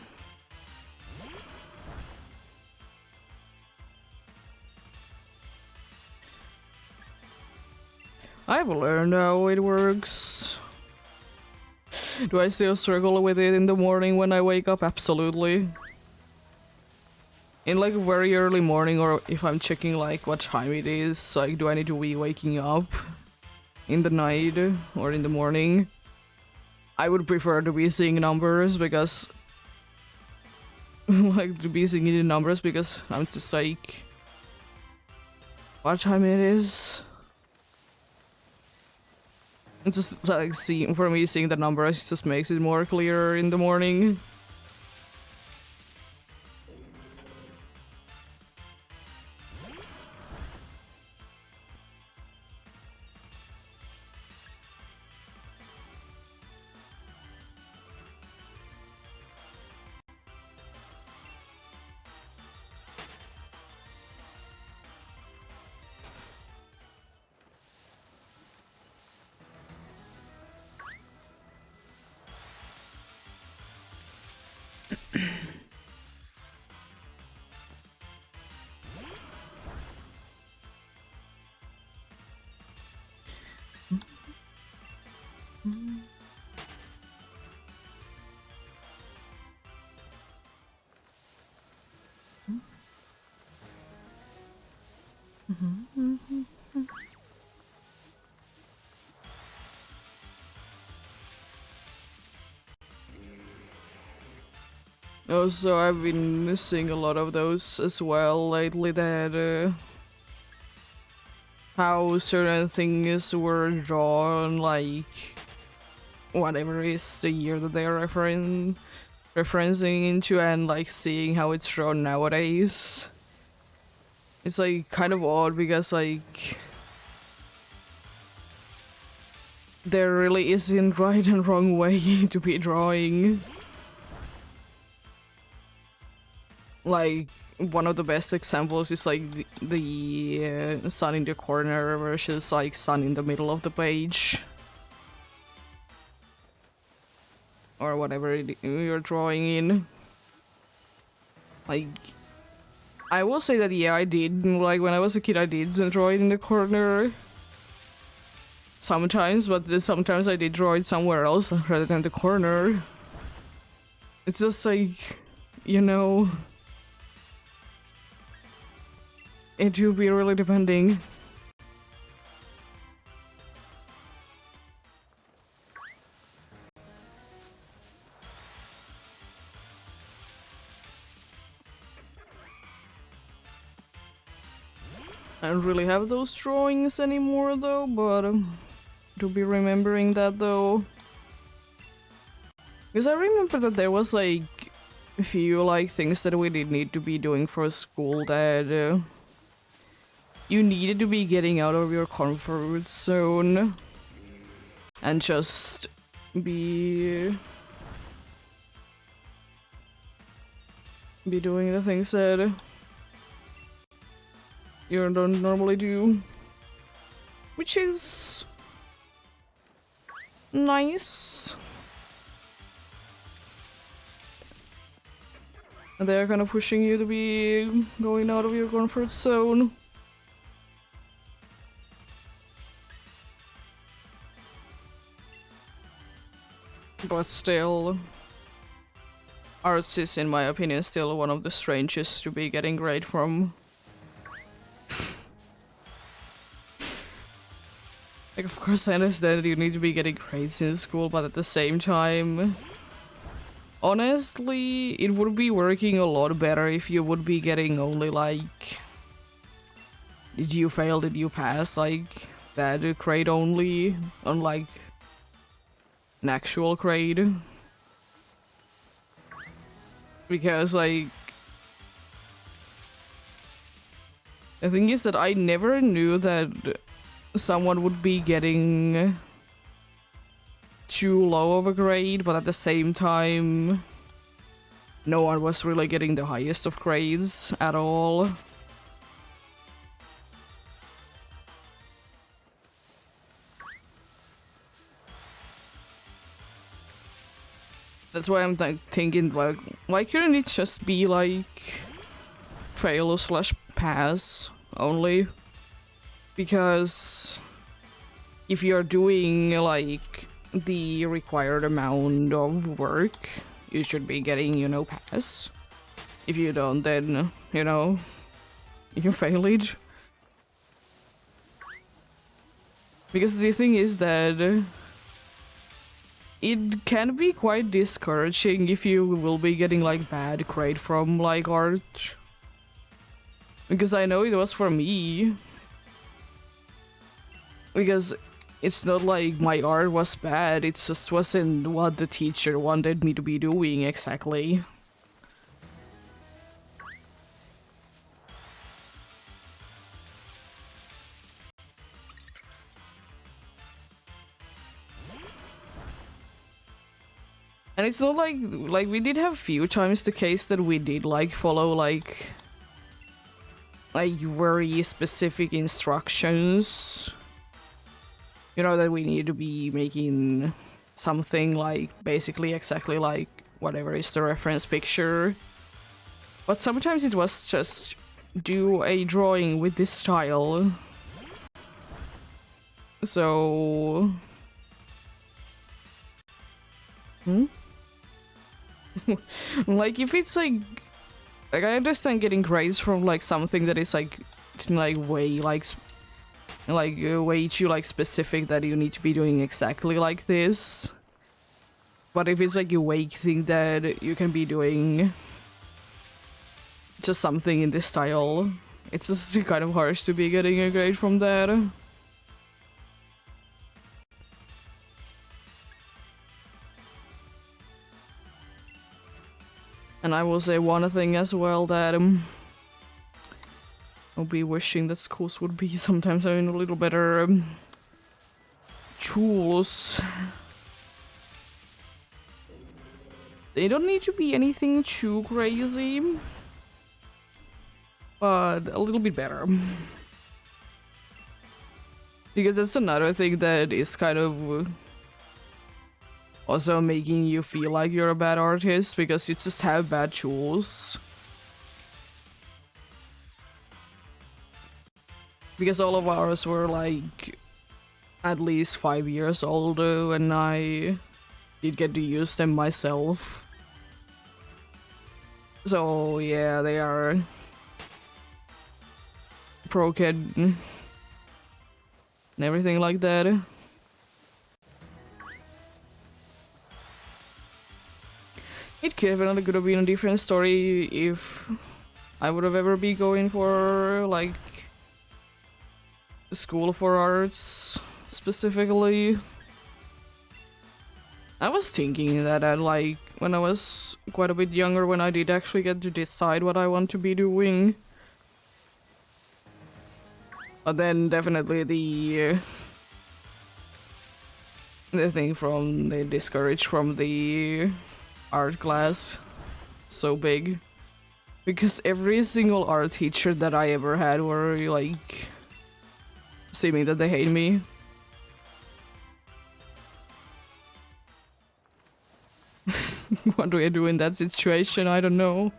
I've learned how it works. Do I still struggle with it in the morning when I wake up? Absolutely. In like very early morning, or if I'm checking like what time it is, like do I need to be waking up in the night or in the morning? I would prefer to be seeing numbers because like to be seeing the numbers because I'm just like what time it is. It's just like for me seeing the numbers just makes it more clear in the morning. Also, I've been missing a lot of those as well lately, that how certain things were drawn, like whatever is the year that they're referencing into, and like seeing how it's drawn nowadays. It's like kind of odd because like there really isn't right and wrong way to be drawing. Like, one of the best examples is like the sun in the corner versus like sun in the middle of the page. Or whatever you're drawing in. Like, I will say that yeah, I did. Like, when I was a kid, I did draw it in the corner. Sometimes, but sometimes I did draw it somewhere else rather than the corner. It's just like, you know... It will be really depending. I don't really have those drawings anymore though, but to be remembering that though. Because I remember that there was like a few like things that we did need to be doing for school that you needed to be getting out of your comfort zone and just be doing the things that you don't normally do, which is nice. They're kind of pushing you to be going out of your comfort zone. But still, arts is, in my opinion, still one of the strangest to be getting grade from. Like, of course I understand that you need to be getting grades in school, but at the same time... Honestly, it would be working a lot better if you would be getting only like... Did you fail, did you pass, like that grade only, unlike an actual grade. Because like... The thing is that I never knew that someone would be getting too low of a grade, but at the same time, no one was really getting the highest of grades at all. That's why I'm thinking, like, why couldn't it just be like fail slash pass only? Because if you're doing like the required amount of work, you should be getting, you know, pass. If you don't, then, you know, you failed. Because the thing is that it can be quite discouraging if you will be getting like bad grade from like art. Because I know it was for me. Because it's not like my art was bad, it just wasn't what the teacher wanted me to be doing exactly. And it's not like we did have few times the case that we did like follow like very specific instructions. You know, that we need to be making something like basically exactly like whatever is the reference picture. But sometimes it was just do a drawing with this style. So... like, if it's like I understand getting grades from like something that is like way way too like specific that you need to be doing exactly like this. But if it's like a vague thing that you can be doing just something in this style, it's just kind of harsh to be getting a grade from that. And I will say one thing as well that I'll be wishing that schools would be sometimes having a little better tools. They don't need to be anything too crazy, but a little bit better. Because that's another thing that is kind of also making you feel like you're a bad artist, because you just have bad tools. Because all of ours were like at least 5 years old when I did get to use them myself. So yeah, they are broken and everything like that. It could have been a different story if I would have ever been going for like school for arts specifically. I was thinking that like when I was quite a bit younger, when I did actually get to decide what I want to be doing. But then definitely the thing from the discouraged from the art class so big, because every single art teacher that I ever had were like seeming that they hate me. What do I do in that situation? I don't know.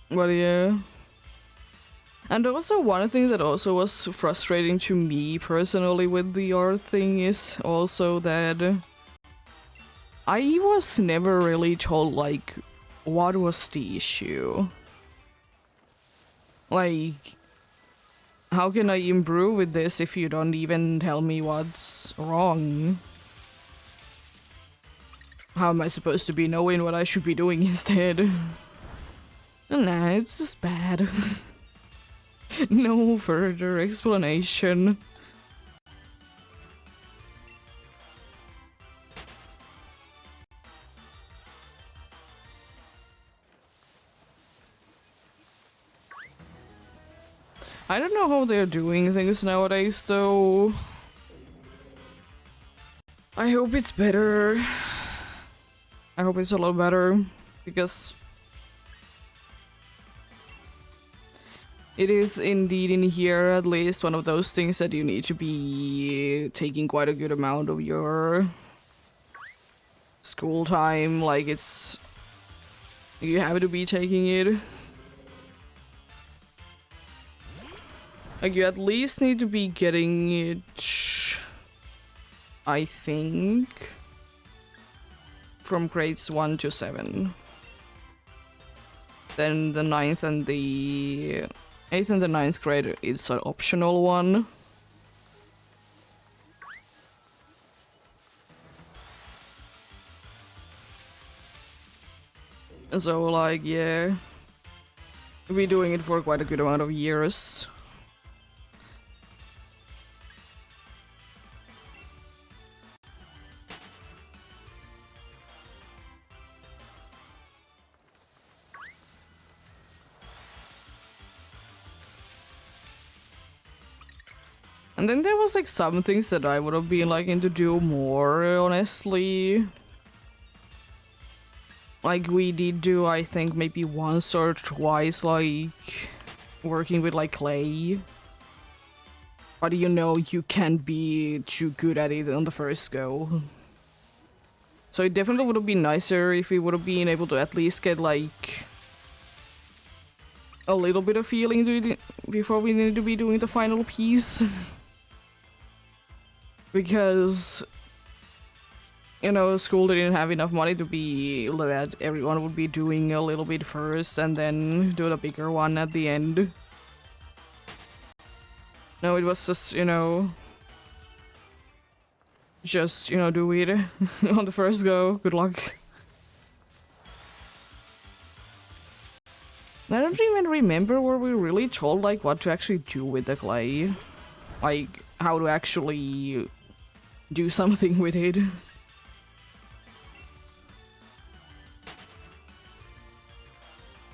But yeah. And also one thing that also was frustrating to me personally with the art thing is also that I was never really told like what was the issue. Like, how can I improve with this if you don't even tell me what's wrong? How am I supposed to be knowing what I should be doing instead? Nah, it's just bad. No further explanation. I don't know how they're doing things nowadays, though. I hope it's better. I hope it's a lot better, because it is indeed in here at least one of those things that you need to be taking quite a good amount of your school time. Like, it's... you have to be taking it. Like, you at least need to be getting it, I think, from grades 1 to 7. Then the 9th and the 8th and the 9th grade is an optional one. So, like, yeah, we'll be doing it for quite a good amount of years. And then there was like some things that I would have been liking to do more, honestly. Like, we did do, I think, maybe once or twice, like working with like clay. But you know you can't be too good at it on the first go. So it definitely would have been nicer if we would have been able to at least get like a little bit of feeling to it before we need to be doing the final piece. Because, you know, school didn't have enough money to be that everyone would be doing a little bit first and then do the bigger one at the end. No, it was just, you know, do it on the first go. Good luck. I don't even remember where we really told like what to actually do with the clay. Like how to actually do something with it.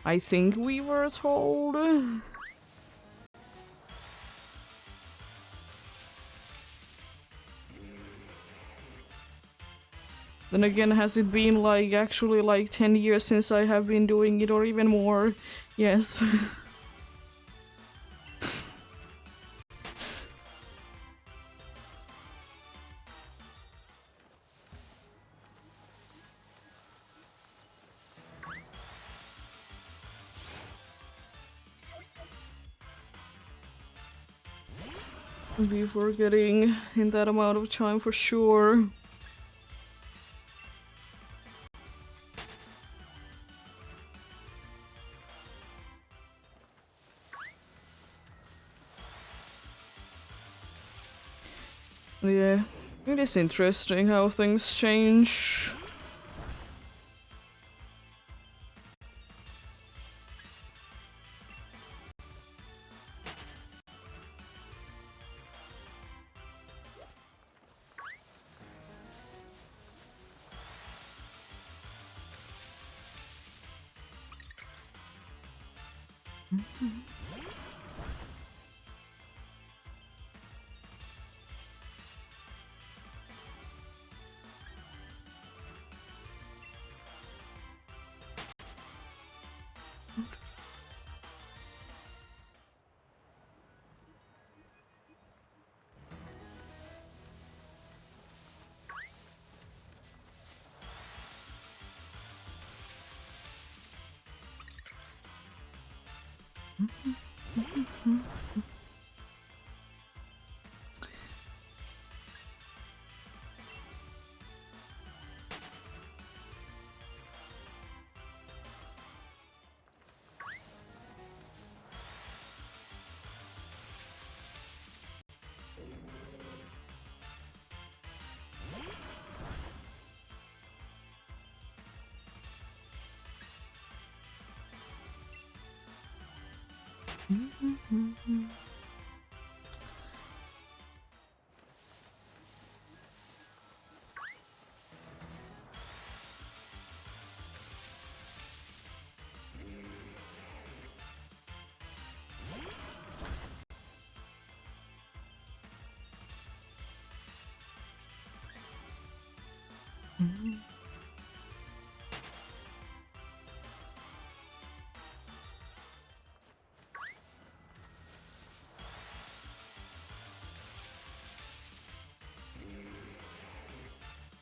I think we were told. Then again, has it been like actually like 10 years since I have been doing it or even more? Yes. Before getting in that amount of time for sure. Yeah, it is interesting how things change.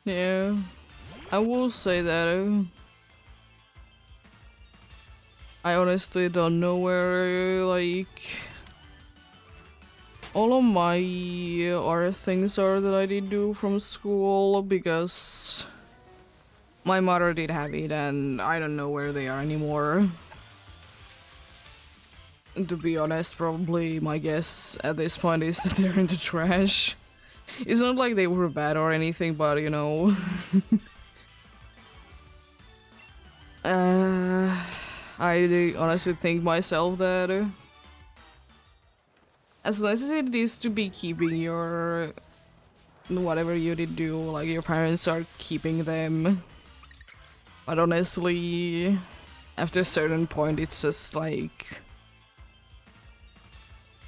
Yeah, I will say that I honestly don't know where like all of my art things are that I did do from school because my mother did have it and I don't know where they are anymore. To be honest, probably my guess at this point is that they're in the trash. It's not like they were bad or anything, but you know. I honestly think myself that as nice as it is to be keeping your whatever you did do, like your parents are keeping them. But honestly, after a certain point, it's just like,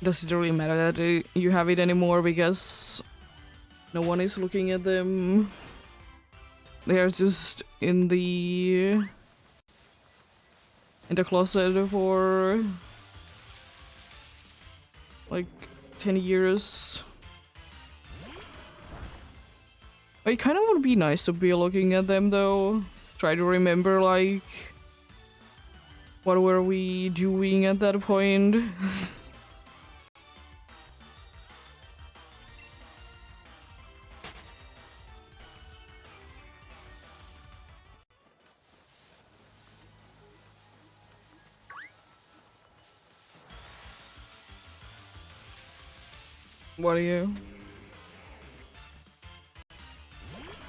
does it really matter that you have it anymore because no one is looking at them? They are just in the closet for like 10 years. It kind of would be nice to be looking at them though. Try to remember like what were we doing at that point. What are you?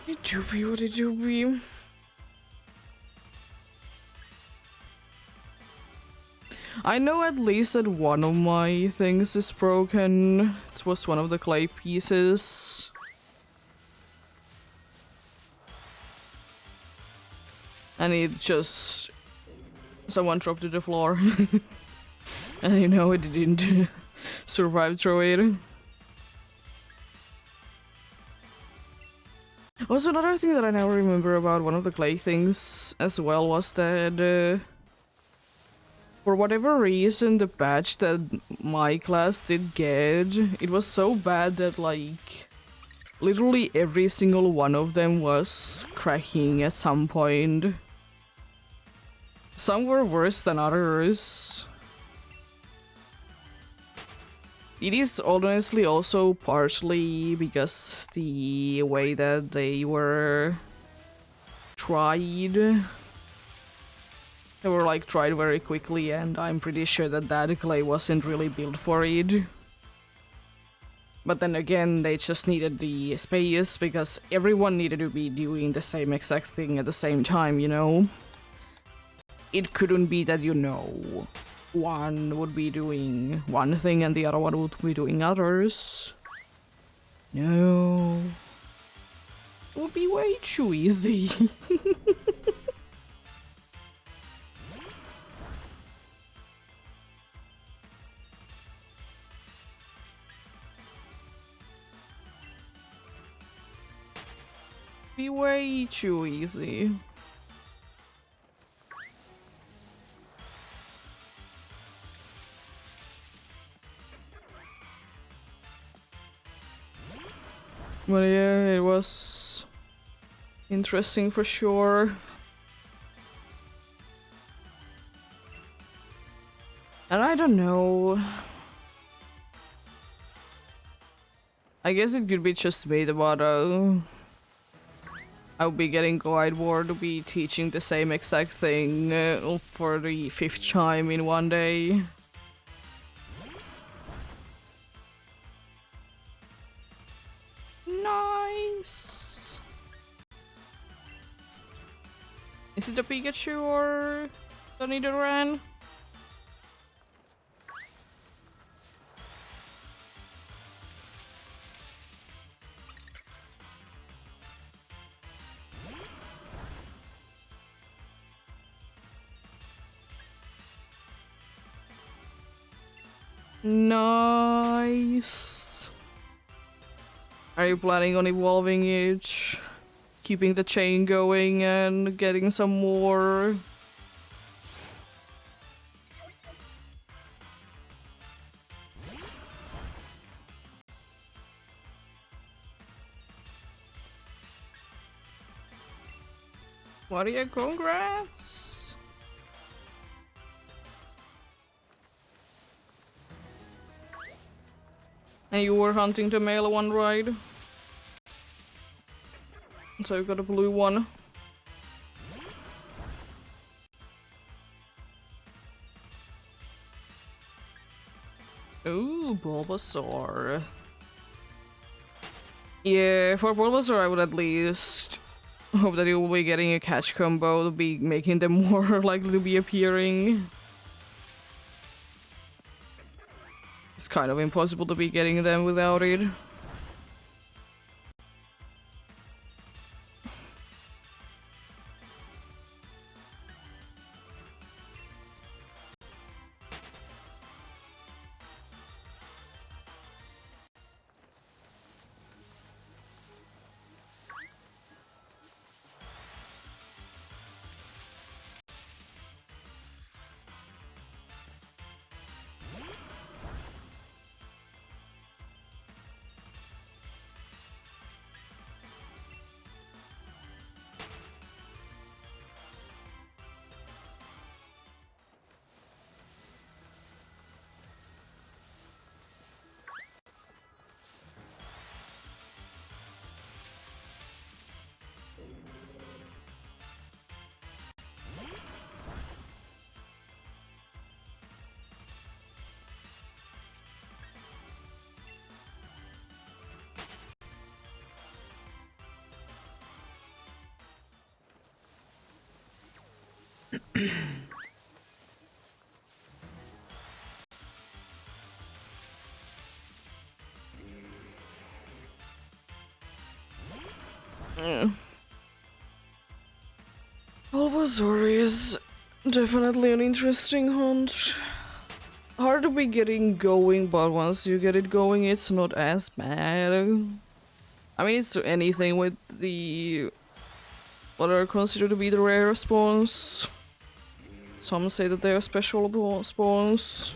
What did you be? I know at least that one of my things is broken. It was one of the clay pieces. And it just... someone dropped to the floor. And you know it didn't survive through it. Also, another thing that I now remember about one of the clay things as well was that for whatever reason the badge that my class did get, it was so bad that like literally every single one of them was cracking at some point. Some were worse than others. It is honestly also partially because the way that they were tried. They were like tried very quickly, and I'm pretty sure that that clay wasn't really built for it. But then again, they just needed the space because everyone needed to be doing the same exact thing at the same time, you know? It couldn't be that, you know, one would be doing one thing and the other one would be doing others. No. It would be way too easy. Be way too easy. But yeah, it was interesting for sure. And I don't know. I guess it could be just made about I'll be getting quite bored to be teaching the same exact thing for the 5th time in one day. Nice! Is it a Pikachu or the Nidoran? Nice! Are you planning on evolving it? Keeping the chain going and getting some more? What are your congrats? And you were hunting the male one, right? So you got a blue one. Ooh, Bulbasaur. Yeah, for Bulbasaur I would at least hope that you will be getting a catch combo to be making them more likely to be appearing. It's kind of impossible to be getting them without it. Yeah. Bulbasaur is definitely an interesting hunt. Hard to be getting going, but once you get it going, it's not as bad. I mean, it's anything with the what are considered to be the rare spawns. Some say that they are special spawns.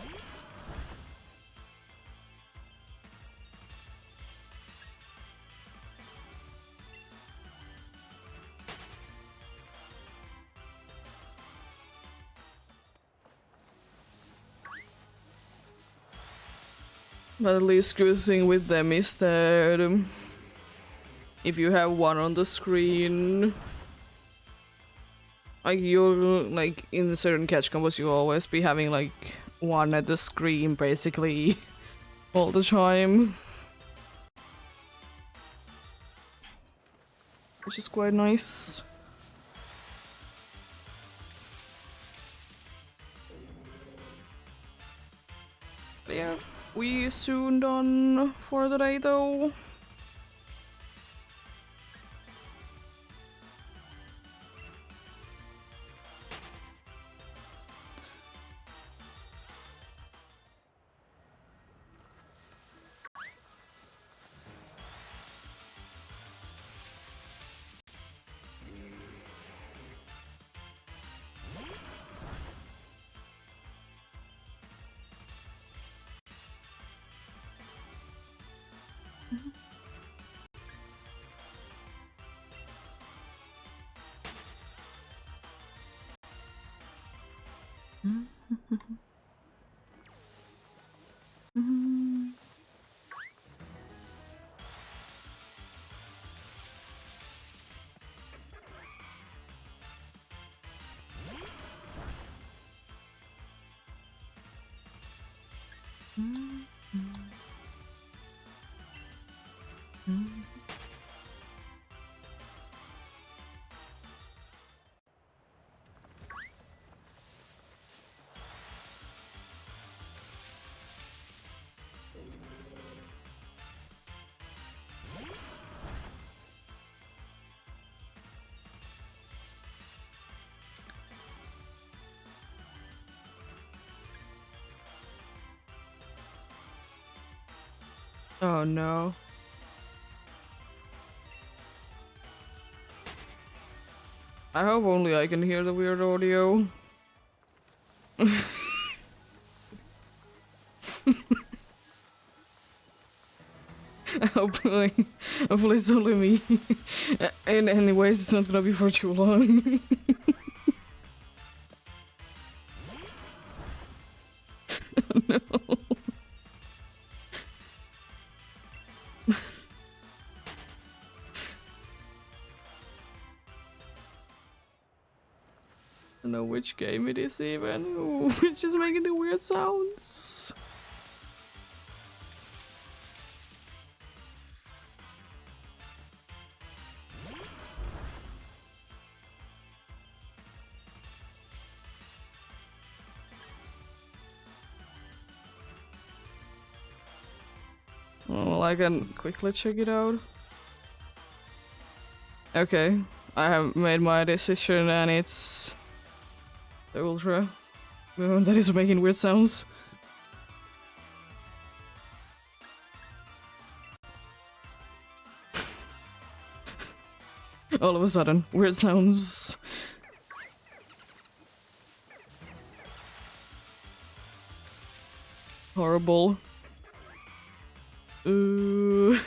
But at least good thing with them is that if you have one on the screen, like you're like in certain catch combos, you always be having like one at the screen basically all the time, which is quite nice. But yeah, we soon done for the day though. Oh no. I hope only I can hear the weird audio. hopefully, hopefully it's only me. And anyways, it's not gonna be for too long. No. I don't know which game it is even. Ooh, it's just making the weird sounds. Well, I can quickly check it out. Okay, I have made my decision and it's the Ultra that is making weird sounds. All of a sudden, weird sounds. Horrible. Ooh.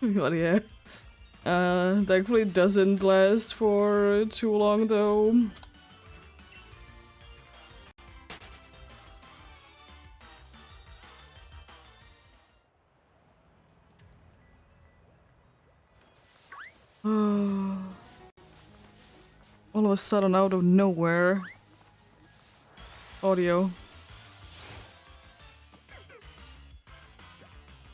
But yeah. Thankfully it doesn't last for too long though. All of a sudden, out of nowhere. Audio.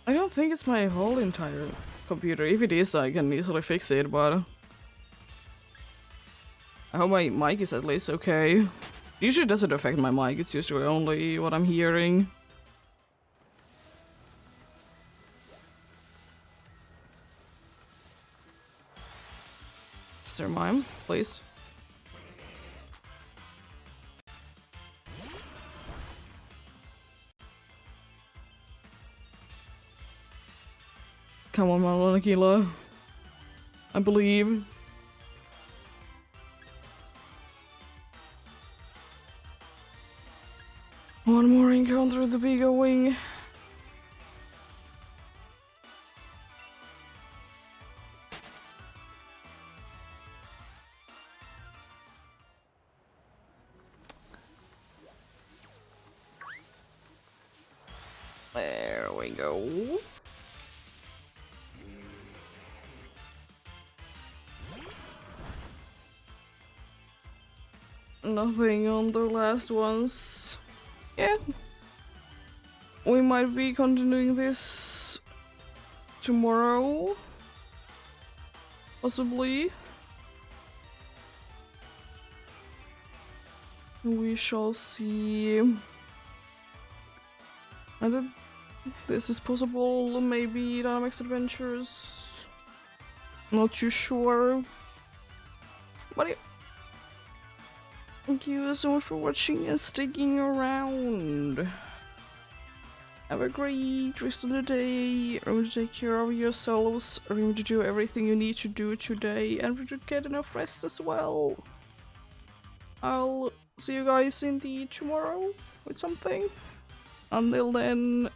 I don't think it's my whole entire computer. If it is, I can easily fix it, but I hope my mic is at least okay. Usually it doesn't affect my mic, it's usually only what I'm hearing. Sir Mime, please. Come on, Malonakila. I believe. One more encounter to be going. There we go. Nothing on the last ones. Yeah. We might be continuing this tomorrow. Possibly. We shall see. And this is possible, maybe Dynamics Adventures. Not too sure. But yeah. Thank you so much for watching and sticking around. Have a great rest of the day. Remember to take care of yourselves. Remember to do everything you need to do today. And remember to get enough rest as well. I'll see you guys indeed tomorrow with something. Until then,